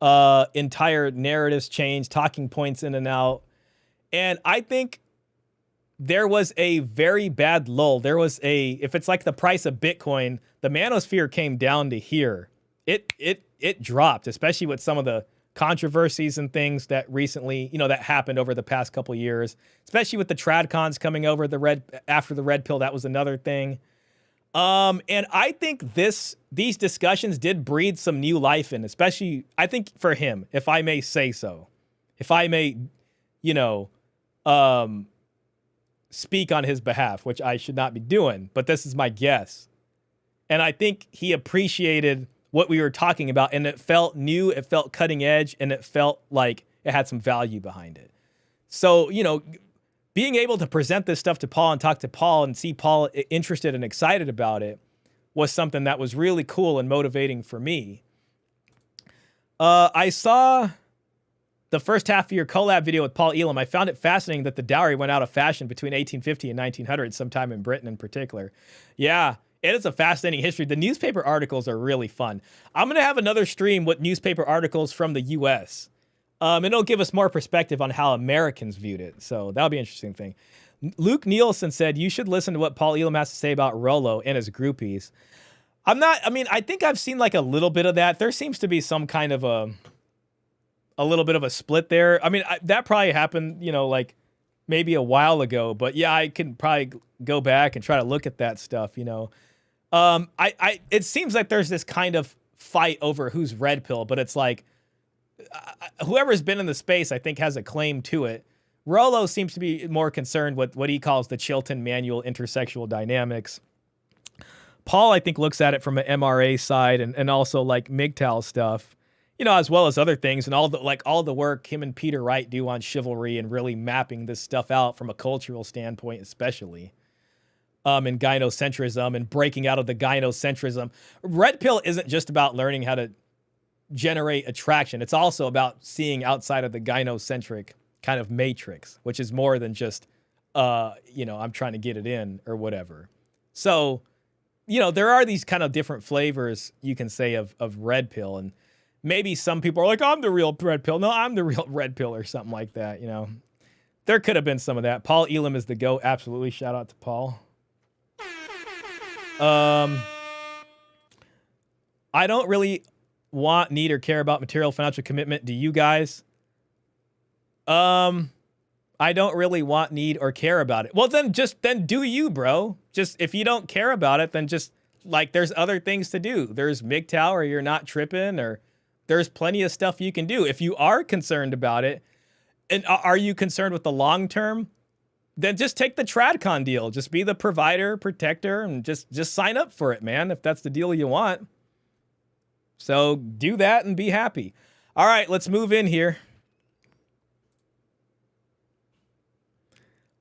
Entire narratives change, talking points in and out. And I think there was a very bad lull. There was if it's like the price of Bitcoin, the manosphere came down to here. It dropped, especially with some of the controversies and things that recently, you know, that happened over the past couple years, especially with the tradcons coming over after the red pill. That was another thing. And I think these discussions did breathe some new life in, especially, I think, for him, if I may say so. If I may, you know, speak on his behalf, which I should not be doing, but this is my guess. And I think he appreciated what we were talking about, and it felt new, it felt cutting edge, and it felt it had some value behind it. So, you know, being able to present this stuff to Paul and talk to Paul and see Paul interested and excited about it was something that was really cool and motivating for me. I saw the first half of your collab video with Paul Elam. I found it fascinating that the dowry went out of fashion between 1850 and 1900, sometime in Britain in particular. Yeah, it is a fascinating history. The newspaper articles are really fun. I'm going to have another stream with newspaper articles from the U.S. And it'll give us more perspective on how Americans viewed it. So that'll be an interesting thing. Luke Nielsen said, you should listen to what Paul Elam has to say about Rolo and his groupies. I think I've seen like a little bit of that. There seems to be some kind of a little bit of a split there. I mean, that probably happened, you know, like maybe a while ago, but yeah, I can probably go back and try to look at that stuff, you know. It seems like there's this kind of fight over who's red pill, but it's like, whoever's been in the space, I think, has a claim to it. Rolo seems to be more concerned with what he calls the Chilton manual intersexual dynamics. Paul, I think, looks at it from an MRA side and also like MGTOW stuff, you know, as well as other things and all the work him and Peter Wright do on chivalry and really mapping this stuff out from a cultural standpoint, especially. And gynocentrism and breaking out of the gynocentrism. Red pill isn't just about learning how to generate attraction. It's also about seeing outside of the gynocentric kind of matrix, which is more than just, you know, I'm trying to get it in or whatever. So, you know, there are these kind of different flavors you can say of red pill. And maybe some people are like, I'm the real red pill. No, I'm the real red pill or something like that. You know, there could have been some of that. Paul Elam is the GOAT. Absolutely. Shout out to Paul. I don't really want, need, or care about material financial commitment. Do you guys? I don't really want, need, or care about it. Well, then do you, bro. Just if you don't care about it, then just like there's other things to do. There's MGTOW or you're not tripping, or there's plenty of stuff you can do. If you are concerned about it, and are you concerned with the long term, then just take the TradCon deal. Just be the provider, protector, and just sign up for it, man, if that's the deal you want. So do that and be happy. All right, let's move in here.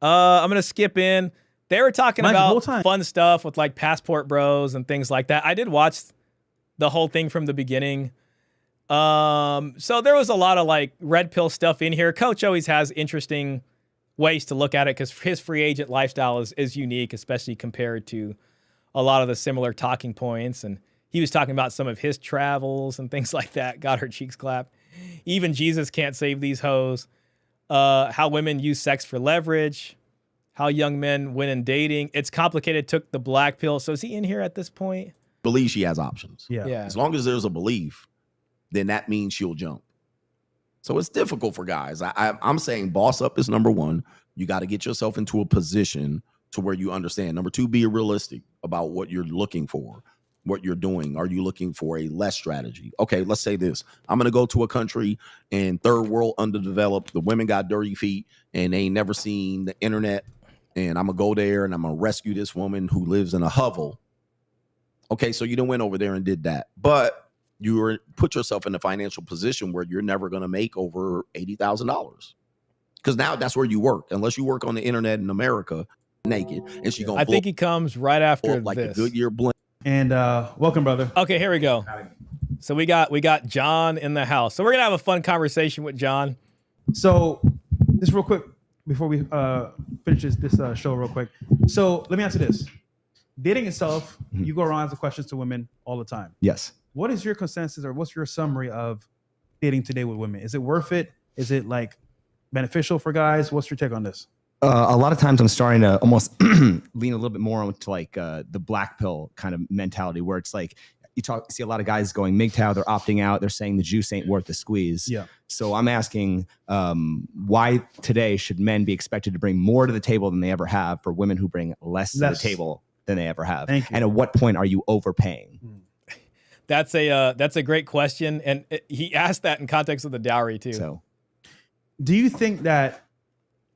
I'm going to skip in. They were talking about fun stuff with like Passport Bros and things like that. I did watch the whole thing from the beginning. So there was a lot of like red pill stuff in here. Coach always has interesting ways to look at it because his free agent lifestyle is unique, especially compared to a lot of the similar talking points. And he was talking about some of his travels and things like that. Got her cheeks clapped. Even Jesus can't save these hoes. How women use sex for leverage. How young men win in dating. It's Complicated took the black pill. So is he in here at this point? Believe she has options. Yeah. As long as there's a belief, then that means she'll jump. So it's difficult for guys. I'm saying boss up is number one. You got to get yourself into a position to where you understand. Number two, be realistic about what you're looking for, what you're doing. Are you looking for a less strategy? Okay, let's say this. I'm going to go to a country in third world underdeveloped. The women got dirty feet and they ain't never seen the internet. And I'm going to go there and I'm going to rescue this woman who lives in a hovel. Okay, so you done went over there and did that. But you put yourself in a financial position where you're never going to make over $80,000. Because now that's where you work. Unless you work on the internet in America naked. And she going to I think he comes right after like this. a Goodyear blend. And welcome, brother. Okay, here we go. So we got John in the house. So we're going to have a fun conversation with John. So just real quick, before we finish this show real quick. So let me answer this. Dating itself, you go around asking questions to women all the time. Yes. What is your consensus or what's your summary of dating today with women? Is it worth it? Is it like beneficial for guys? What's your take on this? A lot of times I'm starting to almost lean a little bit more onto like the black pill kind of mentality where it's like you see a lot of guys going MGTOW, they're opting out, they're saying the juice ain't worth the squeeze. Yeah. So I'm asking why today should men be expected to bring more to the table than they ever have for women who bring less to the table than they ever have? Thank you. And at what point are you overpaying? That's a great question. And he asked that in context of the dowry too. So do you think that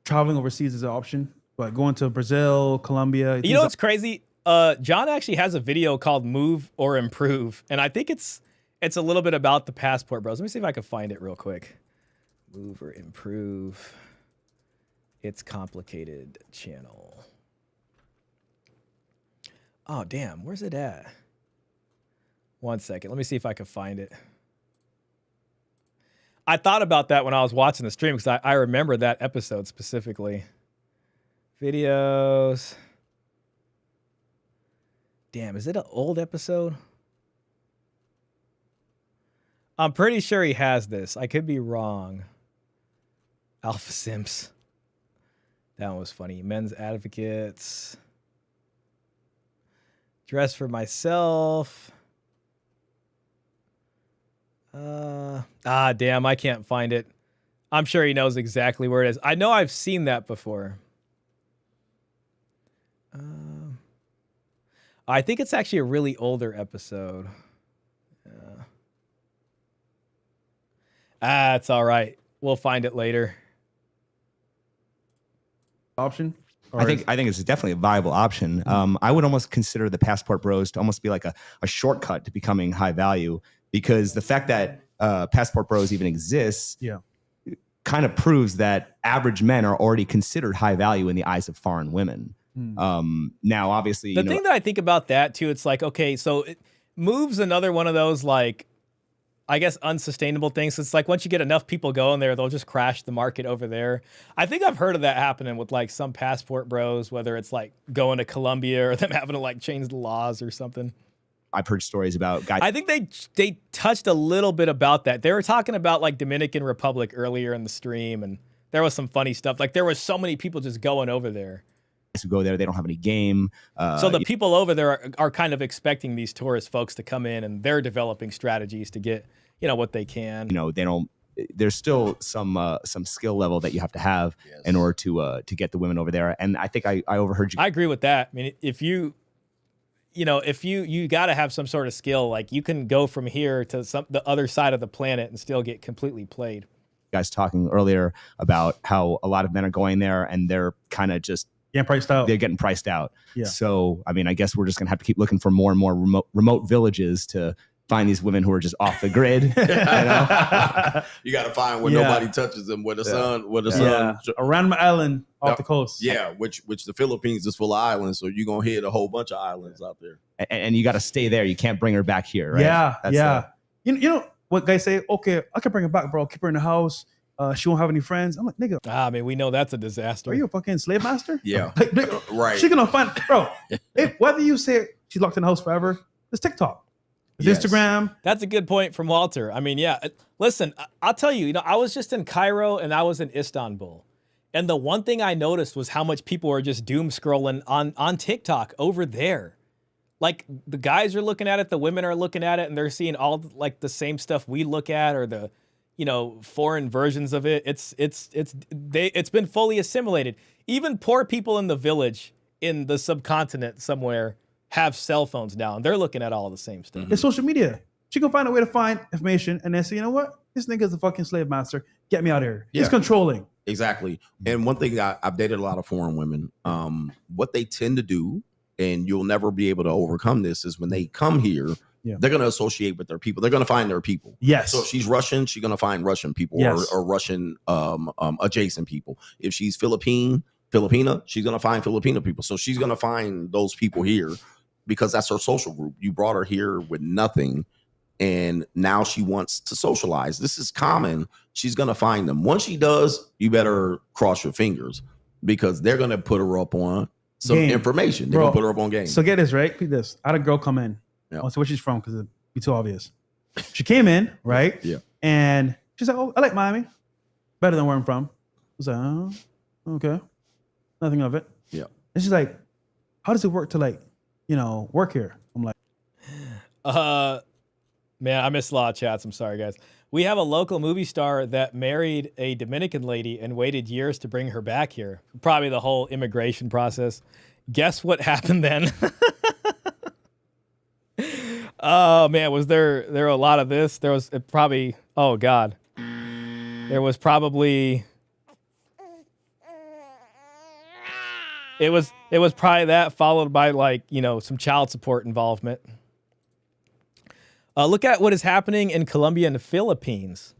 traveling overseas is an option? Like going to Brazil, Colombia? You know what's crazy? John actually has a video called Move or Improve. And I think it's a little bit about the Passport Bros. Let me see if I can find it real quick. Move or improve. It's Complicated channel. Oh, damn. Where's it at? 1 second. Let me see if I can find it. I thought about that when I was watching the stream because I remember that episode specifically. Videos. Damn, is it an old episode? I'm pretty sure he has this. I could be wrong. Alpha Simps. That one was funny. Men's Advocates. Dress for Myself. Damn, I can't find it. I'm sure he knows exactly where it is. I know I've seen that before. I think it's actually a really older episode. It's all right. We'll find it later. Option? I think it's definitely a viable option. I would almost consider the Passport Bros to almost be like a shortcut to becoming high value, because the fact that Passport Bros even exists kind of proves that average men are already considered high value in the eyes of foreign women. Now, obviously, the thing that I think about that too, it's like, okay, so it moves another one of those, like, I guess, unsustainable things. It's like once you get enough people going there, they'll just crash the market over there. I think I've heard of that happening with like some Passport Bros, whether it's like going to Colombia or them having to like change the laws or something. I've heard stories about guys. I think they touched a little bit about that. They were talking about like Dominican Republic earlier in the stream, and there was some funny stuff. Like there was so many people just going over there. Who go there, they don't have any game. So the people over there are kind of expecting these tourist folks to come in, and they're developing strategies to get, what they can. They don't. There's still some skill level that you have to have in order to get the women over there. And I think I overheard you. I agree with that. I mean, if you got to have some sort of skill. Like you can go from here to the other side of the planet and still get completely played. Guys talking earlier about how a lot of men are going there and they're kind of just getting priced out. They're getting priced out. Yeah. So, I mean, I guess we're just going to have to keep looking for more and more remote villages to find these women who are just off the grid. You got to find where nobody touches them, where the sun, a random island off the coast. Yeah, which the Philippines is full of islands, so you're gonna hit a whole bunch of islands out there. And you got to stay there. You can't bring her back here, right? Yeah. You know what guys say? Okay, I can bring her back, bro. Keep her in the house. She won't have any friends. I'm like, nigga. I mean, we know that's a disaster. Are you a fucking slave master? Yeah. Like, nigga, right. She's gonna find, bro. Whether you say she's locked in the house forever, it's TikTok. It's Instagram. That's a good point from Walter. I mean, yeah. Listen, I'll tell you, I was just in Cairo and I was in Istanbul. And the one thing I noticed was how much people are just doom scrolling on TikTok over there. Like the guys are looking at it, the women are looking at it, and they're seeing all like the same stuff we look at, or the foreign versions of it. It's been fully assimilated. Even poor people in the village in the subcontinent somewhere have cell phones now, and they're looking at all the same stuff. It's social media. She can find a way to find information and then say, you know what? This nigga's a fucking slave master. Get me out of here. Yeah. He's controlling. Exactly. And one thing, I've dated a lot of foreign women. What they tend to do, and you'll never be able to overcome this, is when they come here, they're going to associate with their people. They're going to find their people. Yes. So if she's Russian, she's going to find Russian people or Russian adjacent people. If she's Filipina, she's going to find Filipino people. So she's going to find those people here because that's her social group. You brought her here with nothing, and now she wants to socialize. This is common. She's going to find them. Once she does, you better cross your fingers because they're going to put her up on some information. They're going to put her up on game. So get this, right? Read this. I had a girl come in. Yeah. I don't say where she's from because it'd be too obvious. She came in, right? Yeah. And she's like, oh, I like Miami. Better than where I'm from. I was like, oh, okay. Nothing of it. Yeah. And she's like, how does it work to work here? I'm like, man, I missed a lot of chats. I'm sorry, guys. We have a local movie star that married a Dominican lady and waited years to bring her back here. Probably the whole immigration process. Guess what happened then? Oh man, was there a lot of this? There was probably, oh God. There was probably, it was probably that followed by some child support involvement. Look at what is happening in Colombia and the Philippines.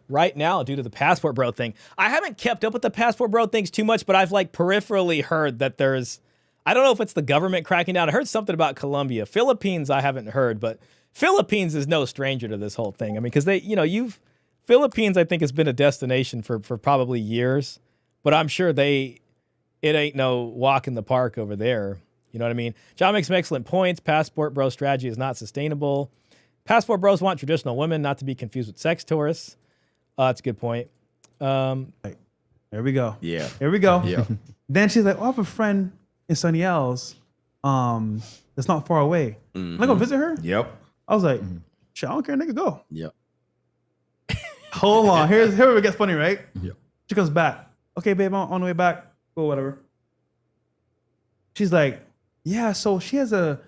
right now due to the passport bro thing. I haven't kept up with the passport bro things too much, but I've like peripherally heard that there's, I don't know if it's the government cracking down. I heard something about Colombia. Philippines, I haven't heard, but Philippines is no stranger to this whole thing. I mean, because they, you know, Philippines, I think, has been a destination for probably years, but I'm sure it ain't no walk in the park over there. You know what I mean? John makes some excellent points. Passport bro strategy is not sustainable. Passport bros want traditional women, not to be confused with sex tourists. That's a good point. There we go. Yeah. Here we go. Yeah. Then she's like, oh, I have a friend in Sunny L's that's not far away. Can I go visit her? Yep. I was like, shit, I don't care, nigga, go. Yep. Hold on. Here's where it gets funny, right? Yep. She comes back. Okay, babe, I'm on the way back. Go, whatever. She's like, yeah, so she has a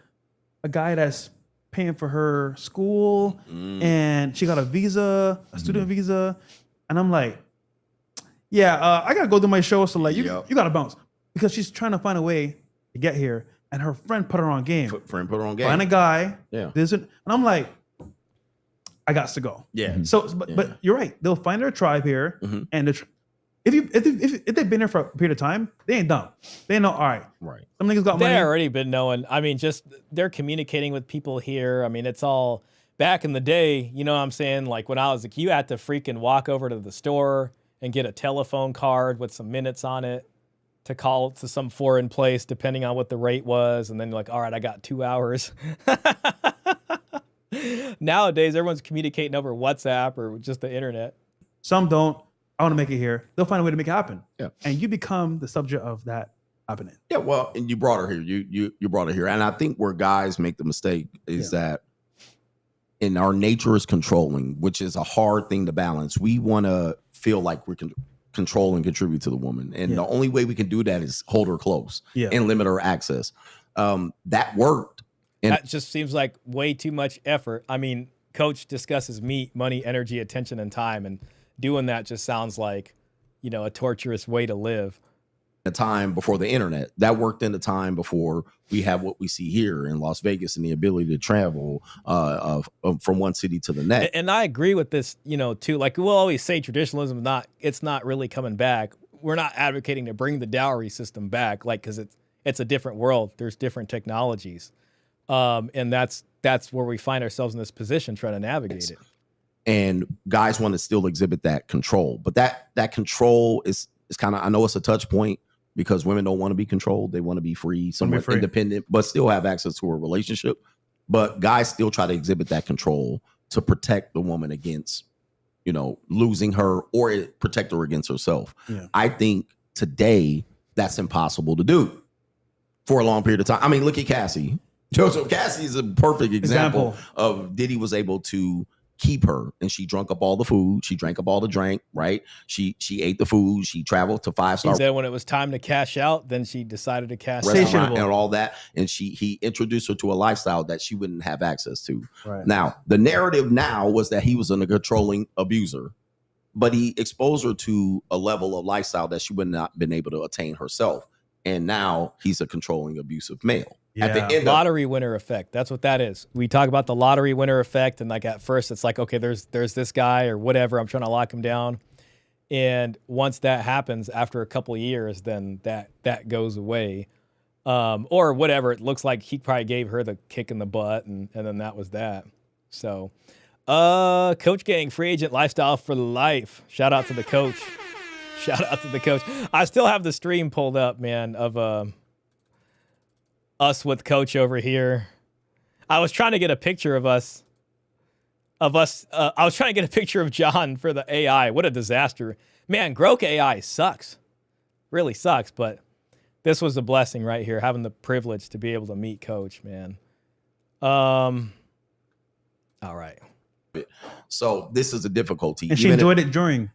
guy that's paying for her school and she got a visa, a student visa. And I'm like, yeah, I gotta go do my show. So like, you gotta bounce. Because she's trying to find a way to get here. And her friend put her on game. Friend put her on game. Find a guy. Yeah. And I'm like, I got to go. Yeah. So, but you're right. They'll find their tribe here. And if they've been here for a period of time, they ain't dumb. They know, all right. Right. Some niggas got money. They already been knowing. I mean, just they're communicating with people here. I mean, it's all back in the day. You know what I'm saying? Like when I was a kid, you had to freaking walk over to the store and get a telephone card with some minutes on it to call to some foreign place, depending on what the rate was. And then you're like, all right, I got 2 hours. Nowadays, everyone's communicating over WhatsApp or just the internet. Some don't. I want to make it here. They'll find a way to make it happen. Yeah. And you become the subject of that happening. Yeah, well, and you brought her here. You brought her here. And I think where guys make the mistake is that in our nature is controlling, which is a hard thing to balance. We want to feel like we can control and contribute to the woman. And the only way we can do that is hold her close and limit her access. That worked. And that just seems like way too much effort. I mean, coach discusses meat, money, energy, attention, and time. And doing that just sounds like, you know, a torturous way to live. a time before the internet. That worked in the time before we have what we see here in Las Vegas and the ability to travel from one city to the next. And I agree with this, you know, too. Like we'll always say traditionalism, it's not really coming back. We're not advocating to bring the dowry system back, like, because it's a different world. There's different technologies. And that's where we find ourselves in this position trying to navigate it. And guys want to still exhibit that control, but that control is kind of, I know it's a touch point because women don't want to be controlled. They want to be free, somewhat independent, but still have access to a relationship. But guys still try to exhibit that control to protect the woman against, you know, losing her or protect her against herself. Yeah. I think today that's impossible to do for a long period of time. I mean, look at Cassie. So Cassie is a perfect example of Diddy was able to keep her, and she drank up all the food. She drank up all the drink, right? She ate the food. She traveled to 5-star. She said when it was time to cash out, then she decided to cash restaurant out and all that. And he introduced her to a lifestyle that she wouldn't have access to. Right. Now, the narrative now was that he was a controlling abuser, but he exposed her to a level of lifestyle that she would not been able to attain herself. And now he's a controlling, abusive male. Yeah. At the end lottery winner effect. That's what that is. We talk about the lottery winner effect, and like at first it's like, okay, there's this guy or whatever. I'm trying to lock him down. And once that happens after a couple of years, then that goes away. Or whatever. It looks like he probably gave her the kick in the butt, and then that was that. So Coach Gang, free agent lifestyle for life. Shout out to the coach. Shout out to the coach. I still have the stream pulled up, man, of us with Coach over here. I was trying to get a picture of us. I was trying to get a picture of John for the AI. What a disaster. Man, Grok AI sucks. Really sucks, but this was a blessing right here, having the privilege to be able to meet Coach, man. All right. So this is a difficulty. And she enjoyed it during.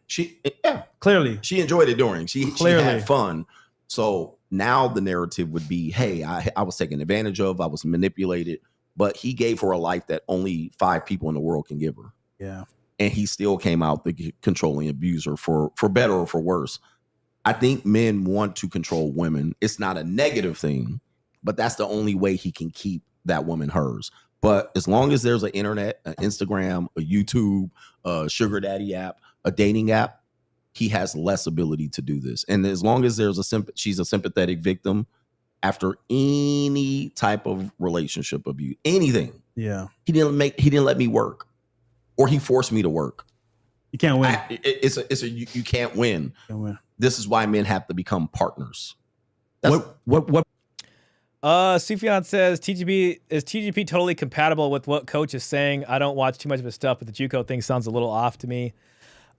Clearly. She enjoyed it during. She Clearly. had fun. So now the narrative would be, hey, I was taken advantage of. I was manipulated. But he gave her a life that only 5 people in the world can give her. Yeah. And he still came out the controlling abuser for better or for worse. I think men want to control women. It's not a negative thing, but that's the only way he can keep that woman hers. But as long as there's an internet, an Instagram, a YouTube, a sugar daddy app, a dating app, he has less ability to do this. And as long as there's she's a sympathetic victim after any type of relationship abuse, anything. Yeah. He didn't let me work, or he forced me to work. You can't win. You can't win. Can't win. This is why men have to become partners. What Sufjan says TGP totally compatible with what coach is saying. I don't watch too much of his stuff, but the JUCO thing sounds a little off to me.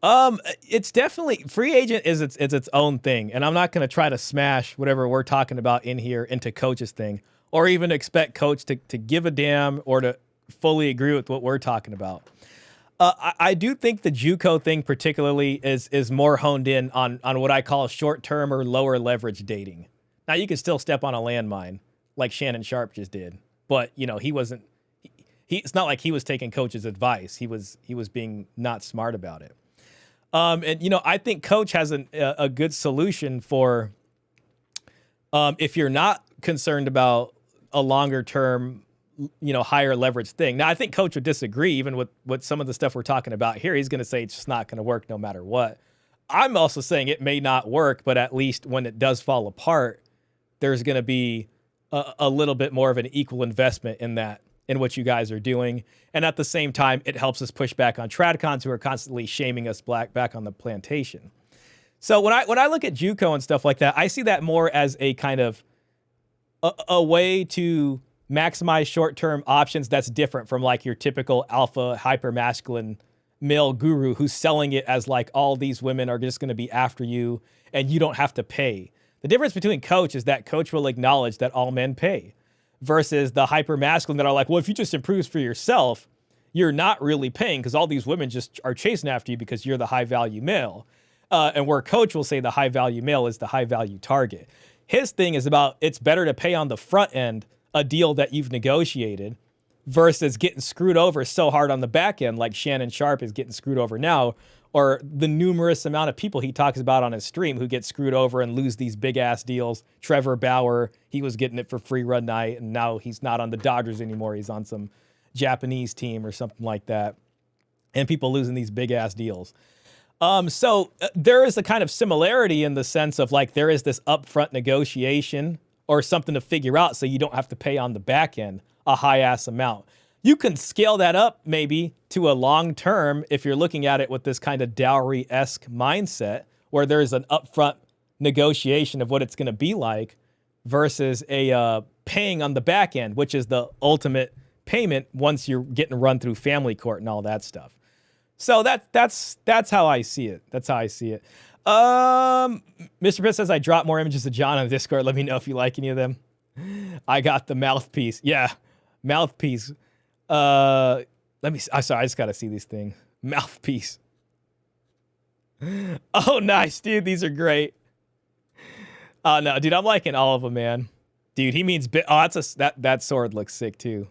It's definitely free agent is its own thing, and I'm not going to try to smash whatever we're talking about in here into coach's thing, or even expect coach to give a damn or to fully agree with what we're talking about. I do think the JUCO thing particularly is more honed in on what I call short-term or lower leverage dating. Now you can still step on a landmine like Shannon Sharp just did, but he wasn't. It's not like he was taking coach's advice. He was being not smart about it. And I think coach has a good solution for if you're not concerned about a longer term, higher leverage thing. Now, I think coach would disagree even with some of the stuff we're talking about here. He's going to say it's just not going to work no matter what. I'm also saying it may not work, but at least when it does fall apart, there's going to be a little bit more of an equal investment in what you guys are doing. And at the same time, it helps us push back on tradcons who are constantly shaming us back on the plantation. So when I look at JUCO and stuff like that, I see that more as a kind of a way to maximize short-term options that's different from like your typical alpha hyper-masculine male guru who's selling it as like all these women are just going to be after you and you don't have to pay. The difference between coach is that coach will acknowledge that all men pay versus the hyper-masculine that are like, well, if you just improve for yourself, you're not really paying because all these women just are chasing after you because you're the high-value male. And where coach will say the high-value male is the high-value target. His thing is about it's better to pay on the front end a deal that you've negotiated versus getting screwed over so hard on the back end like Shannon Sharp is getting screwed over now, or the numerous amount of people he talks about on his stream who get screwed over and lose these big-ass deals. Trevor Bauer, he was getting it for free run night, and now he's not on the Dodgers anymore. He's on some Japanese team or something like that, and people losing these big-ass deals. So there is a kind of similarity in the sense of like there is this upfront negotiation or something to figure out so you don't have to pay on the back end a high-ass amount. You can scale that up maybe to a long term if you're looking at it with this kind of dowry-esque mindset where there's an upfront negotiation of what it's going to be like versus a paying on the back end, which is the ultimate payment once you're getting run through family court and all that stuff. So that's how I see it. That's how I see it. Mr. Pitt says I dropped more images of John on the Discord. Let me know if you like any of them. I got the mouthpiece. Yeah, mouthpiece. Let me. Sorry, I just gotta see these things. Mouthpiece. Oh, nice, dude. These are great. Oh no, dude, I'm liking all of them, man. Dude, he means bit. Oh, that sword looks sick too.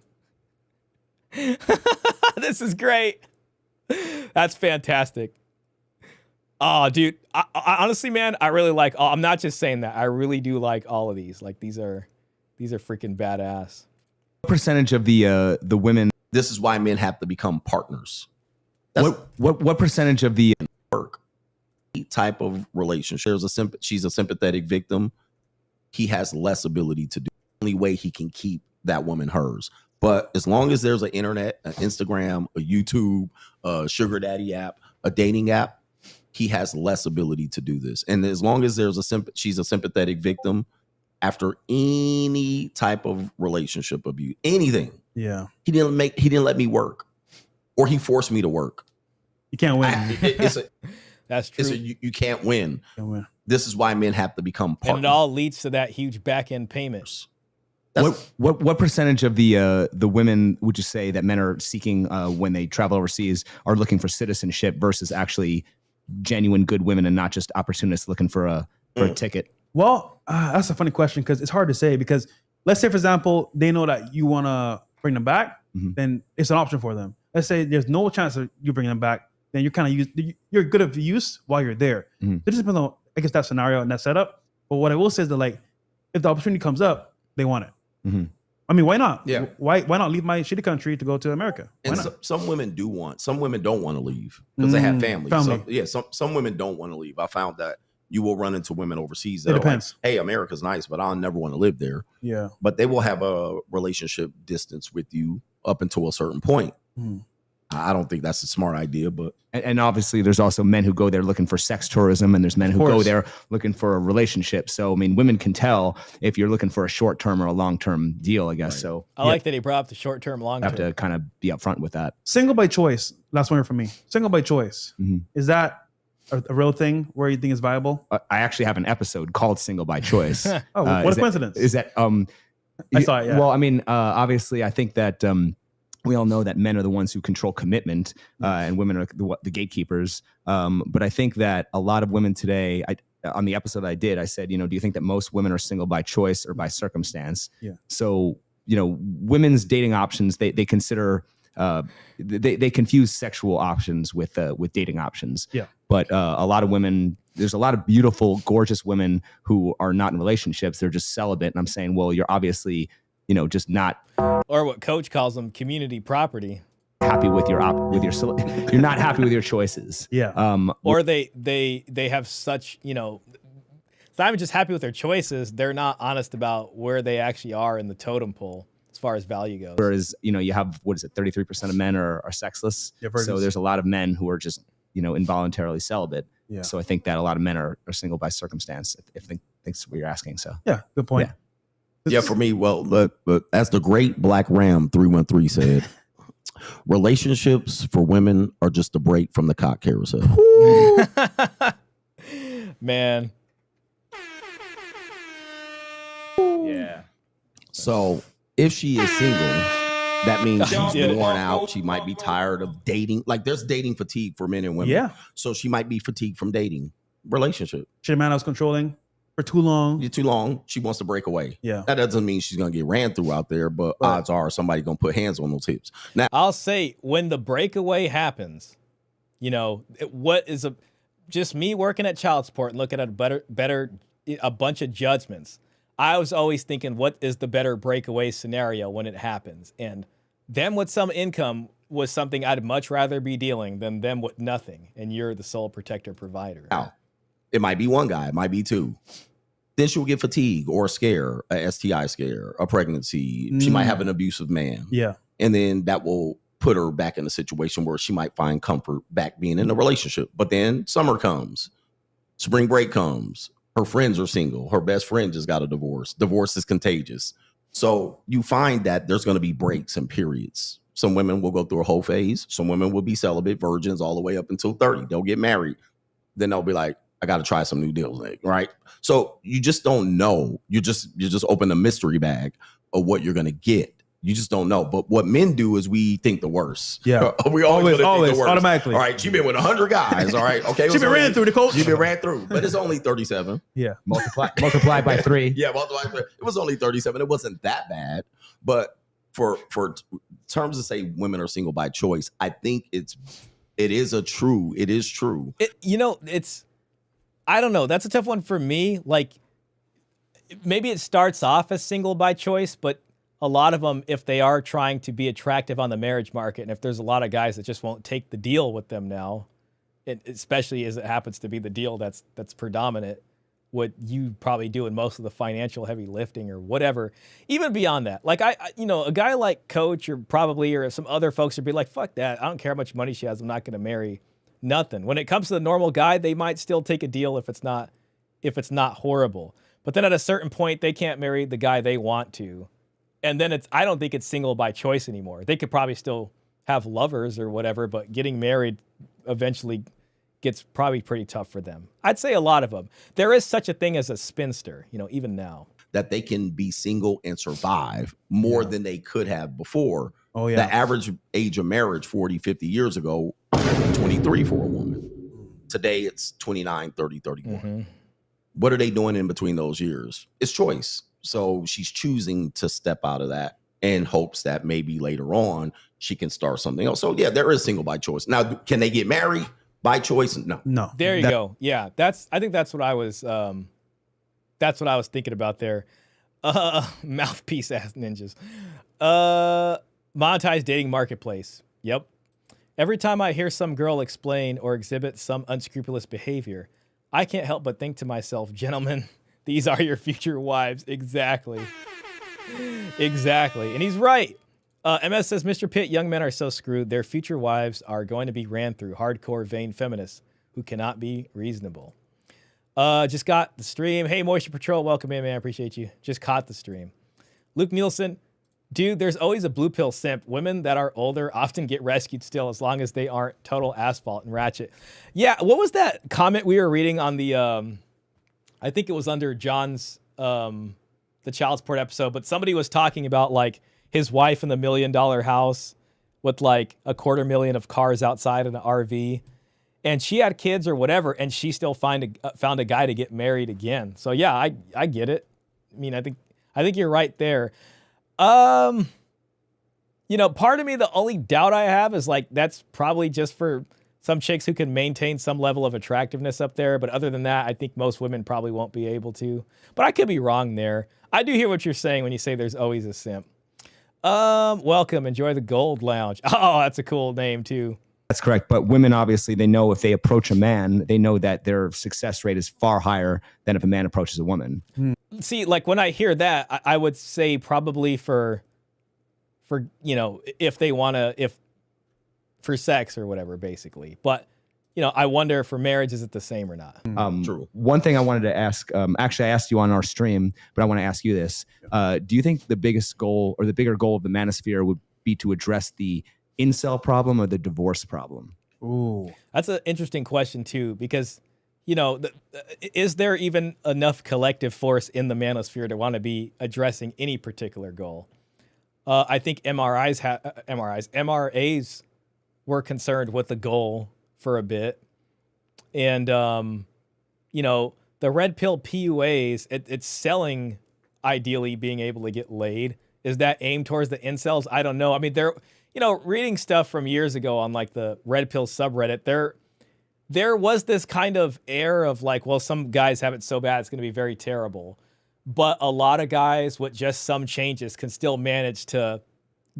This is great. That's fantastic. Oh, dude. I honestly, man, I really like. I'm not just saying that. I really do like all of these. Like these are freaking badass. What percentage of the women? This is why men have to become partners. What percentage of the work type of relationship? She's a sympathetic victim. He has less ability to do. The only way he can keep that woman hers. But as long as there's an internet, an Instagram, a YouTube, a sugar daddy app, a dating app, he has less ability to do this. And as long as there's she's a sympathetic victim after any type of relationship abuse, anything. Yeah. He didn't let me work, or he forced me to work. You can't win. That's true. You can't win. Can't win. This is why men have to become partners. And it all leads to that huge back end payment. What percentage of the women would you say that men are seeking when they travel overseas are looking for citizenship versus actually genuine good women and not just opportunists looking for a ticket? Well, that's a funny question because it's hard to say because let's say, for example, they know that you want to bring them back, then it's an option for them. Let's say there's no chance of you bringing them back, then you're kind of you're good of use while you're there. It just depends on, I guess, that scenario and that setup. But what I will say is that like if the opportunity comes up, they want it. I mean, why not? Yeah. Why not leave my shitty country to go to America? Why And not? some women do want. Some women don't want to leave because they have families. Family. Some women don't want to leave. I found that you will run into women overseas that It are like, depends. hey, America's nice, but I'll never want to live there. Yeah. But they will have a relationship distance with you up until a certain point. Mm. I don't think that's a smart idea, but And obviously, there's also men who go there looking for sex tourism, and there's men who go course. there looking for a relationship. So, I mean, women can tell if you're looking for a short term or a long term deal, I guess. So, I like that he brought up the short term, long you have term. to kind of be upfront with that. Single by choice. Last one here for me. Single by choice. Mhm. Is that a real thing where you think is viable? I actually have an episode called "Single by Choice." Oh, what a is that- coincidence. Is that I saw it, yeah. Well, I mean, obviously, I think that we all know that men are the ones who control commitment, and women are the gatekeepers. But I think that a lot of women today, on the episode I did, I said, do you think that most women are single by choice or by circumstance? Yeah. So, women's dating options, they consider, they confuse sexual options with dating options. Yeah. But a lot of women, there's a lot of beautiful, gorgeous women who are not in relationships. They're just celibate. And I'm saying, well, you're obviously, just not Or what Coach calls them, community property. happy with your you're not happy with your choices. Yeah. Or they have such, it's not even just happy with their choices. They're not honest about where they actually are in the totem pole as far as value goes. Whereas, you have, 33% of men are sexless. Yeah, So virgins. there's a lot of men who are just, involuntarily celibate. Yeah. So I think that a lot of men are single by circumstance, if that's what you're asking. So Yeah, good point. yeah, for me, well, look, as the great Black Ram 313 said, relationships for women are just a break from the cock carousel. Man. Yeah. So if she is single, that means she's Yeah. worn out. She might be tired of dating. Like there's dating fatigue for men and women. Yeah. So she might be fatigued from dating. Relationship. Shit, man, I was controlling for too long. You're too long. She wants to break away. Yeah. That doesn't mean she's gonna get ran through out there, but odds are somebody gonna put hands on those hips. Now, I'll say when the breakaway happens, what is just me working at child support and looking at a bunch of judgments. I was always thinking, what is the better breakaway scenario when it happens? And them with some income was something I'd much rather be dealing than them with nothing. And you're the sole protector provider. now, it might be one guy, it might be two. Then she'll get fatigue or a scare, a STI scare, a pregnancy. She might have an abusive man. Yeah. And then that will put her back in a situation where she might find comfort back being in a relationship. But then summer comes, spring break comes, her friends are single, her best friend just got a divorce. Divorce is contagious. So you find that there's going to be breaks and periods. Some women will go through a whole phase. Some women will be celibate, virgins all the way up until 30. They'll get married. Then they'll be like, I got to try some new deals, right? So you just don't know. You just open a mystery bag of what you're going to get. You just don't know. But what men do is we think the worst. Yeah. We always think the worst. automatically. All right, she been with 100 guys. All right, okay. She been ran through the coach. She been ran through, but it's only 37. Yeah. multiply by 3. Yeah, multiply by 3. It was only 37. It wasn't that bad. But for terms of say women are single by choice, I think it is true. It's I don't know. That's a tough one for me. Like maybe it starts off as single by choice, but a lot of them, if they are trying to be attractive on the marriage market, and if there's a lot of guys that just won't take the deal with them now, especially as it happens to be the deal that's predominant, what you probably do in most of the financial heavy lifting or whatever, even beyond that. Like a guy like Coach or some other folks would be like, fuck that. I don't care how much money she has. I'm not going to marry nothing. When it comes to the normal guy, they might still take a deal if it's not horrible. But then at a certain point, they can't marry the guy they want to. And then I don't think it's single by choice anymore. They could probably still have lovers or whatever, but getting married eventually gets probably pretty tough for them. I'd say a lot of them. There is such a thing as a spinster, even now. That they can be single and survive more than they could have before. Oh, yeah. The average age of marriage 40, 50 years ago, 23 for a woman. Today, it's 29, 30, 31. Mm-hmm. What are they doing in between those years? It's choice. So she's choosing to step out of that in hopes that maybe later on she can start something else. So, yeah, there is single by choice. Now, can they get married by choice? No. There you go. Yeah, I think that's what I was thinking about there. Mouthpiece ass ninjas. Monetized dating marketplace. Yep. Every time I hear some girl explain or exhibit some unscrupulous behavior, I can't help but think to myself, gentlemen, these are your future wives. Exactly. Exactly. And he's right. MS says, Mr. Pitt, young men are so screwed. Their future wives are going to be ran through hardcore vain feminists who cannot be reasonable. Just got the stream. Hey, Moisture Patrol, welcome in, man. I appreciate you. Just caught the stream. Luke Nielsen, dude, there's always a blue pill simp. Women that are older often get rescued still as long as they aren't total asphalt and ratchet. Yeah, what was that comment we were reading on the, I think it was under John's, the child support episode, but somebody was talking about like his wife in the $1 million house with like $250,000 of cars outside in an RV. And she had kids or whatever, and she still found a guy to get married again. So yeah, I get it. I mean, I think you're right there. You know, part of me, the only doubt I have is like that's probably just for some chicks who can maintain some level of attractiveness up there. But other than that, I think most women probably won't be able to. But I could be wrong there. I do hear what you're saying when you say there's always a simp. Welcome, enjoy the Gold Lounge. Oh, that's a cool name too. That's correct. But women, obviously, they know if they approach a man, they know that their success rate is far higher than if a man approaches a woman. See, like when I hear that, I would say probably for you know, if they want to, if for sex or whatever, basically. But, you know, I wonder for marriage, is it the same or not? True. One thing I wanted to ask, actually, I asked you on our stream, but I want to ask you this. Do you think the biggest goal or the bigger goal of the manosphere would be to address the incel problem or the divorce problem? Ooh, that's an interesting question too, because, you know, is there even enough collective force in the manosphere to want to be addressing any particular goal? I think MRAs were concerned with the goal for a bit. And, you know, the red pill PUAs, it's selling ideally being able to get laid. Is that aimed towards the incels? I don't know. I mean, they're, you know, reading stuff from years ago on like the red pill subreddit, there was this kind of air of like, well, some guys have it so bad, it's going to be very terrible. But a lot of guys with just some changes can still manage to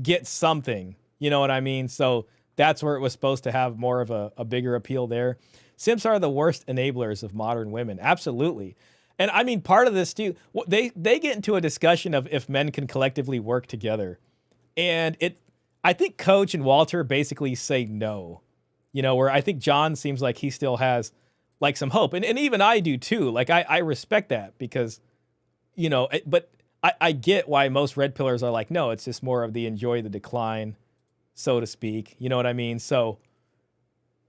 get something. You know what I mean? So that's where it was supposed to have more of a bigger appeal there. Simps are the worst enablers of modern women. Absolutely. And I mean, part of this too, they get into a discussion of if men can collectively work together. And I think Coach and Walter basically say no, you know, where I think John seems like he still has like some hope. And even I do too. Like I respect that because, you know, but I get why most red pillars are like, no, it's just more of the enjoy the decline, so to speak. You know what I mean? So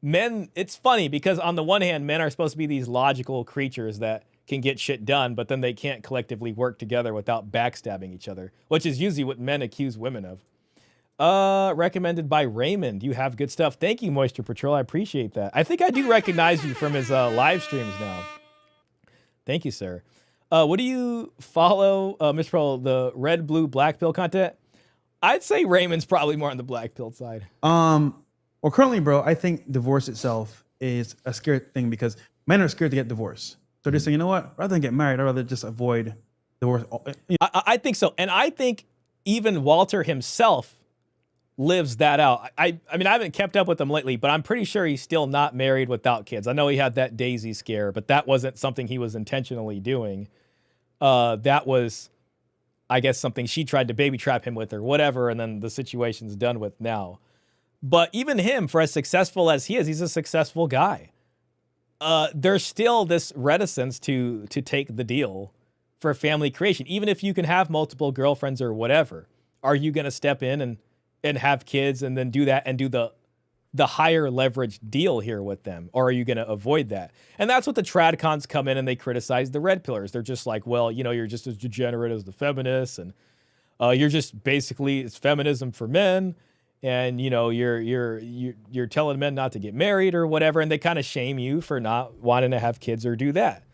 men, it's funny because on the one hand, men are supposed to be these logical creatures that can get shit done, but then they can't collectively work together without backstabbing each other, which is usually what men accuse women of. Recommended by Raymond. You have good stuff. Thank you, Moisture Patrol. I appreciate that. I think I do recognize you from his live streams now. Thank you, sir. What do you follow, Mr. Pro, the red, blue, black pill content? I'd say Raymond's probably more on the black pill side. Well, currently, bro, I think divorce itself is a scary thing because men are scared to get divorced. So they're saying, you know what? Rather than get married, I'd rather just avoid divorce. I think so. And I think even Walter himself lives that out. I mean, I haven't kept up with him lately, but I'm pretty sure he's still not married without kids. I know he had that Daisy scare, but that wasn't something he was intentionally doing. That was, I guess, something she tried to baby trap him with or whatever, and then the situation's done with now. But even him, for as successful as he is, he's a successful guy. There's still this reticence to take the deal for family creation. Even if you can have multiple girlfriends or whatever, are you going to step in and have kids and then do that and do the higher leverage deal here with them? Or are you going to avoid that? And that's what the tradcons come in and they criticize the red pillars. They're just like, well, you know, you're just as degenerate as the feminists and you're just basically, it's feminism for men. And, you know, you're telling men not to get married or whatever. And they kind of shame you for not wanting to have kids or do that.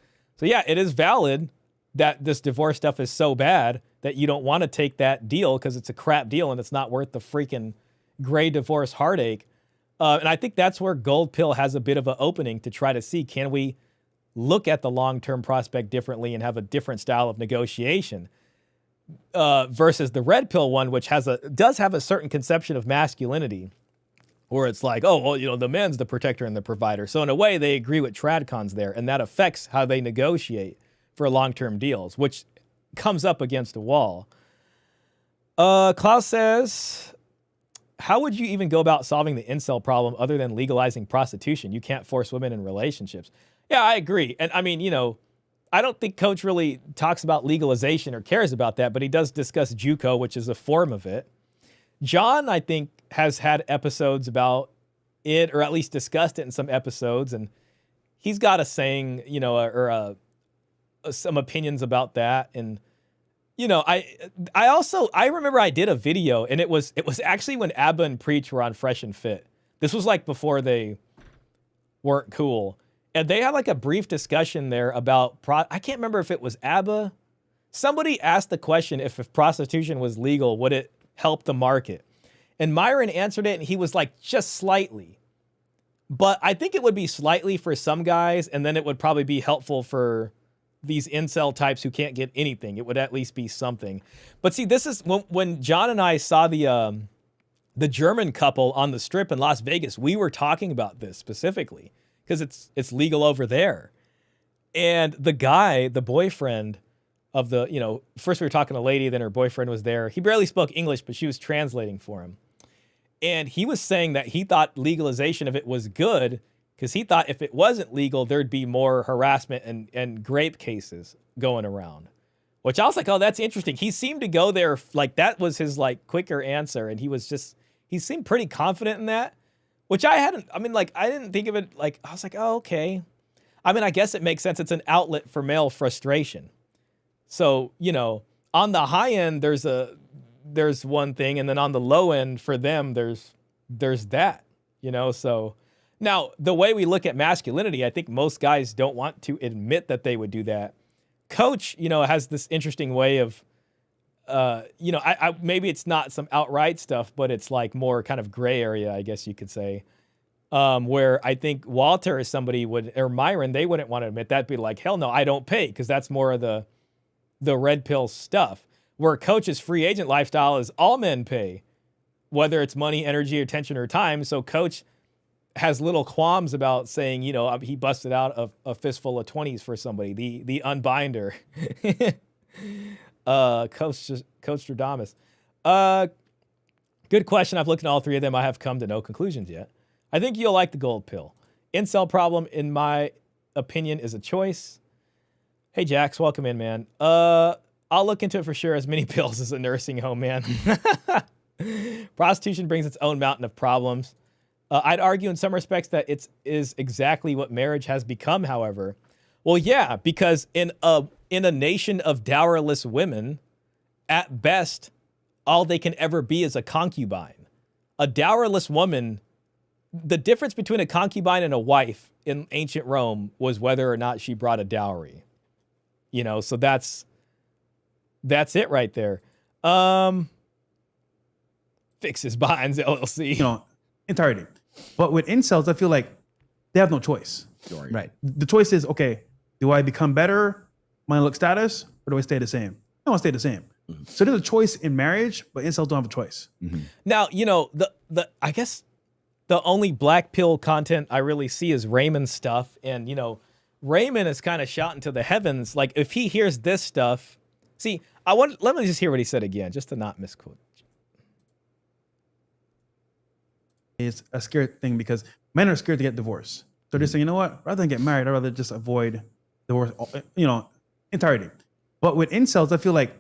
So yeah, it is valid that this divorce stuff is so bad that you don't want to take that deal because it's a crap deal and it's not worth the freaking gray divorce heartache. And I think that's where Gold Pill has a bit of an opening to try to see, can we look at the long-term prospect differently and have a different style of negotiation? versus the red pill one, which does have a certain conception of masculinity, where it's like, oh, well, you know, the man's the protector and the provider. So in a way, they agree with Tradcons there, and that affects how they negotiate for long-term deals, which comes up against a wall. Klaus says, how would you even go about solving the incel problem other than legalizing prostitution? You can't force women in relationships. Yeah, I agree. And I mean, you know, I don't think Coach really talks about legalization or cares about that, but he does discuss JUCO, which is a form of it. John, I think, has had episodes about it, or at least discussed it in some episodes, and he's got a saying, you know, or some opinions about that. And you know, I remember I did a video, and it was actually when Abba and Preach were on Fresh and Fit. This was like before they weren't cool. And they had like a brief discussion there about, I can't remember if it was Abba. Somebody asked the question, if prostitution was legal, would it help the market? And Myron answered it, and he was like, just slightly. But I think it would be slightly for some guys, and then it would probably be helpful for these incel types who can't get anything. It would at least be something. But see, this is when John and I saw the German couple on the Strip in Las Vegas, we were talking about this specifically because it's legal over there. And the guy, the boyfriend of the, you know, first we were talking to a lady, then her boyfriend was there. He barely spoke English, but she was translating for him. And he was saying that he thought legalization of it was good, because he thought if it wasn't legal, there'd be more harassment and rape cases going around, which I was like, oh, that's interesting. He seemed to go there, like that was his like quicker answer. And he seemed pretty confident in that, which I didn't think of it like, I was like, oh, okay. I mean, I guess it makes sense. It's an outlet for male frustration. So, you know, on the high end, there's one thing. And then on the low end for them, there's that, you know, so. Now, the way we look at masculinity, I think most guys don't want to admit that they would do that. Coach, you know, has this interesting way of, you know, I maybe it's not some outright stuff, but it's like more kind of gray area, I guess you could say, where I think Walter or somebody or Myron, they wouldn't want to admit that. Be like, hell no, I don't pay, because that's more of the red pill stuff. Where Coach's free agent lifestyle is all men pay, whether it's money, energy, attention, or time. So Coach has little qualms about saying, you know, he busted out a fistful of 20s for somebody, the unbinder. Coach Stradamus. Good question. I've looked at all three of them. I have come to no conclusions yet. I think you'll like the gold pill. Incel problem, in my opinion, is a choice. Hey, Jax, welcome in, man. I'll look into it for sure. As many pills as a nursing home, man. Prostitution brings its own mountain of problems. I'd argue in some respects that it is exactly what marriage has become, however. Well, yeah, because in a nation of dowerless women, at best, all they can ever be is a concubine. A dowerless woman, the difference between a concubine and a wife in ancient Rome was whether or not she brought a dowry. You know, so that's it right there. Fixes Binds LLC. You know, entirety. But with incels, I feel like they have no choice. Right. The choice is, okay, do I become better, my look status, or do I stay the same? I want to stay the same. Mm-hmm. So there's a choice in marriage, but incels don't have a choice. Mm-hmm. Now, you know, I guess the only black pill content I really see is Raymond's stuff. And, you know, Raymond is kind of shot into the heavens. Like, if he hears this stuff, see, let me just hear what he said again, just to not misquote. It's a scary thing because men are scared to get divorced. So they're saying, you know what, rather than get married, I'd rather just avoid divorce, you know, entirety. But with incels, I feel like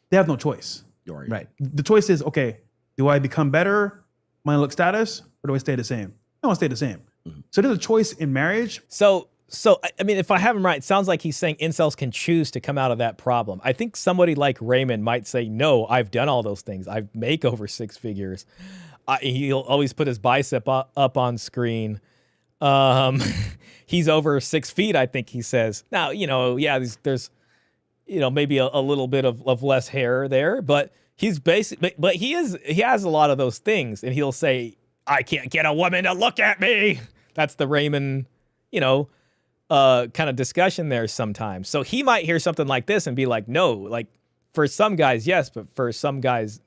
they have no choice. Right. The choice is, okay, do I become better, my look status, or do I stay the same? I want to stay the same. Mm-hmm. So there's a choice in marriage. So I mean, if I have him right, it sounds like he's saying incels can choose to come out of that problem. I think somebody like Raymond might say, no, I've done all those things. I make over 6 figures. He'll always put his bicep up on screen. He's over 6 feet, I think he says. Now, you know, yeah, there's you know, maybe a little bit of less hair there, but he's but he has a lot of those things, and he'll say, I can't get a woman to look at me. That's the Raymond, you know, kind of discussion there sometimes. So he might hear something like this and be like, no, like for some guys, yes, but for some guys,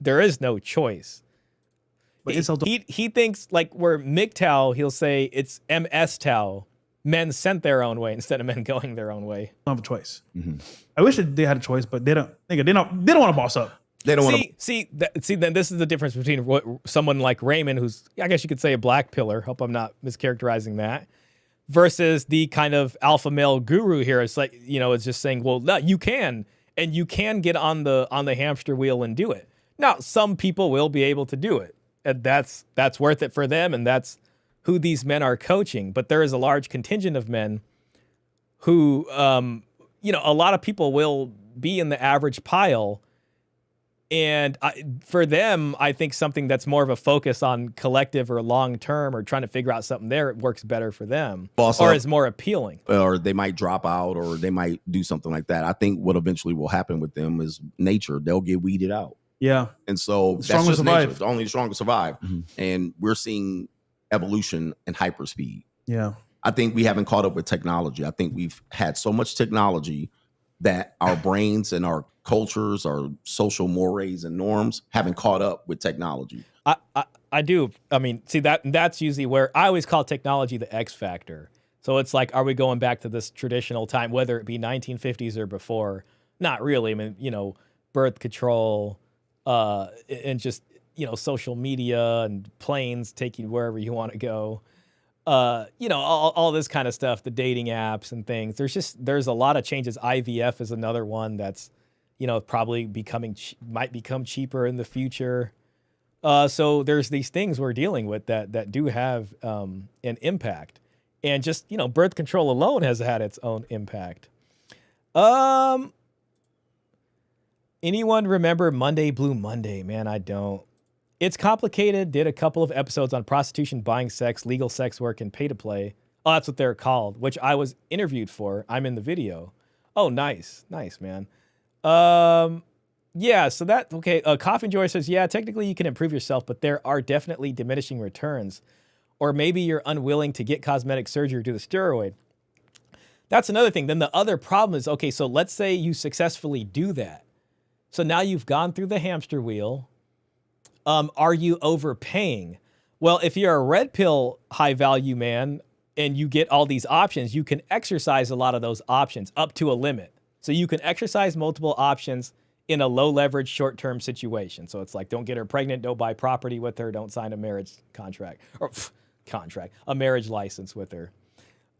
there is no choice. But He thinks like where MGTOW, he'll say it's MS-TOW. Men sent their own way instead of men going their own way. Don't have a choice. I wish that they had a choice, but they don't. They don't want to boss up. They don't want to. See. Then this is the difference between what someone like Raymond, who's I guess you could say a black pillar. Hope I'm not mischaracterizing that. Versus the kind of alpha male guru here. It's like it's just saying, well, no, you can, and you can get on the hamster wheel and do it. Now, some people will be able to do it, and that's worth it for them, and that's who these men are coaching. But there is a large contingent of men who, a lot of people will be in the average pile. And for them, I think something that's more of a focus on collective or long-term or trying to figure out something there works better for them or is more appealing. Or they might drop out or they might do something like that. I think what eventually will happen with them is nature. They'll get weeded out. Yeah. And so that's just nature. Only the strong survive. And we're seeing evolution and hyperspeed. Yeah. I think we haven't caught up with technology. I think we've had so much technology that our brains and our cultures, our social mores and norms haven't caught up with technology. I do. I mean, see that's usually where I always call technology the X factor. So it's like, are we going back to this traditional time, whether it be 1950s or before? Not really. I mean, birth control, and just, social media and planes take you wherever you want to go. All this kind of stuff, the dating apps and things. There's a lot of changes. IVF is another one that's, probably might become cheaper in the future. So there's these things we're dealing with that do have an impact. And just, birth control alone has had its own impact. Anyone remember Monday Blue Monday? Man, I don't. It's Complicated did a couple of episodes on prostitution, buying sex, legal sex work, and pay to play. Oh, that's what they're called, which I was interviewed for. I'm in the video. Oh, nice. Nice, man. Yeah, so that, okay. Coffin Joy says, yeah, technically you can improve yourself, but there are definitely diminishing returns. Or maybe you're unwilling to get cosmetic surgery or do the steroid. That's another thing. Then the other problem is, okay, so let's say you successfully do that. So now you've gone through the hamster wheel. Are you overpaying? Well, if you're a red pill high value man and you get all these options, you can exercise a lot of those options up to a limit. So you can exercise multiple options in a low leverage short-term situation. So it's like, don't get her pregnant, don't buy property with her, don't sign a marriage contract or a marriage license with her.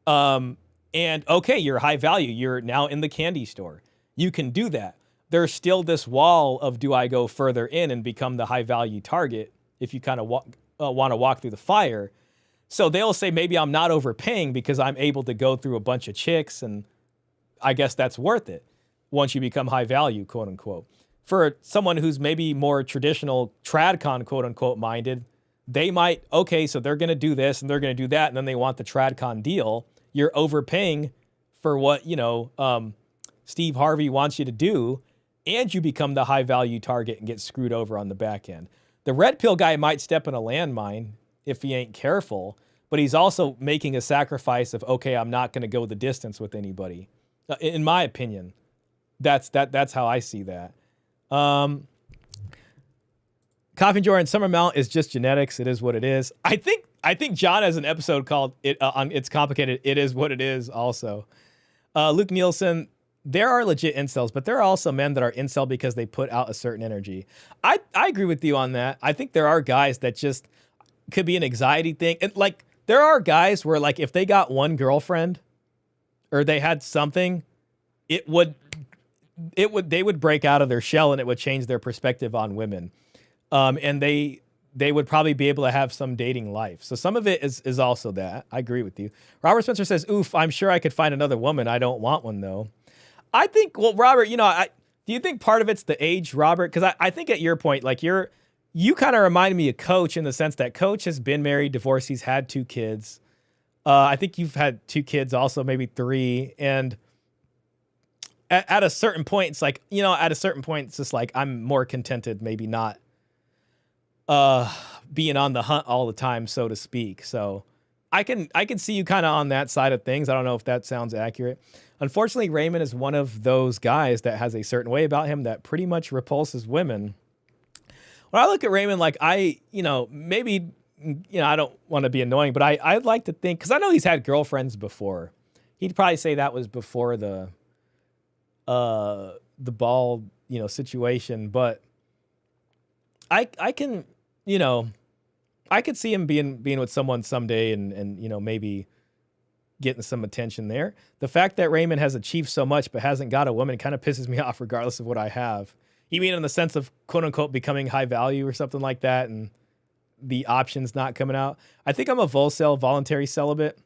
And okay, you're high value. You're now in the candy store. You can do that. There's still this wall of, do I go further in and become the high value target if you kind of want to walk through the fire? So they'll say, maybe I'm not overpaying because I'm able to go through a bunch of chicks, and I guess that's worth it once you become high value, quote unquote. For someone who's maybe more traditional tradcon, quote unquote, minded, they might, okay, so they're going to do this and they're going to do that, and then they want the tradcon deal. You're overpaying for what, Steve Harvey wants you to do, and you become the high value target and get screwed over on the back end. The red pill guy might step in a landmine if he ain't careful, but he's also making a sacrifice of, okay, I'm not going to go the distance with anybody. In my opinion, that's how I see that. Coffee Jordan, some amount is just genetics. It is what it is. I think John has an episode called on It's Complicated. It is what it is also. Luke Nielsen, there are legit incels, but there are also men that are incel because they put out a certain energy. I agree with you on that. I think there are guys that just could be an anxiety thing. And like, there are guys where like, if they got one girlfriend or they had something, they would break out of their shell and it would change their perspective on women. And they would probably be able to have some dating life. So some of it is also that. I agree with you. Robert Spencer says, oof, I'm sure I could find another woman. I don't want one though. I think, well, Robert, do you think part of it's the age, Robert? Because I think at your point, like you kind of remind me of Coach in the sense that Coach has been married, divorced, he's had 2 kids. I think you've had 2 kids also, maybe 3. And at a certain point, it's like, it's just like, I'm more contented, maybe not being on the hunt all the time, so to speak. So I can see you kind of on that side of things. I don't know if that sounds accurate. Unfortunately, Raymond is one of those guys that has a certain way about him that pretty much repulses women. When I look at Raymond, like maybe, I don't want to be annoying, but I'd like to think, because I know he's had girlfriends before. He'd probably say that was before the ball, situation. But I can, I could see him being with someone someday and maybe getting some attention there. The fact that Raymond has achieved so much but hasn't got a woman kind of pisses me off regardless of what I have. You mean in the sense of quote unquote becoming high value or something like that and the options not coming out? I think I'm a voluntary celibate.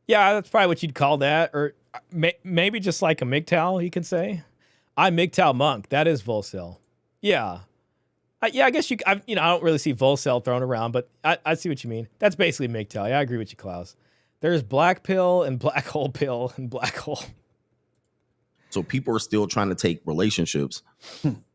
Yeah, that's probably what you'd call that. Or maybe just like a MGTOW, you can say. I'm MGTOW monk. That is Volcel. Yeah. I guess I don't really see Volcel thrown around, but I see what you mean. That's basically MGTOW. Yeah, I agree with you, Klaus. There's black pill and black hole pill and black hole. So people are still trying to take relationships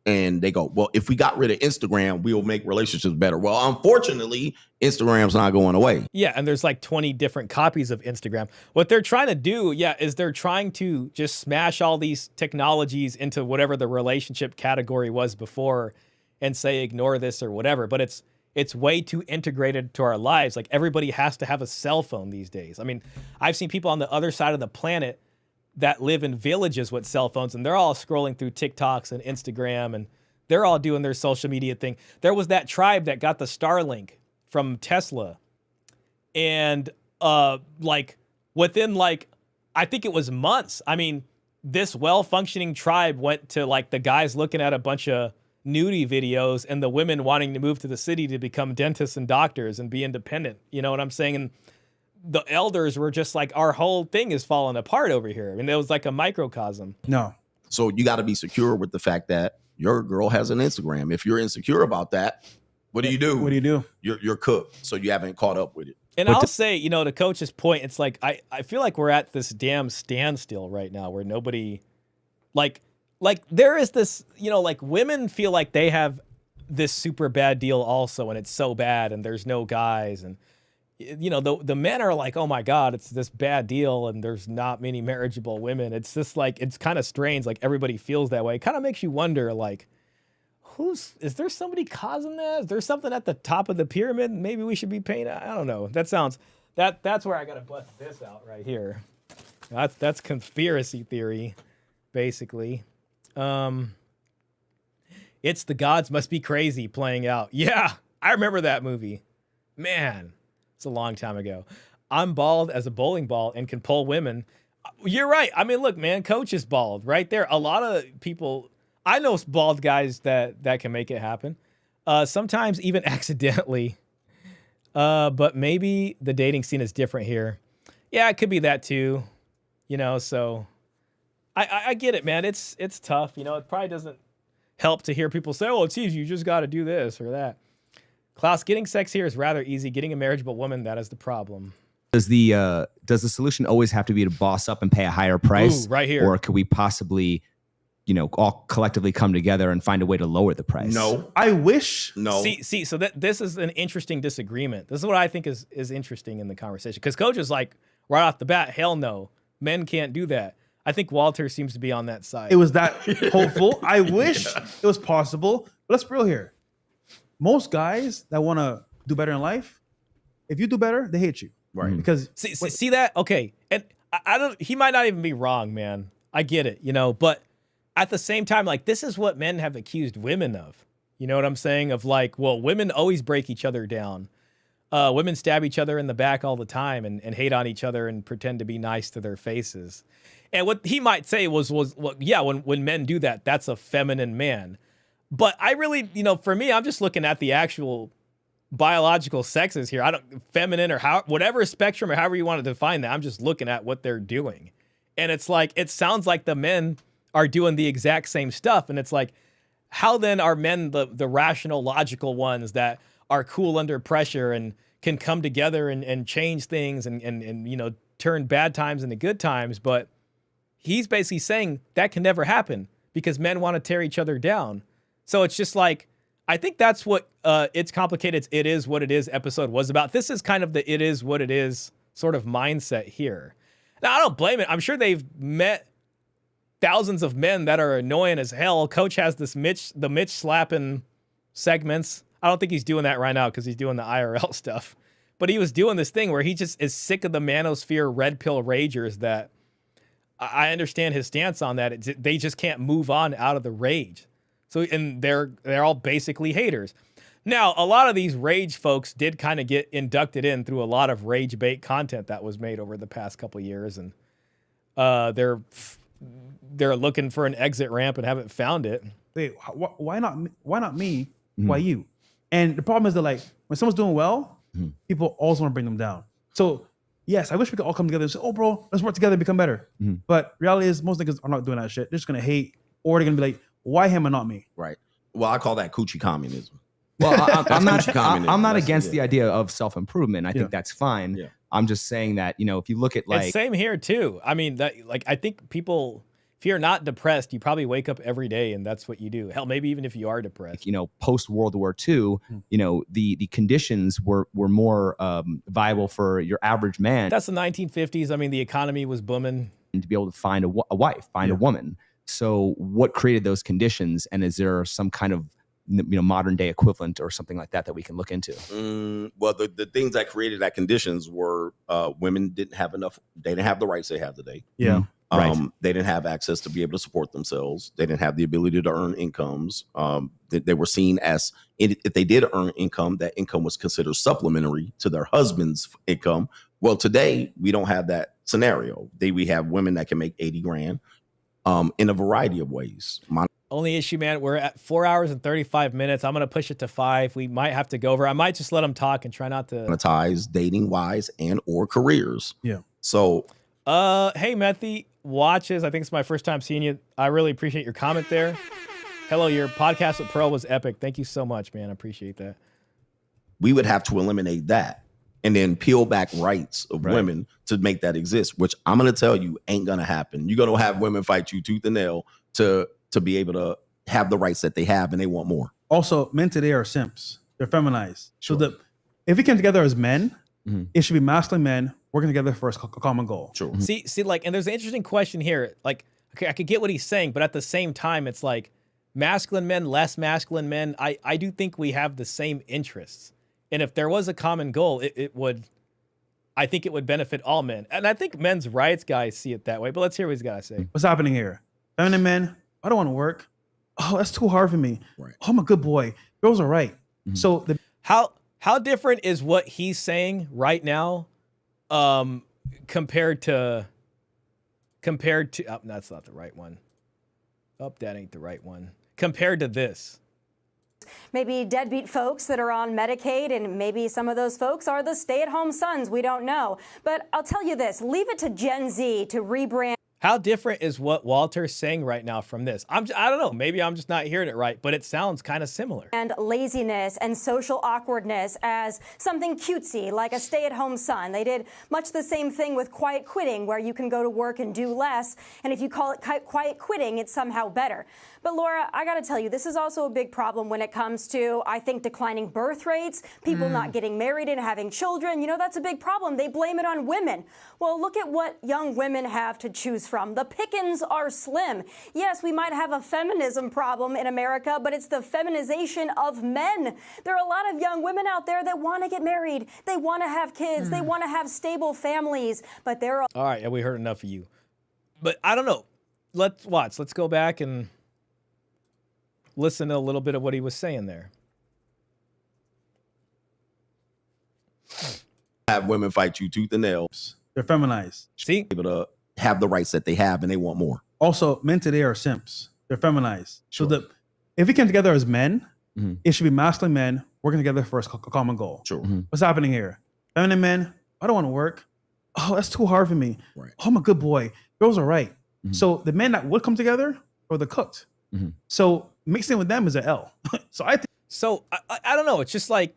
and they go, well, if we got rid of Instagram, we'll make relationships better. Well, unfortunately, Instagram's not going away. Yeah, and there's like 20 different copies of Instagram. What they're trying to do, is they're trying to just smash all these technologies into whatever the relationship category was before and say ignore this or whatever. But it's way too integrated to our lives. Like everybody has to have a cell phone these days. I mean, I've seen people on the other side of the planet that live in villages with cell phones, and they're all scrolling through TikToks and Instagram, and they're all doing their social media thing. There was that tribe that got the Starlink from Tesla, and within I think it was months. I mean, this well-functioning tribe went to the guys looking at a bunch of nudie videos and the women wanting to move to the city to become dentists and doctors and be independent. You know what I'm saying? And the elders were just like, our whole thing is falling apart over here. I mean, it was like a microcosm. No. So you got to be secure with the fact that your girl has an Instagram. If you're insecure about that, what do you do? What do you do? You're cooked. So you haven't caught up with it. And I'll say, to Coach's point, it's like, I feel like we're at this damn standstill right now where nobody, like there is this, women feel like they have this super bad deal also, and it's so bad, and there's no guys, and the men are like, oh my God, it's this bad deal and there's not many marriageable women. It's just it's kind of strange. Like everybody feels that way. It kind of makes you wonder, is there somebody causing that? Is there something at the top of the pyramid? Maybe we should be paying. I don't know. That's where I got to bust this out right here. That's conspiracy theory, basically. It's The Gods Must Be Crazy playing out. Yeah, I remember that movie. Man. It's a long time ago. I'm bald as a bowling ball and can pull women. You're right. I mean, look, man, Coach is bald right there. A lot of people, I know bald guys that can make it happen. Sometimes even accidentally. But maybe the dating scene is different here. Yeah, it could be that too. So I get it, man. It's tough. It probably doesn't help to hear people say, oh, it's easy. You just got to do this or that. Klaus, getting sex here is rather easy. Getting a marriageable woman, that is the problem. Does the solution always have to be to boss up and pay a higher price? Ooh, right here. Or could we possibly, all collectively come together and find a way to lower the price? No. I wish. No. See, so this is an interesting disagreement. This is what I think is interesting in the conversation. Because Coach is like, right off the bat, hell no. Men can't do that. I think Walter seems to be on that side. It was that hopeful. I wish it was possible. But let's be real here. Most guys that want to do better in life, if you do better, they hate you. Right. Because see that? Okay. And I don't, he might not even be wrong, man. I get it, but at the same time, this is what men have accused women of. You know what I'm saying? Of women always break each other down. Women stab each other in the back all the time and hate on each other and pretend to be nice to their faces. And what he might say was when men do that, that's a feminine man. But I really, for me, I'm just looking at the actual biological sexes here. Feminine or whatever spectrum or however you want to define that. I'm just looking at what they're doing. And it's it sounds like the men are doing the exact same stuff. And it's how then are men the rational, logical ones that are cool under pressure and can come together and change things and turn bad times into good times? But he's basically saying that can never happen because men want to tear each other down. So it's just I think that's what It's Complicated, It Is What It Is episode was about. This is kind of the it is what it is sort of mindset here. Now, I don't blame it. I'm sure they've met thousands of men that are annoying as hell. Coach has the Mitch slapping segments. I don't think he's doing that right now because he's doing the IRL stuff. But he was doing this thing where he just is sick of the manosphere red pill ragers that I understand his stance on that. They just can't move on out of the rage. So, and they're all basically haters. Now, a lot of these rage folks did kind of get inducted in through a lot of rage bait content that was made over the past couple of years, and they're looking for an exit ramp and haven't found it. Wait, why not? Why not me? Why you? And the problem is that, like, when someone's doing well, people always want to bring them down. So yes, I wish we could all come together and say, "Oh, bro, let's work together and become better." But reality is, most niggas are not doing that shit. They're just gonna hate, or they're gonna be like, "Why him and not me?" Right. Well, I call that coochie communism. Well, I'm communism. not That's against it. the idea of self-improvement. I think that's fine. Yeah. I'm just saying that, you know, if you look at like And same here too. I mean, that, like, I think people, if you're not depressed, you probably wake up every day and that's what you do. Hell, maybe even if you are depressed. you know, post World War II, you know, the conditions were more viable for your average man. That's the 1950s. I mean, the economy was booming. To be able to find a wife, find a woman. So what created those conditions? And is there some kind of, you know, modern day equivalent or something like that we can look into? Well, the things that created that conditions were women didn't have enough. They didn't have the rights they have today. Yeah. Right. They didn't have access to be able to support themselves. They didn't have the ability to earn incomes. They were seen as, if they did earn income, that income was considered supplementary to their husband's income. Well, today we don't have that scenario. We have women that can make 80 grand in a variety of ways. Only issue, man, we're at 4 hours and 35 minutes. I'm going to push it to 5. We might have to go over. I might just let them talk and try not to monetize dating wise and or careers. Yeah. So, hey, Methy watches. I think it's my first time seeing you. I really appreciate your comment there. Hello, your podcast with Pearl was epic. Thank you so much, man. I appreciate that. We would have to eliminate that and then peel back rights of women to make that exist, which I'm going to tell you ain't going to happen. You're going to have women fight you tooth and nail to be able to have the rights that they have, and they want more. Also, men today are simps. They're feminized. So if we came together as men, it should be masculine men working together for a common goal. Sure. See, like, and there's an interesting question here. Like, okay, I could get what he's saying, but at the same time, it's like masculine men, less masculine men. I do think we have the same interests. And if there was a common goal, I think it would benefit all men. And I think men's rights guys see it that way, but let's hear what he's got to say. What's happening here? Feminine men, I don't want to work. Oh, that's too hard for me. Right. Oh, I'm a good boy. Girls are right. So how different is what he's saying right now compared to oh, that's not the right one. Oh, that ain't the right one. Compared to this. Maybe deadbeat folks that are on Medicaid, and maybe some of those folks are the stay-at-home sons. We don't know. But I'll tell you this, leave it to Gen Z to rebrand. How different is what Walter's saying right now from this? I don't know. Maybe I'm just not hearing it right, but it sounds kind of similar. And laziness and social awkwardness as something cutesy, like a stay-at-home son. They did much the same thing with quiet quitting, where you can go to work and do less, and if you call it quiet quitting, it's somehow better. But Laura, I got to tell you, this is also a big problem when it comes to, I think, declining birth rates, people not getting married and having children. You know, that's a big problem. They blame it on women. Well, look at what young women have to choose from. The pickings are slim. Yes, we might have a feminism problem in America, but it's the feminization of men. There are a lot of young women out there that want to get married. They want to have kids. They want to have stable families. But there are... All right, yeah, we heard enough of you. But I don't know. Let's watch. Let's go back and listen to a little bit of what he was saying there. Have women fight you tooth and nail. They're feminized. See? Able to have the rights that they have, and they want more. Also, men today are simps. They're feminized. So if we came together as men, it should be masculine men working together for a common goal. Sure. What's happening here? Feminine men, I don't want to work. Oh, that's too hard for me. Right. Oh, I'm a good boy. Girls are right. So the men that would come together are the cooked. So mixing with them is an L. So I think. So I don't know. It's just like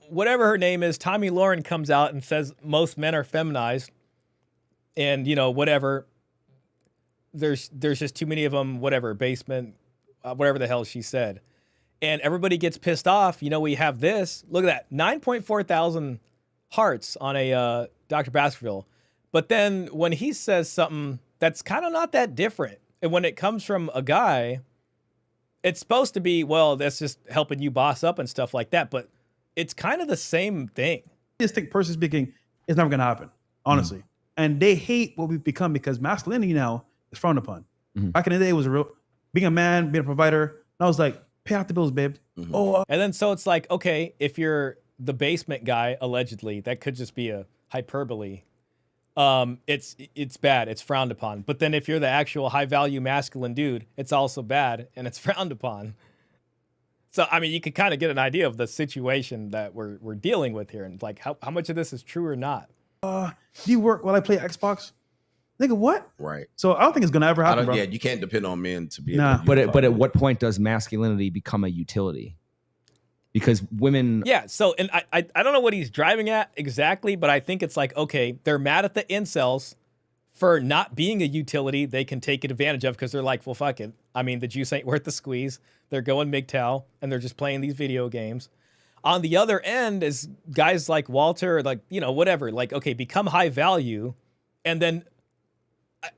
whatever her name is, Tommy Lauren comes out and says most men are feminized, and you know whatever. There's just too many of them. Whatever basement, whatever the hell she said, and everybody gets pissed off. You know, we have this. Look at that, 9.4 thousand hearts on a Dr. Baskerville. But then when he says something that's kind of not that different, and when it comes from a guy, it's supposed to be, well, that's just helping you boss up and stuff like that. But it's kind of the same thing. I just think, personally speaking, it's never going to happen, honestly. And they hate what we've become because masculinity now is frowned upon. Back in the day, it was being a man, being a provider. And I was like, pay off the bills, babe. And then so it's like, okay, if you're the basement guy, allegedly, that could just be a hyperbole. It's bad. It's frowned upon. But then if you're the actual high value masculine dude, it's also bad and it's frowned upon. So, I mean, you could kind of get an idea of the situation that we're dealing with here, and like how much of this is true or not. Do you work while I play Xbox? Nigga, what? Right. So I don't think it's gonna ever happen, bro. Yeah, you can't depend on men to be. Nah. able to But at what point does masculinity become a utility? Because women. Yeah. So, and I don't know what he's driving at exactly, but I think it's like, okay, they're mad at the incels for not being a utility they can take advantage of because they're like, well, fuck it. I mean, the juice ain't worth the squeeze. They're going MGTOW and they're just playing these video games. On the other end is guys like Walter, like, you know, whatever, like, okay, become high value. And then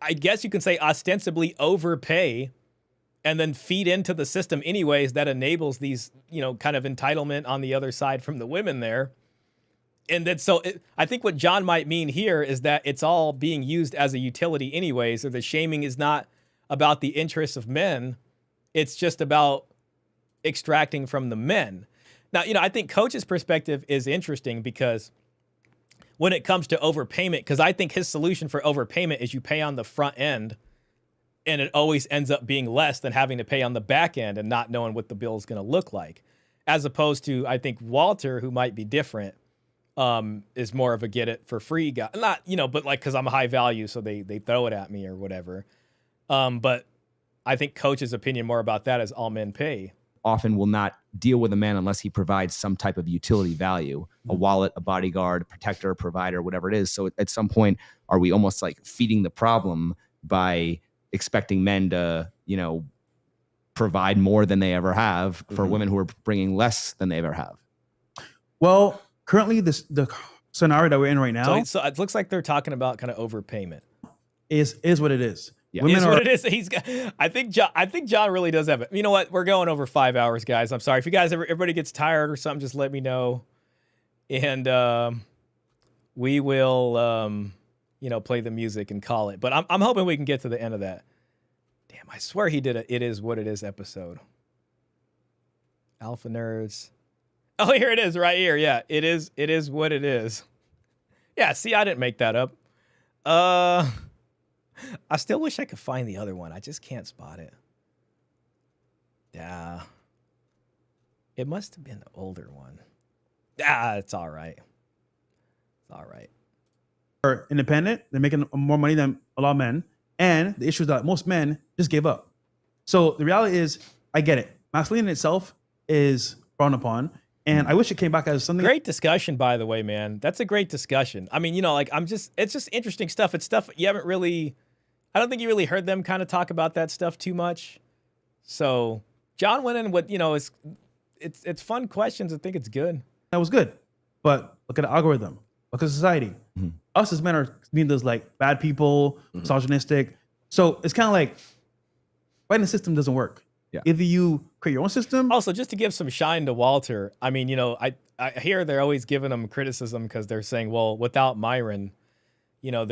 I guess you can say ostensibly overpay and then feed into the system anyways that enables these, you know, kind of entitlement on the other side from the women there. And then so I think what John might mean here is that it's all being used as a utility anyways, or the shaming is not about the interests of men. It's just about extracting from the men. Now, you know, I think Coach's perspective is interesting because when it comes to overpayment, because I think his solution for overpayment is you pay on the front end and it always ends up being less than having to pay on the back end and not knowing what the bill is going to look like. As opposed to, I think, Walter, who might be different, is more of a get it for free guy. Not, you know, but like, because I'm high value, so they throw it at me or whatever. But I think Coach's opinion more about that is all men pay. Often will not deal with a man unless he provides some type of utility value, a wallet, a bodyguard, a protector, a provider, whatever it is. So at some point, are we almost like feeding the problem by expecting men to, you know, provide more than they ever have for women who are bringing less than they ever have? Well, currently the scenario that we're in right now, So it looks like they're talking about kind of overpayment. is what it is. Yeah. Women is what it is. He's got. I think John really does have it. You know what? We're going over 5 hours, guys. I'm sorry if you guys everybody gets tired or something. Just let me know, and we will you know, play the music and call it. But I'm hoping we can get to the end of that. Damn, I swear he did a "It Is What It Is" episode. Alpha Nerds. Oh, here it is, right here. Yeah, it is what it is. Yeah, see, I didn't make that up. I still wish I could find the other one. I just can't spot it. Yeah. It must have been the older one. It's all right. It's all right. Are independent. They're making more money than a lot of men. And the issue is that most men just gave up. So the reality is, I get it. Masculinity itself is frowned upon. And I wish it came back as something. Great discussion, by the way, man. That's a great discussion. I mean, you know, like it's just interesting stuff. It's stuff you haven't really, I don't think you really heard them kind of talk about that stuff too much. So John went in with, you know, it's fun questions. I think it's good. That was good. But look at the algorithm. Look at society. Us as men are being those like bad people, misogynistic. So it's kind of like fighting the system doesn't work. Yeah. Either you create your own system. Also, just to give some shine to Walter, I mean, you know, I hear they're always giving him criticism because they're saying, well, without Myron, you know,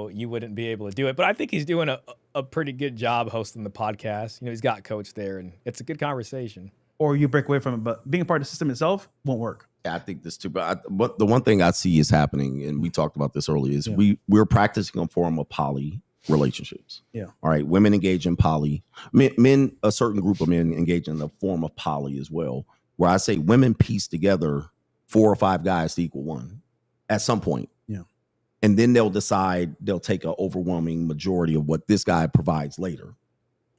you wouldn't be able to do it. But I think he's doing a pretty good job hosting the podcast. You know, he's got Coach there, and it's a good conversation. Or you break away from it, but being a part of the system itself won't work. Yeah, I think this too. But the one thing I see is happening, and we talked about this earlier, is we're practicing a form of poly relationships. Yeah. All right. Women engage in poly. Men, a certain group of men engage in a form of poly as well, where I say women piece together 4 or 5 guys to equal one at some point. Yeah. And then they'll decide they'll take an overwhelming majority of what this guy provides later.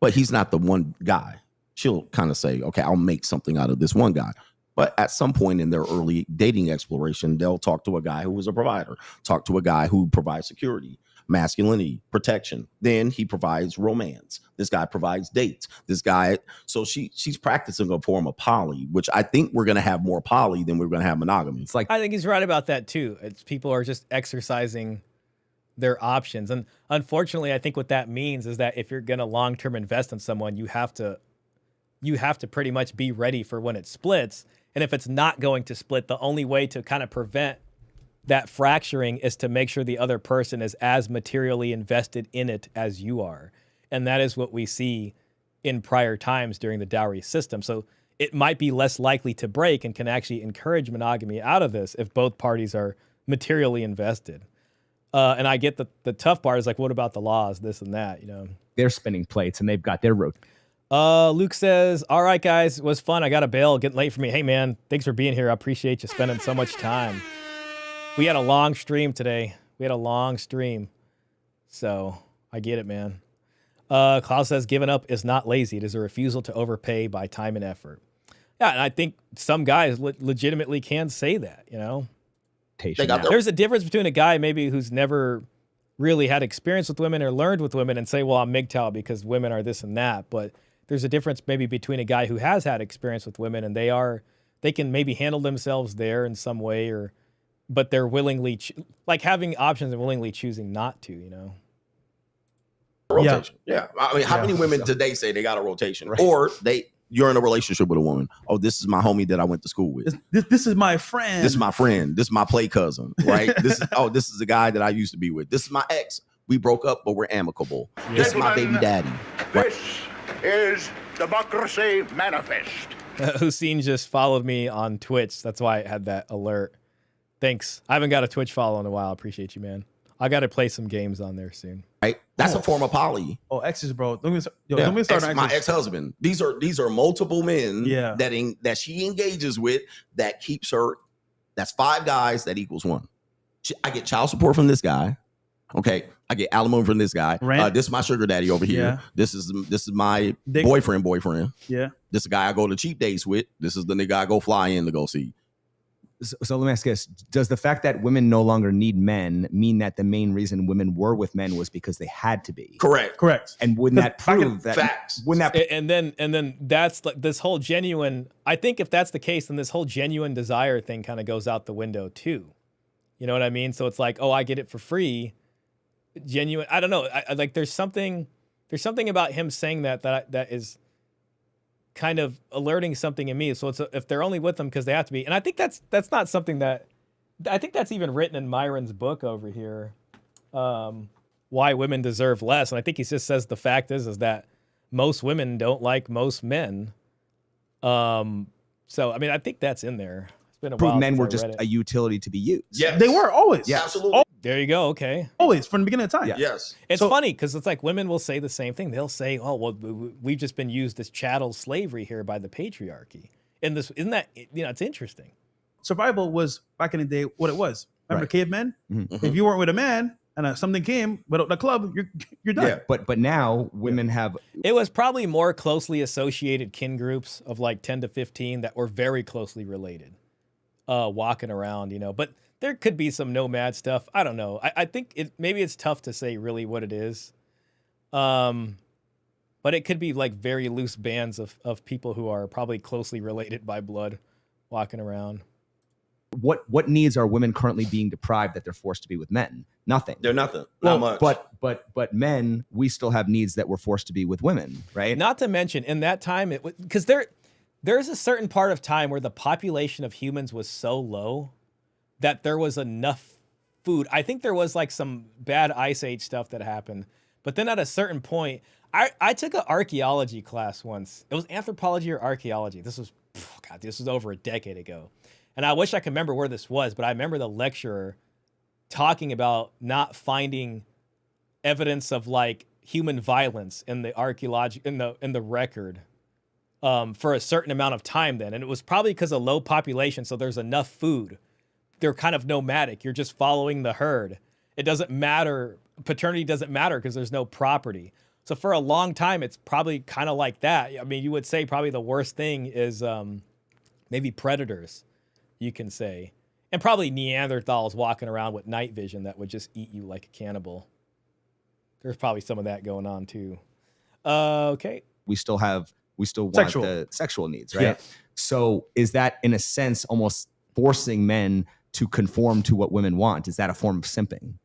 But he's not the one guy. She'll kind of say, okay, I'll make something out of this one guy. But at some point in their early dating exploration, they'll talk to a guy who is a provider, talk to a guy who provides security. masculinity, protection. Then he provides romance. This guy provides dates. This guy, so she's practicing a form of poly, which I think we're going to have more poly than we're going to have monogamy. It's like, I think he's right about that too. It's people are just exercising their options. And unfortunately, I think what that means is that if you're going to long-term invest in someone, you have to pretty much be ready for when it splits. And if it's not going to split, the only way to kind of prevent that fracturing is to make sure the other person is as materially invested in it as you are. And that is what we see in prior times during the dowry system. So it might be less likely to break and can actually encourage monogamy out of this if both parties are materially invested. And I get the tough part is like, what about the laws, this and that, you know? They're spinning plates and they've got their road. Luke says, all right, guys, it was fun. I got to bail, getting late for me. Hey, man, thanks for being here. I appreciate you spending so much time. We had a long stream today. So I get it, man. Klaus says, giving up is not lazy. It is a refusal to overpay by time and effort. Yeah, and I think some guys legitimately can say that, you know? There's a difference between a guy maybe who's never really had experience with women or learned with women and say, well, I'm MGTOW because women are this and that. But there's a difference maybe between a guy who has had experience with women and they can maybe handle themselves there in some way, but they're willingly, like having options and willingly choosing not to, you know? Rotation. Yeah. I mean, how many women today say they got a rotation? Right. Or you're in a relationship with a woman. Oh, this is my homie that I went to school with. This is my friend. This is my friend. This is my play cousin, right? This is the guy that I used to be with. This is my ex. We broke up, but we're amicable. This is my baby daddy. This is Democracy Manifest. Hussein just followed me on Twitch. That's why I had that alert. Thanks. I haven't got a Twitch follow in a while. I appreciate you, man. I got to play some games on there soon. Right? That's a form of poly. Oh, exes, bro. Let me start. My ex-husband. These are multiple men Yeah. that she engages with that keeps her. That's 5 guys that equals 1. I get child support from this guy. Okay. I get alimony from this guy. This is my sugar daddy over here. Yeah. This is my boyfriend. Yeah. This is the guy I go to cheap dates with. This is the nigga I go fly in to go see. So let me ask you this. Does the fact that women no longer need men mean that the main reason women were with men was because they had to be? Correct. And wouldn't that prove that? Facts. Wouldn't that? And then that's like this whole genuine, I think if that's the case, then this whole genuine desire thing kind of goes out the window too. You know what I mean? So it's like, oh, I get it for free. Genuine. I don't know. I like there's something about him saying that is kind of alerting something in me. So it's if they're only with them because they have to be. And I think that's not something that, I think that's even written in Myron's book over here, Why Women Deserve Less. And I think he just says the fact is that most women don't like most men. So, I mean, I think that's in there. It's been a while. Men since were I just read it. a utility to be used. Yeah, They were always. Yeah, absolutely. There you go. Okay. Always from the beginning of time. Yes. It's funny because it's like women will say the same thing. They'll say, "Oh, well, we've just been used as chattel slavery here by the patriarchy." And this isn't that it's interesting. Survival was back in the day what it was. Remember cavemen? Mm-hmm. If you weren't with a man and something came, but the club, you're done. Yeah, but now women have. It was probably more closely associated kin groups of like 10 to 15 that were very closely related, walking around, But there could be some nomad stuff. I don't know. I think maybe it's tough to say really what it is. But it could be like very loose bands of people who are probably closely related by blood walking around. What needs are women currently being deprived that they're forced to be with men? Nothing. They're nothing. Not much. But men, we still have needs that we're forced to be with women, right? Not to mention in that time, because there's a certain part of time where the population of humans was so low that there was enough food. I think there was like some bad ice age stuff that happened. But then at a certain point, I took an archaeology class once. It was anthropology or archaeology. This was over a decade ago. And I wish I could remember where this was, but I remember the lecturer talking about not finding evidence of like human violence in the in the record for a certain amount of time then. And it was probably because of low population, so there's enough food. They're kind of nomadic. You're just following the herd. It doesn't matter. Paternity doesn't matter because there's no property. So for a long time, it's probably kind of like that. I mean, you would say probably the worst thing is maybe predators, you can say. And probably Neanderthals walking around with night vision that would just eat you like a cannibal. there's probably some of that going on too. Okay. We still want the sexual needs, right? Yeah. So is that in a sense almost forcing men to conform to what women want? Is that a form of simping?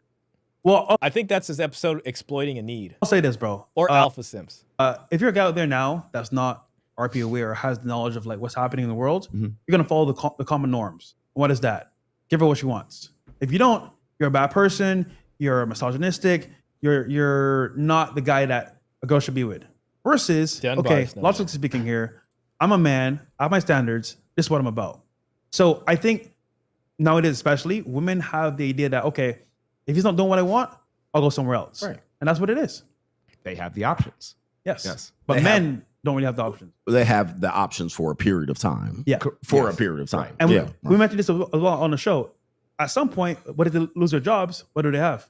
Well, I think that's this episode exploiting a need. I'll say this, bro. Or alpha simps. If you're a guy out there now that's not RP aware or has the knowledge of like what's happening in the world, you're gonna follow the common norms. What is that? Give her what she wants. If you don't, you're a bad person. You're misogynistic. You're not the guy that a girl should be with. Versus, logically speaking here, I'm a man. I have my standards. This is what I'm about. So I think nowadays, especially, women have the idea that, okay, if he's not doing what I want, I'll go somewhere else. Right. And that's what it is. They have the options. Yes. But men don't really have the options. They have the options for a period of time. Yeah. For a period of time. And we mentioned this a lot on the show. At some point, what if they lose their jobs? What do they have?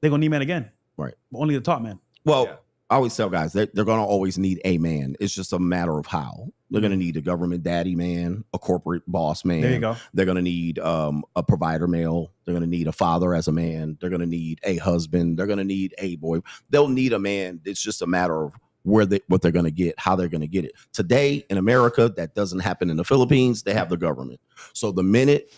They're going to need men again. Right. But only the top men. Well, I always tell guys they're going to always need a man. It's just a matter of how. They're going to need a government daddy man, a corporate boss man. There you go. They're going to need a provider male. They're going to need a father as a man. They're going to need a husband. They're going to need a boy. They'll need a man. It's just a matter of what they're going to get, how they're going to get it. Today in America, that doesn't happen in the Philippines. They have the government. So the minute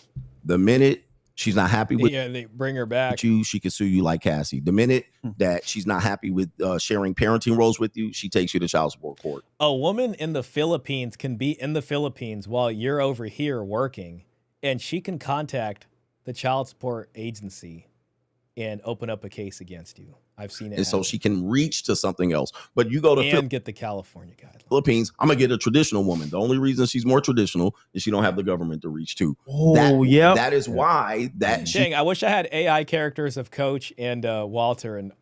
she's not happy with they bring her back. you, she can sue you like Cassie. The minute that she's not happy with sharing parenting roles with you, she takes you to child support court. A woman in the Philippines can be in the Philippines while you're over here working, and she can contact the child support agency and open up a case against you. I've seen it. And so she can reach to something else. But you go to get the California guidelines. Philippines, I'm going to get a traditional woman. The only reason she's more traditional is she don't have the government to reach to. Oh, That is why that Dang, I wish I had AI characters of Coach and Walter and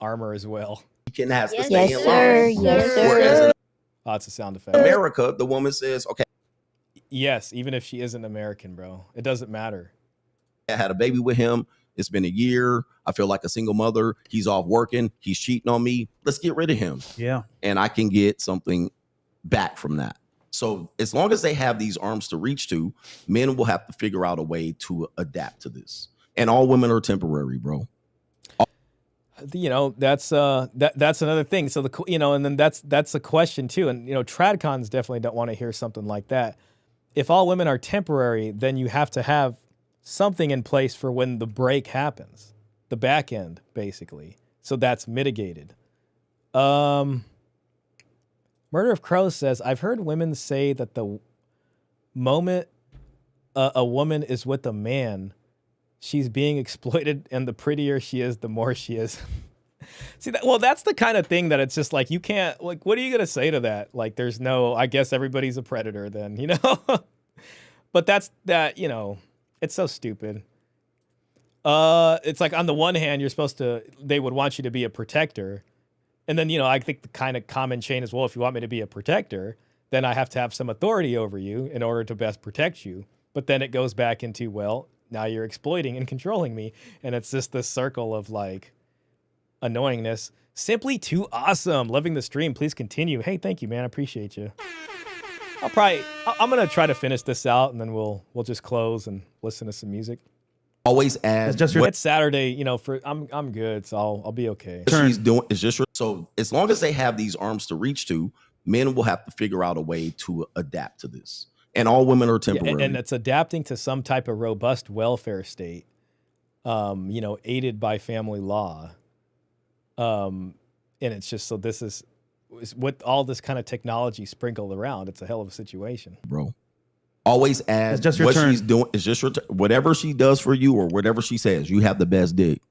Armor as well. she can has to Yes, stay in line. Whereas in Oh, it's a sound effect. America, the woman says, okay, Yes, even if she isn't American, bro. It doesn't matter. I had a baby with him. It's been a year. I feel like a single mother. He's off working. He's cheating on me. Let's get rid of him. Yeah. And I can get something back from that. So as long as they have these arms to reach to, men will have to figure out a way to adapt to this. And all women are temporary, bro. That's another thing. So and then that's a question too. And tradcons definitely don't want to hear something like that. If all women are temporary, then you have to have something in place for when the break happens, the back end, basically. So that's mitigated. Murder of Crows says, I've heard women say that the moment a woman is with a man, she's being exploited, and the prettier she is, the more she is. See that? Well, that's the kind of thing that it's just like, you can't, like, what are you going to say to that? Like, there's no, I guess everybody's a predator then, but that's that, it's so stupid. It's like on the one hand, they would want you to be a protector. And then, I think the kind of common chain is, well, if you want me to be a protector, then I have to have some authority over you in order to best protect you. But then it goes back into, well, now you're exploiting and controlling me. And it's just this circle of like annoyingness. Simply too awesome. Loving the stream. Please continue. Hey, thank you, man. I appreciate you. I'm going to try to finish this out and then we'll just close and listen to some music. Always ask. It's Saturday, I'm good, so I'll be okay. She's doing is just so as long as they have these arms to reach to, men will have to figure out a way to adapt to this. And all women are temporary. And it's adapting to some type of robust welfare state, aided by family law. And it's just, so this is with all this kind of technology sprinkled around, it's a hell of a situation. Bro. Always ask It's just your what turn. she's doing. It's just your whatever she does for you or whatever she says, you have the best dick.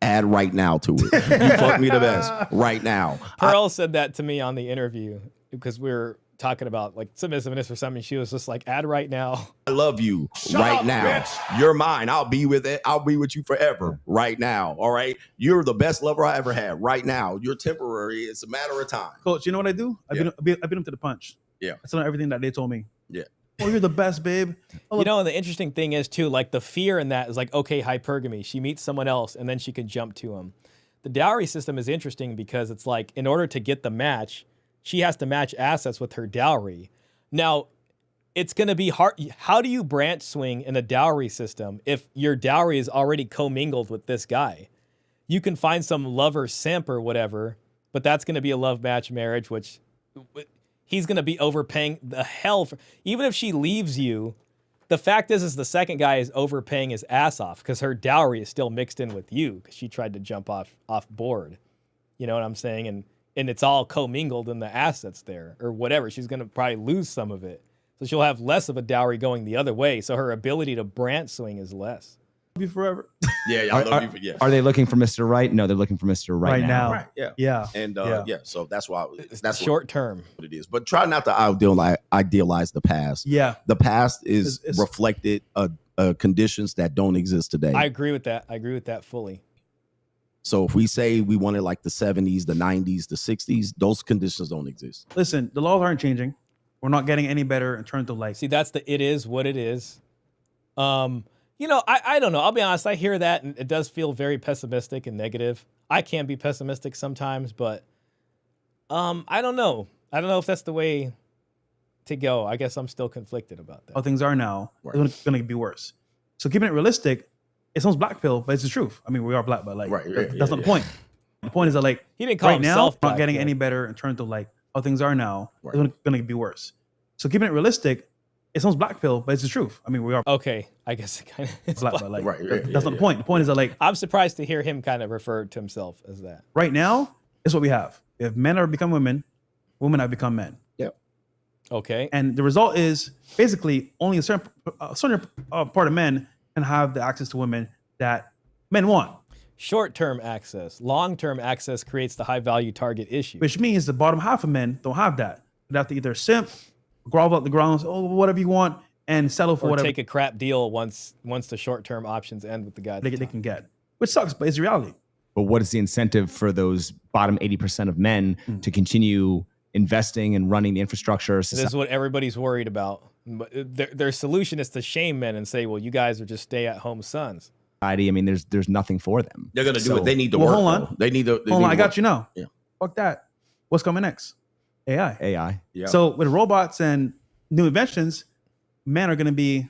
Add right now to it. You fuck me the best right now. Pearl said that to me on the interview because we were talking about like submissiveness or something. She was just like, add right now. I love you Shut right up, now. bitch. You're mine. I'll be with it. I'll be with you forever right now. All right. You're the best lover I ever had right now. You're temporary. It's a matter of time. Coach, you know what I do? I beat them to the punch. Yeah. That's not everything that they told me. Yeah. Oh, you're the best, babe. Oh, And the interesting thing is too, like the fear in that is like, okay, hypergamy. She meets someone else and then she can jump to him. The dowry system is interesting because it's like, in order to get the match, she has to match assets with her dowry. Now, it's going to be hard. How do you branch swing in a dowry system if your dowry is already commingled with this guy? you can find some lover simp or whatever, but that's going to be a love match marriage, which he's going to be overpaying the hell for. Even if she leaves you, the fact is the second guy is overpaying his ass off because her dowry is still mixed in with you because she tried to jump off board. You know what I'm saying? And it's all commingled in the assets there or whatever. She's going to probably lose some of it. So she'll have less of a dowry going the other way. So her ability to branch swing is less. You forever. Yeah, I love you for yeah. Are they looking for Mr. Right? No, they're looking for Mr. Right now. Right. Yeah. Yeah. And Yeah. so that's why that's short term what it is. But try not to idealize the past. Yeah. The past is It's- reflected conditions that don't exist today. I agree with that. I agree with that fully. So if we say we wanted like the 70s, the 90s, the 60s, those conditions don't exist. Listen, the laws aren't changing. We're not getting any better in terms of like. See, that's it is what it is. You know, I don't know. I'll be honest. I hear that and it does feel very pessimistic and negative. I can be pessimistic sometimes, but I don't know. I don't know if that's the way to go. I guess I'm still conflicted about that. How things are now, it's going to be worse. So keeping it realistic, it sounds black pill, but it's the truth. I mean, we are black, but like that's not the point. The point is that like He didn't call right now, himself we're not black getting pill. any better in terms of like how things are now. It's going to be worse. So keeping it realistic, it sounds black pill, but it's the truth. I mean, we are Okay, I guess it kind of is black, but like that's not the point. The point is that like I'm surprised to hear him kind of refer to himself as that. right now, it's what we have. If men are become women, women have become men. Yep. Okay. And the result is basically only a certain part of men can have the access to women that men want. Short-term access. Long-term access creates the high-value target issue. Which means the bottom half of men don't have that. They have to either simp, grovel at the ground, say, oh, whatever you want, and settle for Or whatever take a crap deal once the short-term options end with the guy. they can get. Which sucks, but it's reality. But what is the incentive for those bottom 80% of men to continue investing and running the infrastructure? This is what everybody's worried about. But their solution is to shame men and say, well, you guys are just stay-at-home sons. I mean, there's nothing for them. They're going to do it. They need to Well, work. hold on. though. They need to. Hold on, I got you now. Yeah. Fuck that. What's coming next? AI. AI. Yeah. So with robots and new inventions, men are going to be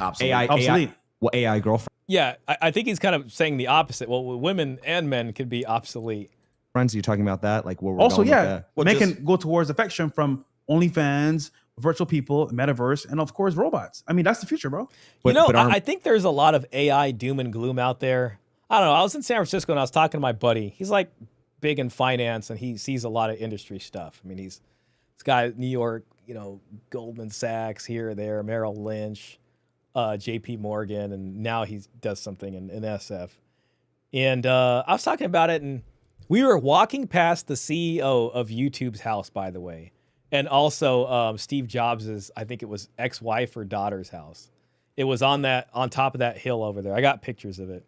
Obsolete. obsolete. Well, AI girlfriends Yeah, I think he's kind of saying the opposite. Well, women and men could be obsolete. are you talking about that? Like where we're Also, going yeah, with men can go towards affection from OnlyFans, virtual people, metaverse, and of course robots. I mean, that's the future, bro. I think there's a lot of AI doom and gloom out there. I don't know. I was in San Francisco and I was talking to my buddy. He's like big in finance and he sees a lot of industry stuff. I mean, this guy, New York, Goldman Sachs here or there, Merrill Lynch, JP Morgan, and now he does something in SF. And I was talking about it and we were walking past the CEO of YouTube's house, by the way. And also Steve Jobs's, I think it was ex-wife or daughter's house. It was on top of that hill over there. I got pictures of it.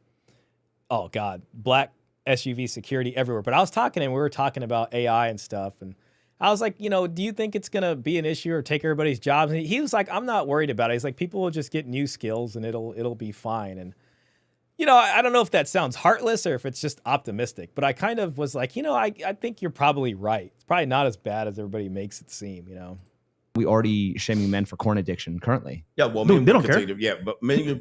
Oh God, black SUV security everywhere. But I was talking to him, we were talking about AI and stuff. And I was like, do you think it's going to be an issue or take everybody's jobs? And he was like, I'm not worried about it. He's like, people will just get new skills and it'll be fine. And I don't know if that sounds heartless or if it's just optimistic, but I kind of was like, I think you're probably right. It's probably not as bad as everybody makes it seem, We already shaming men for corn addiction currently. Yeah, well, Dude, men they don't continue- Yeah, but men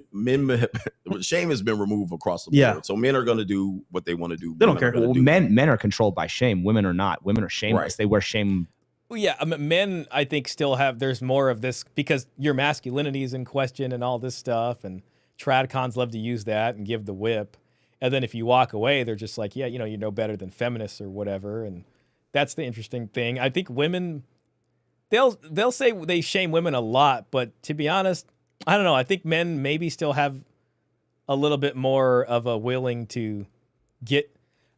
shame has been removed across the board. Yeah. So men are going to do what they want to do. They don't Women are care. gonna Well, do- men are controlled by shame. Women are not. Women are shameless. Right. They wear shame. Well, yeah, men, I think, still there's more of this because your masculinity is in question and all this stuff. And tradcons love to use that and give the whip. And then if you walk away, they're just like, yeah, you know better than feminists or whatever. And that's the interesting thing. I think women, they'll say they shame women a lot. But to be honest, I don't know. I think men maybe still have a little bit more of a willing to get,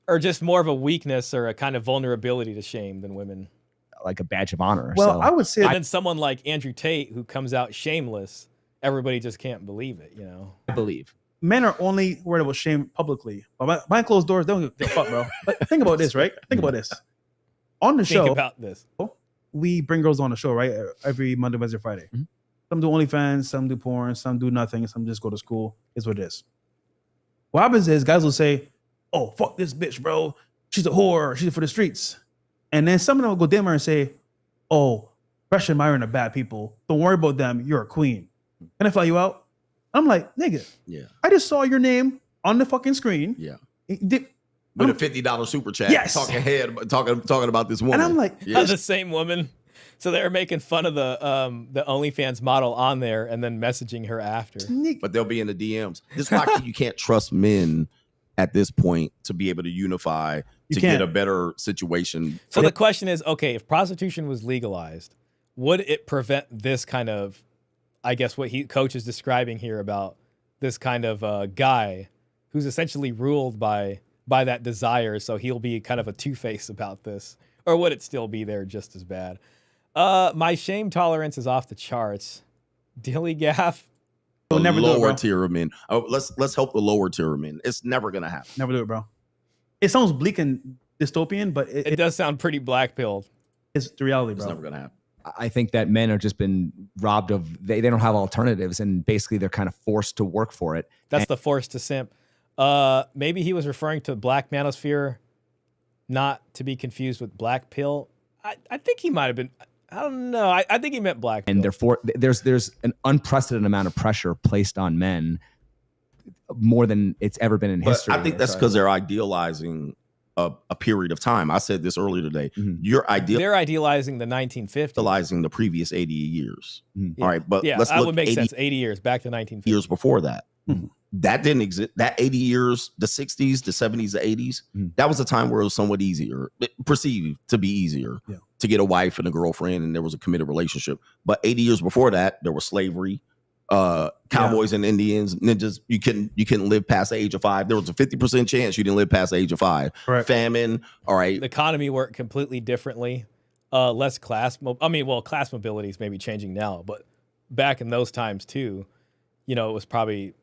or just more of a weakness or a kind of vulnerability to shame than women. Like a badge of honor. Well, so. I would say And then someone like Andrew Tate who comes out shameless, everybody just can't believe it, I believe. men are only worried about shame publicly. But behind closed doors, they don't give a fuck, bro. But think about this, right? Think about this. On the show, Think about this. we bring girls on the show, right? Every Monday, Wednesday, Friday. Mhm. Some do OnlyFans, some do porn, some do nothing, some just go to school. It's what it is. What happens is guys will say, oh, fuck this bitch, bro. She's a whore. She's for the streets. And then some of them will go dimmer and say, oh, Pressure and Myron are bad people. Don't worry about them. You're a queen. Can I fly you out? I'm like, nigga, Yeah. I just saw your name on the fucking screen. Yeah. With a $50 super chat, Yes. talking about this woman. And I'm like, The same woman. So they were making fun of the OnlyFans model on there and then messaging her after. But they'll be in the DMs. This is why you can't trust men at this point to be able to unify to get a better situation. So the question is, okay, if prostitution was legalized, would it prevent this kind of, I guess what coach is describing here about this kind of guy who's essentially ruled by that desire, so he'll be kind of a two-face about this? Or would it still be there just as bad? My shame tolerance is off the charts. Dilly gaff. The lower tier of men. Oh, let's help the lower tier of men. It's never gonna happen. Never do it, bro. It sounds bleak and dystopian, but it does sound pretty black-pilled. It's the reality, bro. It's never gonna happen. I think that men are just been robbed of, they don't have alternatives, and basically they're kind of forced to work for it. That's the force to simp. Maybe he was referring to black manosphere, not to be confused with black pill. I think he might have been. I don't know. I think he meant black pill. And therefore, there's an unprecedented amount of pressure placed on men, more than it's ever been in history. I think that's because they're idealizing a period of time. I said this earlier today. They're idealizing the 1950s. Idealizing the previous 80 years. Mm-hmm. All right, but yeah, let's that look would make sense. 80 years back to 1950s. years before that. That didn't exist. That 80 years, the 60s, the 70s, the 80s, that was a time where it was somewhat easier, perceived to be easier to get a wife and a girlfriend, and there was a committed relationship. But 80 years before that, there was slavery, cowboys and Indians, ninjas. You couldn't live past the age of 5. There was a 50% chance you didn't live past the age of 5. Right. Famine. All right. The economy worked completely differently. Less class. Class mobility is maybe changing now, but back in those times too, it was probably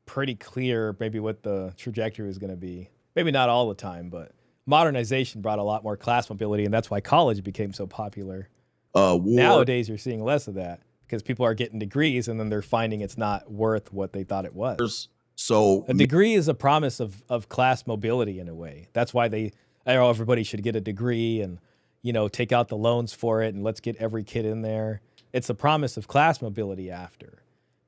pretty clear maybe what the trajectory was going to be. Maybe not all the time, but modernization brought a lot more class mobility, and that's why college became so popular. Nowadays, you're seeing less of that because people are getting degrees, and then they're finding it's not worth what they thought it was. So a degree is a promise of class mobility in a way. That's why everybody should get a degree and, take out the loans for it, and let's get every kid in there. It's a promise of class mobility after.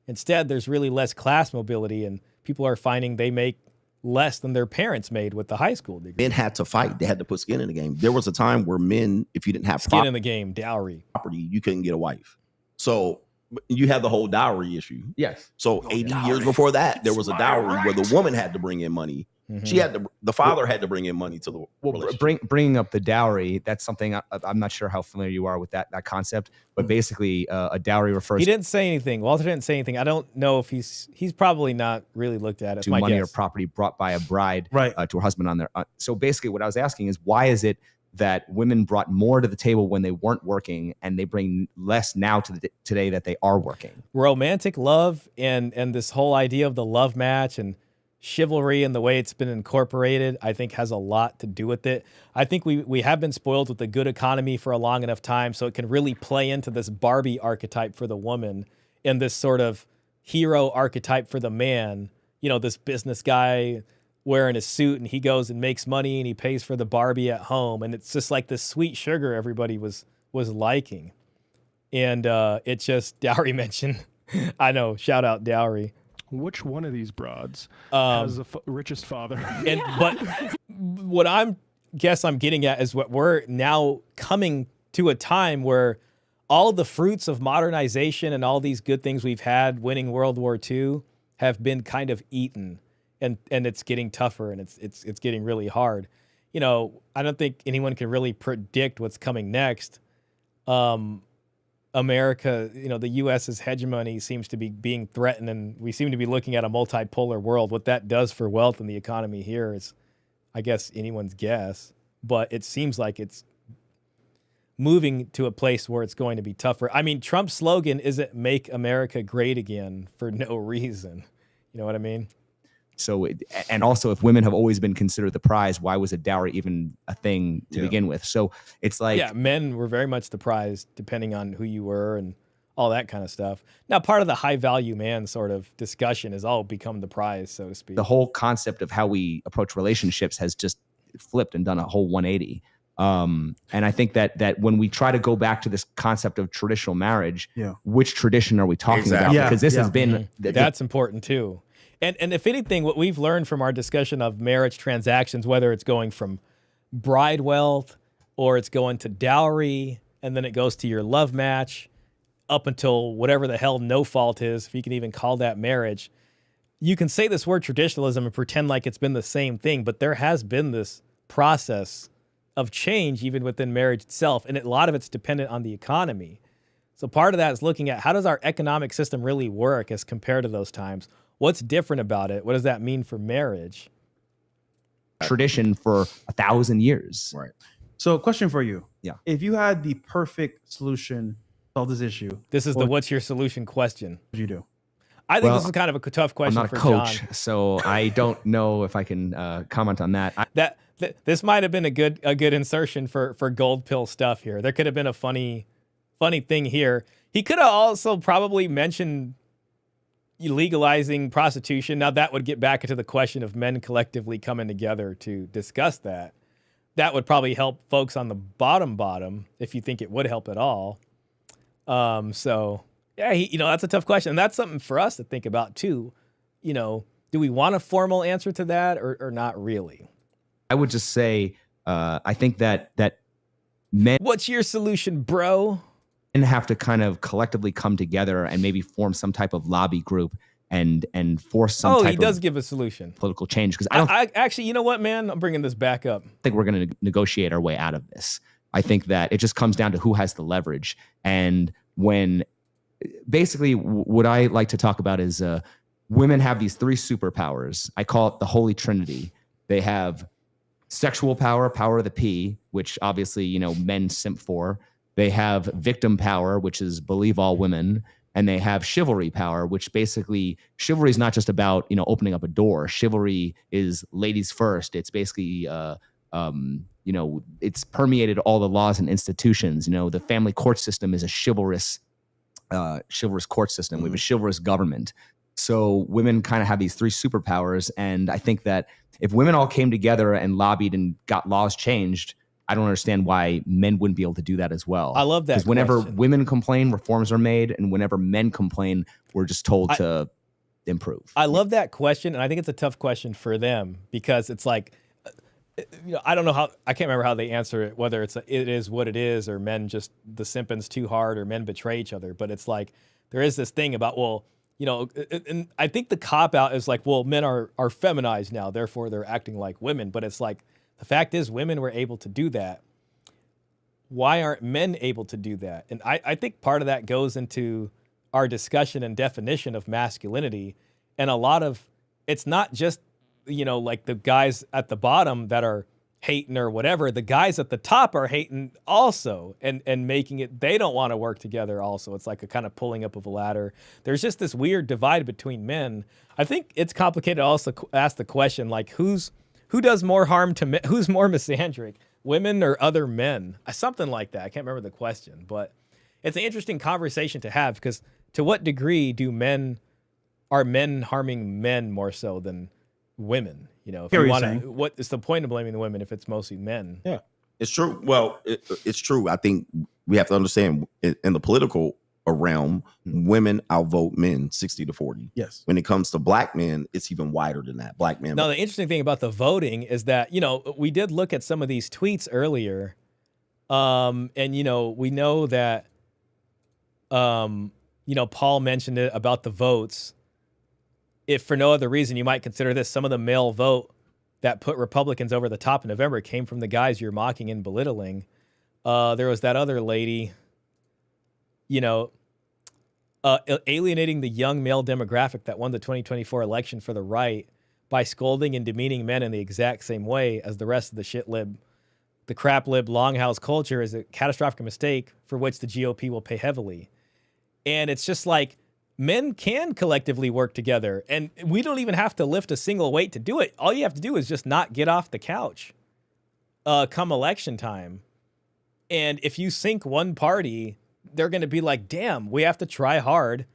Instead, there's really less class mobility, and people are finding they make less than their parents made with the high school degree. Men had to fight. They had to put skin in the game. There was a time where men, if you didn't have skin in the game, dowry, property, you couldn't get a wife. So you had the whole dowry issue. Yes. So 80 years before that, there was a dowry where the woman had to bring in money. Mm-hmm. The father had to bring in money to the relationship. Bringing up the dowry, that's something I'm not sure how familiar you are with that concept, but basically a dowry refers. He didn't say anything. Walter didn't say anything. I don't know if he's probably not really looked at it. To money or property brought by a bride to her husband on their. So basically, what I was asking is, why is it that women brought more to the table when they weren't working, and they bring less now to today that they are working? Romantic love and this whole idea of the love match and chivalry and the way it's been incorporated, I think, has a lot to do with it. I think we have been spoiled with the good economy for a long enough time, so it can really play into this Barbie archetype for the woman and this sort of hero archetype for the man. This business guy wearing a suit, and he goes and makes money, and he pays for the Barbie at home, and it's just like this sweet sugar everybody was liking. And it's just dowry mention. I know, shout out dowry. Which one of these broads has the richest father? But what I'm getting at is what we're now coming to a time where all of the fruits of modernization and all these good things we've had, winning World War II, have been kind of eaten, and it's getting tougher, and it's getting really hard. I don't think anyone can really predict what's coming next. America, the U.S.'s hegemony seems to be being threatened, and we seem to be looking at a multipolar world. What that does for wealth and the economy here is, I guess, anyone's guess, but it seems like it's moving to a place where it's going to be tougher. I mean, Trump's slogan isn't "Make America Great Again" for no reason. You know what I mean? So, and also, if women have always been considered the prize, why was a dowry even a thing to begin with? So it's like, men were very much the prize, depending on who you were and all that kind of stuff. Now, part of the high value man sort of discussion has all become the prize, so to speak. The whole concept of how we approach relationships has just flipped and done a whole 180. And I think that when we try to go back to this concept of traditional marriage, which tradition are we talking about? Yeah. Because this has been that's important too. And if anything, what we've learned from our discussion of marriage transactions, whether it's going from bride wealth or it's going to dowry, and then it goes to your love match up until whatever the hell no fault is, if you can even call that marriage, you can say this word traditionalism and pretend like it's been the same thing, but there has been this process of change even within marriage itself, and a lot of it's dependent on the economy. So part of that is looking at how does our economic system really work as compared to those times? What's different about it? What does that mean for marriage? Tradition for 1,000 years. Right. So, question for you. Yeah. If you had the perfect solution to solve this issue, This is the what's your solution question. what would you do? I think Well, this is kind of a tough question I'm not for a coach, John. so I don't know if I can comment on that. This might have been a good insertion for gold pill stuff here. There could have been a funny thing here. He could have also probably mentioned legalizing prostitution. Now that would get back into the question of men collectively coming together to discuss that. That would probably help folks on the bottom, if you think it would help at all. So yeah, that's a tough question. And that's something for us to think about too. Do we want a formal answer to that or not really? I would just say, I think that men. What's your solution, bro? And have to kind of collectively come together and maybe form some type of lobby group and force some type he does of give a solution. Political change. Because I don't I actually, you know what, man? I'm bringing this back up. think we're going to negotiate our way out of this. I think that it just comes down to who has the leverage. And when basically what I like to talk about is women have these 3 superpowers. I call it the Holy Trinity. They have sexual power, power of the P, which obviously, men simp for. They have victim power, which is believe all women. And they have chivalry power, which basically chivalry is not just about, opening up a door. Chivalry is ladies first. It's basically, it's permeated all the laws and institutions. The family court system is a chivalrous court system. We have a chivalrous government. So women kind of have these 3 superpowers. And I think that if women all came together and lobbied and got laws changed, I don't understand why men wouldn't be able to do that as well. I love that. Because whenever question. women complain, reforms are made. And whenever men complain, we're just told to improve. I love that question. And I think it's a tough question for them because it's like, I don't know I can't remember how they answer it, whether it is what it is or men just the simping's too hard or men betray each other. But it's like, there is this thing about, and I think the cop out is like, well, men are feminized now, therefore they're acting like women. But it's like, the fact is women were able to do that. Why aren't men able to do that? And I think part of that goes into our discussion and definition of masculinity. And a lot of, it's not just, like the guys at the bottom that are hating or whatever. The guys at the top are hating also and making it, they don't want to work together also. It's like a kind of pulling up of a ladder. There's just this weird divide between men. I think it's complicated to also ask the question, like, who does more harm to men? Who's more misandric, women or other men? Something like that. I can't remember the question, but it's an interesting conversation to have because to what degree are men harming men more so than women? If you want to, what is the point of blaming the women if it's mostly men? Yeah, it's true. Well, it's true. I think we have to understand in the political realm, women outvote men 60-40. Yes. When it comes to black men, it's even wider than that. Black men. Now, the interesting thing about the voting is that, we did look at some of these tweets earlier. And, we know that, Paul mentioned it about the votes. If for no other reason, you might consider this, some of the male vote that put Republicans over the top in November came from the guys you're mocking and belittling. There was that other lady, alienating the young male demographic that won the 2024 election for the right by scolding and demeaning men in the exact same way as the rest of the crap lib longhouse culture is a catastrophic mistake for which the GOP will pay heavily. And it's just like, men can collectively work together and we don't even have to lift a single weight to do it. All you have to do is just not get off the couch come election time. And if you sink one party, they're going to be like, damn, we have to try hard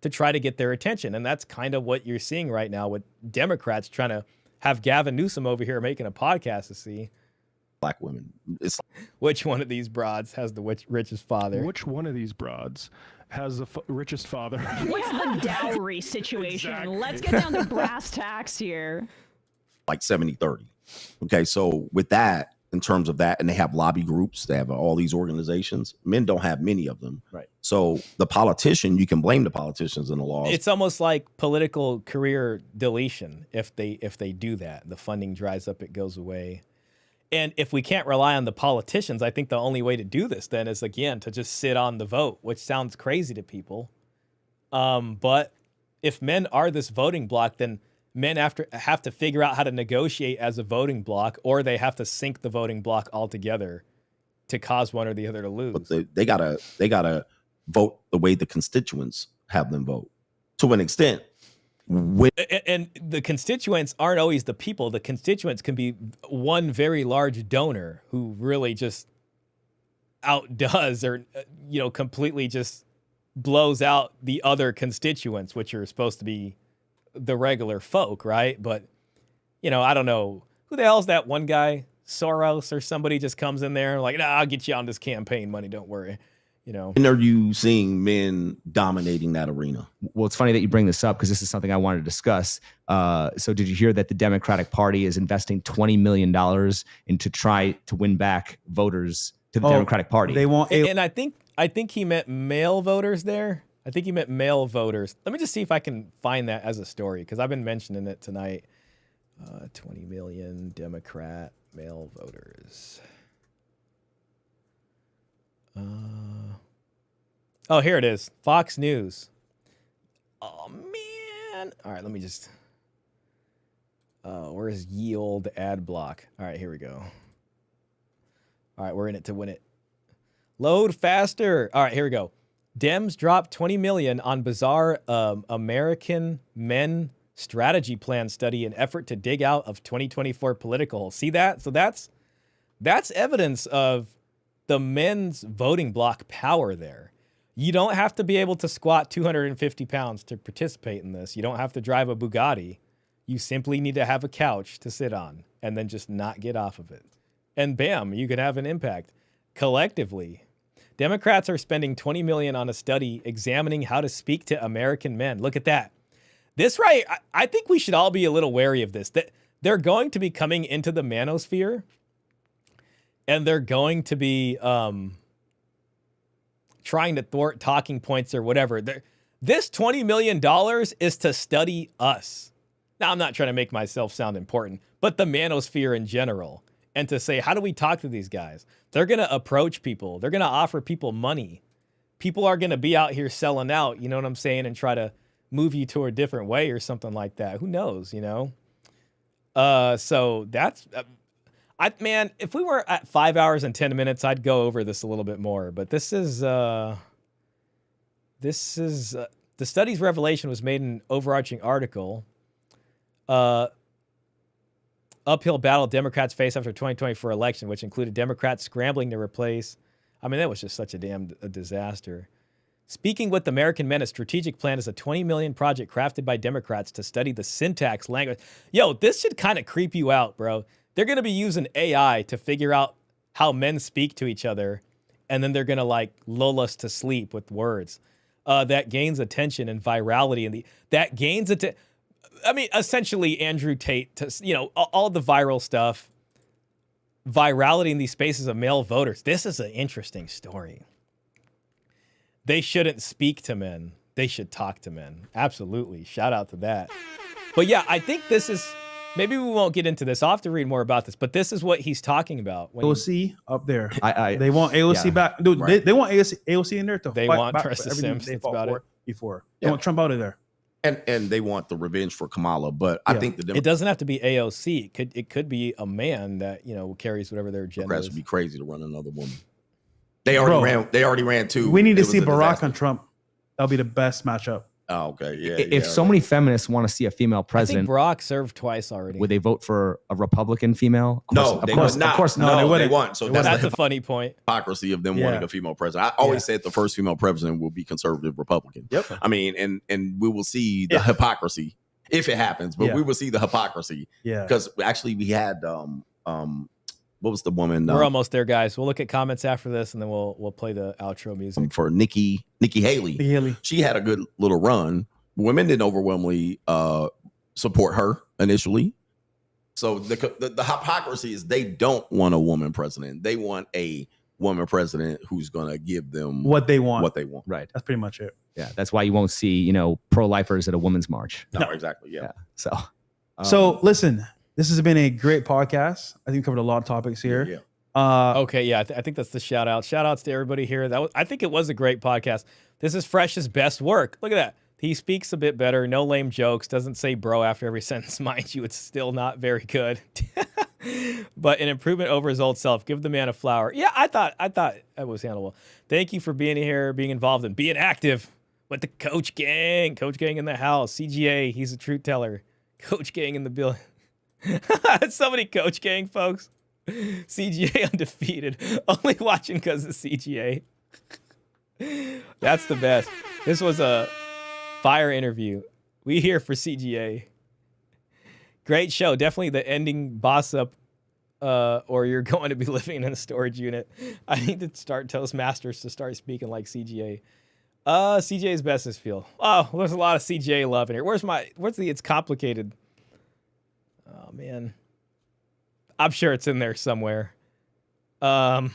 to try to get their attention. And that's kind of what you're seeing right now with Democrats trying to have Gavin Newsom over here making a podcast to see black women. It's which one of these broads has the richest father? Which one of these broads? has the richest father. What's the dowry situation? Exactly. Let's get down to brass tacks here. Like 70-30. Okay, so with that, in terms of that, and they have lobby groups, they have all these organizations. Men don't have many of them. Right. So the politician, you can blame the politicians in the laws. It's almost like political career deletion. If they do that, the funding dries up, it goes away. And if we can't rely on the politicians, I think the only way to do this then is, again, to just sit on the vote, which sounds crazy to people. But if men are this voting bloc, then men have to figure out how to negotiate as a voting bloc, or they have to sink the voting bloc altogether to cause one or the other to lose. But they gotta vote the way the constituents have them vote, to an extent. And the constituents aren't always the people. The constituents can be one very large donor who really just outdoes or completely just blows out the other constituents, which are supposed to be the regular folk, right? But I don't know who the hell's that one guy, Soros or somebody, just comes in there and like, nah, I'll get you on this campaign money, don't worry. And are you seeing men dominating that arena? Well, it's funny that you bring this up because this is something I wanted to discuss. So did you hear that the Democratic Party is investing $20 million into try to win back voters to the Democratic Party? They want, and I think he meant male voters there. I think he meant male voters. Let me just see if I can find that as a story, because I've been mentioning it tonight. 20 million Democrat male voters. Oh, here it is. Fox News. Oh, man. All right, let me just... where's ye old ad block? All right, here we go. All right, we're in it to win it. Load faster. All right, here we go. Dems drop 20 million on bizarre American men strategy plan study in effort to dig out of 2024 political. See that? So that's evidence of the men's voting bloc power there. You don't have to be able to squat 250 pounds to participate in this. You don't have to drive a Bugatti. You simply need to have a couch to sit on and then just not get off of it. And bam, you could have an impact. Collectively, Democrats are spending $20 million on a study examining how to speak to American men. Look at that. This, right, I think we should all be a little wary of this. That they're going to be coming into the manosphere, and they're going to be trying to thwart talking points or whatever. This $20 million is to study us. Now, I'm not trying to make myself sound important, but the manosphere in general. And to say, how do we talk to these guys? They're going to approach people. They're going to offer people money. People are going to be out here selling out, you know what I'm saying, and try to move you to a different way or something like that. Who knows, So that's... man, if we were at 5 hours and 10 minutes, I'd go over this a little bit more. But this is the study's revelation was made in an overarching article. Uphill battle Democrats face after 2024 election, which included Democrats scrambling to replace. I mean, that was just such a disaster. Speaking with American Men, a strategic plan is a $20 million project crafted by Democrats to study the syntax language. Yo, this should kind of creep you out, bro. They're going to be using AI to figure out how men speak to each other, and then they're going to lull us to sleep with words. That gains attention and virality, and essentially Andrew Tate, all the viral stuff, virality in these spaces of male voters. This is an interesting story. They shouldn't speak to men. They should talk to men. Absolutely. Shout out to that. But yeah, I think this is... Maybe we won't get into this. I'll have to read more about this, but this is what he's talking about. AOC up there. They want AOC back. Dude, right. they want AOC in there to they fight want back Tressa for everything Sims. they That's fought about for it. Before. They want Trump out of there. And they want the revenge for Kamala, but I think it doesn't have to be AOC. It could be a man that carries whatever their agenda Democrats is. would be crazy to run another woman. They already ran two. We need to see Barack on Trump. That'll be the best matchup. Oh, okay. Yeah. If so many feminists want to see a female president, I think Barack served twice already. Would they vote for a Republican female? No, they would not. Of course not. No, they wouldn't. They won't. So that's a funny point. Hypocrisy of them wanting a female president. I always said the first female president will be conservative Republican. Yep. I mean, and we will see the hypocrisy if it happens, but we will see the hypocrisy. Yeah. Because actually we had what was the woman? We're almost there, guys. We'll look at comments after this, and then we'll play the outro music. For Nikki Haley. She had a good little run. Women didn't overwhelmingly support her initially. So the hypocrisy is they don't want a woman president. They want a woman president who's going to give them what they want. Right. That's pretty much it. Yeah. That's why you won't see, pro-lifers at a women's march. No, exactly. Yeah. So listen, this has been a great podcast. I think we covered a lot of topics here. Yeah. Okay, yeah, I think that's the shout out. Shout outs to everybody here. I think it was a great podcast. This is Fresh's best work. Look at that. He speaks a bit better. No lame jokes. Doesn't say bro after every sentence. Mind you, it's still not very good. But an improvement over his old self. Give the man a flower. Yeah, I thought that was handleable. Thank you for being here, being involved, and being active with the Coach Gang. Coach Gang in the house. CGA, he's a truth teller. Coach Gang in the building. So many Coach Gang folks. CGA undefeated. Only watching because of CGA. That's the best. This was a fire interview. We here for CGA. Great show. Definitely the ending boss up, or you're going to be living in a storage unit. I need to start Toastmasters to start speaking like CGA. CGA's business field. Oh, there's a lot of CGA love in here. Where's the It's Complicated? Oh man. I'm sure it's in there somewhere. That's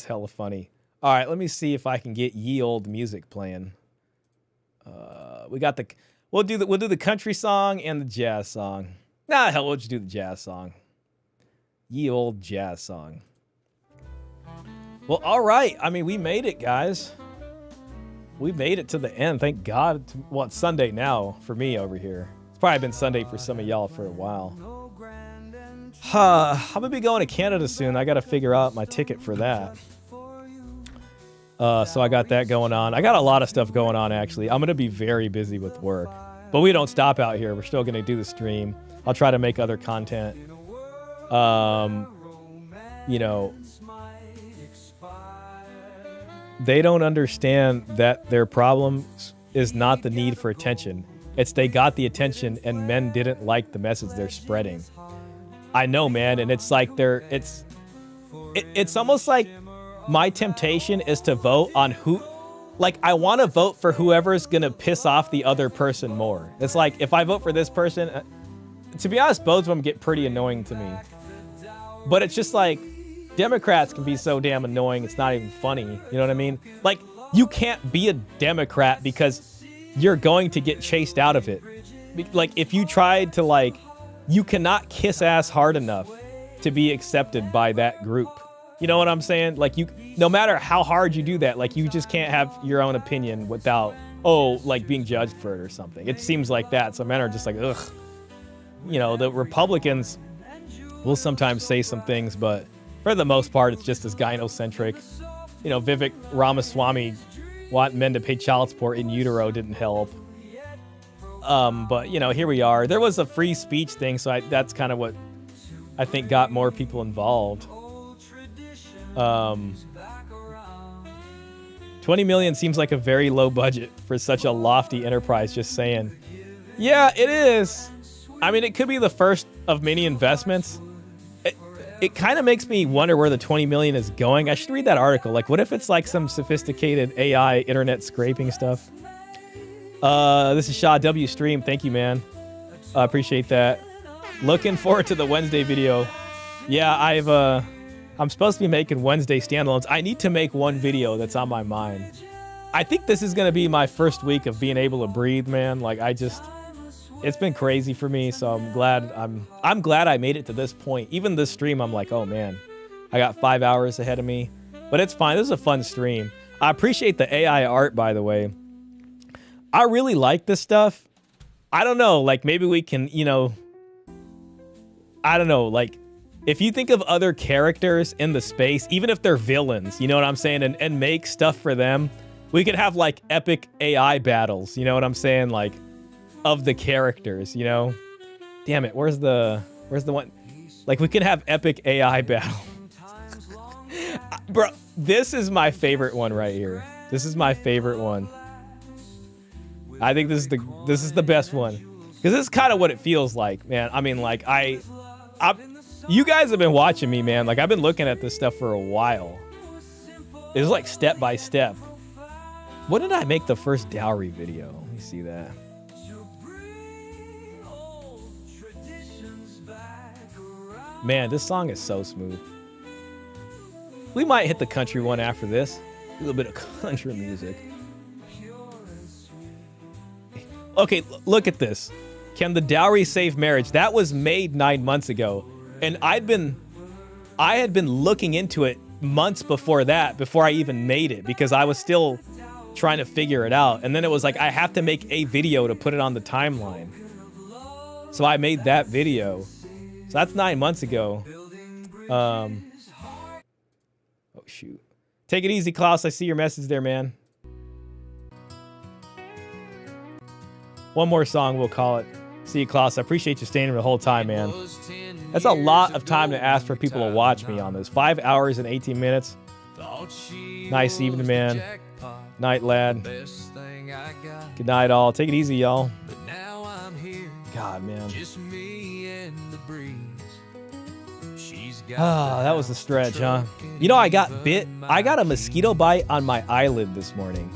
hella funny. All right, let me see if I can get ye old music playing. We got we'll do the country song and the jazz song. Nah, hell, we'll just do the jazz song. Ye old jazz song. Well, all right. I mean, we made it, guys. We made it to the end. Thank God. Well, it's Sunday now for me over here. It's probably been Sunday for some of y'all for a while. I'm gonna be going to Canada soon. I gotta figure out my ticket for that. So I got that going on. I got a lot of stuff going on, actually. I'm gonna be very busy with work. But we don't stop out here. We're still gonna do the stream. I'll try to make other content. They don't understand that their problem is not the need for attention. It's they got the attention and men didn't like the message they're spreading. I know, man, and it's like it's almost like my temptation is to vote on I want to vote for whoever's going to piss off the other person more. It's like, if I vote for this person, to be honest, both of them get pretty annoying to me. But it's just like, Democrats can be so damn annoying, it's not even funny. You know what I mean? Like, you can't be a Democrat because you're going to get chased out of it. Like, if you tried to, you cannot kiss ass hard enough to be accepted by that group. You know what I'm saying? Like, no matter how hard you do that, you just can't have your own opinion without, being judged for it or something. It seems like that. So men are just like, ugh. The Republicans will sometimes say some things, but for the most part, it's just as gynocentric. Vivek Ramaswamy wanting men to pay child support in utero didn't help. But here we are. There was a free speech thing, so that's kind of what I think got more people involved. 20 million seems like a very low budget for such a lofty enterprise, just saying. Yeah, it is. I mean, it could be the first of many investments. It kind of makes me wonder where the 20 million is going. I should read that article. What if it's some sophisticated AI internet scraping stuff? This is Shah W Stream. Thank you, man. I appreciate that. Looking forward to the Wednesday video. Yeah, I'm supposed to be making Wednesday standalones. I need to make one video that's on my mind. I think this is going to be my first week of being able to breathe, man. It's been crazy for me, so I'm glad I made it to this point. Even this stream, I'm like, oh man, I got 5 hours ahead of me, but it's fine. This is a fun stream. I appreciate the AI art, by the way. I really like this stuff. I don't know, maybe we can, I don't know, if you think of other characters in the space, even if they're villains, you know what I'm saying, and make stuff for them, we could have epic AI battles, you know what I'm saying, of the characters, Damn it, where's the one? We could have epic AI battle. Bro, this is my favorite one right here. This is my favorite one. I think this is the best one. Because this is kind of what it feels like, man. I mean, You guys have been watching me, man. Like, I've been looking at this stuff for a while. It's like step by step. When did I make the first dowry video? Let me see that. Man, this song is so smooth. We might hit the country one after this. A little bit of country music. Okay, look at this. Can the dowry save marriage? That was made 9 months ago. And I had been looking into it months before that, before I even made it, because I was still trying to figure it out. And then it was like, I have to make a video to put it on the timeline. So I made that video. So that's 9 months ago. Oh, shoot. Take it easy, Klaus. I see your message there, man. One more song, we'll call it. See you, Klaus. I appreciate you staying here the whole time, man. That's a lot of time to ask for people to watch me on this. 5 hours and 18 minutes. Nice evening, man. Night, lad. Good night, all. Take it easy, y'all. God, man. Ah, that was a stretch, huh? You know, I got bit. I got a mosquito bite on my eyelid this morning.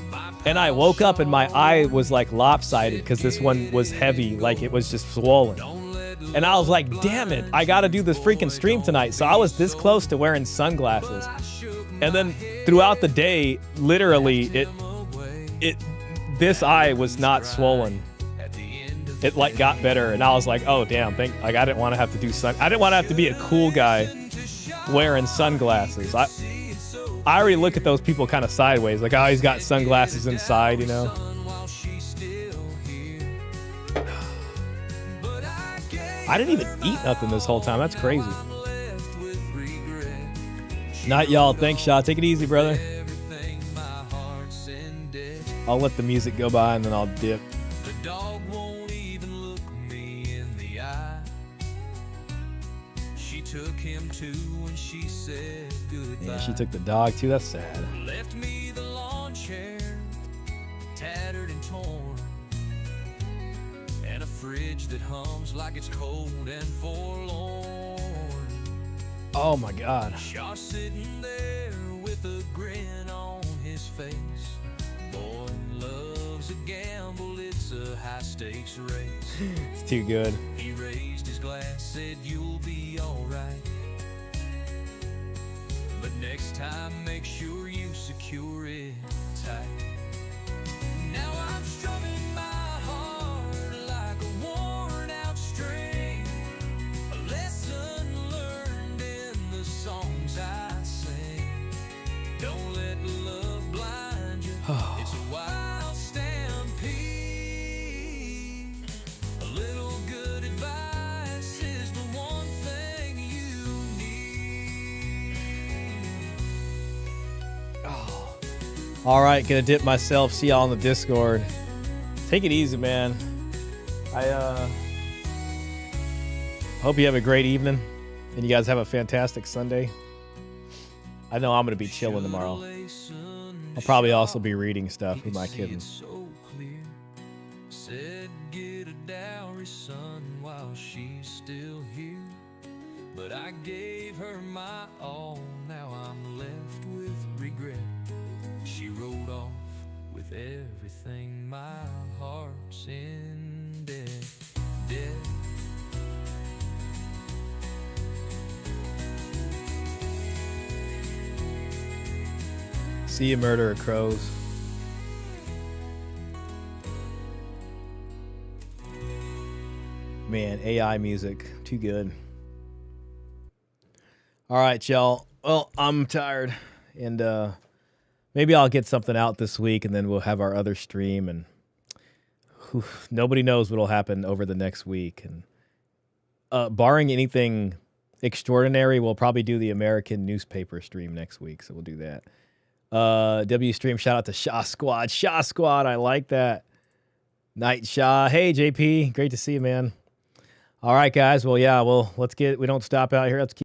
And I woke up and my eye was like lopsided because this one was heavy, like it was just swollen. And I was like, damn it, I gotta do this freaking stream tonight. So I was this close to wearing sunglasses. And then throughout the day, literally, this eye was not swollen. It like got better, and I was like, oh damn, like I didn't want to have to do I didn't want to have to be a cool guy wearing sunglasses. I already look at those people kind of sideways, like, oh, he's got sunglasses inside, you know. I didn't even eat nothing this whole time. That's crazy. Night, y'all. Thanks, Shah. Take it easy, brother. I'll let the music go by and then I'll dip. Yeah, she took the dog too. That's sad. Left me the lawn chair, tattered and torn, and a fridge that hums like it's cold and forlorn. Oh my God. Shah sitting there with a grin on his face. Boy loves a gamble. It's a high stakes race. It's too good. He raised his glass, said you'll be all right. But next time, make sure you secure it tight. Now I'm strumming my heart like a worn out string. A lesson learned in the songs I sing. Don't let love blind you. It's a wild stampede. A little good advice is the one thing you need. Oh. All right, gonna dip myself. See y'all on the Discord. Take it easy, man. I hope you have a great evening and you guys have a fantastic Sunday. I know I'm gonna be chilling tomorrow. I'll probably also be reading stuff. Who am I kidding? Said get a dowry, son, while she's still here. But I gave her my all. Now I'm left with regret. She rode off with everything. My heart's in debt. See you, murderer crows. Man, AI music, too good. All right, y'all. Well, I'm tired, and maybe I'll get something out this week, and then we'll have our other stream, and nobody knows what'll happen over the next week. And barring anything extraordinary, we'll probably do the American newspaper stream next week, so we'll do that. W stream, shout out to Shah Squad. Shah Squad, I like that. Night Shah. Hey, JP, great to see you, man. All right, guys. Well, yeah, we don't stop out here. Let's keep